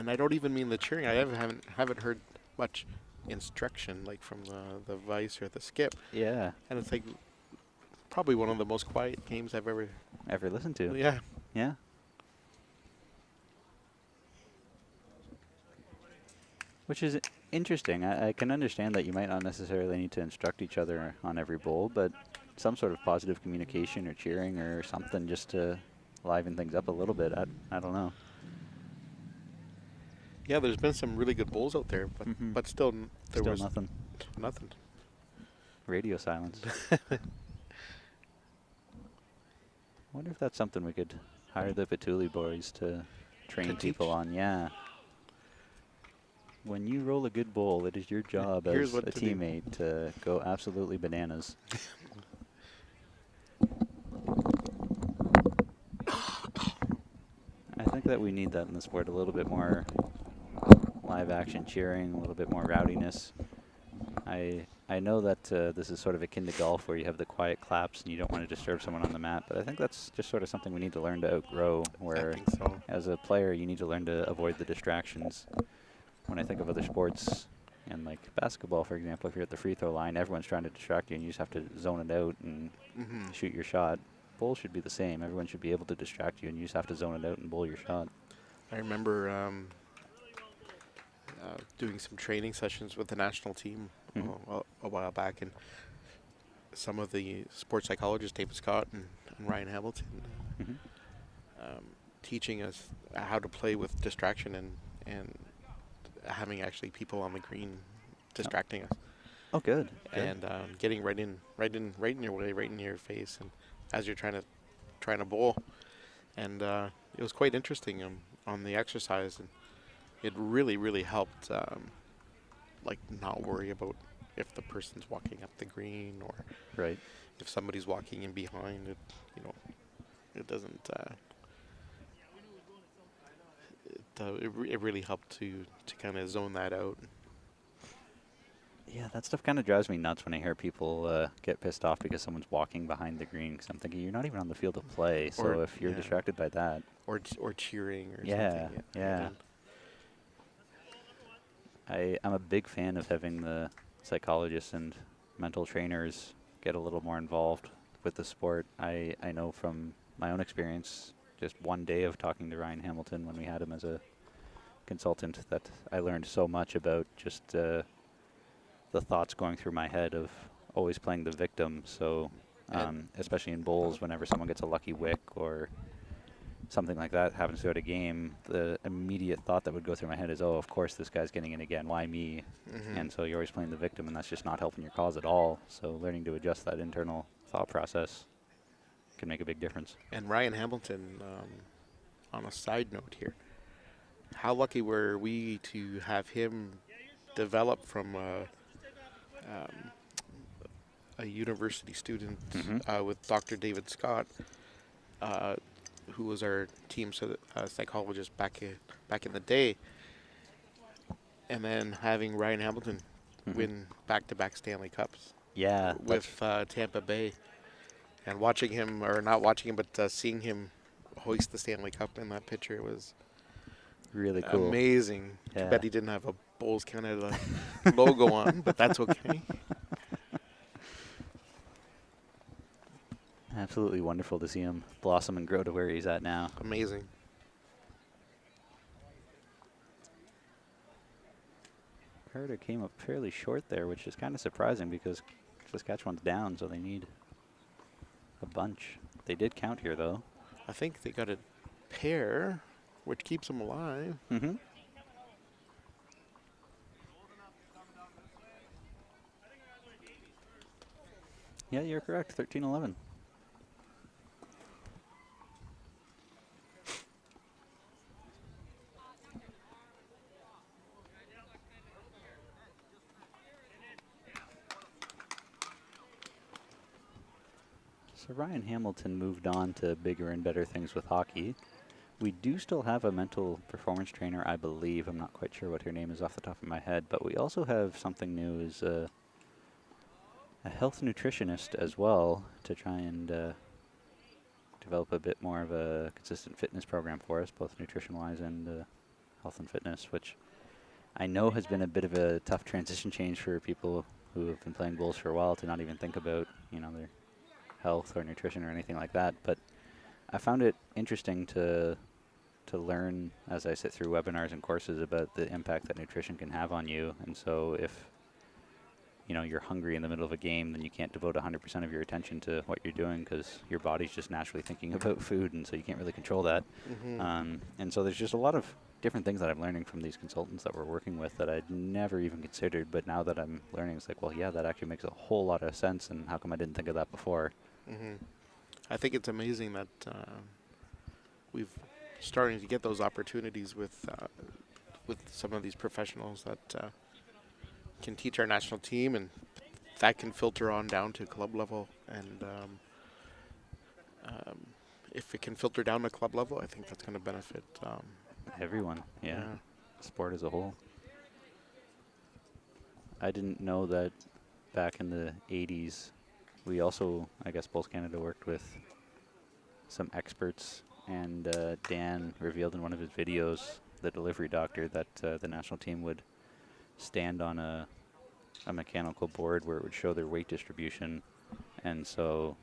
I don't even mean the cheering. I haven't heard much instruction like from the vice or the skip. Yeah. And it's like probably one of the most quiet games I've ever listened to. Yeah. Yeah. Which is interesting. I can understand that you might not necessarily need to instruct each other on every bowl, but some sort of positive communication or cheering or something just to liven things up a little bit. I don't know. Yeah, there's been some really good bowls out there, but still there was nothing. Nothing. Radio silence. Wonder if that's something we could hire the Petuli boys to train people on. Yeah. When you roll a good bowl, it is your job as a teammate to go absolutely bananas. I think that we need that in the sport, a little bit more live action cheering, a little bit more rowdiness. I know that this is sort of akin to golf where you have the quiet claps and you don't want to disturb someone on the mat, but I think that's just sort of something we need to learn to outgrow, where I think so. As a player you need to learn to avoid the distractions. When I think of other sports, and like basketball, for example, if you're at the free throw line, everyone's trying to distract you and you just have to zone it out and shoot your shot. Bowl should be the same. Everyone should be able to distract you and you just have to zone it out and bowl your shot. I remember doing some training sessions with the national team a while back, and some of the sports psychologists, David Scott and Ryan Hamilton, teaching us how to play with distraction and having actually people on the green distracting us. Oh, good. And getting right in your way, right in your face, and as you're trying to bowl, and it was quite interesting on the exercise, and it really helped, like not worry about if the person's walking up the green or if somebody's walking in behind it. It doesn't. It really helped to kind of zone that out. Yeah, that stuff kind of drives me nuts when I hear people get pissed off because someone's walking behind the green. Because I'm thinking, you're not even on the field to play. So if you're distracted by that, or cheering or something. Yeah. I'm a big fan of having the psychologists and mental trainers get a little more involved with the sport. I know from my own experience, just one day of talking to Ryan Hamilton when we had him as a consultant, that I learned so much about just the thoughts going through my head of always playing the victim. So especially in bowls, whenever someone gets a lucky wick or something like that happens throughout a game, the immediate thought that would go through my head is, oh, of course this guy's getting in again, why me? And so you're always playing the victim, and that's just not helping your cause at all. So learning to adjust that internal thought process can make a big difference. And Ryan Hamilton, on a side note here, how lucky were we to have him develop from a university student with Dr. David Scott, who was our team psychologist back in the day, and then having Ryan Hamilton win back-to-back Stanley Cups. Yeah, with Tampa Bay, and watching him, or not watching him, but seeing him hoist the Stanley Cup in that picture was really cool. Amazing. Yeah. Too bad he didn't have a Bulls Canada logo on, but that's okay. Absolutely wonderful to see him blossom and grow to where he's at now. Amazing. Carter came up fairly short there, which is kind of surprising because Saskatchewan's down, so they need a bunch. They did count here, though. I think they got a pair, which keeps them alive. Yeah, you're correct. 13-11. So Ryan Hamilton moved on to bigger and better things with hockey. We do still have a mental performance trainer, I believe. I'm not quite sure what her name is off the top of my head, but we also have something new as a health nutritionist as well to try and develop a bit more of a consistent fitness program for us, both nutrition-wise and health and fitness, which I know has been a bit of a tough transition change for people who have been playing bowls for a while to not even think about, you know, their health or nutrition or anything like that. But I found it interesting to learn as I sit through webinars and courses about the impact that nutrition can have on you. And so if, you know, you're hungry in the middle of a game, then you can't devote 100% of your attention to what you're doing because your body's just naturally thinking about food, and so you can't really control that. And so there's just a lot of different things that I'm learning from these consultants that we're working with that I'd never even considered, but now that I'm learning, it's like, well, yeah, that actually makes a whole lot of sense, and how come I didn't think of that before? I think it's amazing that we've starting to get those opportunities with some of these professionals that can teach our national team, and that can filter on down to club level. And if it can filter down to club level, I think that's going to benefit everyone. Yeah, sport as a whole. I didn't know that back in the 80s, we also, I guess, Bowls Canada worked with some experts, and Dan revealed in one of his videos, the delivery doctor, that the national team would stand on a mechanical board where it would show their weight distribution, and so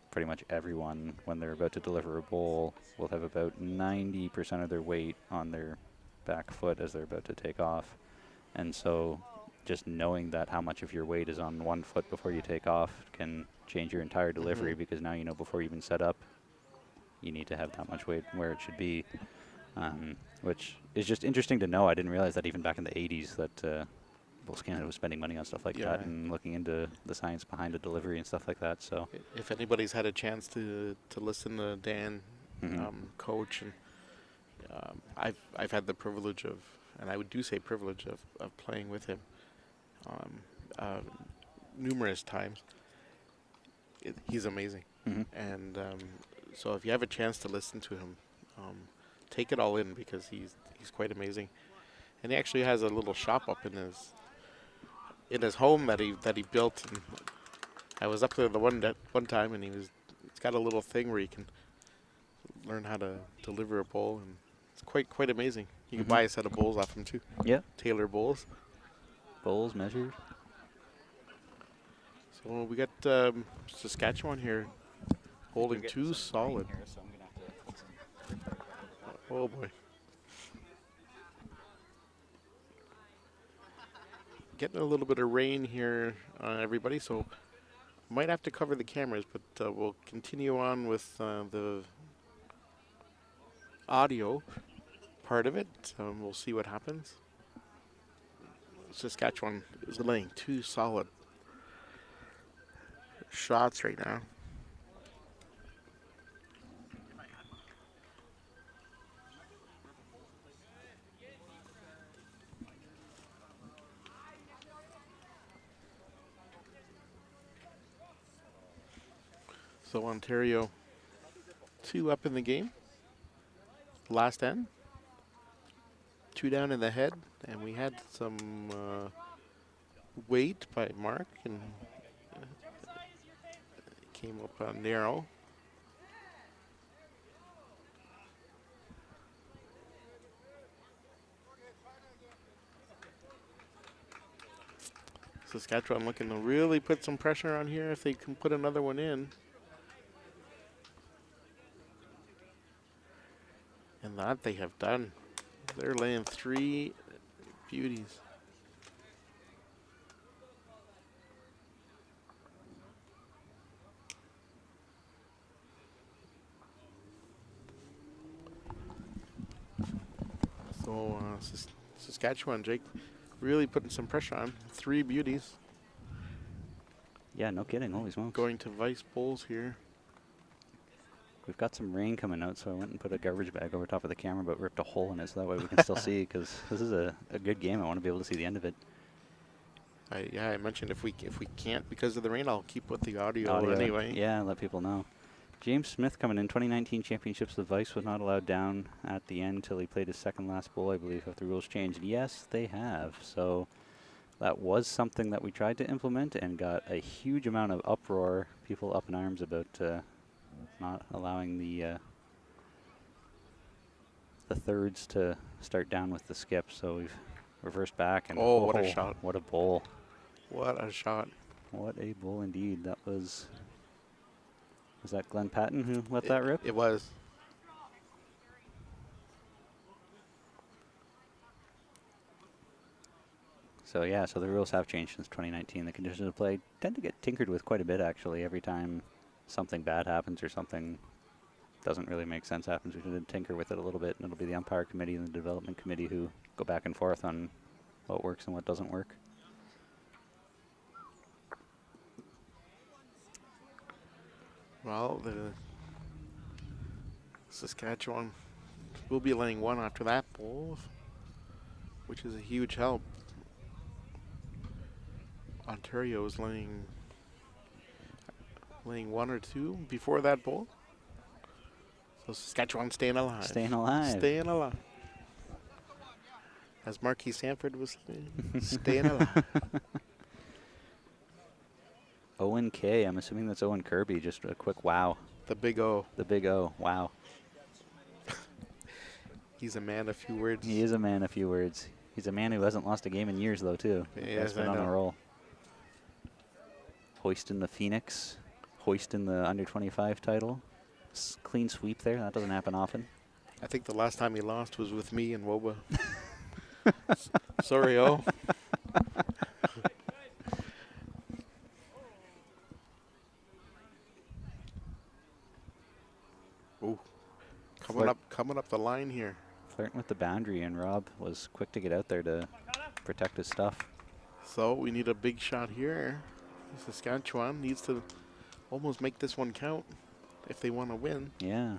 pretty much everyone, when they're about to deliver a bowl, will have about 90% of their weight on their back foot as they're about to take off. And so just knowing that how much of your weight is on one foot before you take off can change your entire delivery, because now you know before you even set up, you need to have that much weight where it should be, which is just interesting to know. I didn't realize that even back in the 80s that Bowls Canada was spending money on stuff like that and looking into the science behind the delivery and stuff like that. So if anybody's had a chance to listen to Dan coach, and I've had the privilege of, and I would do say privilege of playing with him numerous times. He's amazing. And so if you have a chance to listen to him, take it all in, because he's quite amazing. And he actually has a little shop up in his home that he built. And I was up there the one time, and it's got a little thing where you can learn how to deliver a bowl, and it's quite amazing. You can buy a set of bowls off him too. Yeah, Taylor bowls. Bowls measured. So we got Saskatchewan here holding 2 solid. Oh boy. Getting a little bit of rain here on everybody, so might have to cover the cameras, but we'll continue on with the audio part of it. We'll see what happens. Saskatchewan is laying 2 solid shots right now. So Ontario 2 up in the game. Last end. 2 down in the head, and we had some weight by Mark, and came up narrow. Saskatchewan looking to really put some pressure on here if they can put another one in. And that they have done. They're laying 3 beauties. So Saskatchewan, Jake, really putting some pressure on. 3 beauties. Yeah, no kidding. Holy smokes. Going to Vice Bowls here. We've got some rain coming out, so I went and put a garbage bag over top of the camera, but ripped a hole in it so that way we can still see, because this is a good game. I want to be able to see the end of it. I mentioned if we can't because of the rain, I'll keep with the audio anyway. Yeah, let people know. James Smith coming in 2019 championships. The Vice was not allowed down at the end till he played his second last bowl, I believe, if the rules changed. Yes, they have. So that was something that we tried to implement and got a huge amount of uproar, people up in arms about not allowing the thirds to start down with the skip. So we've reversed back, and oh, what a shot. What a bowl. What a shot. What a bowl indeed. That was that Glenn Patton who let that rip? It was. So yeah, so the rules have changed since 2019. The conditions of play tend to get tinkered with quite a bit, actually. Every time something bad happens or something doesn't really make sense happens, we should tinker with it a little bit, and it'll be the umpire committee and the development committee who go back and forth on what works and what doesn't work. Well, the Saskatchewan will be laying 1 after that bowl, which is a huge help. Ontario is laying 1 or 2 before that bowl. So Saskatchewan staying alive. Staying alive. Staying alive. As Marquis Sanford was saying, staying alive. Owen K. I'm assuming that's Owen Kirby. Just a quick wow. The big O. The big O. Wow. He's a man of few words. He is a man of few words. He's a man who hasn't lost a game in years, though, too. Yes, He's been on a roll. Hoisting the Phoenix. Hoisting the under-25 title. Clean sweep there. That doesn't happen often. I think the last time he lost was with me and Woba. Sorry, O. Ooh, coming up the line here. Flirting with the boundary, and Rob was quick to get out there to protect his stuff. So we need a big shot here. Saskatchewan needs to almost make this one count if they want to win. Yeah.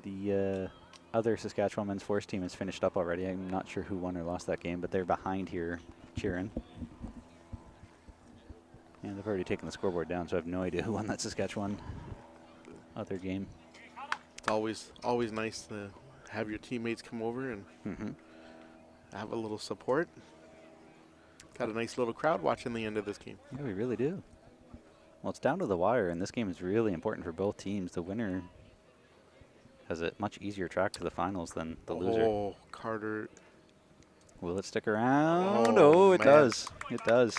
The other Saskatchewan men's force team has finished up already. I'm not sure who won or lost that game, but they're behind here cheering. And they've already taken the scoreboard down, so I have no idea who won that Saskatchewan other game. It's always nice to have your teammates come over and have a little support. Got a nice little crowd watching the end of this game. Yeah, we really do. Well, it's down to the wire, and this game is really important for both teams. The winner has a much easier track to the finals than the loser. Oh, Carter Will it stick around? Oh, Oh, it man. does. It does.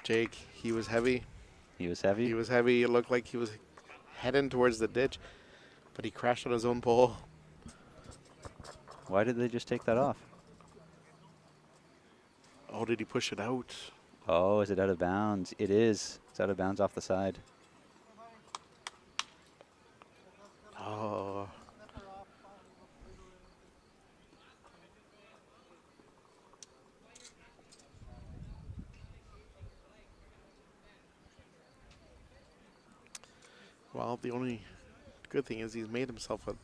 Jake, he was heavy. He was heavy. He was heavy. It looked like he was heading towards the ditch, but he crashed on his own pole. Why did they just take that off? Oh, did he push it out? Oh, is it out of bounds? It is. It's out of bounds off the side. Oh. Well, the only good thing is he's made himself a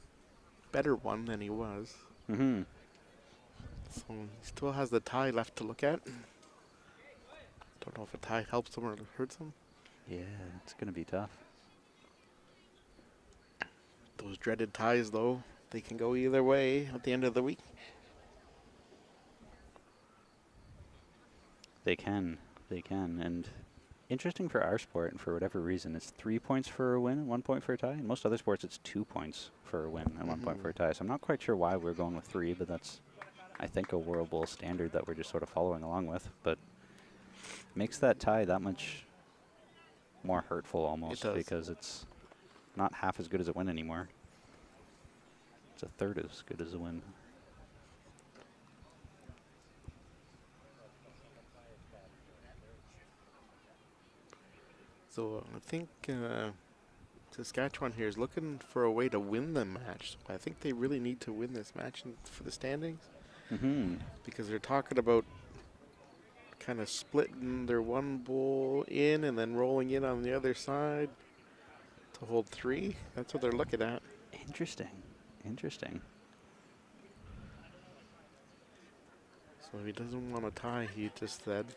better one than he was. Mm-hmm. So he still has the tie left to look at. Don't know if a tie helps him or hurts him. Yeah, it's going to be tough. Those dreaded ties, though, they can go either way at the end of the week. They can. They can. And interesting for our sport, and for whatever reason, it's 3 points for a win and 1 point for a tie. In most other sports, it's 2 points for a win and 1 point for a tie. So I'm not quite sure why we're going with 3, but that's, I think, a World Bowl standard that we're just sort of following along with. But makes that tie that much more hurtful almost, because it's not half as good as a win anymore. It's a third as good as a win. So I think Saskatchewan here is looking for a way to win the match. I think they really need to win this match for the standings, because they're talking about kind of splitting their one bowl in and then rolling in on the other side to hold 3. That's what they're looking at. Interesting. Interesting. So he doesn't want to tie, he just said.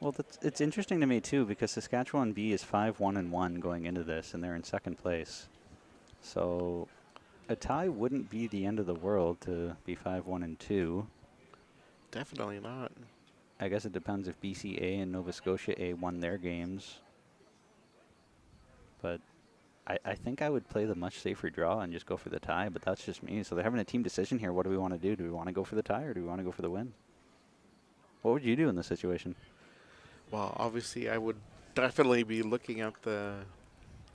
Well, it's interesting to me, too, because Saskatchewan B is 5-1-1 going into this, and they're in second place. So a tie wouldn't be the end of the world to be 5-1-2. Definitely not. I guess it depends if BCA and Nova Scotia A won their games. But I think I would play the much safer draw and just go for the tie, but that's just me. So they're having a team decision here. What do we want to do? Do we want to go for the tie, or do we want to go for the win? What would you do in this situation? Well, obviously, I would definitely be looking at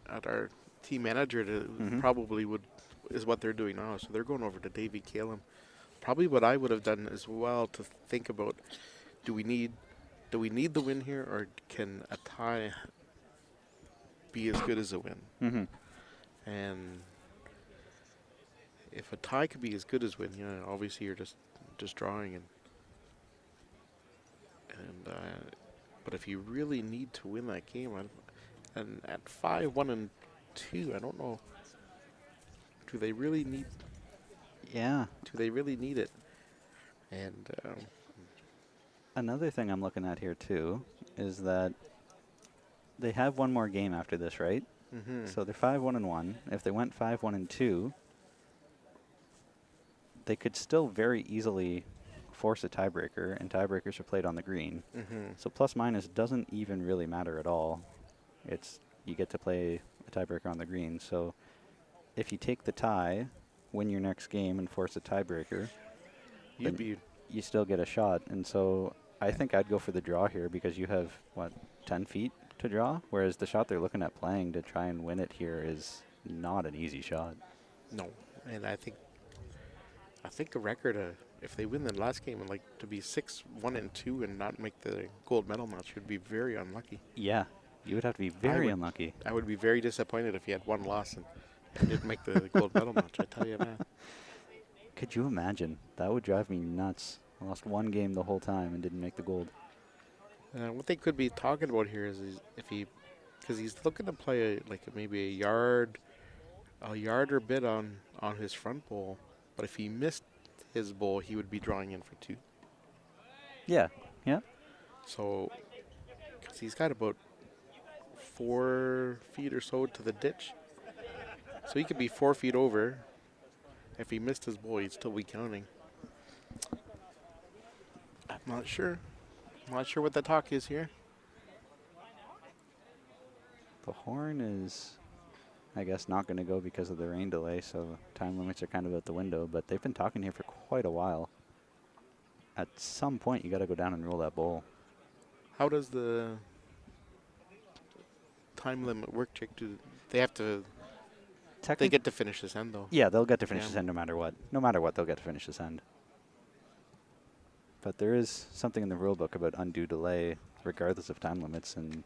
our team manager to probably is what they're doing now. So they're going over to Davy Kalem. Probably what I would have done as well, to think about, do we need the win here, or can a tie be as good as a win? And if a tie could be as good as win, obviously you're just drawing, but if you really need to win that game, and at 5-1-2, I don't know. Do they really need? Yeah. Do they really need it? And another thing I'm looking at here too is that they have one more game after this, right? So they're 5-1-1. If they went 5-1-2, they could still very easily force a tiebreaker, and tiebreakers are played on the green. So plus minus doesn't even really matter at all. It's, you get to play a tiebreaker on the green. So if you take the tie, win your next game, and force a tiebreaker, you still get a shot. And so I think I'd go for the draw here, because you have, what, 10 feet to draw? Whereas the shot they're looking at playing to try and win it here is not an easy shot. No, and I think the record, if they win the last game, and like to be 6-1-2 and not make the gold medal match, would be very unlucky. Yeah, you would have to be very unlucky. I would be very disappointed if you had one loss and didn't make the gold medal match. I tell you that. Could you imagine? That would drive me nuts. I lost one game the whole time and didn't make the gold. What they could be talking about here is because he's looking to play maybe a yard or bit on his front bowl, but if he missed his bowl, he would be drawing in for 2. Yeah, yeah. So, because he's got about 4 feet or so to the ditch, so he could be 4 feet over. If he missed his bowl, he'd still be counting. I'm not sure. I'm not sure what the talk is here. The horn is, I guess, not going to go because of the rain delay, so time limits are kind of out the window, but they've been talking here for quite a while. at some point you got to go down and roll that bowl. How does the time limit work, Jake? Do they have to? They get to finish this end though. Yeah, they'll get to finish Yeah. this end no matter what. No matter what, they'll get to finish this end. But there is something in the rule book about undue delay, regardless of time limits, and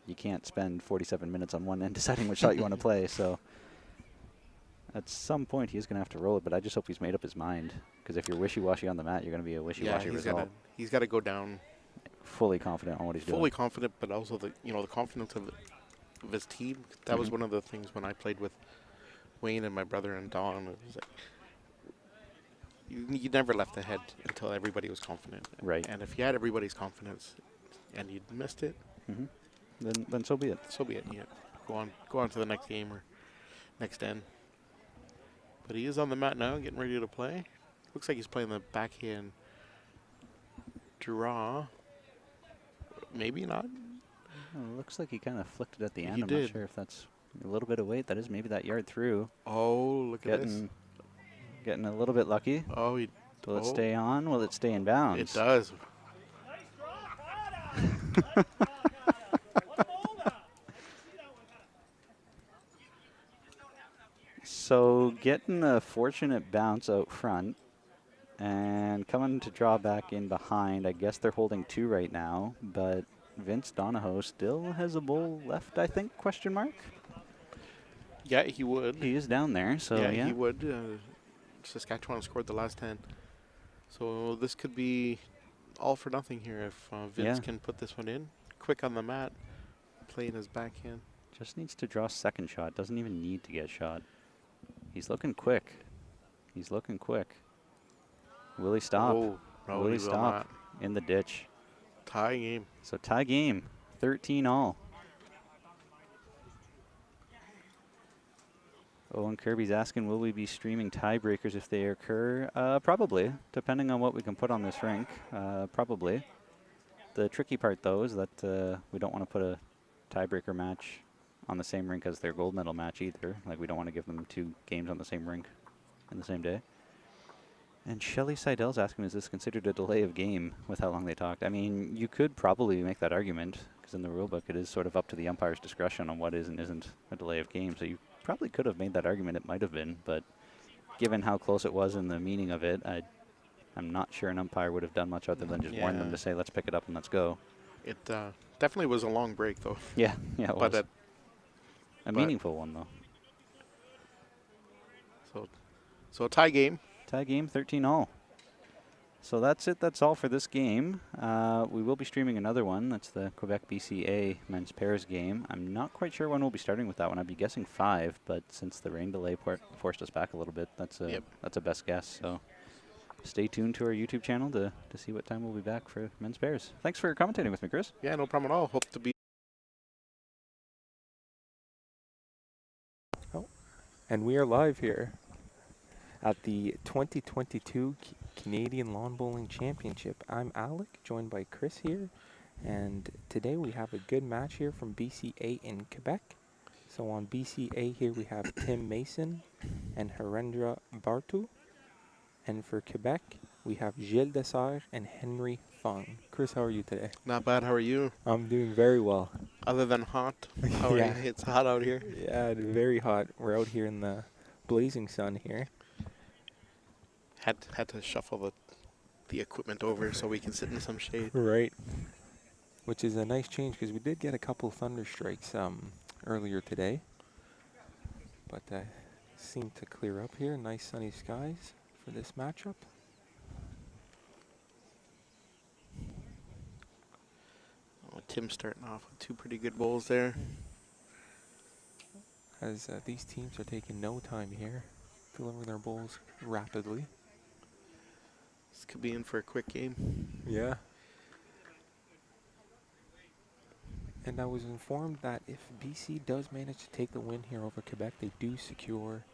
you can't spend 47 minutes on one end deciding which shot you want to play. So at some point, he's going to have to roll it. But I just hope he's made up his mind, because if you're wishy-washy on the mat, you're going to be a wishy-washy result. He's got to go down Fully confident on what he's fully doing. confident, but also the confidence of his team. That was Mhm. one of the things when I played with Wayne and my brother and Don. It was like you never left the head until everybody was confident. Right. And if you had everybody's confidence and you missed it, Hmm. Then so be it. so be it. Yeah, go on to the next game or next end. But he is on the mat now, getting ready to play. Looks like he's playing the backhand draw. Maybe not. Oh, looks like he kind of flicked it at the He end. I'm did. not sure if that's a little bit of weight. That is maybe that yard through. Oh, look at this. Getting a little bit lucky. Oh, he. Will it Oh. stay on? Will it stay in bounds? It does. So getting a fortunate bounce out front and coming to draw back in behind. I guess they're holding 2 right now, but Vince Donahoe still has a bowl left, I think, question mark? Yeah, he would. He is down there, so yeah. He would. Saskatchewan scored the last 10. So this could be all for nothing here if Vince Yeah. can put this one in. Quick on the mat, playing his backhand. Just needs to draw second shot. Doesn't even need to get shot. He's looking quick. He's looking quick. Will he stop? Oh, no, Will he he will stop? not. In the ditch. Tie game. So tie game, 13 all. Owen Kirby's asking, will we be streaming tiebreakers if they occur? Probably, depending on what we can put on this rink. Probably. The tricky part, though, is that we don't want to put a tiebreaker match on the same rink as their gold medal match either. Like, we don't want to give them 2 games on the same rink in the same day. And Shelly Seidel's asking, is this considered a delay of game with how long they talked? I mean, you could probably make that argument, because in the rule book it is sort of up to the umpire's discretion on what is and isn't a delay of game. So you probably could have made that argument. It might have been, but given how close it was and the meaning of it, I'm not sure an umpire would have done much other than just warn them Yeah. to say, let's pick it up and let's go. It definitely was a long break, though. Yeah, yeah, it But was. A but- meaningful one, though. so a tie game. Tie game, 13 all. So that's it. That's all for this game. We will be streaming another one. That's the Quebec BCA men's pairs game. I'm not quite sure when we'll be starting with that one. I'd be guessing 5, but since the rain delay forced us back a little bit, that's a best guess. So stay tuned to our YouTube channel to see what time we'll be back for men's pairs. Thanks for commentating with me, Chris. Yeah, no problem at all. Hope to be. And we are live here at the 2022 Canadian Lawn Bowling Championship. I'm Alec, joined by Chris here, and today we have a good match here from BCA in Quebec. So on BCA here we have Tim Mason and Harendra Bartu, and for Quebec we have Gilles Dessert and Henry Fung. Chris, how are you today? Not bad. How are you? I'm doing very well. Other than hot. How are Yeah. you? It's hot out here. Yeah, very hot. We're out here in the blazing sun here. Had to shuffle the equipment over so we can sit in some shade. Right. Which is a nice change because we did get a couple thunder strikes earlier today. But seemed to clear up here. Nice sunny skies for this matchup. Oh, Tim's starting off with 2 pretty good bowls there. As these teams are taking no time here, delivering their bowls rapidly. This could be in for a quick game. Yeah. And I was informed that if BC does manage to take the win here over Quebec, they do secure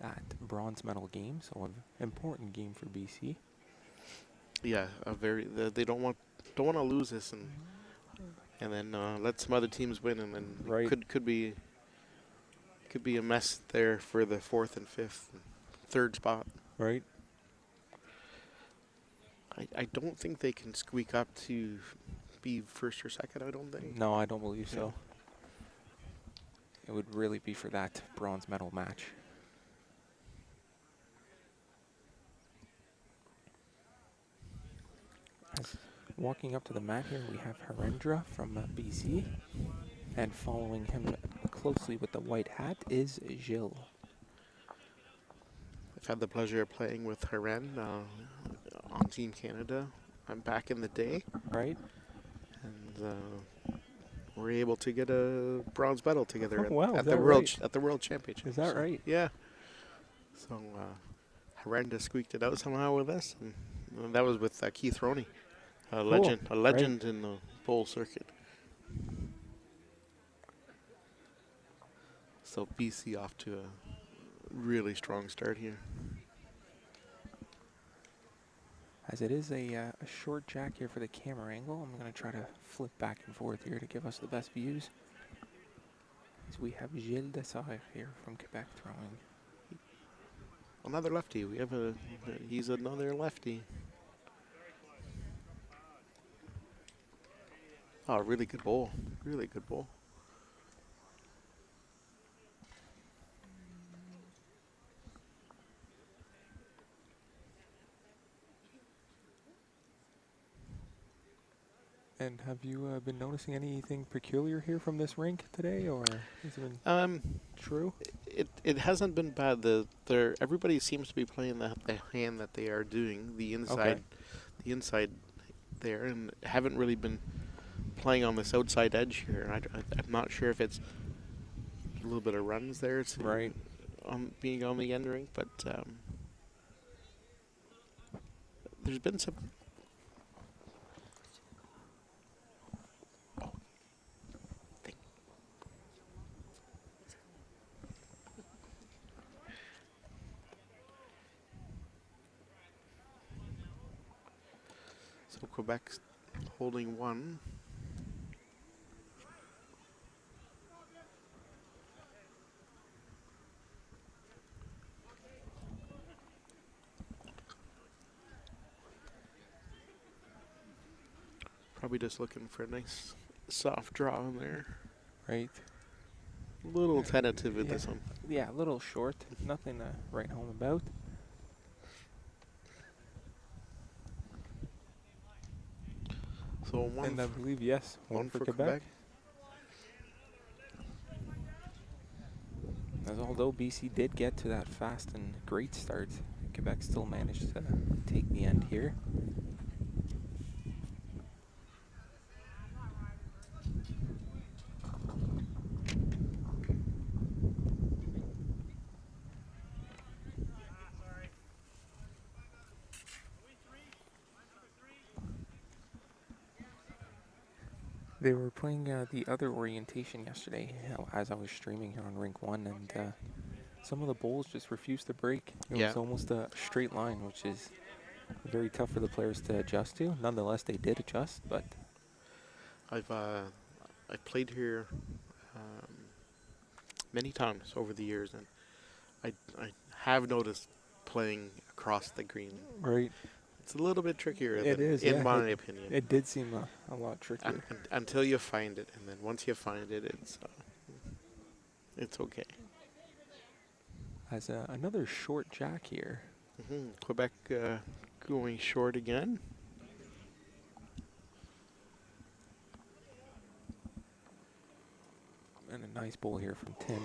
that bronze medal game. So an important game for BC. Yeah, they don't want to lose this and then let some other teams win, and then Right. it could be a mess there for the 4th and 5th, and 3rd spot. Right. I don't think they can squeak up to be first or second, I don't think. No, I don't believe Yeah. so. It would really be for that bronze medal match. As walking up to the mat here, we have Harendra from BC. And following him closely with the white hat is Gilles. I've had the pleasure of playing with Haren on Team Canada. I'm back in the day, Right? and we're able to get a bronze medal together Oh, wow, is at the that world right? at the World Championship. Is that So, right? Yeah. So Haren squeaked it out somehow with us, and that was with Keith Roney, a legend in the bowl circuit. So BC off to a really strong start here. As it is a short jack here for the camera angle, I'm going to try to flip back and forth here to give us the best views. As we have Gilles Dessart here from Quebec throwing. Another lefty. He's another lefty. Oh, really good bowl. Really good bowl. And have you been noticing anything peculiar here from this rink today, or has it been true? It hasn't been bad. Everybody seems to be playing the hand that they are doing, the inside there, and haven't really been playing on this outside edge here. I'm not sure if it's a little bit of runs there, Right. Being on the end rink, but there's been some. So Quebec's holding one. Probably just looking for a nice soft draw in there. Right. A little tentative with Yeah. this one. Yeah, a little short. Nothing to write home about. So one, And I believe, yes, one for Quebec. Quebec. As although BC did get to that fast and great start, Quebec still managed to take the end here. They were playing the other orientation yesterday as I was streaming here on Rink 1, and some of the bowls just refused to break. It Yeah. was almost a straight line, which is very tough for the players to adjust to. Nonetheless, they did adjust, but I've played here many times over the years, and I have noticed playing across the green. right, It's a little bit trickier, It is, in yeah. my opinion. it did seem a lot trickier. Until you find it, and then once you find it, it's okay. As another short jack here. Quebec going short again. And a nice bowl here from Tim.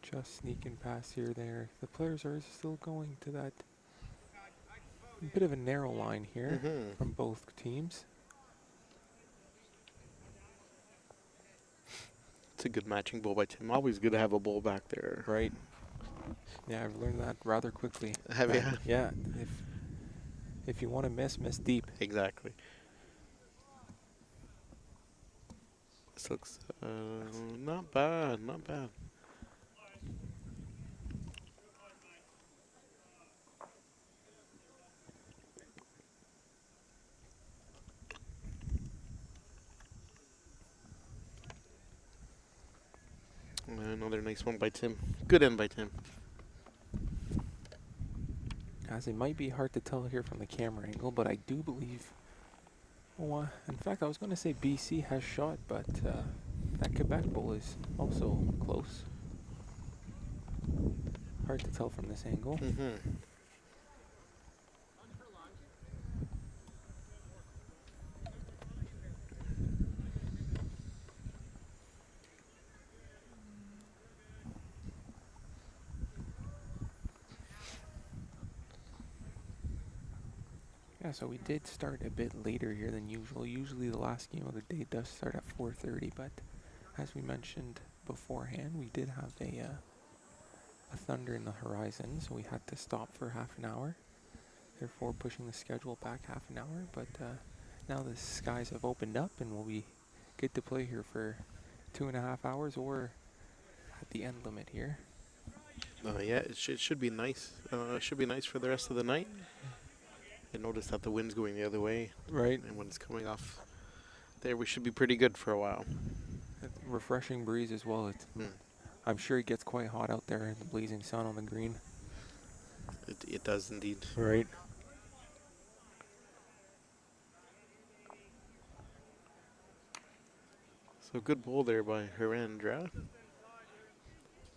Just sneaking past here, there. The players are still going to that bit of a narrow line here from both teams. It's a good matching bowl by Tim. Always good to have a bowl back there. Right. Yeah, I've learned that rather quickly. Have you? Yeah. If you want to miss deep. Exactly. This looks not bad, not bad. Another nice one by Tim. Good end by Tim. As it might be hard to tell here from the camera angle, but I do believe. Well, in fact, I was going to say BC has shot, but that Quebec Bowl is also close. Hard to tell from this angle. Yeah, so we did start a bit later here than usual. Usually the last game of the day does start at 4:30, but as we mentioned beforehand, we did have a thunder in the horizon, so we had to stop for half an hour, therefore pushing the schedule back half an hour. But now the skies have opened up and we'll be good to play here for 2.5 hours or at the end limit here. Yeah, it should be nice. It should be nice for the rest of the night. I noticed that the wind's going the other way. Right. And when it's coming off there, we should be pretty good for a while. Refreshing breeze as well. I'm sure it gets quite hot out there in the blazing sun on the green. It does indeed. Right. So good bowl there by Herendra.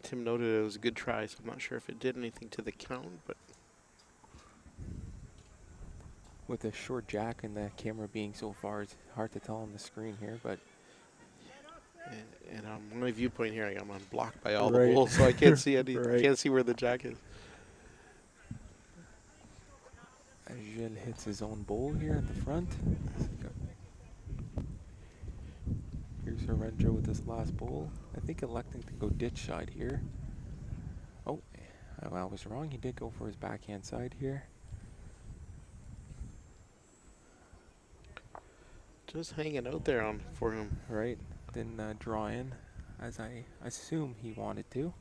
Tim noted it was a good try, so I'm not sure if it did anything to the count, but With the short jack and the camera being so far, it's hard to tell on the screen here, but and on my viewpoint here, I'm blocked by all Right. the bowls, so I can't see any. Right. Can't see where the jack is. as Gilles hits his own bowl here at the front. Here's Herendra with his last bowl. I think electing to go ditch side here. Oh, I was wrong. He did go for his backhand side here. Just hanging out there for him. Right. Didn't draw in, as I assume he wanted to.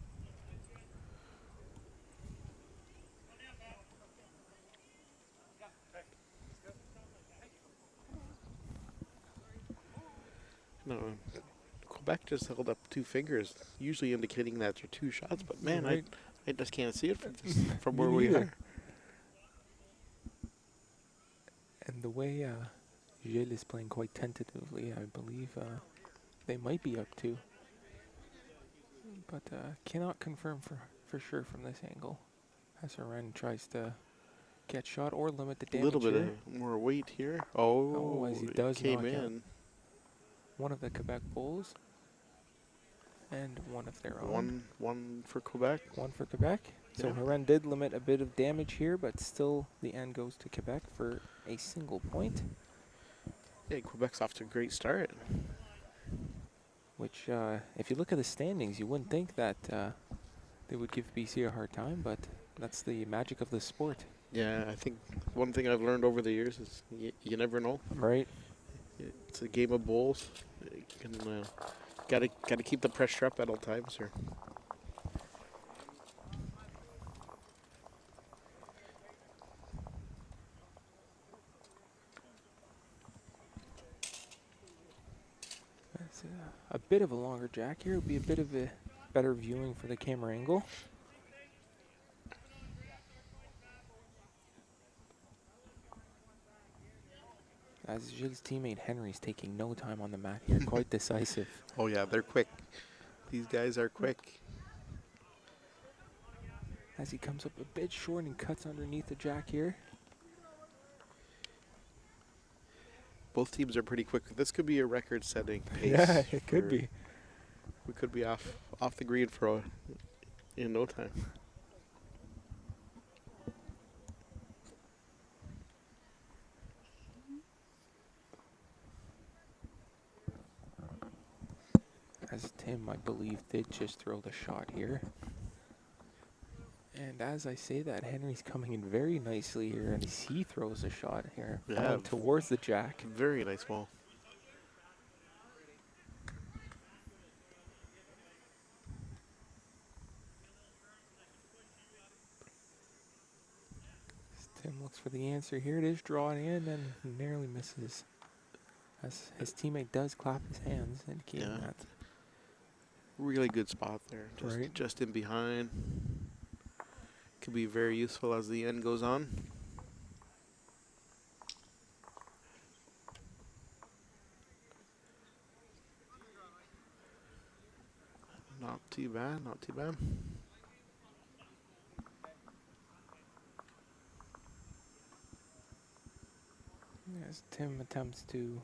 No, Quebec just held up 2 fingers, usually indicating that they're 2 shots. But man, Right. I just can't see it from Me where we neither. are. And the way Gilles is playing quite tentatively, I believe they might be up 2. But cannot confirm for sure from this angle. As Herend tries to get shot or limit the A damage little bit here. of more weight here. Oh, as he it does came knock out in. One of the Quebec Bulls. And one of their own. One for Quebec. One for Quebec. So Yeah. Herend did limit a bit of damage here, but still the end goes to Quebec for a single point. Yeah, Quebec's off to a great start. Which, if you look at the standings, you wouldn't think that they would give BC a hard time, but that's the magic of the sport. Yeah, I think one thing I've learned over the years is you never know. Right. It's a game of bowls. You can, gotta keep the pressure up at all times here. That's a bit of a longer jack here. Would be a bit of a better viewing for the camera angle. As Gilles' teammate Henry's taking no time on the mat here, quite decisive. Oh yeah, they're quick. These guys are quick. As he comes up a bit short and cuts underneath the jack here. Both teams are pretty quick. This could be a record-setting pace. Yeah, it could for- be. We could be off the green in no time. As Tim, I believe, did just throw the shot here. And as I say that, Henry's coming in very nicely here, and he throws a shot here Yeah. towards the jack. Very nice ball. As Tim looks for the answer here. It is drawn in and narrowly misses. As his teammate does clap his hands, indicating Yeah. that. Really good spot there. Just, Right. just in behind. Could be very useful as the end goes on. Not too bad, not too bad. As Tim attempts to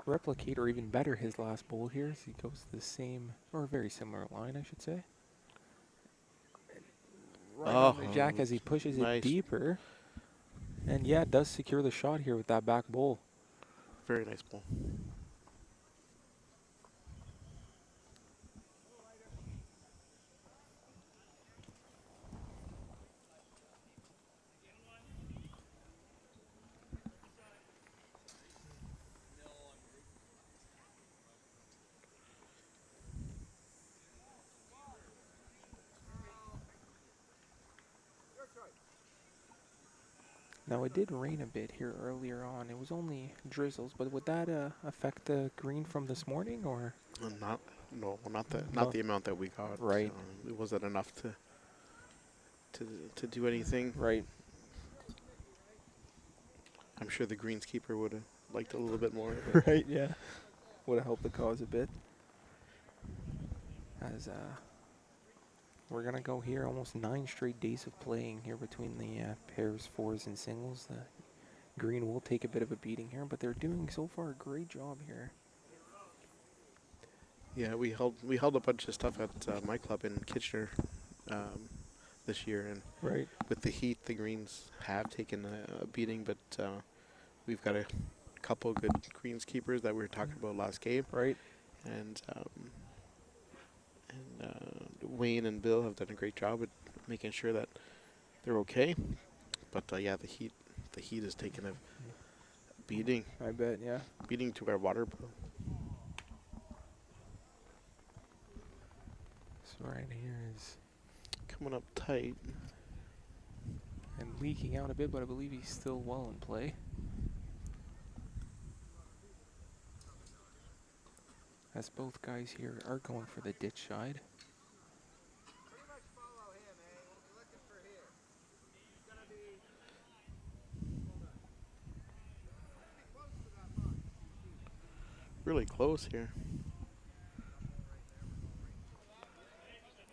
replicate or even better his last bowl here, as he goes the same or very similar line, I should say. Right on the jack as he pushes it nice. deeper. And yeah, does secure the shot here with that back bowl. Very nice ball. Now it did rain a bit here earlier on. It was only drizzles, but would that affect the green from this morning, or? Not Not- the amount that we got. Right. It wasn't enough to do anything. Right. I'm sure the greenskeeper would have liked a little bit more. but Right, yeah. Would have helped the cause a bit. As we're going to go here almost 9 straight days of playing here between the pairs, fours, and singles. The green will take a bit of a beating here, but they're doing so far a great job here. Yeah, we held a bunch of stuff at my club in Kitchener this year, and Right. with the heat, the greens have taken a beating, but we've got a couple good greenskeepers that we were talking about last game, Right. and Wayne and Bill have done a great job at making sure that they're okay. But yeah, the heat has taken a beating I bet, yeah. to our water bill. So right here is Coming up tight. and leaking out a bit, but I believe he's still well in play. As both guys here are going for the ditch side. Pretty much follow him, eh? We'll be looking for here. He's gonna be close to that mark. Really close here.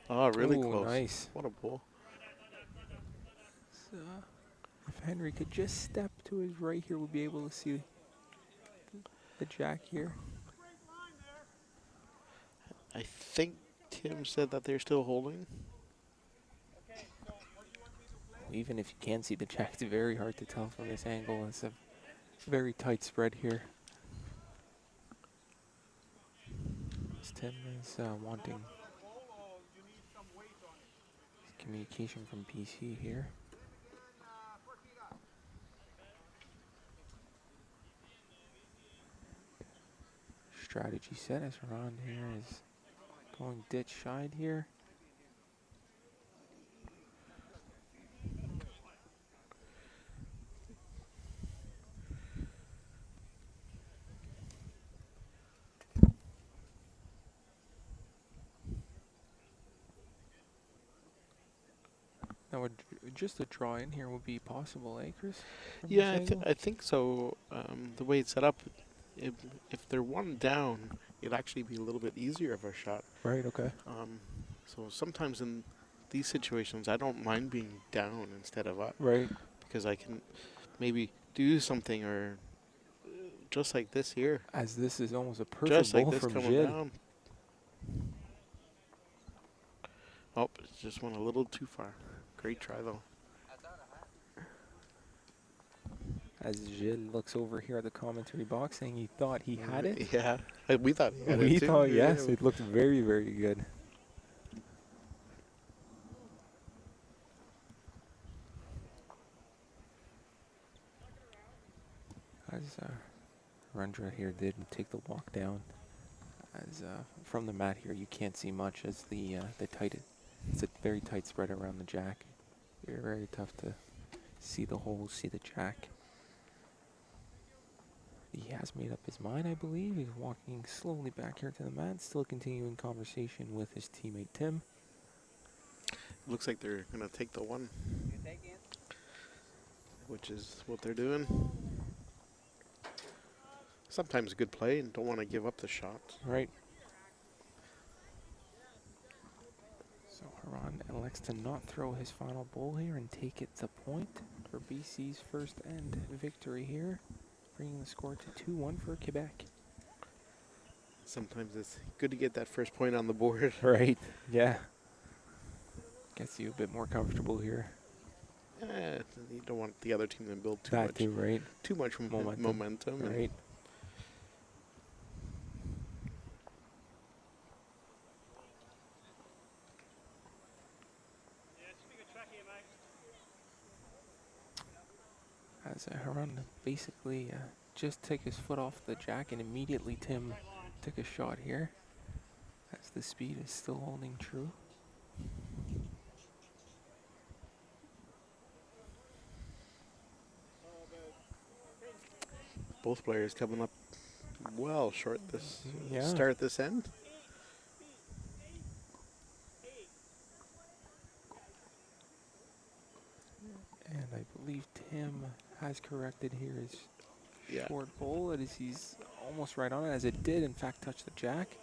Oh, really Ooh, close. nice. What a ball. So, if Henry could just step to his right here, we'll be able to see the jack here. I think Tim said that they're still holding. Even if you can see the jack, it's very hard to tell from this angle. It's a very tight spread here. As Tim is wanting communication from PC here. Strategy set as Ron here is going ditch side here. Now, just a draw in here would be possible, eh, Chris? From this Yeah, angle? I think so. The way it's set up, if they're one down, it'd actually be a little bit easier of a shot. Right, okay. So sometimes in these situations, I don't mind being down instead of up, Right. because I can maybe do something, or just like this here, As this is almost a perfect just like ball this from coming Jid. down. Oh, it just went a little too far. Great try though. As Gilles looks over here at the commentary box saying he thought he had it. Yeah, we thought he had We it too. thought, Yeah, yes, it looked very, very good. As Rundra here did take the walk down. As from the mat here, you can't see much as the tight. It's a very tight spread around the jack. Very, very tough to see the holes, see the jack. He has made up his mind, I believe. He's walking slowly back here to the mat, still continuing conversation with his teammate Tim. Looks like they're going to take the one, You take it? which is what they're doing. Sometimes good play and don't want to give up the shot. Right. So Haran elects to not throw his final bowl here and take it to point for BC's first end victory here, bringing the score to 2-1 for Quebec. Sometimes it's good to get that first point on the board. Right. Yeah. Gets you a bit more comfortable here. You don't want the other team to build That too, right? too much momentum. and Right. Yeah, it's a good track here, mate. As Haran basically just took his foot off the jack, and immediately Tim took a shot here, as the speed is still holding true. Both players coming up well short this Yeah. start this end. And I believe Tim has corrected here his Yeah. short bowl, as he's almost right on it, as it did in fact touch the jack.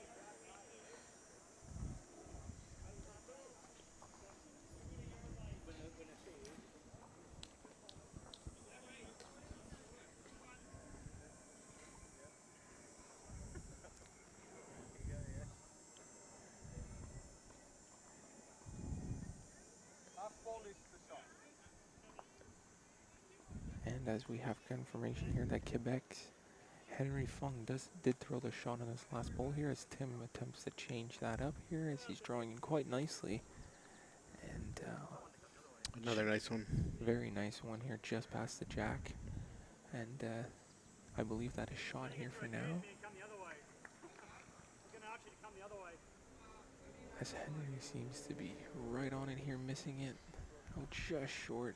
And as we have confirmation here that Quebec's Henry Fung did throw the shot on his last bowl here, as Tim attempts to change that up here, as he's drawing in quite nicely. And Another nice one. very nice one here, just past the jack. And I believe that is shot here for now, Come the other way. He's going to ask you to come the other way. as Henry seems to be right on it here, missing it. Oh, just short.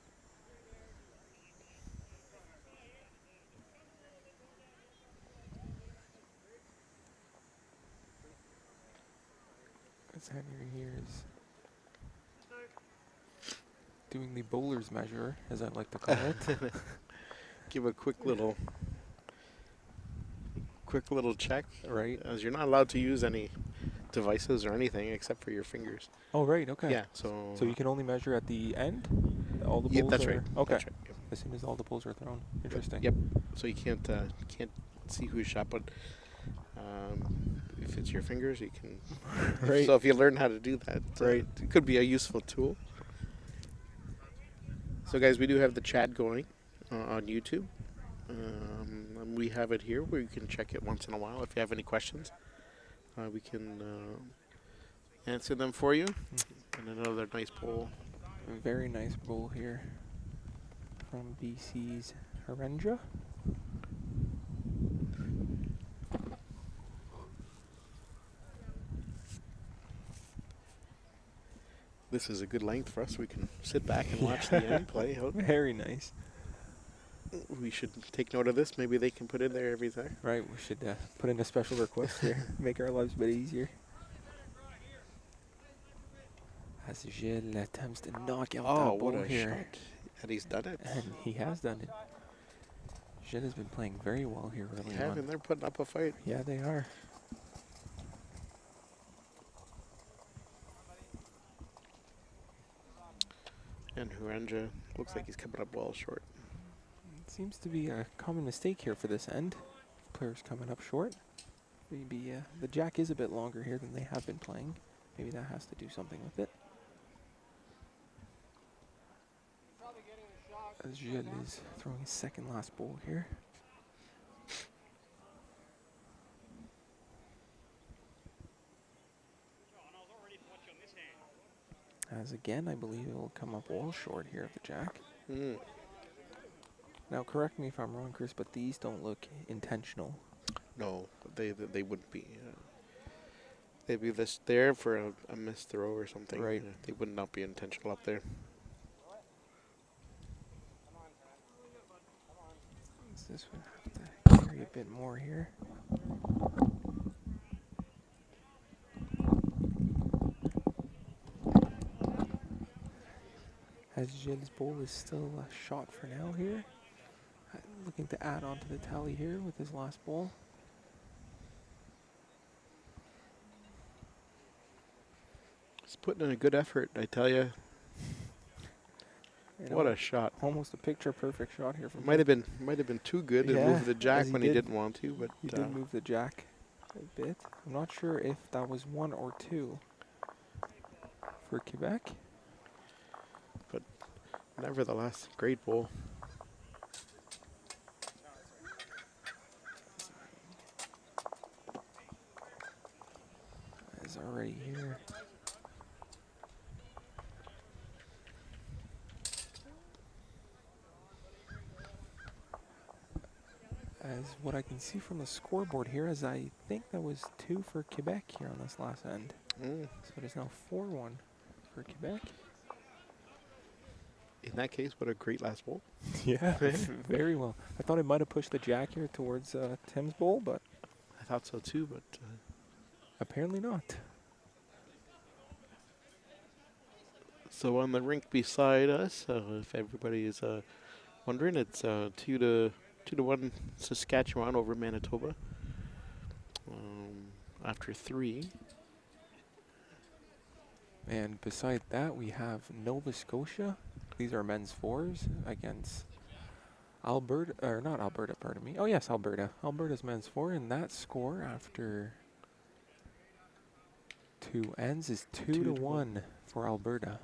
As Henry here is doing the bowler's measure, as I like to call it. Give a quick little check, Right. as you're not allowed to use any devices or anything except for your fingers. Oh, right. Okay. Yeah, so So you can only measure at the end? All the yeah, bowls that's are right. Okay. That's right. Yep. As soon as all the bowls are thrown. Interesting. Yep. So you can't see who shot, but if it's your fingers, you can. Right. So if you learn how to do that, Right. it could be a useful tool. So guys, we do have the chat going on YouTube. And we have it here where you can check it once in a while. If you have any questions, we can answer them for you. And another nice bowl. Very nice bowl here from BC's Harendra. This is a good length for us. We can sit back and watch the end play out. Very nice. We should take note of this. Maybe they can put it there every time. Right, we should put in a special request here. Make our lives a bit easier. As Gilles attempts to knock out Oh, that what bowl a here. shot. And he's done it. And he has done it. Gilles has been playing very well here early Yeah, on. and they're putting up a fight. Yeah, they are. And Huranja looks like he's coming up well short. It seems to be a common mistake here for this end. Players coming up short. Maybe the jack is a bit longer here than they have been playing. Maybe that has to do something with it. As Gilles is throwing his second last bowl here. As again, I believe it will come up well short here of the jack. Mm. Now, correct me if I'm wrong, Chris, but these don't look intentional. No, they wouldn't be. They'd be this there for a missed throw or something. Right. They would not be intentional up there. So this would have to carry worry a bit more here. As Gilles' bowl is still a shot for now here. Looking to add on to the tally here with his last bowl. He's putting in a good effort, I tell you. What a shot! Almost a picture-perfect shot here from Might have been too good to Yeah, move the jack as he when did. he didn't want to, but He did move the jack a bit. I'm not sure if that was 1 or 2 for Quebec. nevertheless, great bowl. Is already here. As what I can see from the scoreboard here, as I think that was 2 for Quebec here on this last end. So it is now 4-1 for Quebec. In that case, what a great last bowl. Yeah, very well. I thought I might have pushed the jack here towards Tim's bowl, but I thought so too, but apparently not. so on the rink beside us, if everybody is wondering, it's 2-1 Saskatchewan over Manitoba. After 3. And beside that, we have Nova Scotia. These are men's 4s against Alberta, or not Alberta, pardon me. Oh yes, Alberta. Alberta's men's 4, and that score after 2 ends is 2-1 for Alberta.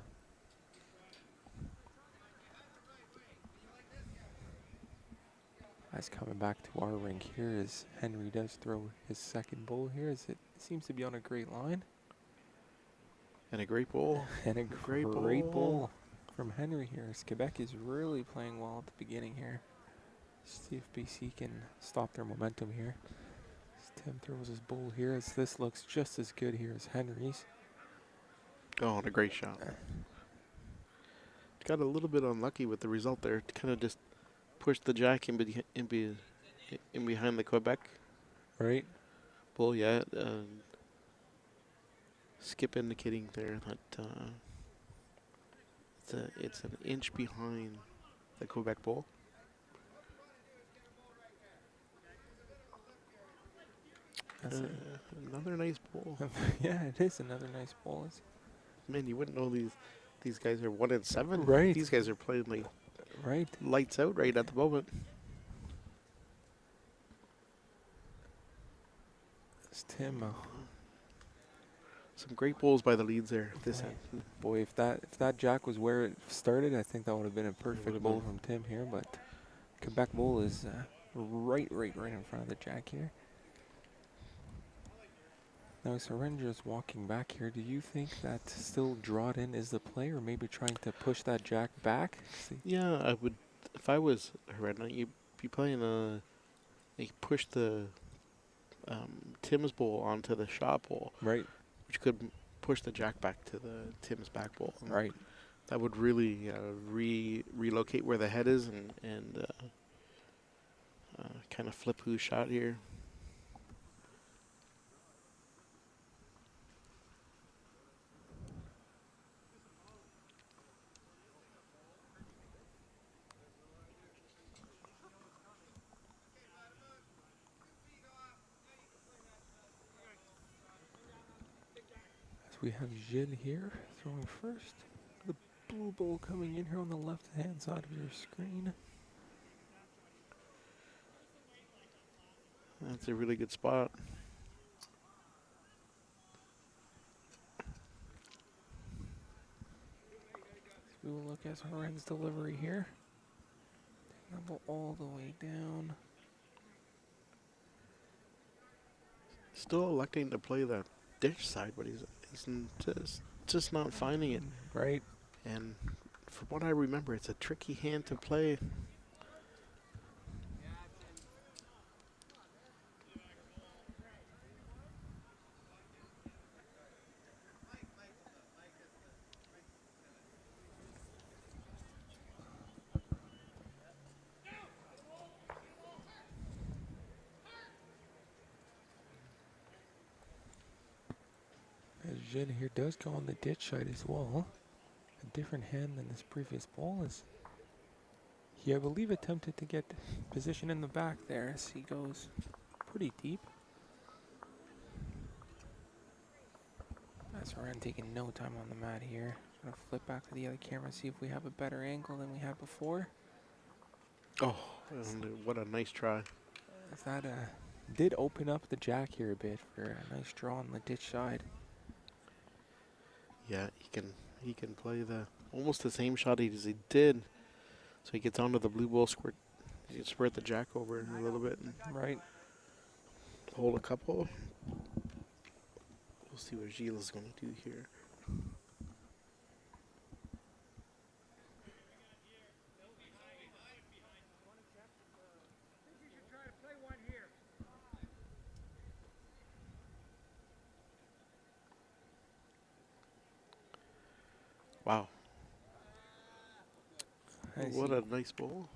As coming back to our rink here as Henry does throw his second bowl here, as it seems to be on a great line. And a great bowl. And a Great great bowl. bowl from Henry here. As Quebec is really playing well at the beginning here. See if BC can stop their momentum here. As Tim throws his bowl here, as this looks just as good here as Henry's. Oh, and a great shot. Got a little bit unlucky with the result there. Kind of just pushed the jack in behind the Quebec Right? bull. Yeah. Skip indicating there that it's an inch behind the Quebec bull. That's it. Another nice bowl. Yeah, it is another nice bowl. Man, you wouldn't know these guys are 1-7. Right. These guys are playing like Right? lights out right at the moment. It's Tim. Some great bowls by the leads there. This Right. end. Boy, if that jack was where it started, I think that would have been a perfect would've bowl been. from Tim here. But Quebec bowl is right in front of the jack here. Now Syringa's walking back here. Do you think that still drawed in is the play, or maybe trying to push that jack back? See. Yeah, I would. If I was Herenda, you'd be playing you push the Tim's bowl onto the shot bowl, Right, which could push the jack back to the Tim's back bowl. right. That would really relocate where the head is and kind of flip who's shot here. So we have Gilles here throwing first. The blue bowl coming in here on the left-hand side of your screen. That's a really good spot. We will look at Horan's delivery here. Taking that ball all the way down. Still electing to play the dish side, but he's just not finding it. Right. And from what I remember, it's a tricky hand to play. Ajit here does go on the ditch side as well. A different hand than this previous ball as he, I believe, attempted to get position in the back there as he goes pretty deep. Azaran taking no time on the mat here. Gonna flip back to the other camera, see if we have a better angle than we had before. Oh, and what a nice try. As that did open up the jack here a bit for a nice draw on the ditch side. Yeah, he can play the almost the same shot as he did. So he gets onto the blue ball, squirt. He can spread the jack over a little bit and Right. hold a couple. We'll see what Gilles is going to do here. You should try to play one here. Wow, As what he a nice ball.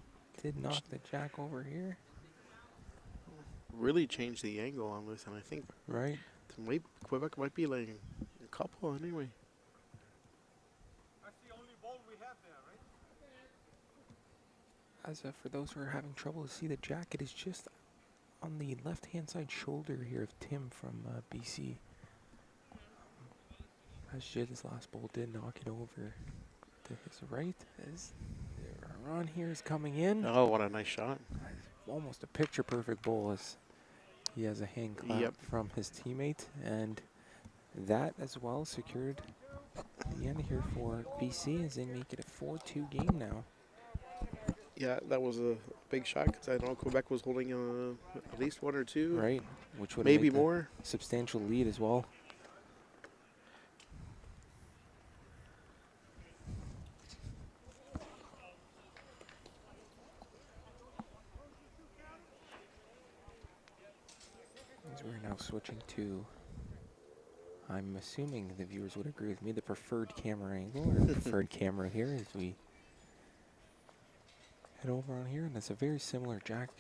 did knock the jack over here. Really changed the angle on this, and I think Right. Quebec might be laying a couple anyway. That's the only ball we have there, right? As for those who are having trouble to see the jack, it is just on the left-hand side shoulder here of Tim from BC. As Jid's last ball did knock it over to his right. As Ron here is coming in. Oh, what a nice shot. Almost a picture-perfect ball as he has a hand clap Yep. from his teammate. And that as well secured the end here for BC as they make it a 4-2 game now. Yeah, that was a big shot because I know Quebec was holding at least one or two. Right, which would Maybe make a more. substantial lead as well. As we're now switching to, I'm assuming the viewers would agree with me, the preferred camera angle or preferred camera here as we head over on here, and it's a very similar jack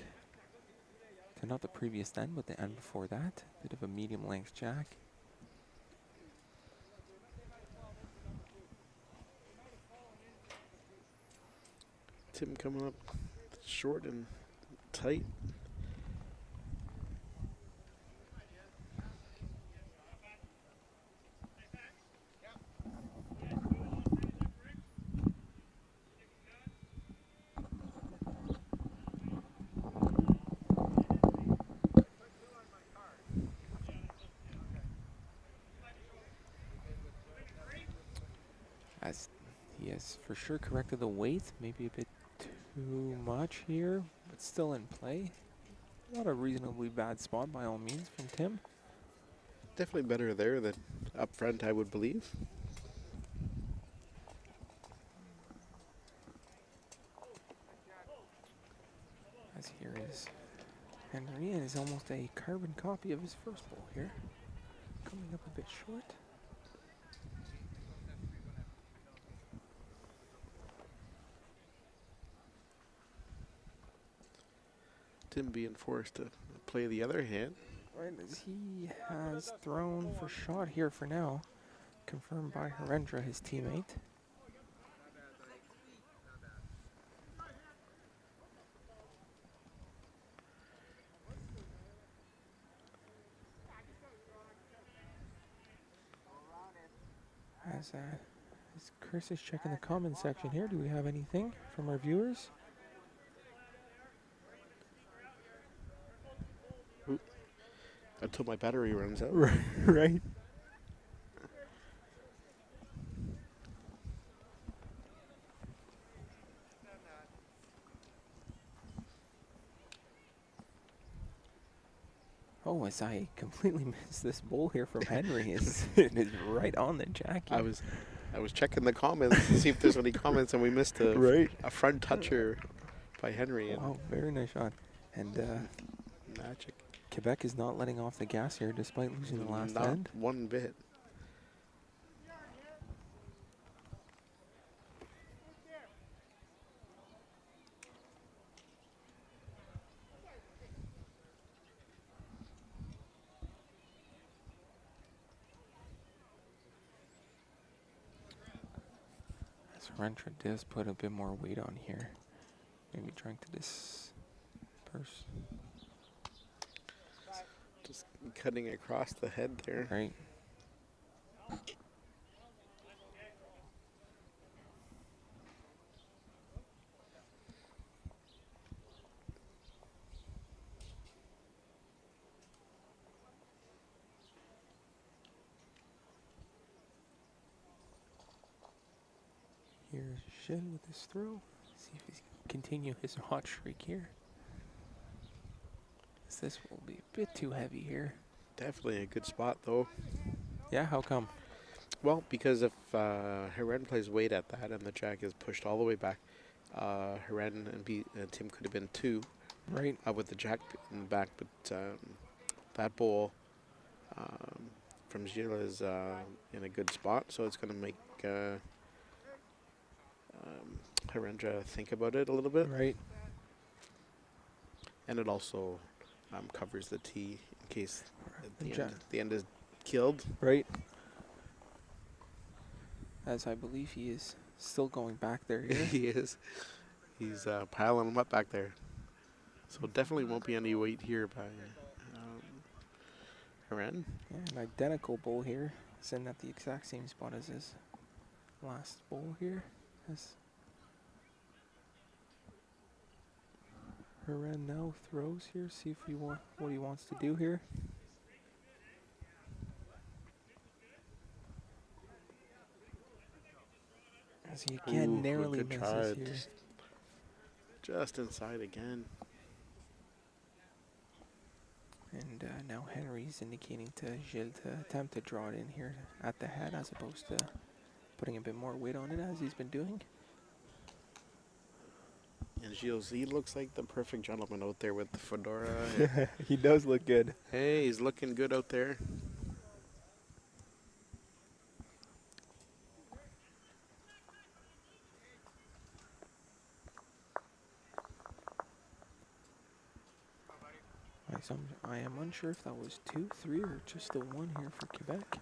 to not the previous end, but the end before that. Bit of a medium length jack. Tim coming up short and tight. As he has for sure corrected the weight, maybe a bit too much here, but still in play. Not a reasonably bad spot by all means from Tim. Definitely better there than up front, I would believe. As here is Henry, and is almost a carbon copy of his first ball here. Coming up a bit short. Tim being forced to play the other hand. Right, as he has thrown for shot here for now. Confirmed by Harendra, his teammate. As Chris is checking the comment section here, do we have anything from our viewers? Until my battery runs out. Right. Oh, as I completely missed this bowl here from Henry. It is right on the jacket. I was checking the comments to see if there's any comments, and we missed a front toucher by Henry. And Wow, very nice shot. And magic. Quebec is not letting off the gas here despite losing the last Not end. one bit. Herentra does put a bit more weight on here. Maybe trying to disperse. Just cutting across the head there. Right. Here's Shin with his throw. See if he's continue his hot streak here. This will be a bit too heavy here. Definitely a good spot, though. Yeah, how come? Well, because if Heren plays weight at that and the jack is pushed all the way back, Heren and Tim could have been 2 Right. with the jack in the back, but that bowl from Gilles is in a good spot, so it's going to make Herendra think about it a little bit. Right. And it also covers the tee in case at The the end is killed. Right. As I believe he is still going back there here. He is. He's piling them up back there. So definitely won't be any weight here by Heren. Yeah, an identical bowl here. Sitting at the exact same spot as his last bowl here. As Heren now throws here. See if what he wants to do here. As he again Ooh, narrowly good try. misses here. Just inside again. And now Henry's indicating to Gilles to attempt to draw it in here at the head as opposed to putting a bit more weight on it as he's been doing. And Gilles, he looks like the perfect gentleman out there with the fedora. He does look good. Hey, he's looking good out there. I am unsure if that was 2, 3, or just the 1 here for Quebec.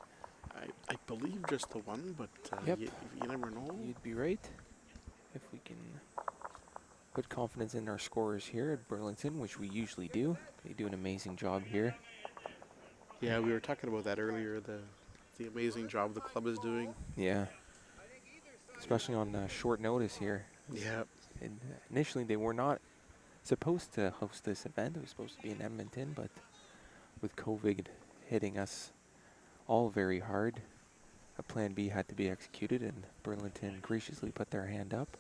I believe just the 1, but Yep. you never know. You'd be right. If we can put confidence in our scorers here at Burlington, which we usually do. They do an amazing job here. Yeah, we were talking about that earlier, the amazing job the club is doing. Yeah. Especially on short notice here. Yeah. And initially they were not supposed to host this event. It was supposed to be in Edmonton, but with COVID hitting us all very hard, a plan B had to be executed, and Burlington graciously put their hand up.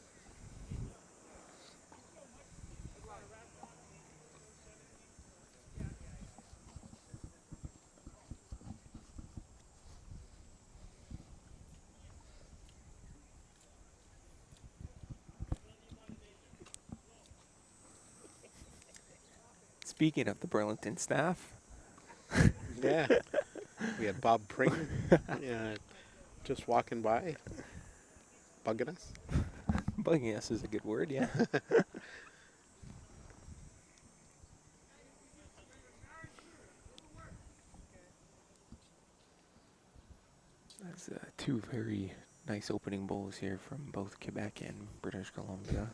Speaking of the Burlington staff, Yeah. We had Bob Pring just walking by, bugging us. bugging us is a good word, yeah. That's 2 very nice opening bowls here from both Quebec and British Columbia.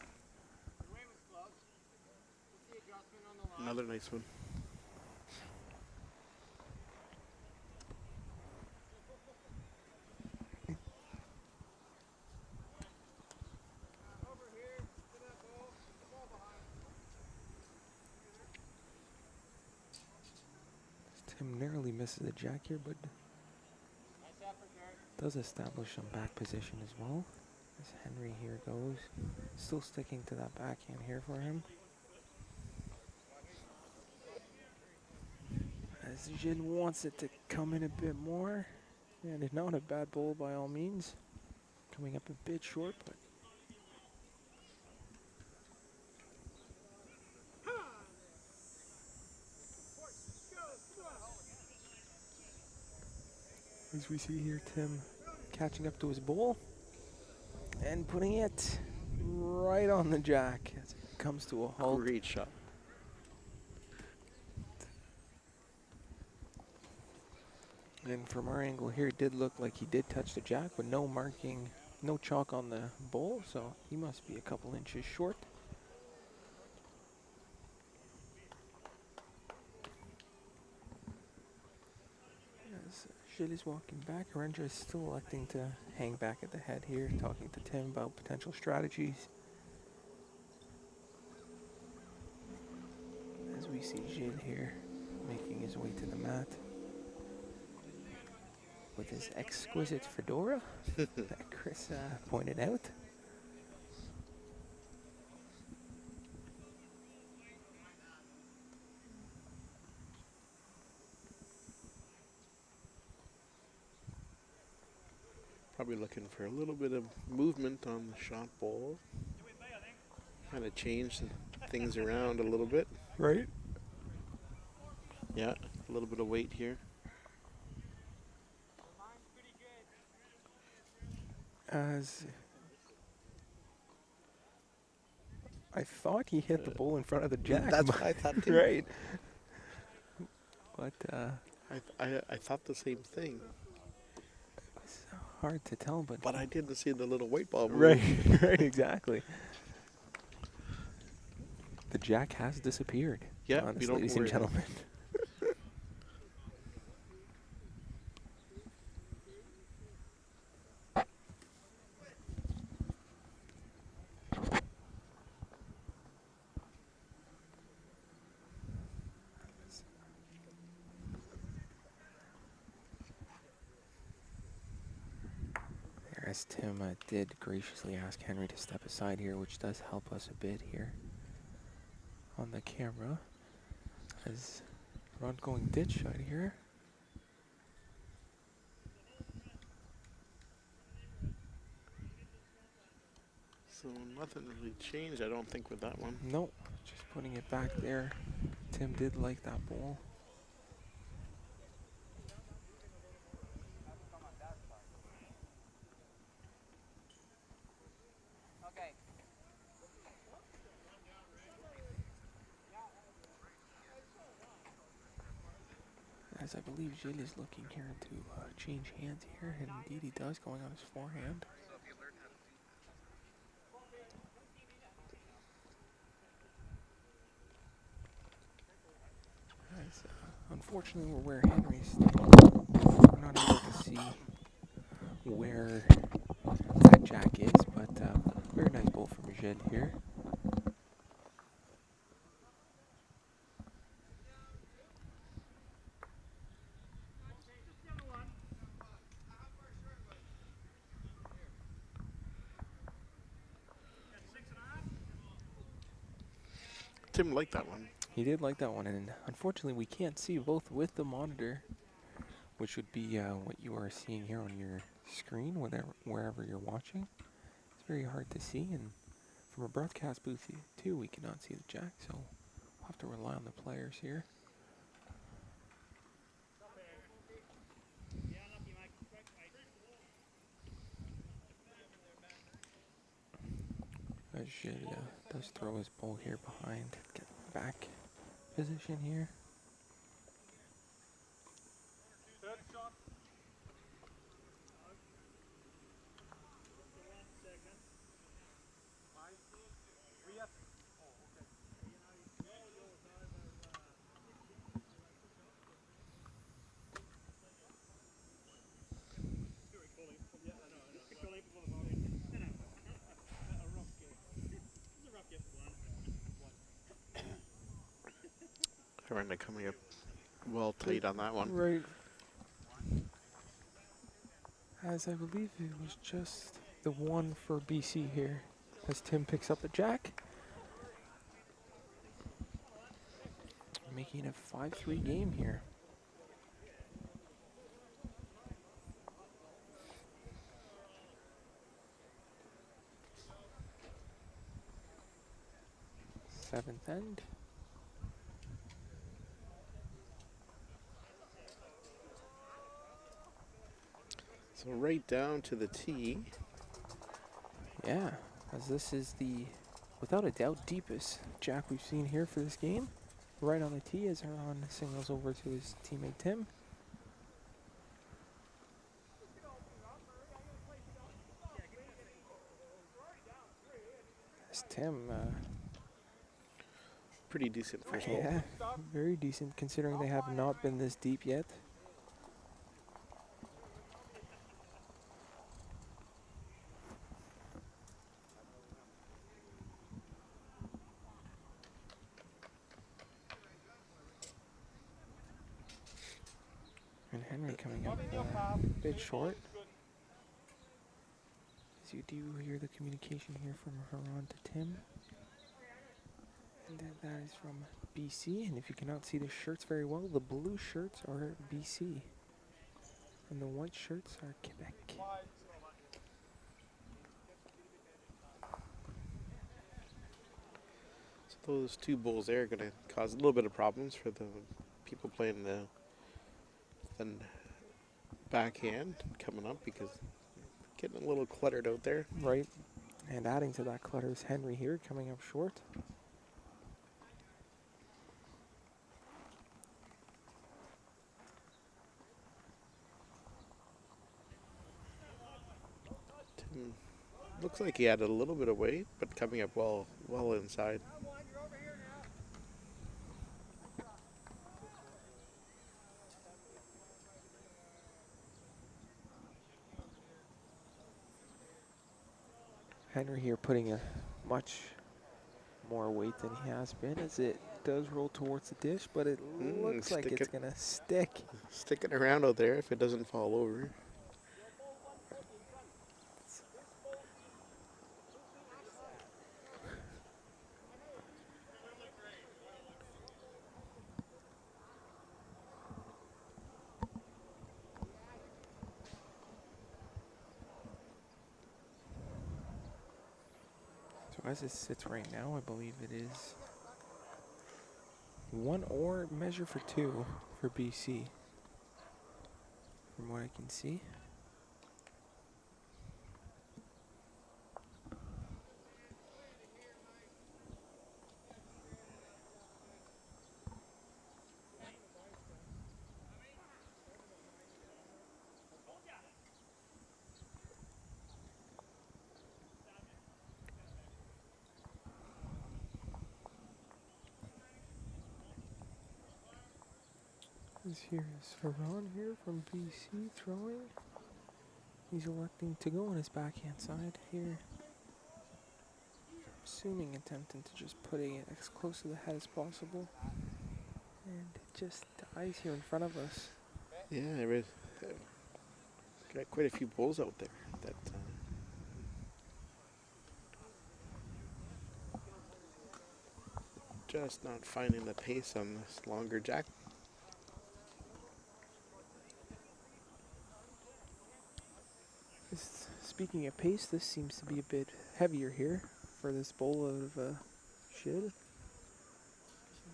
Another nice one. Tim narrowly misses the jack here, but does establish some back position as well. As Henry here goes, still sticking to that backhand here for him. As Gilles wants it to come in a bit more, and it's not a bad bowl by all means. Coming up a bit short, but as we see here, Tim catching up to his bowl and putting it right on the jack as it comes to a halt. Great shot. And from our angle here, it did look like he did touch the jack, but no marking no chalk on the bowl, so he must be a couple inches short. As Gilles is walking back, Arendja is still electing to hang back at the head here, talking to Tim about potential strategies. As we see Gilles here making his way to the mat with his exquisite fedora that Chris pointed out. Probably looking for a little bit of movement on the shot bowl. Kind of change things around a little bit. Right. Yeah, a little bit of weight here. As I thought he hit the bowl in front of the jack. That's what I thought too. Right. But I thought the same thing. it's hard to tell, But I didn't see the little weight ball move. right, right, exactly. The jack has disappeared. Yeah, honestly, you don't ladies and worry. gentlemen. As Tim did graciously ask Henry to step aside here, which does help us a bit here on the camera. As we're on going ditch shot here. So nothing really changed, I don't think, with that one. Nope, just putting it back there. Tim did like that ball. As I believe Gilles is looking here to change hands here, and indeed he does, going on his forehand. As, unfortunately, we're where Henry's. We're not able to see where that jack is, but very nice ball from Gilles here. Tim liked that one. He did like that one, and unfortunately we can't see both with the monitor, which would be what you are seeing here on your screen, wherever you're watching. It's very hard to see, and from a broadcast booth too, we cannot see the jack, so we'll have to rely on the players here. As Gilles does throw his ball here behind, get back position here. Arendja coming up well tight on that one. Right. As I believe it was just the one for BC here, as Tim picks up the jack. Making a 5-3 game here. Seventh end. So right down to the tee. Yeah, as this is the, without a doubt, deepest jack we've seen here for this game. Right on the tee as Aaron signals over to his teammate Tim. As Tim, Pretty decent first hole. yeah, very decent considering they have not been this deep yet. And Henry coming up a bit short. As you do hear the communication here from Haran to Tim. And then that is from BC. And if you cannot see the shirts very well, the blue shirts are BC. And the white shirts are Quebec. So those two bowls there are going to cause a little bit of problems for the people playing the backhand coming up because getting a little cluttered out there. Right. And adding to that clutter is Henry here coming up short. Tim looks like he added a little bit of weight, but coming up well inside. Henry here putting a much more weight than he has been as it does roll towards the dish, but it looks like stick it's it. going to stick. Sticking around out there if it doesn't fall over. So as it sits right now, I believe it is 1 or measure for 2 for BC, from what I can see. Here is Haran here from BC throwing. He's electing to go on his backhand side here. Assuming attempting to just putting it as close to the head as possible. And it just dies here in front of us. Yeah, I read. Got quite a few bowls out there. That just not finding the pace on this longer jack. Speaking of pace, this seems to be a bit heavier here for this bowl of shid.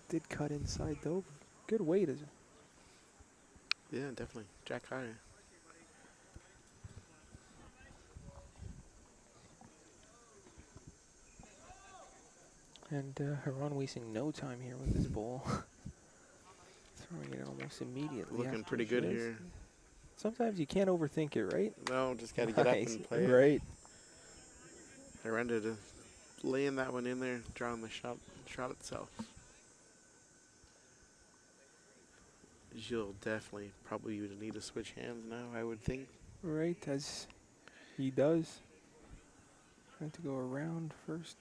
Did cut inside though. Good weight, is it? Yeah, definitely. Jack high. And Haran wasting no time here with this bowl. Throwing it almost immediately. Looking after pretty good shiz. here. Sometimes you can't overthink it, right? No, just got to get up and play it. Right. I ended up laying that one in there, drawing the shot itself. You'll definitely probably need to switch hands now, I would think. Right, as he does. Trying to go around first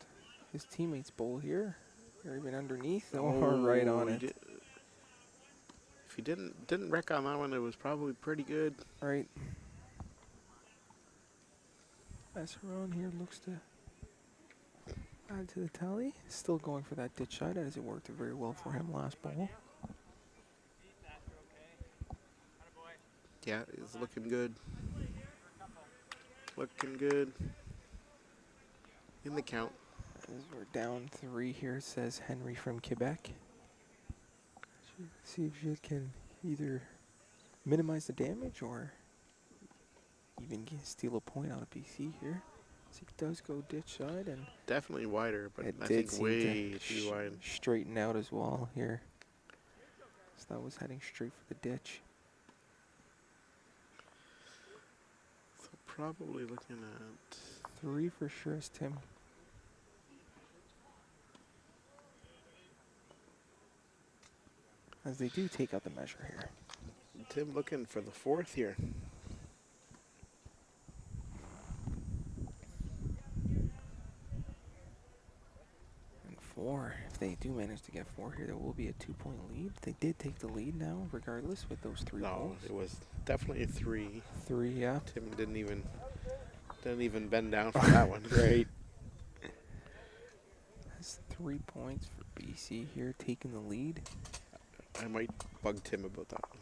his teammate's bowl here. Or even underneath, or right on it. If he didn't wreck on that one, it was probably pretty good. Right. As Haran here looks to add to the tally. Still going for that ditch shot as it worked very well for him last bowl. Yeah, it's looking good. Looking good. In the count. As we're down 3 here, says Henry from Quebec. See if you can either minimize the damage or even steal a point out of BC here. So he does go ditch side, and definitely wider, but it I did think way too wide. Straighten out as well here. So that was heading straight for the ditch. So probably looking at 3 for sure is Tim. as they do take out the measure here. Tim looking for the fourth here. And 4, if they do manage to get 4 here, there will be a 2-point lead. They did take the lead now, regardless, with those 3 No, balls. it was definitely a 3. 3, yeah. Tim didn't even bend down for that one. Right. That's 3 points for BC here, taking the lead. I might bug Tim about that one.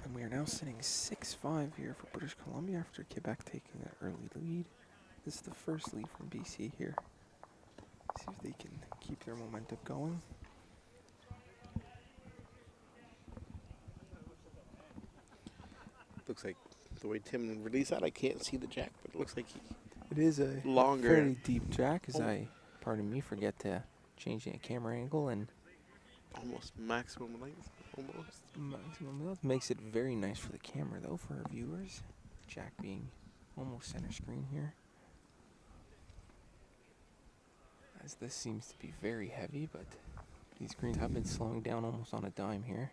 And we are now sitting 6-5 here for British Columbia after Quebec taking an early lead. This is the first lead from BC here. See if they can keep their momentum going. Looks like the way Tim released that, I can't see the jack, but it looks like he It is a Longer. fairly deep jack, as Oh. I, pardon me, forget to change the camera angle and almost maximum length. Almost. maximum width. Makes it very nice for the camera, though, for our viewers. Jack being almost center screen here. As this seems to be very heavy, but these greens have been slowing down almost on a dime here.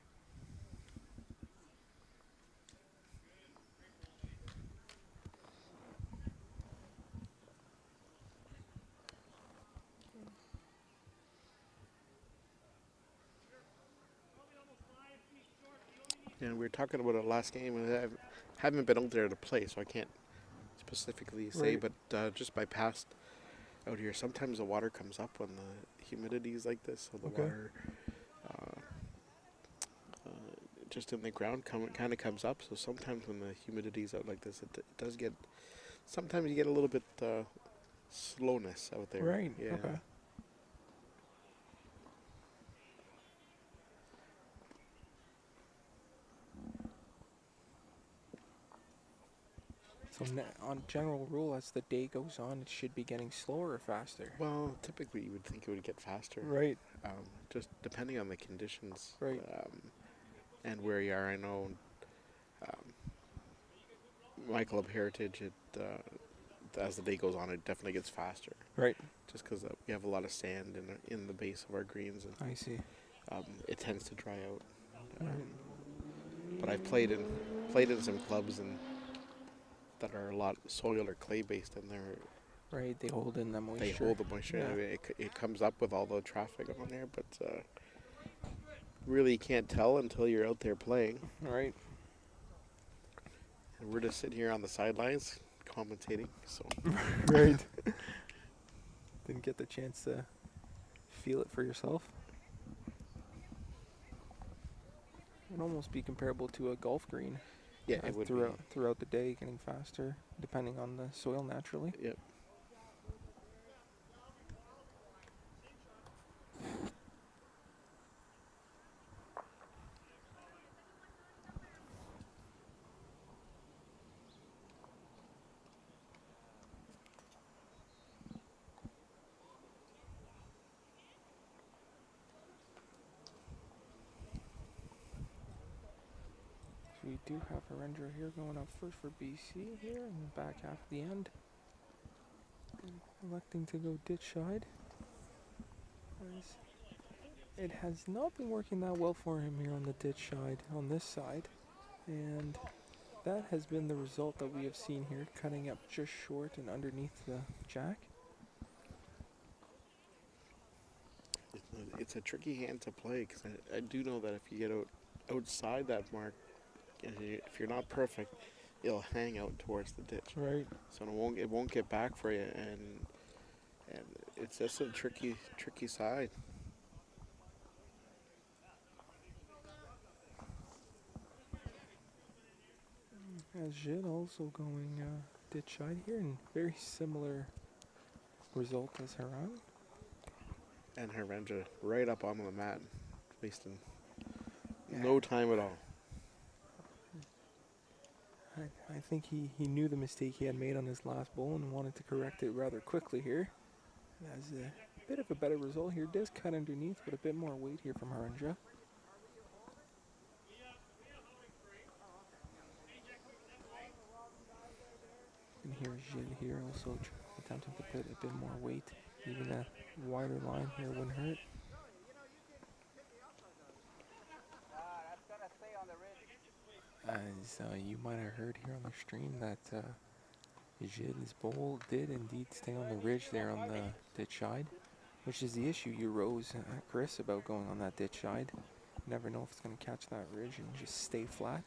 And we were talking about it last game, and I haven't been out there to play, so I can't specifically say. Right. But just by past out here, sometimes the water comes up when the humidity is like this, so the Okay. water just in the ground kind of comes up. So sometimes when the humidity is out like this, it does get. Sometimes you get a little bit slowness out there. Right. Yeah. Okay. So on general rule, as the day goes on, it should be getting slower or faster. Well, typically you would think it would get faster. Right. Just depending on the conditions. Right. And where you are. I know my club Heritage, as the day goes on, it definitely gets faster. Right. Just because we have a lot of sand in the base of our greens, and I see. it tends to dry out. Right. But I've played in some clubs that are a lot soil or clay based, and Right. They hold in the moisture. they hold the moisture. Yeah. I mean, it comes up with all the traffic on there, but really you can't tell until you're out there playing. Right. And we're just sitting here on the sidelines commentating. So Right. Didn't get the chance to feel it for yourself. It'd almost be comparable to a golf green. yeah, it would throughout the day, getting faster depending on the soil naturally. be. Yep. So we do have Harendra here going up first for BC here in the back half of the end. And electing to go ditch side. As it has not been working that well for him here on the ditch side, on this side. And that has been the result that we have seen here, cutting up just short and underneath the jack. It's a tricky hand to play, because I do know that if you get outside that mark, if you're not perfect, it'll hang out towards the ditch. Right. So it won't get back for you, and it's just a tricky side. As Jid also going ditch side here, and very similar result as Haran. And Harendra right up on the mat, wasting Yeah. no time at all. I think he knew the mistake he had made on his last bowl and wanted to correct it rather quickly here. As a bit of a better result here. Does cut underneath, but a bit more weight here from Harendra. Gilles here also attempting to put a bit more weight. Even a wider line here wouldn't hurt. That's gonna stay on the ridge. As you might have heard here on the stream that Gilles' bowl did indeed stay on the ridge there on the ditch side, which is the issue you rose at Chris about going on that ditch side. Never know if it's going to catch that ridge and just stay flat.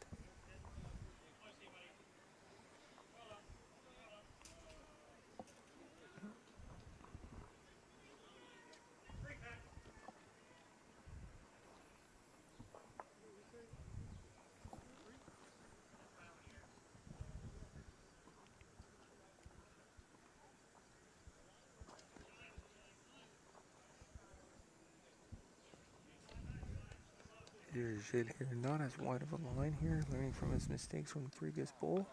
Here's Gilles here, not as wide of a line here, learning from his mistakes from the previous bowl.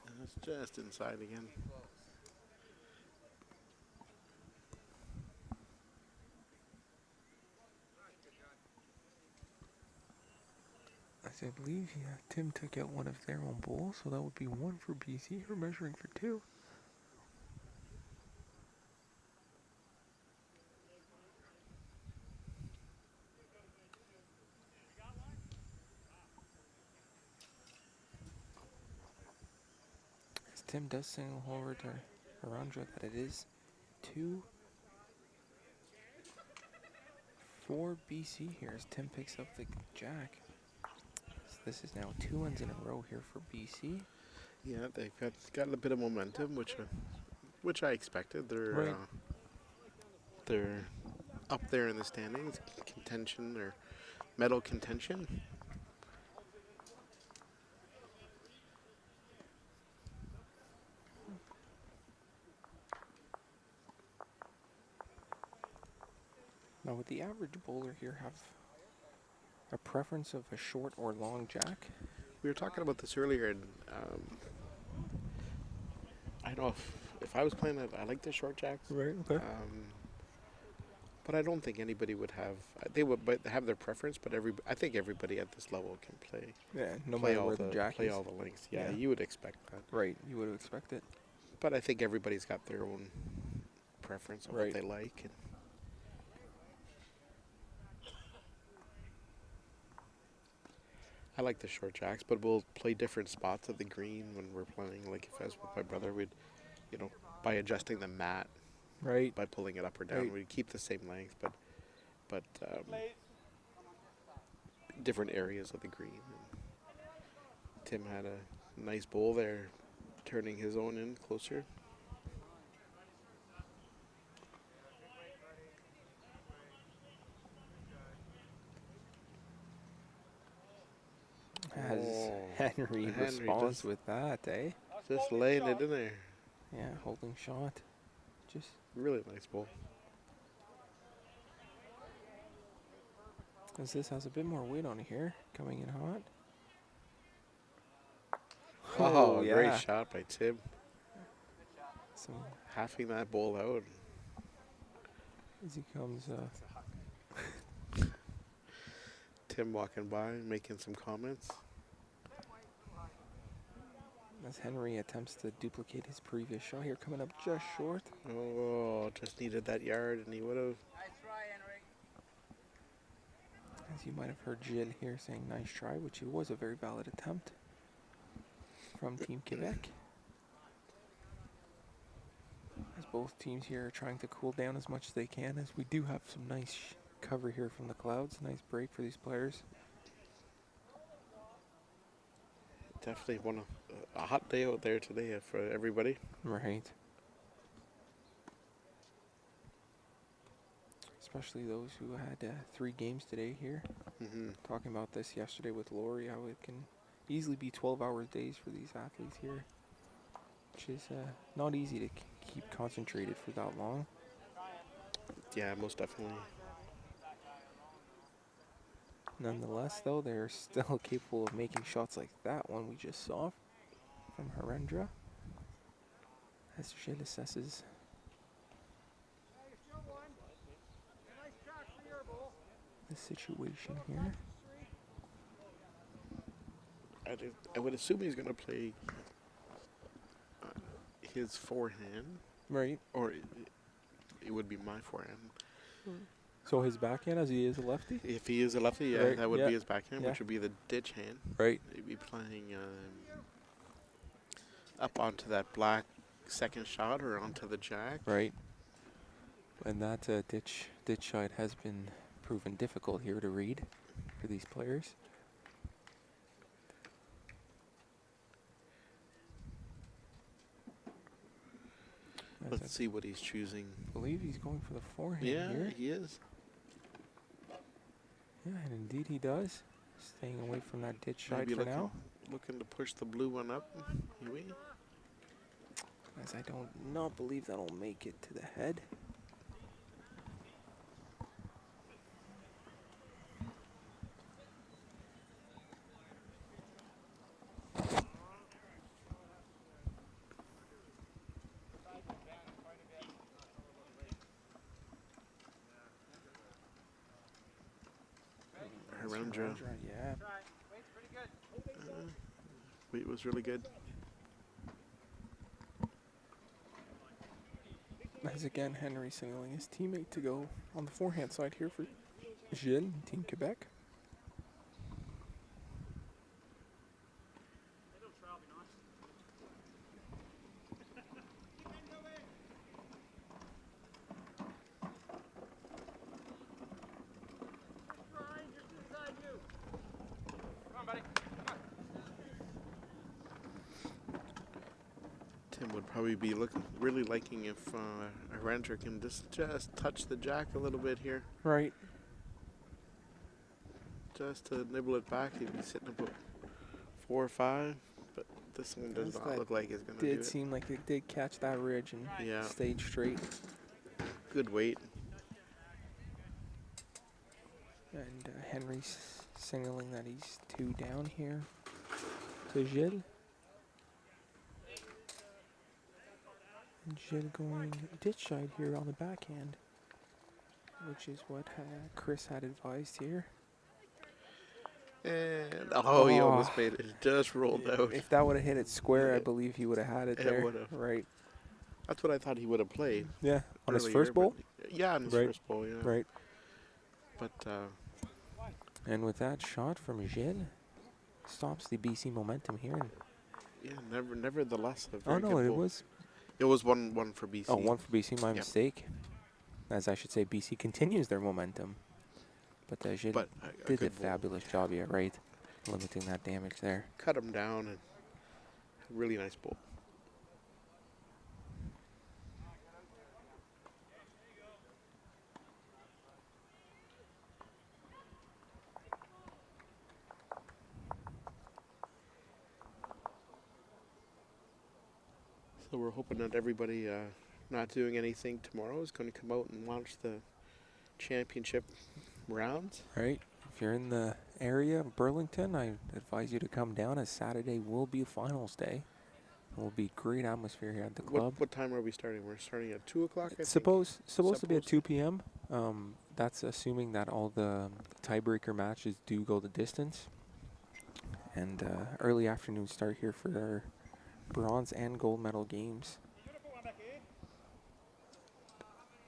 And it's just inside again. As I believe, yeah, Tim took out one of their own bowls, so that would be one for BC. We're measuring for two. As Tim does signal over to Harandra that it is 2-4 BC here as Tim picks up the jack. So this is now 2 wins in a row here for BC. Yeah, they've got a bit of momentum, which I expected. Right. They're up there in the standings, contention or medal contention. Now would the average bowler here have a preference of a short or long jack? We were talking about this earlier, and I know if I was playing it, I like the short jacks. Right, okay. But I don't think anybody would have. They would have their preference, but I think everybody at this level can play. Yeah, no play matter all where the jack play is. all the lengths. Yeah, Yeah. you would expect that. Right, you would expect it. But I think everybody's got their own preference of Right. what they like. And I like the short jacks, but we'll play different spots of the green when we're playing. Like if I was with my brother, we'd, by adjusting the mat, Right. by pulling it up or down, Right. we'd keep the same length, but different areas of the green. And Tim had a nice bowl there, turning his own in closer. As Oh, Henry Henry responds just- with that, eh? Just laying it in there. Yeah, holding shot. Just Really nice bowl. as this has a bit more weight on it here, coming in hot. Oh, yeah. great shot by Tim. Some, Halving that bowl out. as he comes, Tim walking by, making some comments. as Henry attempts to duplicate his previous shot here, coming up just short. Oh, just needed that yard, and he would have. Nice try, Henry. As you might have heard Gilles here saying nice try, which it was a very valid attempt from Team Quebec. As both teams here are trying to cool down as much as they can, as we do have some nice cover here from the clouds. Nice break for these players. Definitely a hot day out there today for everybody. Right. Especially those who had 3 games today here. Mm-hmm. Talking about this yesterday with Lori, how it can easily be 12-hour days for these athletes here, which is not easy to keep concentrated for that long. Yeah, most definitely. Nonetheless, though, they're still capable of making shots like that one we just saw from Harandra. As Gilles assesses. The situation here. I would assume he's going to play. his forehand, Right. or it would be my forehand. So his backhand, as he is a lefty. If he is a lefty, yeah, Right, that would yeah, be his backhand, yeah. which would be the ditch hand. Right. He'd be playing up onto that black second shot or onto the jack. Right. And that ditch shot has been proven difficult here to read for these players. As Let's see what he's choosing. I believe he's going for the forehand Yeah, here. he is. Yeah, and indeed he does. Staying away from that ditch shot Maybe for now. looking to push the blue one up. Maybe. As I don't not believe that'll make it to the head. Harendra. Yeah. Wait was really good. As again, Henry signaling his teammate to go on the forehand side here for Gilles, Team Quebec. Tim would probably be really liking if Harendra can just touch the jack a little bit here. Right. Just to nibble it back. He'd be sitting about 4 or 5, but this one does not look like it's going to do Did it. seem like it did catch that ridge and Yeah. stayed straight. Good weight. And Henry's signaling that he's 2 down here to Gilles. And Gilles going ditch side here on the backhand, which is what Chris had advised here. And he almost made it. It just rolled out. If that would have hit it square, I Yeah. believe he would have had it It there. would've. Right. That's what I thought he would have played. Yeah. On his earlier, first bowl? but- Yeah, on his Right. first bowl, yeah. Right. But And with that shot from Gilles, stops the BC momentum here. yeah, nevertheless, a Oh very no, good it bowl. was. It was one for BC. Oh, 1 for BC, my Yep. mistake. As I should say, BC continues their momentum. But Gilles But a did a good bowl. fabulous job here, right? Limiting that damage there. Cut him down and really nice bowl. So we're hoping that everybody not doing anything tomorrow is going to come out and watch the championship rounds. Right? If you're in the area of Burlington, I advise you to come down, as Saturday will be finals day. It will be great atmosphere here at the club. What time are we starting? We're starting at 2 o'clock, I think? Supposed to be at Supposed. 2 p.m. That's assuming that all the tiebreaker matches do go the distance. And early afternoon start here for our bronze and gold medal games.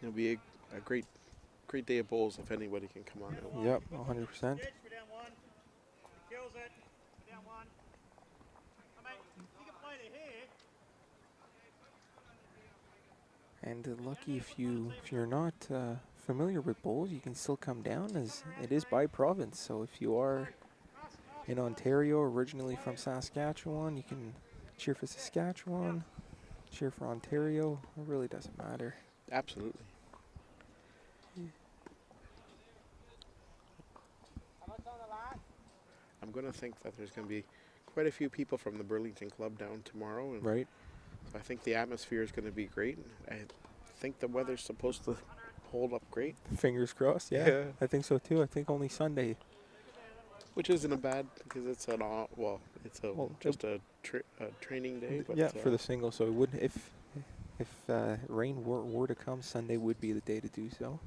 It'll be a great day of bowls if anybody can come on out. Yep, 100%. Pitch, we're down 1. Kills it. We're down 1. I mean, you can play to here. And lucky if you're not familiar with bowls, you can still come down, as it is by province. So if you are in Ontario, originally from Saskatchewan, you can cheer for Saskatchewan, cheer for Ontario. It really doesn't matter. Absolutely. I'm going to think that there's going to be quite a few people from the Burlington Club down tomorrow. And Right? so I think the atmosphere is going to be great. I think the weather's supposed to hold up great, Fingers crossed. Yeah, Yeah. I think so too. I think only Sunday. which isn't a bad because it's Well, just a training day. But Yeah, for the single. So it would, if rain were to come, Sunday would be the day to do so.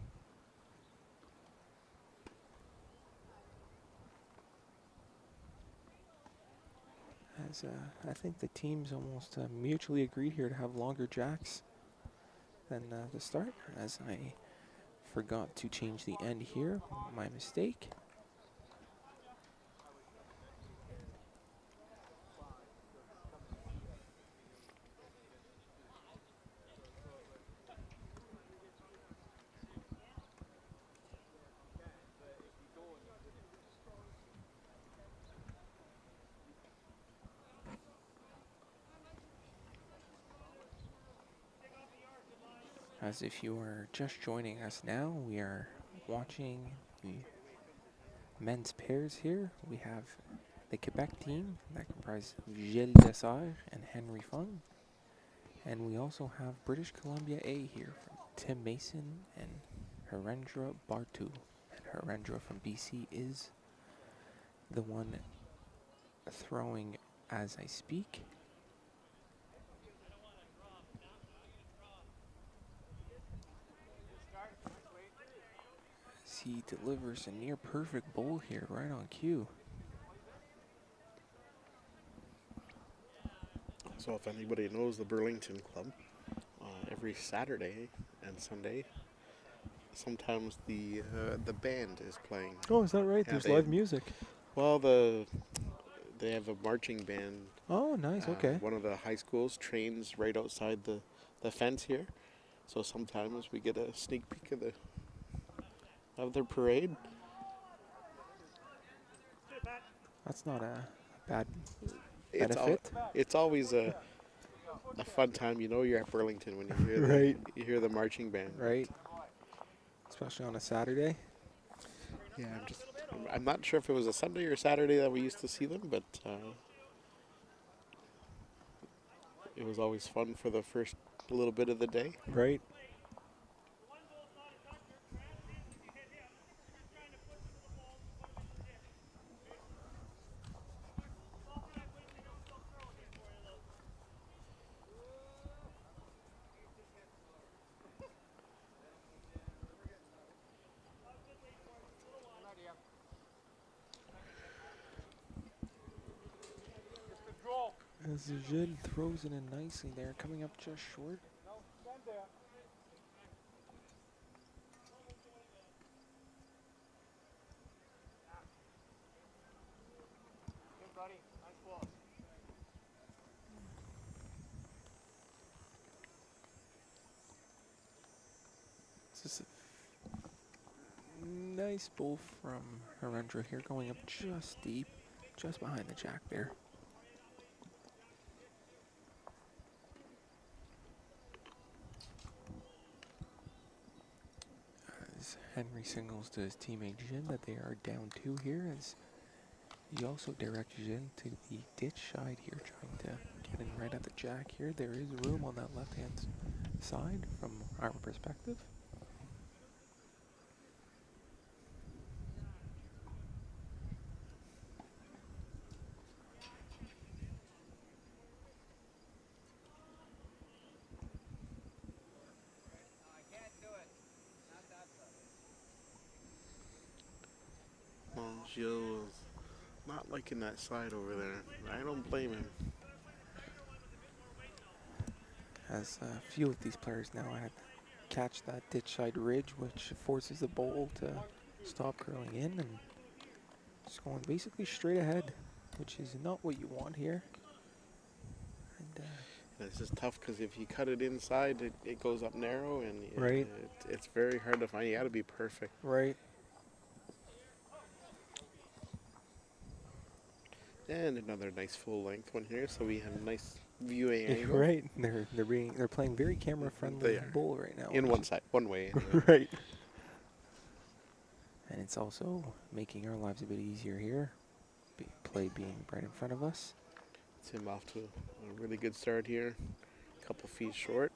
As I think the teams almost mutually agreed here to have longer jacks than the start, as I forgot to change the end here. My mistake. As if you are just joining us now, we are watching the men's pairs here. We have the Quebec team that comprises Gilles Dessart and Henry Fung. And we also have British Columbia A here from Tim Mason and Harendra Bartu. And Harendra from BC is the one throwing as I speak. He delivers a near perfect bowl here, right on cue. So if anybody knows the Burlington Club, every Saturday and Sunday, sometimes the band is playing. Oh, is that right? Yeah, There's they- live music. Well, they have a marching band. Oh, nice. Okay. One of the high schools trains right outside the fence here, so sometimes we get a sneak peek of their parade. That's not a bad It's benefit. it's always a fun time. You know, you're at Burlington when you hear Right. you hear the marching band. Right. Especially on a Saturday. Yeah, I'm not sure if it was a Sunday or Saturday that we used to see them, but it was always fun for the first little bit of the day. Right. As Gilles throws it in nicely there, coming up just short. Stand there. Good, buddy. Nice ball. This is a nice ball from Harendra here, going up just deep, just behind the jack there. As Henry signals to his teammate Jin that they are down 2 here, as he also directs Jin to the ditch side here, trying to get in right at the jack here. There is room on that left-hand side from our perspective. Well, Gilles not liking that side over there. I don't blame him. As a few of these players now catch that ditch side ridge, which forces the bowl to stop curling in and just going basically straight ahead, which is not what you want here. And It's just tough because if you cut it inside, it goes up narrow, and Right. it's very hard to find. You got to be perfect. right, And another nice full length one here, so we have a nice viewing angle. right. They're playing very camera friendly They are. bowl right now. In which one way. right. And it's also making our lives a bit easier here. Play being right in front of us. Tim off to a really good start here. A couple feet short.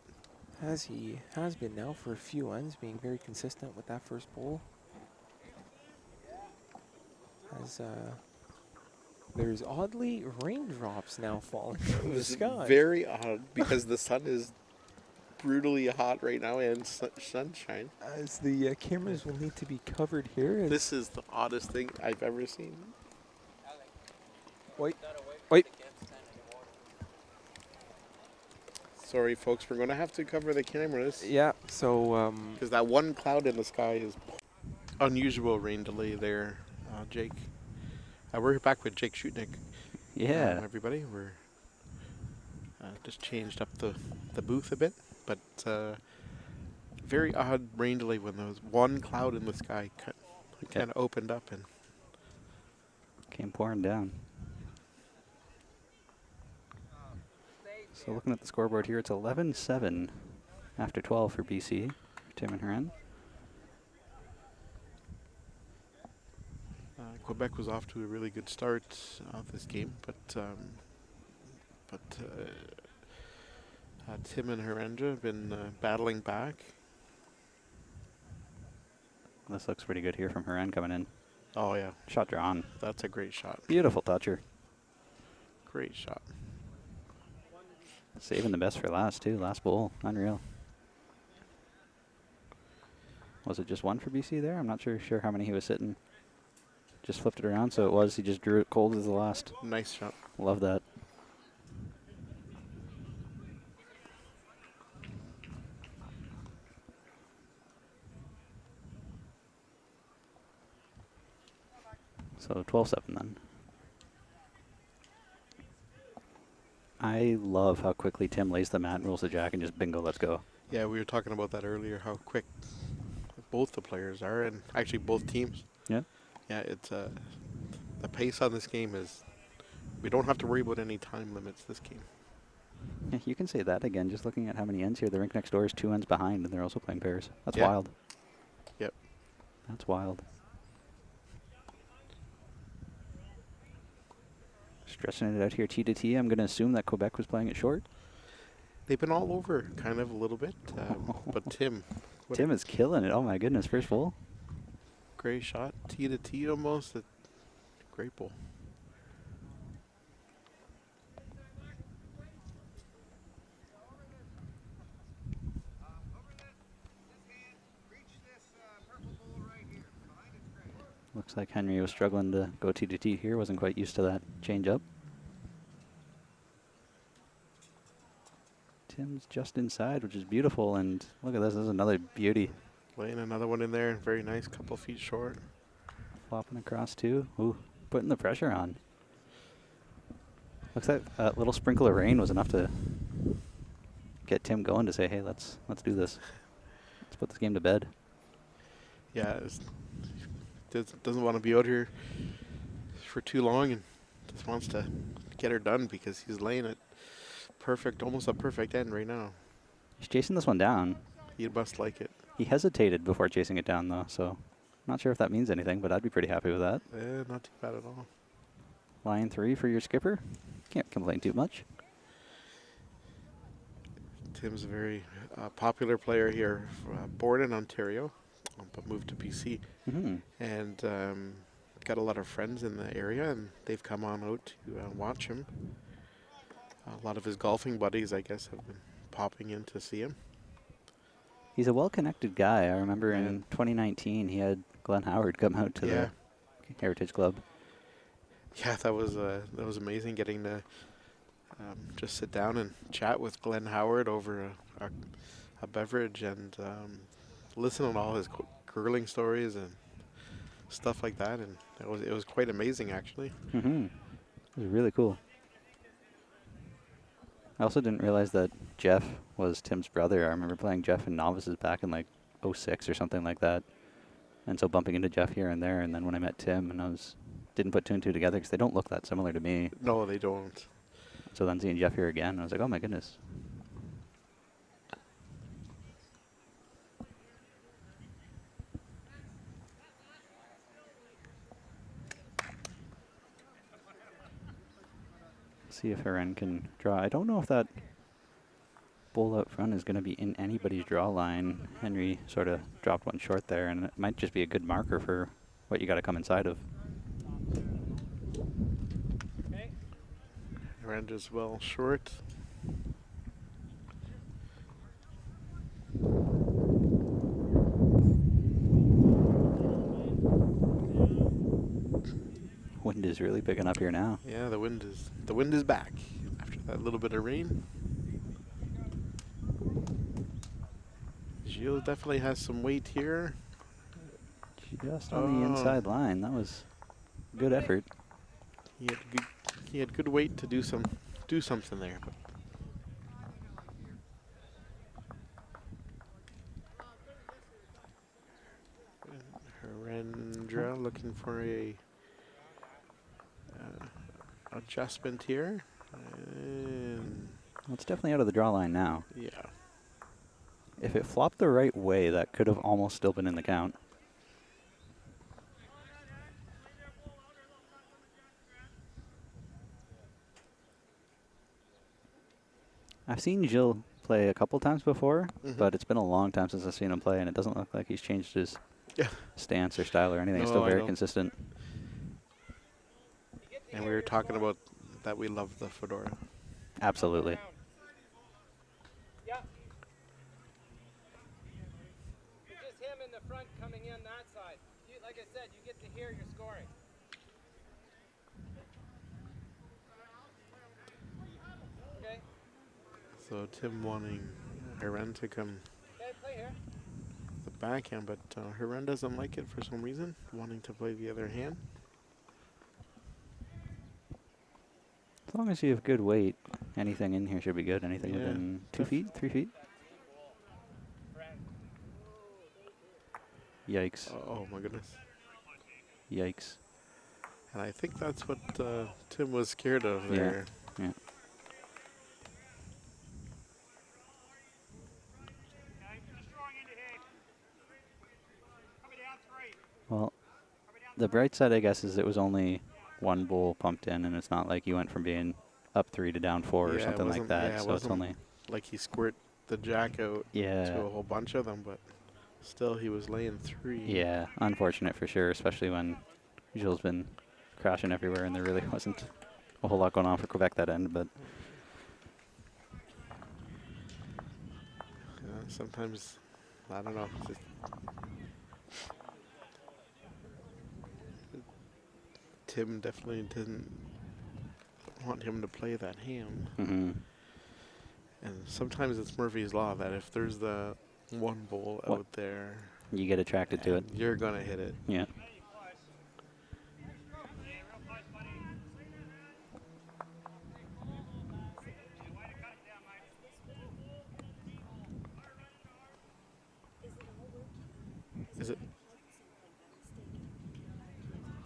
As he has been now for a few ends, being very consistent with that first bowl. As there's oddly raindrops now falling from the This is sky. very odd because the sun is brutally hot right now and sunshine. As the cameras will need to be covered here. As This is the oddest thing I've ever seen. wait, wait. Sorry, folks, we're going to have to cover the cameras. Yeah, so Because that one cloud in the sky is unusual rain delay there, Jake. We're back with Jake Schutnick. Yeah. Everybody, we're just changed up the booth a bit, but very odd rain delay when there was one cloud in the sky kind of opened up and Came pouring down. So looking at the scoreboard here, it's 11-7 after 12 for BC, Tim and Huron. Quebec was off to a really good start of this game, but Tim and Herendra have been battling back. This looks pretty good here from Huron coming in. Oh yeah, Shot drawn. that's a great shot. Beautiful toucher. Great shot. Saving the best for last, too. Last bowl. Unreal. Was it just one for BC there? I'm not sure how many he was sitting. Just flipped it around, so it was. He just drew it cold as the last. Nice shot. Love that. So 12-7 then. I love how quickly Tim lays the mat and rolls the jack and just bingo, let's go. Yeah, we were talking about that earlier, how quick both the players are, and actually both teams. Yeah. Yeah, it's the pace on this game is, we don't have to worry about any time limits this game. Yeah, you can say that again, just looking at how many ends here. The rink next door is 2 ends behind, and they're also playing pairs. That's Yeah. wild. Yep. That's wild. Stretching it out here T to T. I'm going to assume that Quebec was playing it short. They've been all over kind of a little bit, but Tim. what Tim is killing it. Oh my goodness, first bowl. Great shot. T to T almost. Great ball. Looks like Henry was struggling to go T to T here. Wasn't quite used to that change up. Tim's just inside, which is beautiful. And look at this. This is another beauty. Laying another one in there. Very nice. Couple feet short. Flopping across too. Ooh, putting the pressure on. Looks like a little sprinkle of rain was enough to get Tim going to say, hey, let's do this. Let's put this game to bed. Yeah, doesn't want to be out here for too long and just wants to get her done because he's laying it perfect, almost a perfect end right now. He's chasing this one down. You must like it. He hesitated before chasing it down, though, so not sure if that means anything, but I'd be pretty happy with that. Not too bad at all. Line 3 for your skipper. Can't complain too much. Tim's a very popular player here, born in Ontario, but moved to BC. Mm-hmm. And got a lot of friends in the area, and they've come on out to watch him. A lot of his golfing buddies, I guess, have been popping in to see him. He's a well-connected guy. I remember in 2019 he had Glenn Howard come out to the Heritage Club. Yeah, that was amazing getting to just sit down and chat with Glenn Howard over a beverage and listen to all his curling stories and stuff like that. And it was quite amazing, actually. Mm-hmm. It was really cool. I also didn't realize that Jeff was Tim's brother. I remember playing Jeff in novices back in like 06 or something like that. And so bumping into Jeff here and there. And then when I met Tim, and didn't put 2 and 2 together because they don't look that similar to me. No, they don't. So then seeing Jeff here again, I was like, oh my goodness. See if Huron can draw. I don't know if that bowl out front is going to be in anybody's draw line. Henry sort of dropped one short there, and it might just be a good marker for what you got to come inside of. Miranda's well short. Wind is really picking up here now. Yeah, the wind is back after that little bit of rain. Gilles definitely has some weight here. Just on the inside line. That was good effort. He had good weight to do something there. But Herendra looking for a adjustment here. And Well, it's definitely out of the draw line now. yeah. If it flopped the right way, that could have almost still been in the count. I've seen Gilles play a couple times before, but it's been a long time since I've seen him play, and it doesn't look like he's changed his stance or style or anything. He's No, still I very know. consistent. And we were talking about that we love the fedora. Absolutely. Yeah. It's just him in the front coming in that side. You, like I said, you get to hear your scoring. Okay. So Tim wanting Heren to come Okay, play here. the backhand, but Heren doesn't like it for some reason, wanting to play the other hand. As long as you have good weight, anything in here should be good. Anything Yeah. within 2 feet, 3 feet. Yikes. Oh my goodness. Yikes. And I think that's what Tim was scared of Yeah. there. Yeah. Okay, just strong into head. Coming down 3. Well, the bright side, I guess, is it was only one bowl pumped in, and it's not like you went from being up 3 to down 4 or Yeah, it something like wasn't- that. yeah, it So it's wasn't only like he squirt the jack out to yeah, a whole bunch of them, but still he was laying 3. yeah, unfortunate for sure, especially when Gilles been crashing everywhere, and there really wasn't a whole lot going on for Quebec that end. But Sometimes, I don't know. Just Tim definitely didn't want him to play that hand. mhm. And sometimes it's Murphy's Law that if there's the one bowl What? out there, You get attracted to it. you're going to hit it. Yeah. Is it?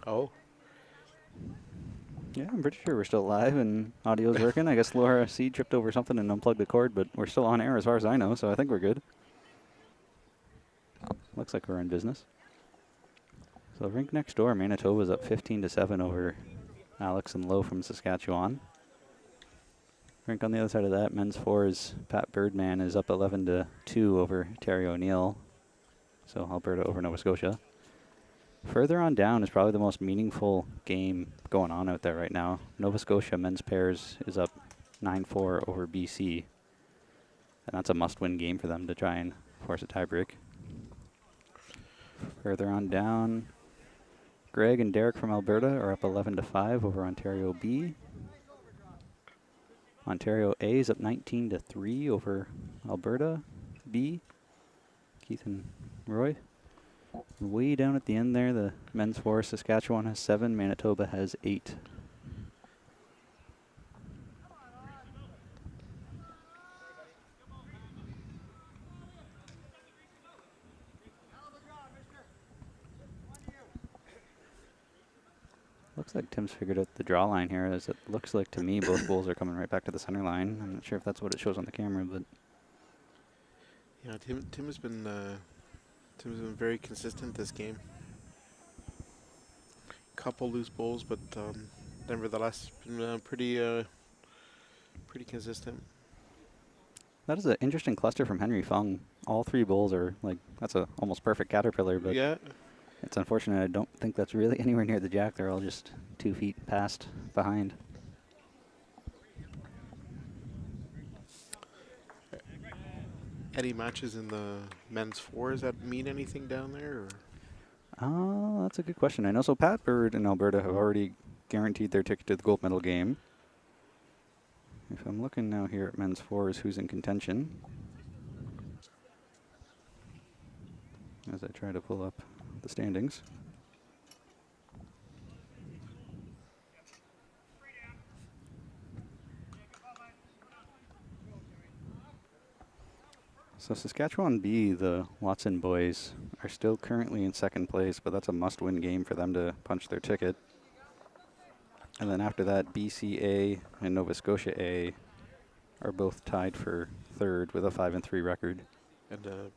Oh, Yeah, I'm pretty sure we're still live and audio's working. I guess Laura C tripped over something and unplugged the cord, but we're still on air as far as I know, so I think we're good. Looks like we're in business. So rink next door, Manitoba's up 15-7 over Alex and Lowe from Saskatchewan. Rink on the other side of that, men's fours, Pat Birdman is up 11-2 over Terry O'Neill. So Alberta over Nova Scotia. Further on down is probably the most meaningful game going on out there right now. Nova Scotia men's pairs is up 9-4 over BC. And that's a must-win game for them to try and force a tiebreak. Further on down, Greg and Derek from Alberta are up 11-5 over Ontario B. Ontario A is up 19-3 over Alberta B. Keith and Roy. Way down at the end there, the men's four, Saskatchewan has 7, Manitoba has 8. Looks like Tim's figured out the draw line here, as it looks like to me both bowls are coming right back to the center line. I'm not sure if that's what it shows on the camera, but yeah. Tim's been very consistent this game. Couple loose bowls, but nevertheless been pretty consistent. that is an interesting cluster from Henry Fung. All 3 bowls are like, that's a almost perfect caterpillar, but Yeah. it's unfortunate. I don't think that's really anywhere near the jack. They're all just 2 feet past behind. Any matches in the men's fours that mean anything down there? Or? Oh, that's a good question. I know so Pat Bird and Alberta have already guaranteed their ticket to the gold medal game. If I'm looking now here at men's fours, who's in contention? as I try to pull up the standings. So Saskatchewan B, the Watson boys, are still currently in second place, but that's a must-win game for them to punch their ticket. And then after that, BCA and Nova Scotia A are both tied for third with a 5-3 record. And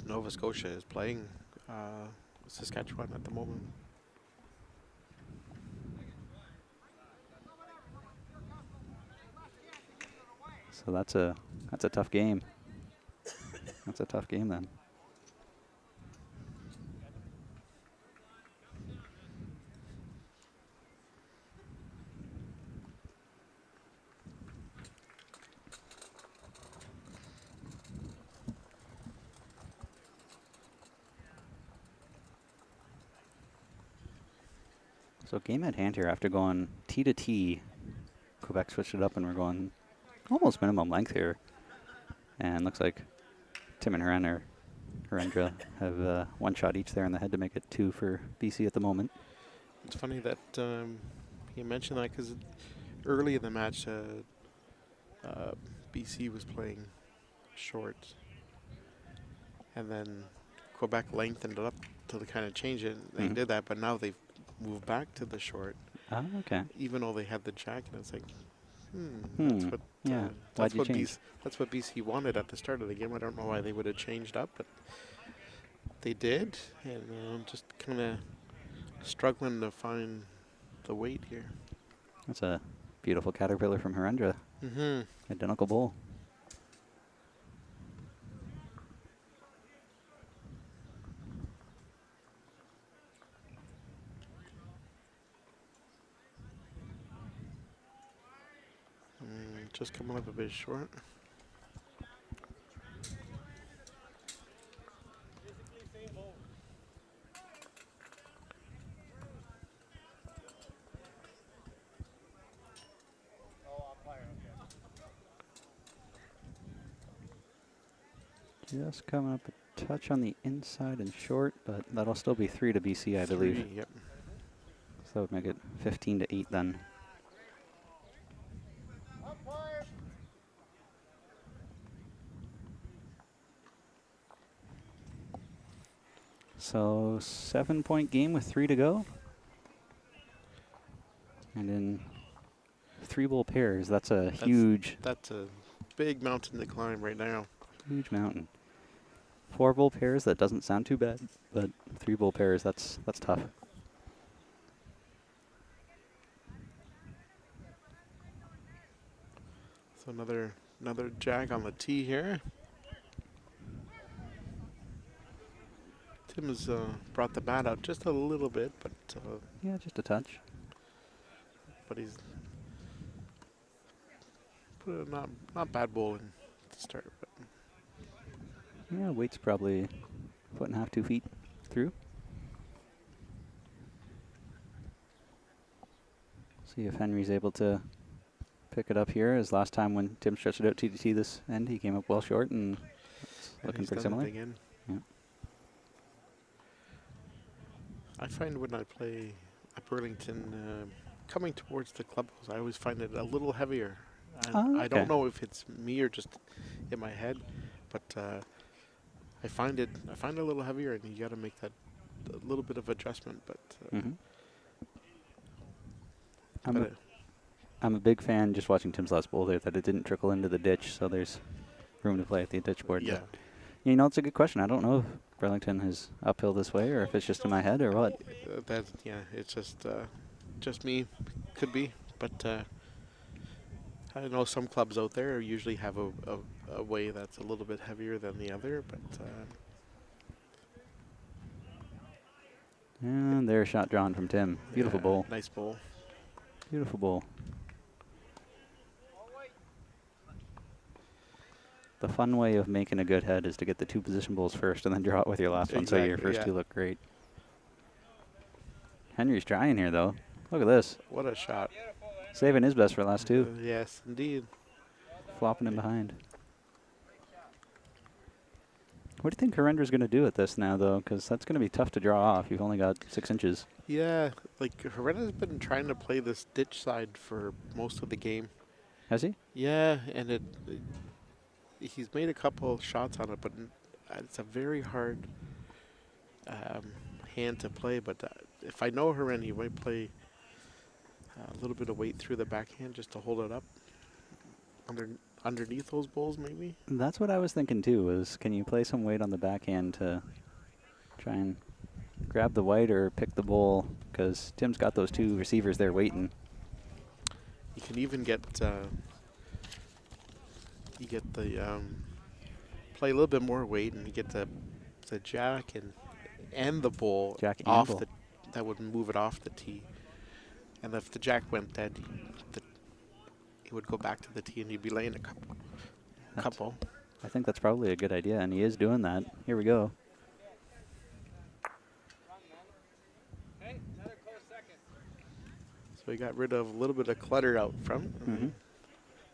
Nova Scotia is playing Saskatchewan at the moment. So that's a tough game. That's a tough game then. So game at hand here after going T to T. Quebec switched it up and we're going almost minimum length here. And looks like Tim and Harendra have one shot each there in the head to make it 2 for BC at the moment. It's funny that you mentioned that because early in the match, BC was playing short. And then Quebec lengthened it up to kind of change it. They did that, but now they've moved back to the short. Ah, okay. Even though they had the jack, and it's like, Yeah. that's Why'd you change? that's what BC wanted at the start of the game. I don't know why they would have changed up, but they did, and just kind of struggling to find the weight here. That's a beautiful caterpillar from Harendra. Identical bowl. Just coming up a bit short. Just coming up a touch on the inside and short, but that'll still be 3 to BC, I believe. 3, yep. So that would make it 15 to 8 then. So 7-point game with 3 to go. And in 3 bowl pairs, that's a huge. That's a big mountain to climb right now. Huge mountain. 4 bowl pairs, that doesn't sound too bad, but 3 bowl pairs, that's tough. So another jack on the tee here. Tim has brought the bat out just a little bit, but Yeah, just a touch. but he's put a not bad bowling to start. But Yeah, weight's probably 1.5 to 2 feet through. See if Henry's able to pick it up here. As last time when Tim stretched it out T to T this end, he came up well short, and it's looking he's pretty done it similar. again. Yeah. I find when I play at Burlington, coming towards the clubhouse, I always find it a little heavier. And I don't know if it's me or just in my head, but I find it a little heavier, and you got to make that a little bit of adjustment. But I'm a big fan just watching Tim's last bowl there that it didn't trickle into the ditch, so there's room to play at the ditch board. yeah, But, you know, it's a good question. I don't know if Burlington is uphill this way or if it's just in my head or what. it's just me, could be, but I know some clubs out there usually have a way that's a little bit heavier than the other, but And there's a shot drawn from Tim. Beautiful yeah, bowl. nice bowl. Beautiful bowl. The fun way of making a good head is to get the 2 position bowls first and then draw it with your last one, so your Exactly, first yeah. 2 look great. Henry's trying here, though. Look at this. What a shot! Saving his best for last 2. Yes, indeed. Flopping in behind. What do you think Harender's going to do at this now, though? Because that's going to be tough to draw off. You've only got 6 inches. Yeah, like Herenda's been trying to play this ditch side for most of the game. Has he? Yeah, and he's made a couple shots on it, but it's a very hard hand to play. But if I know Herenda, he might play a little bit of weight through the backhand just to hold it up underneath those bowls, maybe. That's what I was thinking too. Was can you play some weight on the backhand to try and grab the white or pick the bowl? Because Tim's got those 2 receivers there waiting. You can even get play a little bit more weight, and you get the jack and the bowl Jack and off bowl. that would move it off the tee. And if the jack went dead, he would go back to the tee, and you'd be laying a couple. I think that's probably a good idea, and he is doing that. Here we go. Hey, another close second. So he got rid of a little bit of clutter out front, Mhm.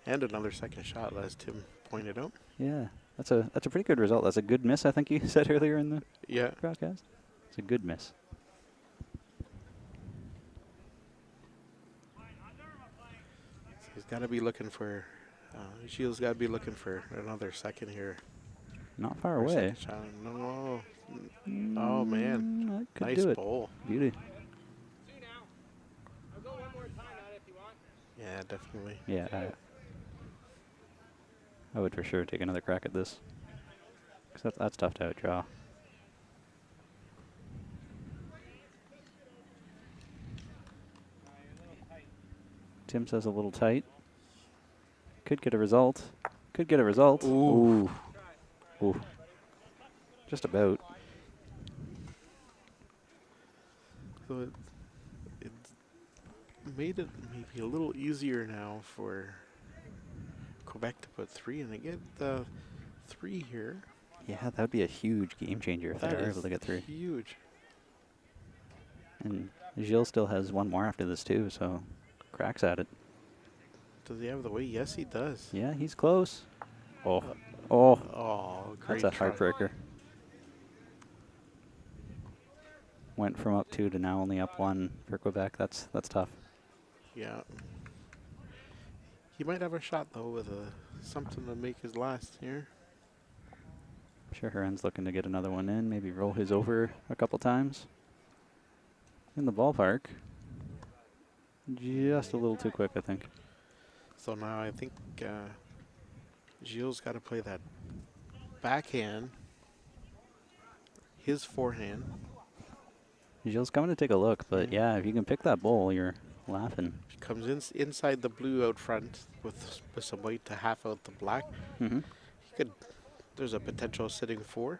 and another second shot, as Tim pointed out. Yeah, that's a pretty good result. That's a good miss, I think you said earlier in the Yeah. broadcast. It's a good miss. He's got to be looking for. Shields got to be looking for another second here. Not far Or away. second shot. No. Oh man, I could nice do it. bowl. Beauty. See now. I'll go one more time on it if you want. Yeah, definitely. Yeah, I would for sure take another crack at this. 'Cause that's tough to outdraw. Tim says a little tight. Could get a result. Could get a result. Ooh. Ooh. Just about. So it made it maybe a little easier now for Quebec to put 3 in. They get the 3 here. Yeah, that would be a huge game changer if they That are is able to get 3. huge. And Gilles still has 1 more after this too, so cracks at it. Does he have the weight? Yes, he does. Yeah, he's close. Oh. Oh. Oh, great That's a try. heartbreaker. Went from up 2 to now only up 1 for Quebec. That's tough. Yeah. He might have a shot though with something to make his last here. I'm sure Heren's looking to get another one in. Maybe roll his over a couple times. In the ballpark. Just a little too quick, I think. So now I think Gilles got to play that backhand, his forehand. Gilles coming to take a look, but yeah, if you can pick that bowl, you're laughing. He comes inside the blue out front with some weight to half out the black. Mm-hmm. He could. There's a potential sitting 4.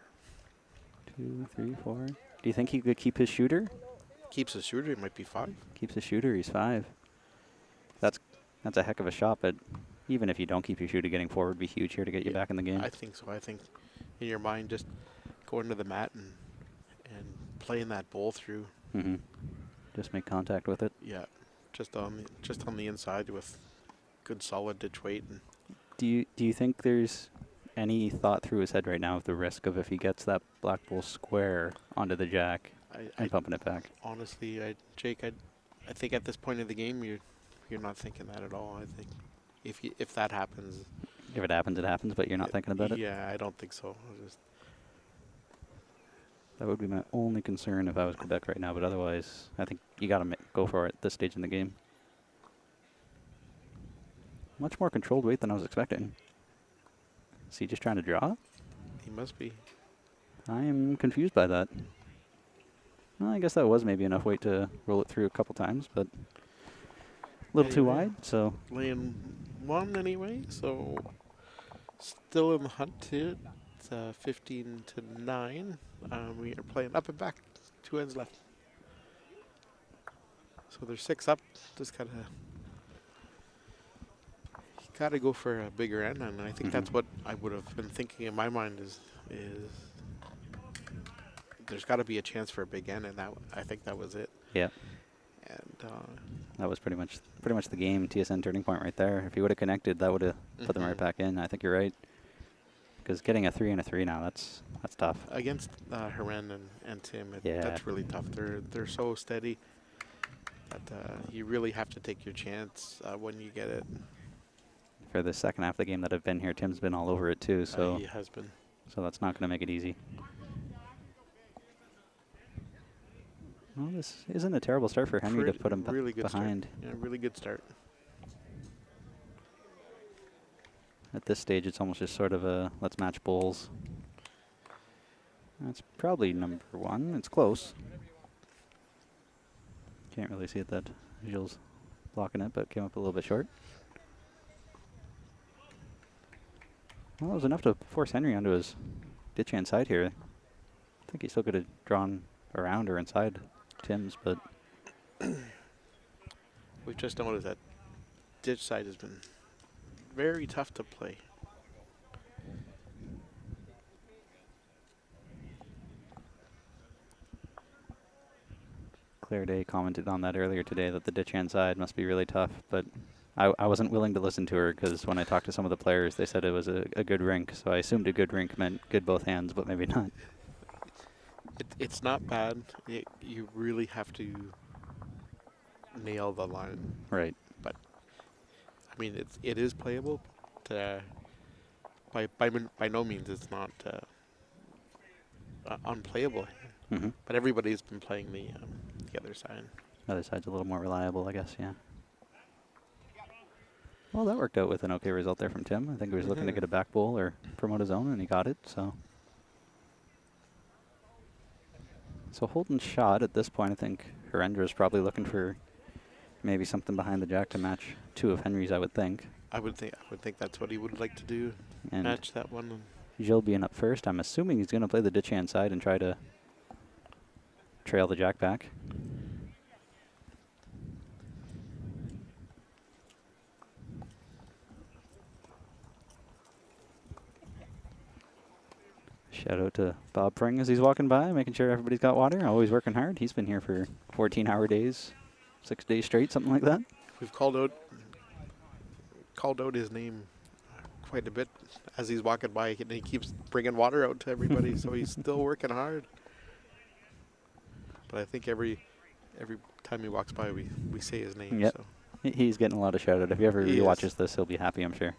2, 3, 4. Do you think he could keep his shooter? Keeps the shooter, it might be 5. Keeps his shooter, he's 5. That's a heck of a shot, but even if you don't keep your shooter, getting 4 would be huge here to get you back in the game. I think so. I think in your mind, just going to the mat and playing that bowl through. Mm-hmm. Just make contact with it. Yeah, just on the inside with good solid ditch weight. And Do you think there's any thought through his head right now of the risk of if he gets that black bull square onto the jack I and pumping it back? honestly, Jake, I think at this point in the game, you're not thinking that at all. I think if that happens, If it happens, it happens, but you're not thinking about it? Yeah, I don't think so. That would be my only concern if I was Quebec right now, but otherwise, I think you got to go for it at this stage in the game. Much more controlled weight than I was expecting. Is he just trying to draw? He must be. I am confused by that. Well, I guess that was maybe enough weight to roll it through a couple times, but a little too Anyway. wide, so Laying 1 anyway, so still in the hunt here. It's 15 to 9. We are playing up and back. 2 ends left. So there's 6 up. Just gotta go for a bigger end, and I think that's what I would have been thinking in my mind is there's got to be a chance for a big end, and I think that was it. yeah, And that was pretty much the game. TSN turning point right there. If he would have connected, that would have put them right back in. I think you're right. Because getting a 3 and a 3 now, that's That's tough. Against Heren and Tim, Yeah. that's really tough. They're so steady that you really have to take your chance when you get it. For the second half of the game that I've been here, Tim's been all over it too, so He has been. so that's not going to make it easy. Well, this isn't a terrible start for Henry to put him really good behind. Start. Yeah, really good start. At this stage, it's almost just sort of a let's match bowls. That's probably number one. It's close. Can't really see it that Gilles blocking it, but came up a little bit short. Well, it was enough to force Henry onto his ditch hand side here. I think he still could have drawn around or inside Tim's, but We've just noticed that ditch side has been very tough to play. Claire Day commented on that earlier today that the ditch hand side must be really tough, but I wasn't willing to listen to her because when I talked to some of the players, they said it was a good rink, so I assumed a good rink meant good both hands, but maybe not. It's not bad. You really have to nail the line. Right. But I mean, it is playable. But, by no means it's not unplayable. Mm-hmm. But everybody's been playing the other side. Other side's a little more reliable, I guess, yeah. Well, that worked out with an okay result there from Tim. I think he was looking to get a back bowl or promote his own, and he got it, so. So Holden's shot at this point, I think Herendra is probably looking for maybe something behind the jack to match two of Henry's, I would think. I would think that's what he would like to do. And match that one. Gilles being up first, I'm assuming he's going to play the ditch hand side and try to trail the jack back. Shout out to Bob Pring as he's walking by, making sure everybody's got water. Always working hard. He's been here for 14-hour days, 6 days straight, something like that. We've called out his name quite a bit as he's walking by, and he keeps bringing water out to everybody. So he's still working hard. But I think every time he walks by, we say his name. Yep. So. He's getting a lot of shout out. If he ever He rewatches is. this, he'll be happy, I'm sure.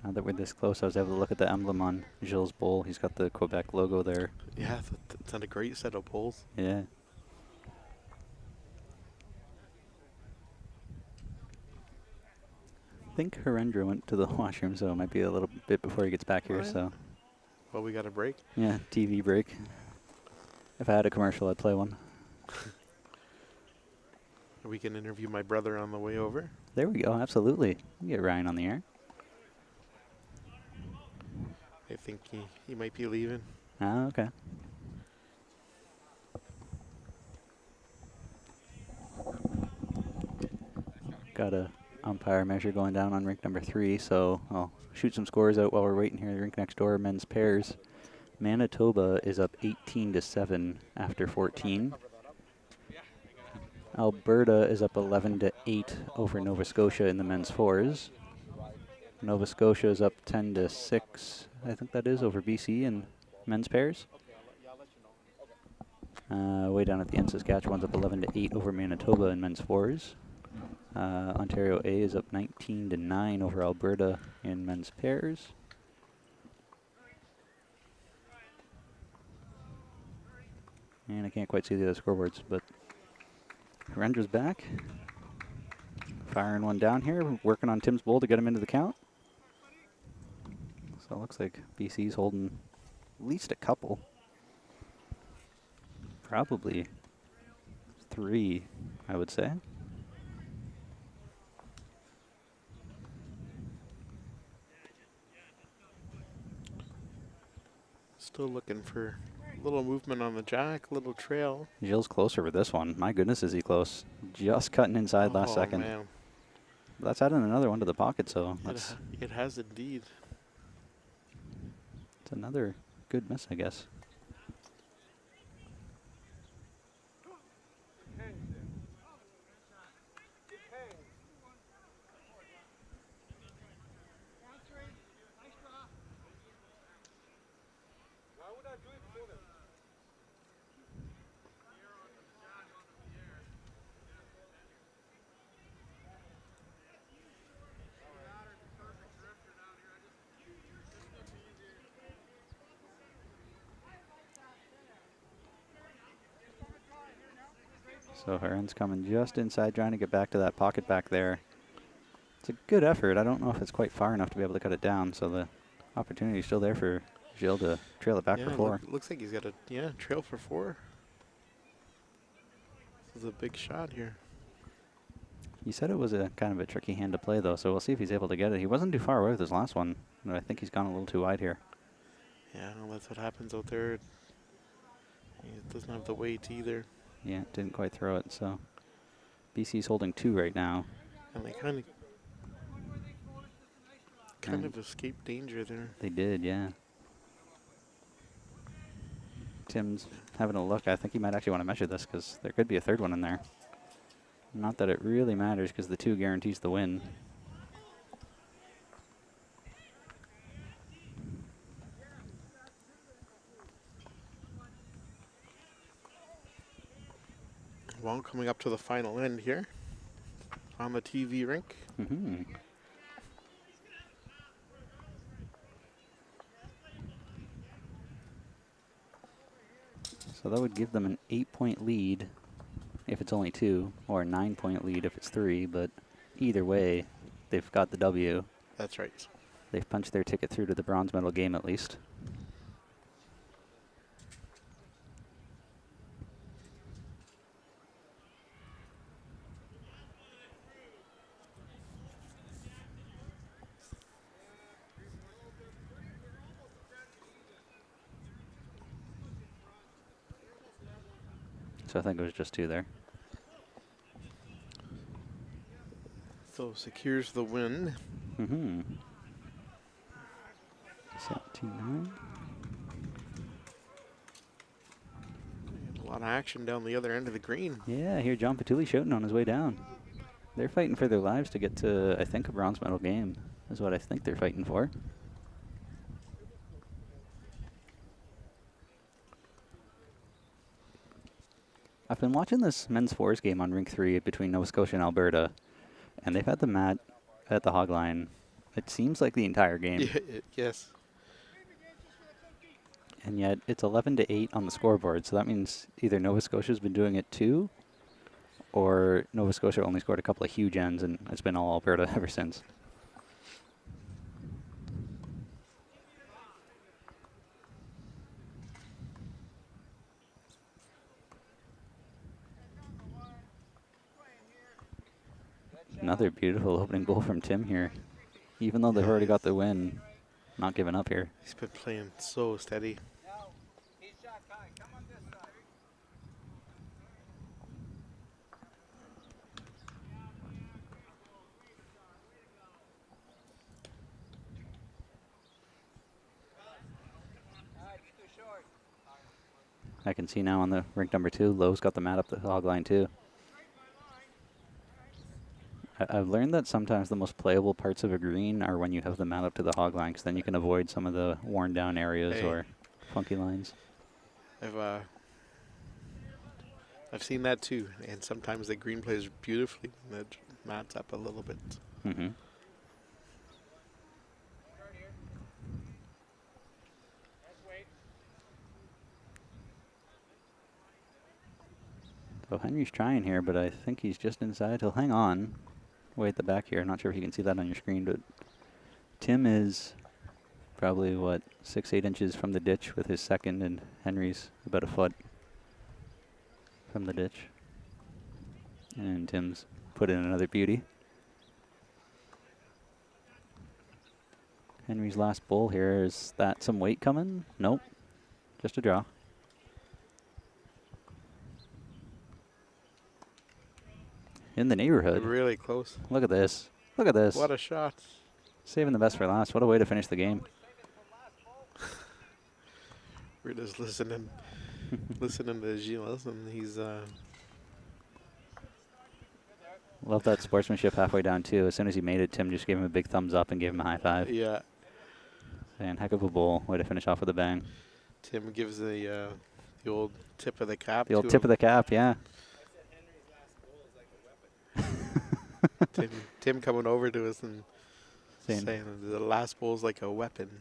Now that we're this close, I was able to look at the emblem on Gilles' bowl. He's got the Quebec logo there. Yeah, that's a great set of poles. Yeah. I think Herendra went to the washroom, so it might be a little bit before he gets back here. Alright. So, Well, we got a break. yeah, TV break. If I had a commercial, I'd play one. We can interview my brother on the way over. There we go. Absolutely. We get Ryan on the air. I think he might be leaving. Ah, okay. Got a umpire measure going down on rink number 3, so I'll shoot some scores out while we're waiting here. The rink next door, men's pairs. Manitoba is up 18-7 after 14. Alberta is up 11-8 over Nova Scotia in the men's fours. Nova Scotia is up 10-6, I think that is, over BC in men's pairs. Way down at the end, Saskatchewan's up 11-8 over Manitoba in men's fours. Ontario A is up 19-9 over Alberta in men's pairs. And I can't quite see the other scoreboards, but Rendra's back. Firing one down here, working on Tim's bowl to get him into the count. So it looks like BC's holding at least a couple. Probably 3, I would say. Still looking for a little movement on the jack, little trail. Gilles closer with this one. My goodness, is he close. Just cutting inside last second. Man. That's adding another one to the pocket, so that's It has indeed. It's another good miss, I guess. So Heron's coming just inside, trying to get back to that pocket back there. It's a good effort. I don't know if it's quite far enough to be able to cut it down, so the opportunity is still there for Gilles to trail it back for 4. Looks like he's got a trail for 4. This is a big shot here. He said it was a kind of a tricky hand to play, though, so we'll see if he's able to get it. He wasn't too far away with his last one, but I think he's gone a little too wide here. Yeah, well, that's what happens out there. He doesn't have the weight either. Yeah, didn't quite throw it, so BC's holding 2 right now. And they kind of escaped danger there. They did, yeah. Tim's having a look. I think he might actually want to measure this because there could be a 3rd one in there. Not that it really matters because the 2 guarantees the win. Well, coming up to the final end here on the TV rink. Mm-hmm. So that would give them an 8-point lead if it's only 2, or a 9-point lead if it's 3, but either way, they've got the W. That's right. They've punched their ticket through to the bronze medal game at least. So I think it was just 2 there. So secures the win. Mm-hmm. 17-9. A lot of action down the other end of the green. Yeah, I hear John Patulli shouting on his way down. They're fighting for their lives to get to, I think, a bronze medal game is what I think they're fighting for. I've been watching this men's fours game on Rink 3 between Nova Scotia and Alberta, and they've had the mat at the hog line, it seems like the entire game. Yeah, yes. And yet it's 11-8 on the scoreboard, so that means either Nova Scotia's been doing it too, or Nova Scotia only scored a couple of huge ends, and it's been all Alberta ever since. Another beautiful opening goal from Tim here. Even though they've already got the win, not giving up here. He's been playing so steady. I can see now on the rink number 2, Lowe's got the mat up the hog line too. I've learned that sometimes the most playable parts of a green are when you have the mat up to the hog line, because then you can avoid some of the worn down areas or funky lines. I've seen that too, and sometimes the green plays beautifully when the mat's up a little bit. Mm-hmm. So Henry's trying here, but I think he's just inside. He'll hang on. Way at the back here. Not sure if you can see that on your screen, but Tim is probably, what, 6-8 inches from the ditch with his second, and Henry's about a foot from the ditch. And Tim's put in another beauty. Henry's last bull here. Is that some weight coming? Nope. Just a draw. In the neighborhood. Really close. Look at this. Look at this. What a shot. Saving the best for last. What a way to finish the game. We're just listening to Gilles, and he's Love that sportsmanship halfway down, too. As soon as he made it, Tim just gave him a big thumbs up and gave him a high five. yeah. And heck of a bowl. Way to finish off with a bang. Tim gives the old tip of the cap. The old tip of the cap, yeah. Tim coming over to us and Saying saying the last bowl is like a weapon.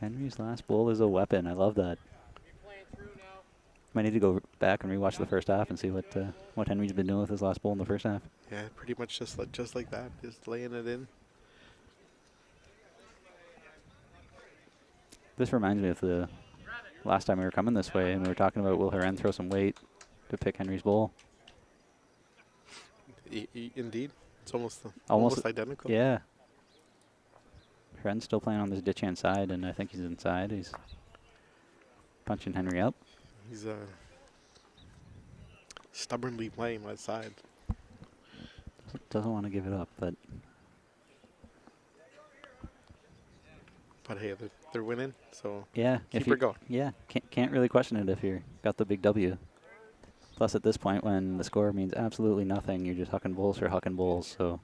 Henry's last bowl is a weapon. I love that. Might need to go back and rewatch the first half and see what Henry's been doing with his last bowl in the first half. Yeah, pretty much just like that, just laying it in. This reminds me of the last time we were coming this way and we were talking about will Heren throw some weight to pick Henry's bowl. Indeed, it's almost identical. Yeah. Heren's still playing on this ditch hand side, and I think he's inside. He's punching Henry up. He's stubbornly playing that side. Doesn't want to give it up, but hey, they're winning, so yeah, keep her going. Yeah, can't really question it if you got the big W. Plus, at this point, when the score means absolutely nothing, you're just hucking bowls for hucking bowls. So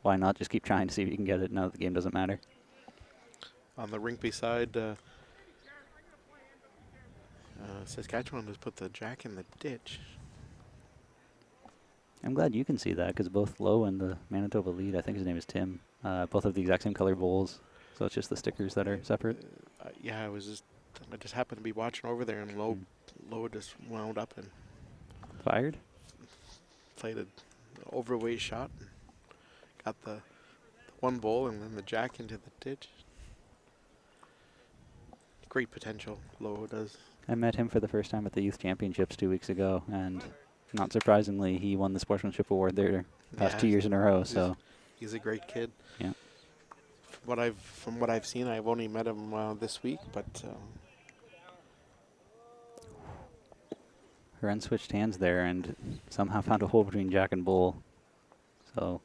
why not just keep trying to see if you can get it now that the game doesn't matter? On the Rinkeby side, Saskatchewan has put the jack in the ditch. I'm glad you can see that because both Lowe and the Manitoba lead, I think his name is Tim, both have the exact same color bowls. So it's just the stickers that are separate. Yeah, I just happened to be watching over there, and Lowe just wound up and Fired? played an overweight shot. Got the one bowl and then the jack into the ditch. Great potential, Lowe does. I met him for the first time at the Youth Championships 2 weeks ago, and not surprisingly, he won the Sportsmanship Award there past 2 years in a row. So he's a great kid. Yeah. From what I've seen, I've only met him this week, but Heren switched hands there and somehow found a hole between jack and bull. So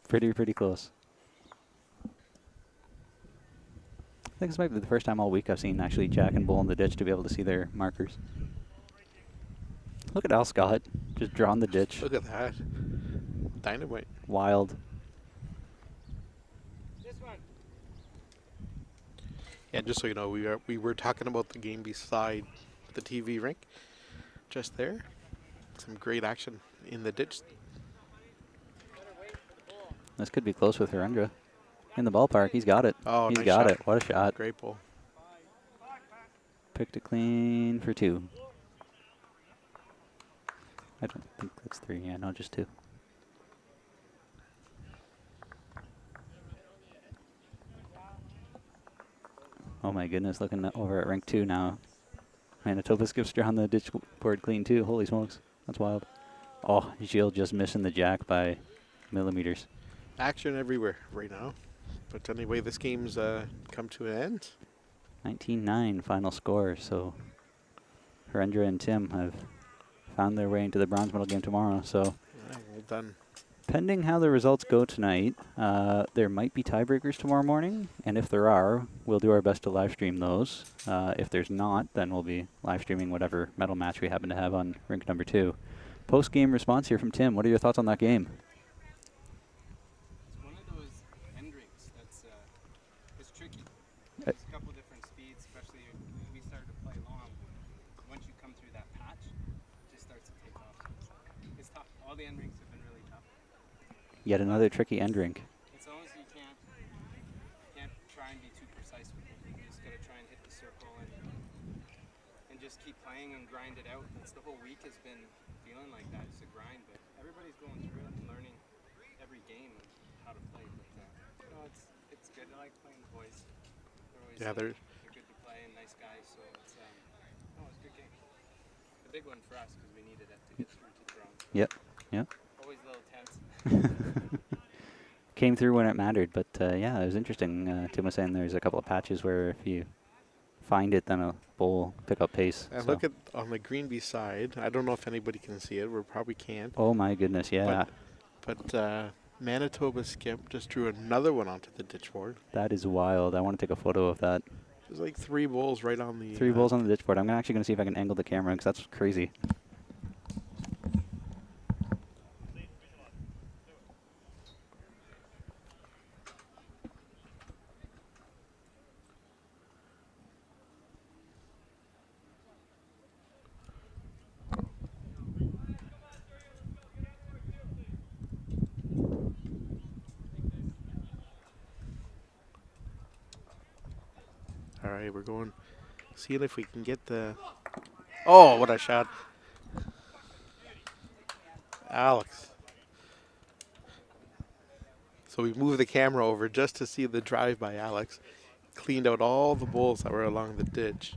pretty close. I think this might be the first time all week I've seen actually jack and bull in the ditch to be able to see their markers. Look at Al Scott just drawing the ditch. look at that. Dynamite. Wild. Yeah, just so you know, we were talking about the game beside the TV rink. Just there. Some great action in the ditch. This could be close with Herendra. In the ballpark, he's got it. Oh, he's nice got shot. it. What a shot. Great ball. Picked it clean for 2. I don't think that's 3. Yeah, no, just 2. Oh my goodness, looking over at rank 2 now. Manitoba skips around the ditch board clean too. Holy smokes, that's wild. Oh, Gilles just missing the jack by millimeters. Action everywhere right now. But anyway, this game's come to an end. 19-9 final score. So Herendra and Tim have found their way into the bronze medal game tomorrow. So Yeah, well done. pending how the results go tonight, there might be tiebreakers tomorrow morning. And if there are, we'll do our best to live stream those. If there's not, then we'll be live streaming whatever medal match we happen to have on rink number 2. Post-game response here from Tim. What are your thoughts on that game? It's one of those end rinks that's it's tricky. There's a couple different speeds, especially when we started to play long. Once you come through that patch, it just starts to take off. It's tough. All the end rinks have been really tough. Yet another tricky end rink. As long as you can't try and be too precise with it. You just gotta try and hit the circle and just keep playing and grind it out. That's the whole week has been feeling like that. It's a grind, but everybody's going through it and learning every game and how to play. But you know, it's good. I like playing the boys. They're always Yeah, they're good to play and nice guys. So it's it's a good game. A big one for us because we needed it to get through to bronze. Yep. Always a little tense. Came through when it mattered, but yeah, it was interesting. Tim was saying there's a couple of patches where if you find it, then a bowl pick up pace. And so. look at on the Greenby side. I don't know if anybody can see it. We probably can't. Oh my goodness, yeah. But Manitoba Skip just drew another one onto the ditch board. That is wild. I want to take a photo of that. There's like 3 bowls right on the. 3 bowls on the ditch board. I'm actually going to see if I can angle the camera because that's crazy. All right, we're going. Seeing if we can get the. Oh, what a shot. Alex. So we moved the camera over just to see the drive by Alex. Cleaned out all the bowls that were along the ditch.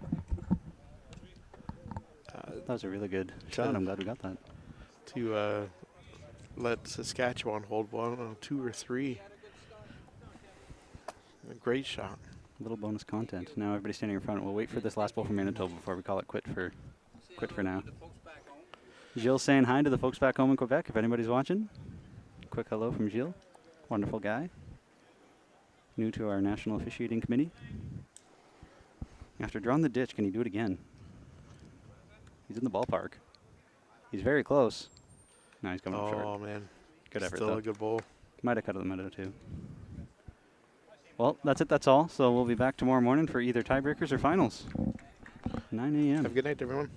That was a really good shot. I'm glad we got that. To let Saskatchewan hold one on 2 or 3. A great shot. Little bonus content. Now everybody's standing in front. We'll wait for this last bowl from Manitoba before we call it quit for now. Gilles saying hi to the folks back home in Quebec if anybody's watching. Quick hello from Gilles. Wonderful guy. New to our national officiating committee. After drawing the ditch, can he do it again? He's in the ballpark. He's very close. No, he's coming up short. Oh, man. Good effort, Still though. a good bowl. Might have cut the middle, too. Well, that's it. That's all. So we'll be back tomorrow morning for either tiebreakers or finals. 9 a.m. Have a good night, everyone.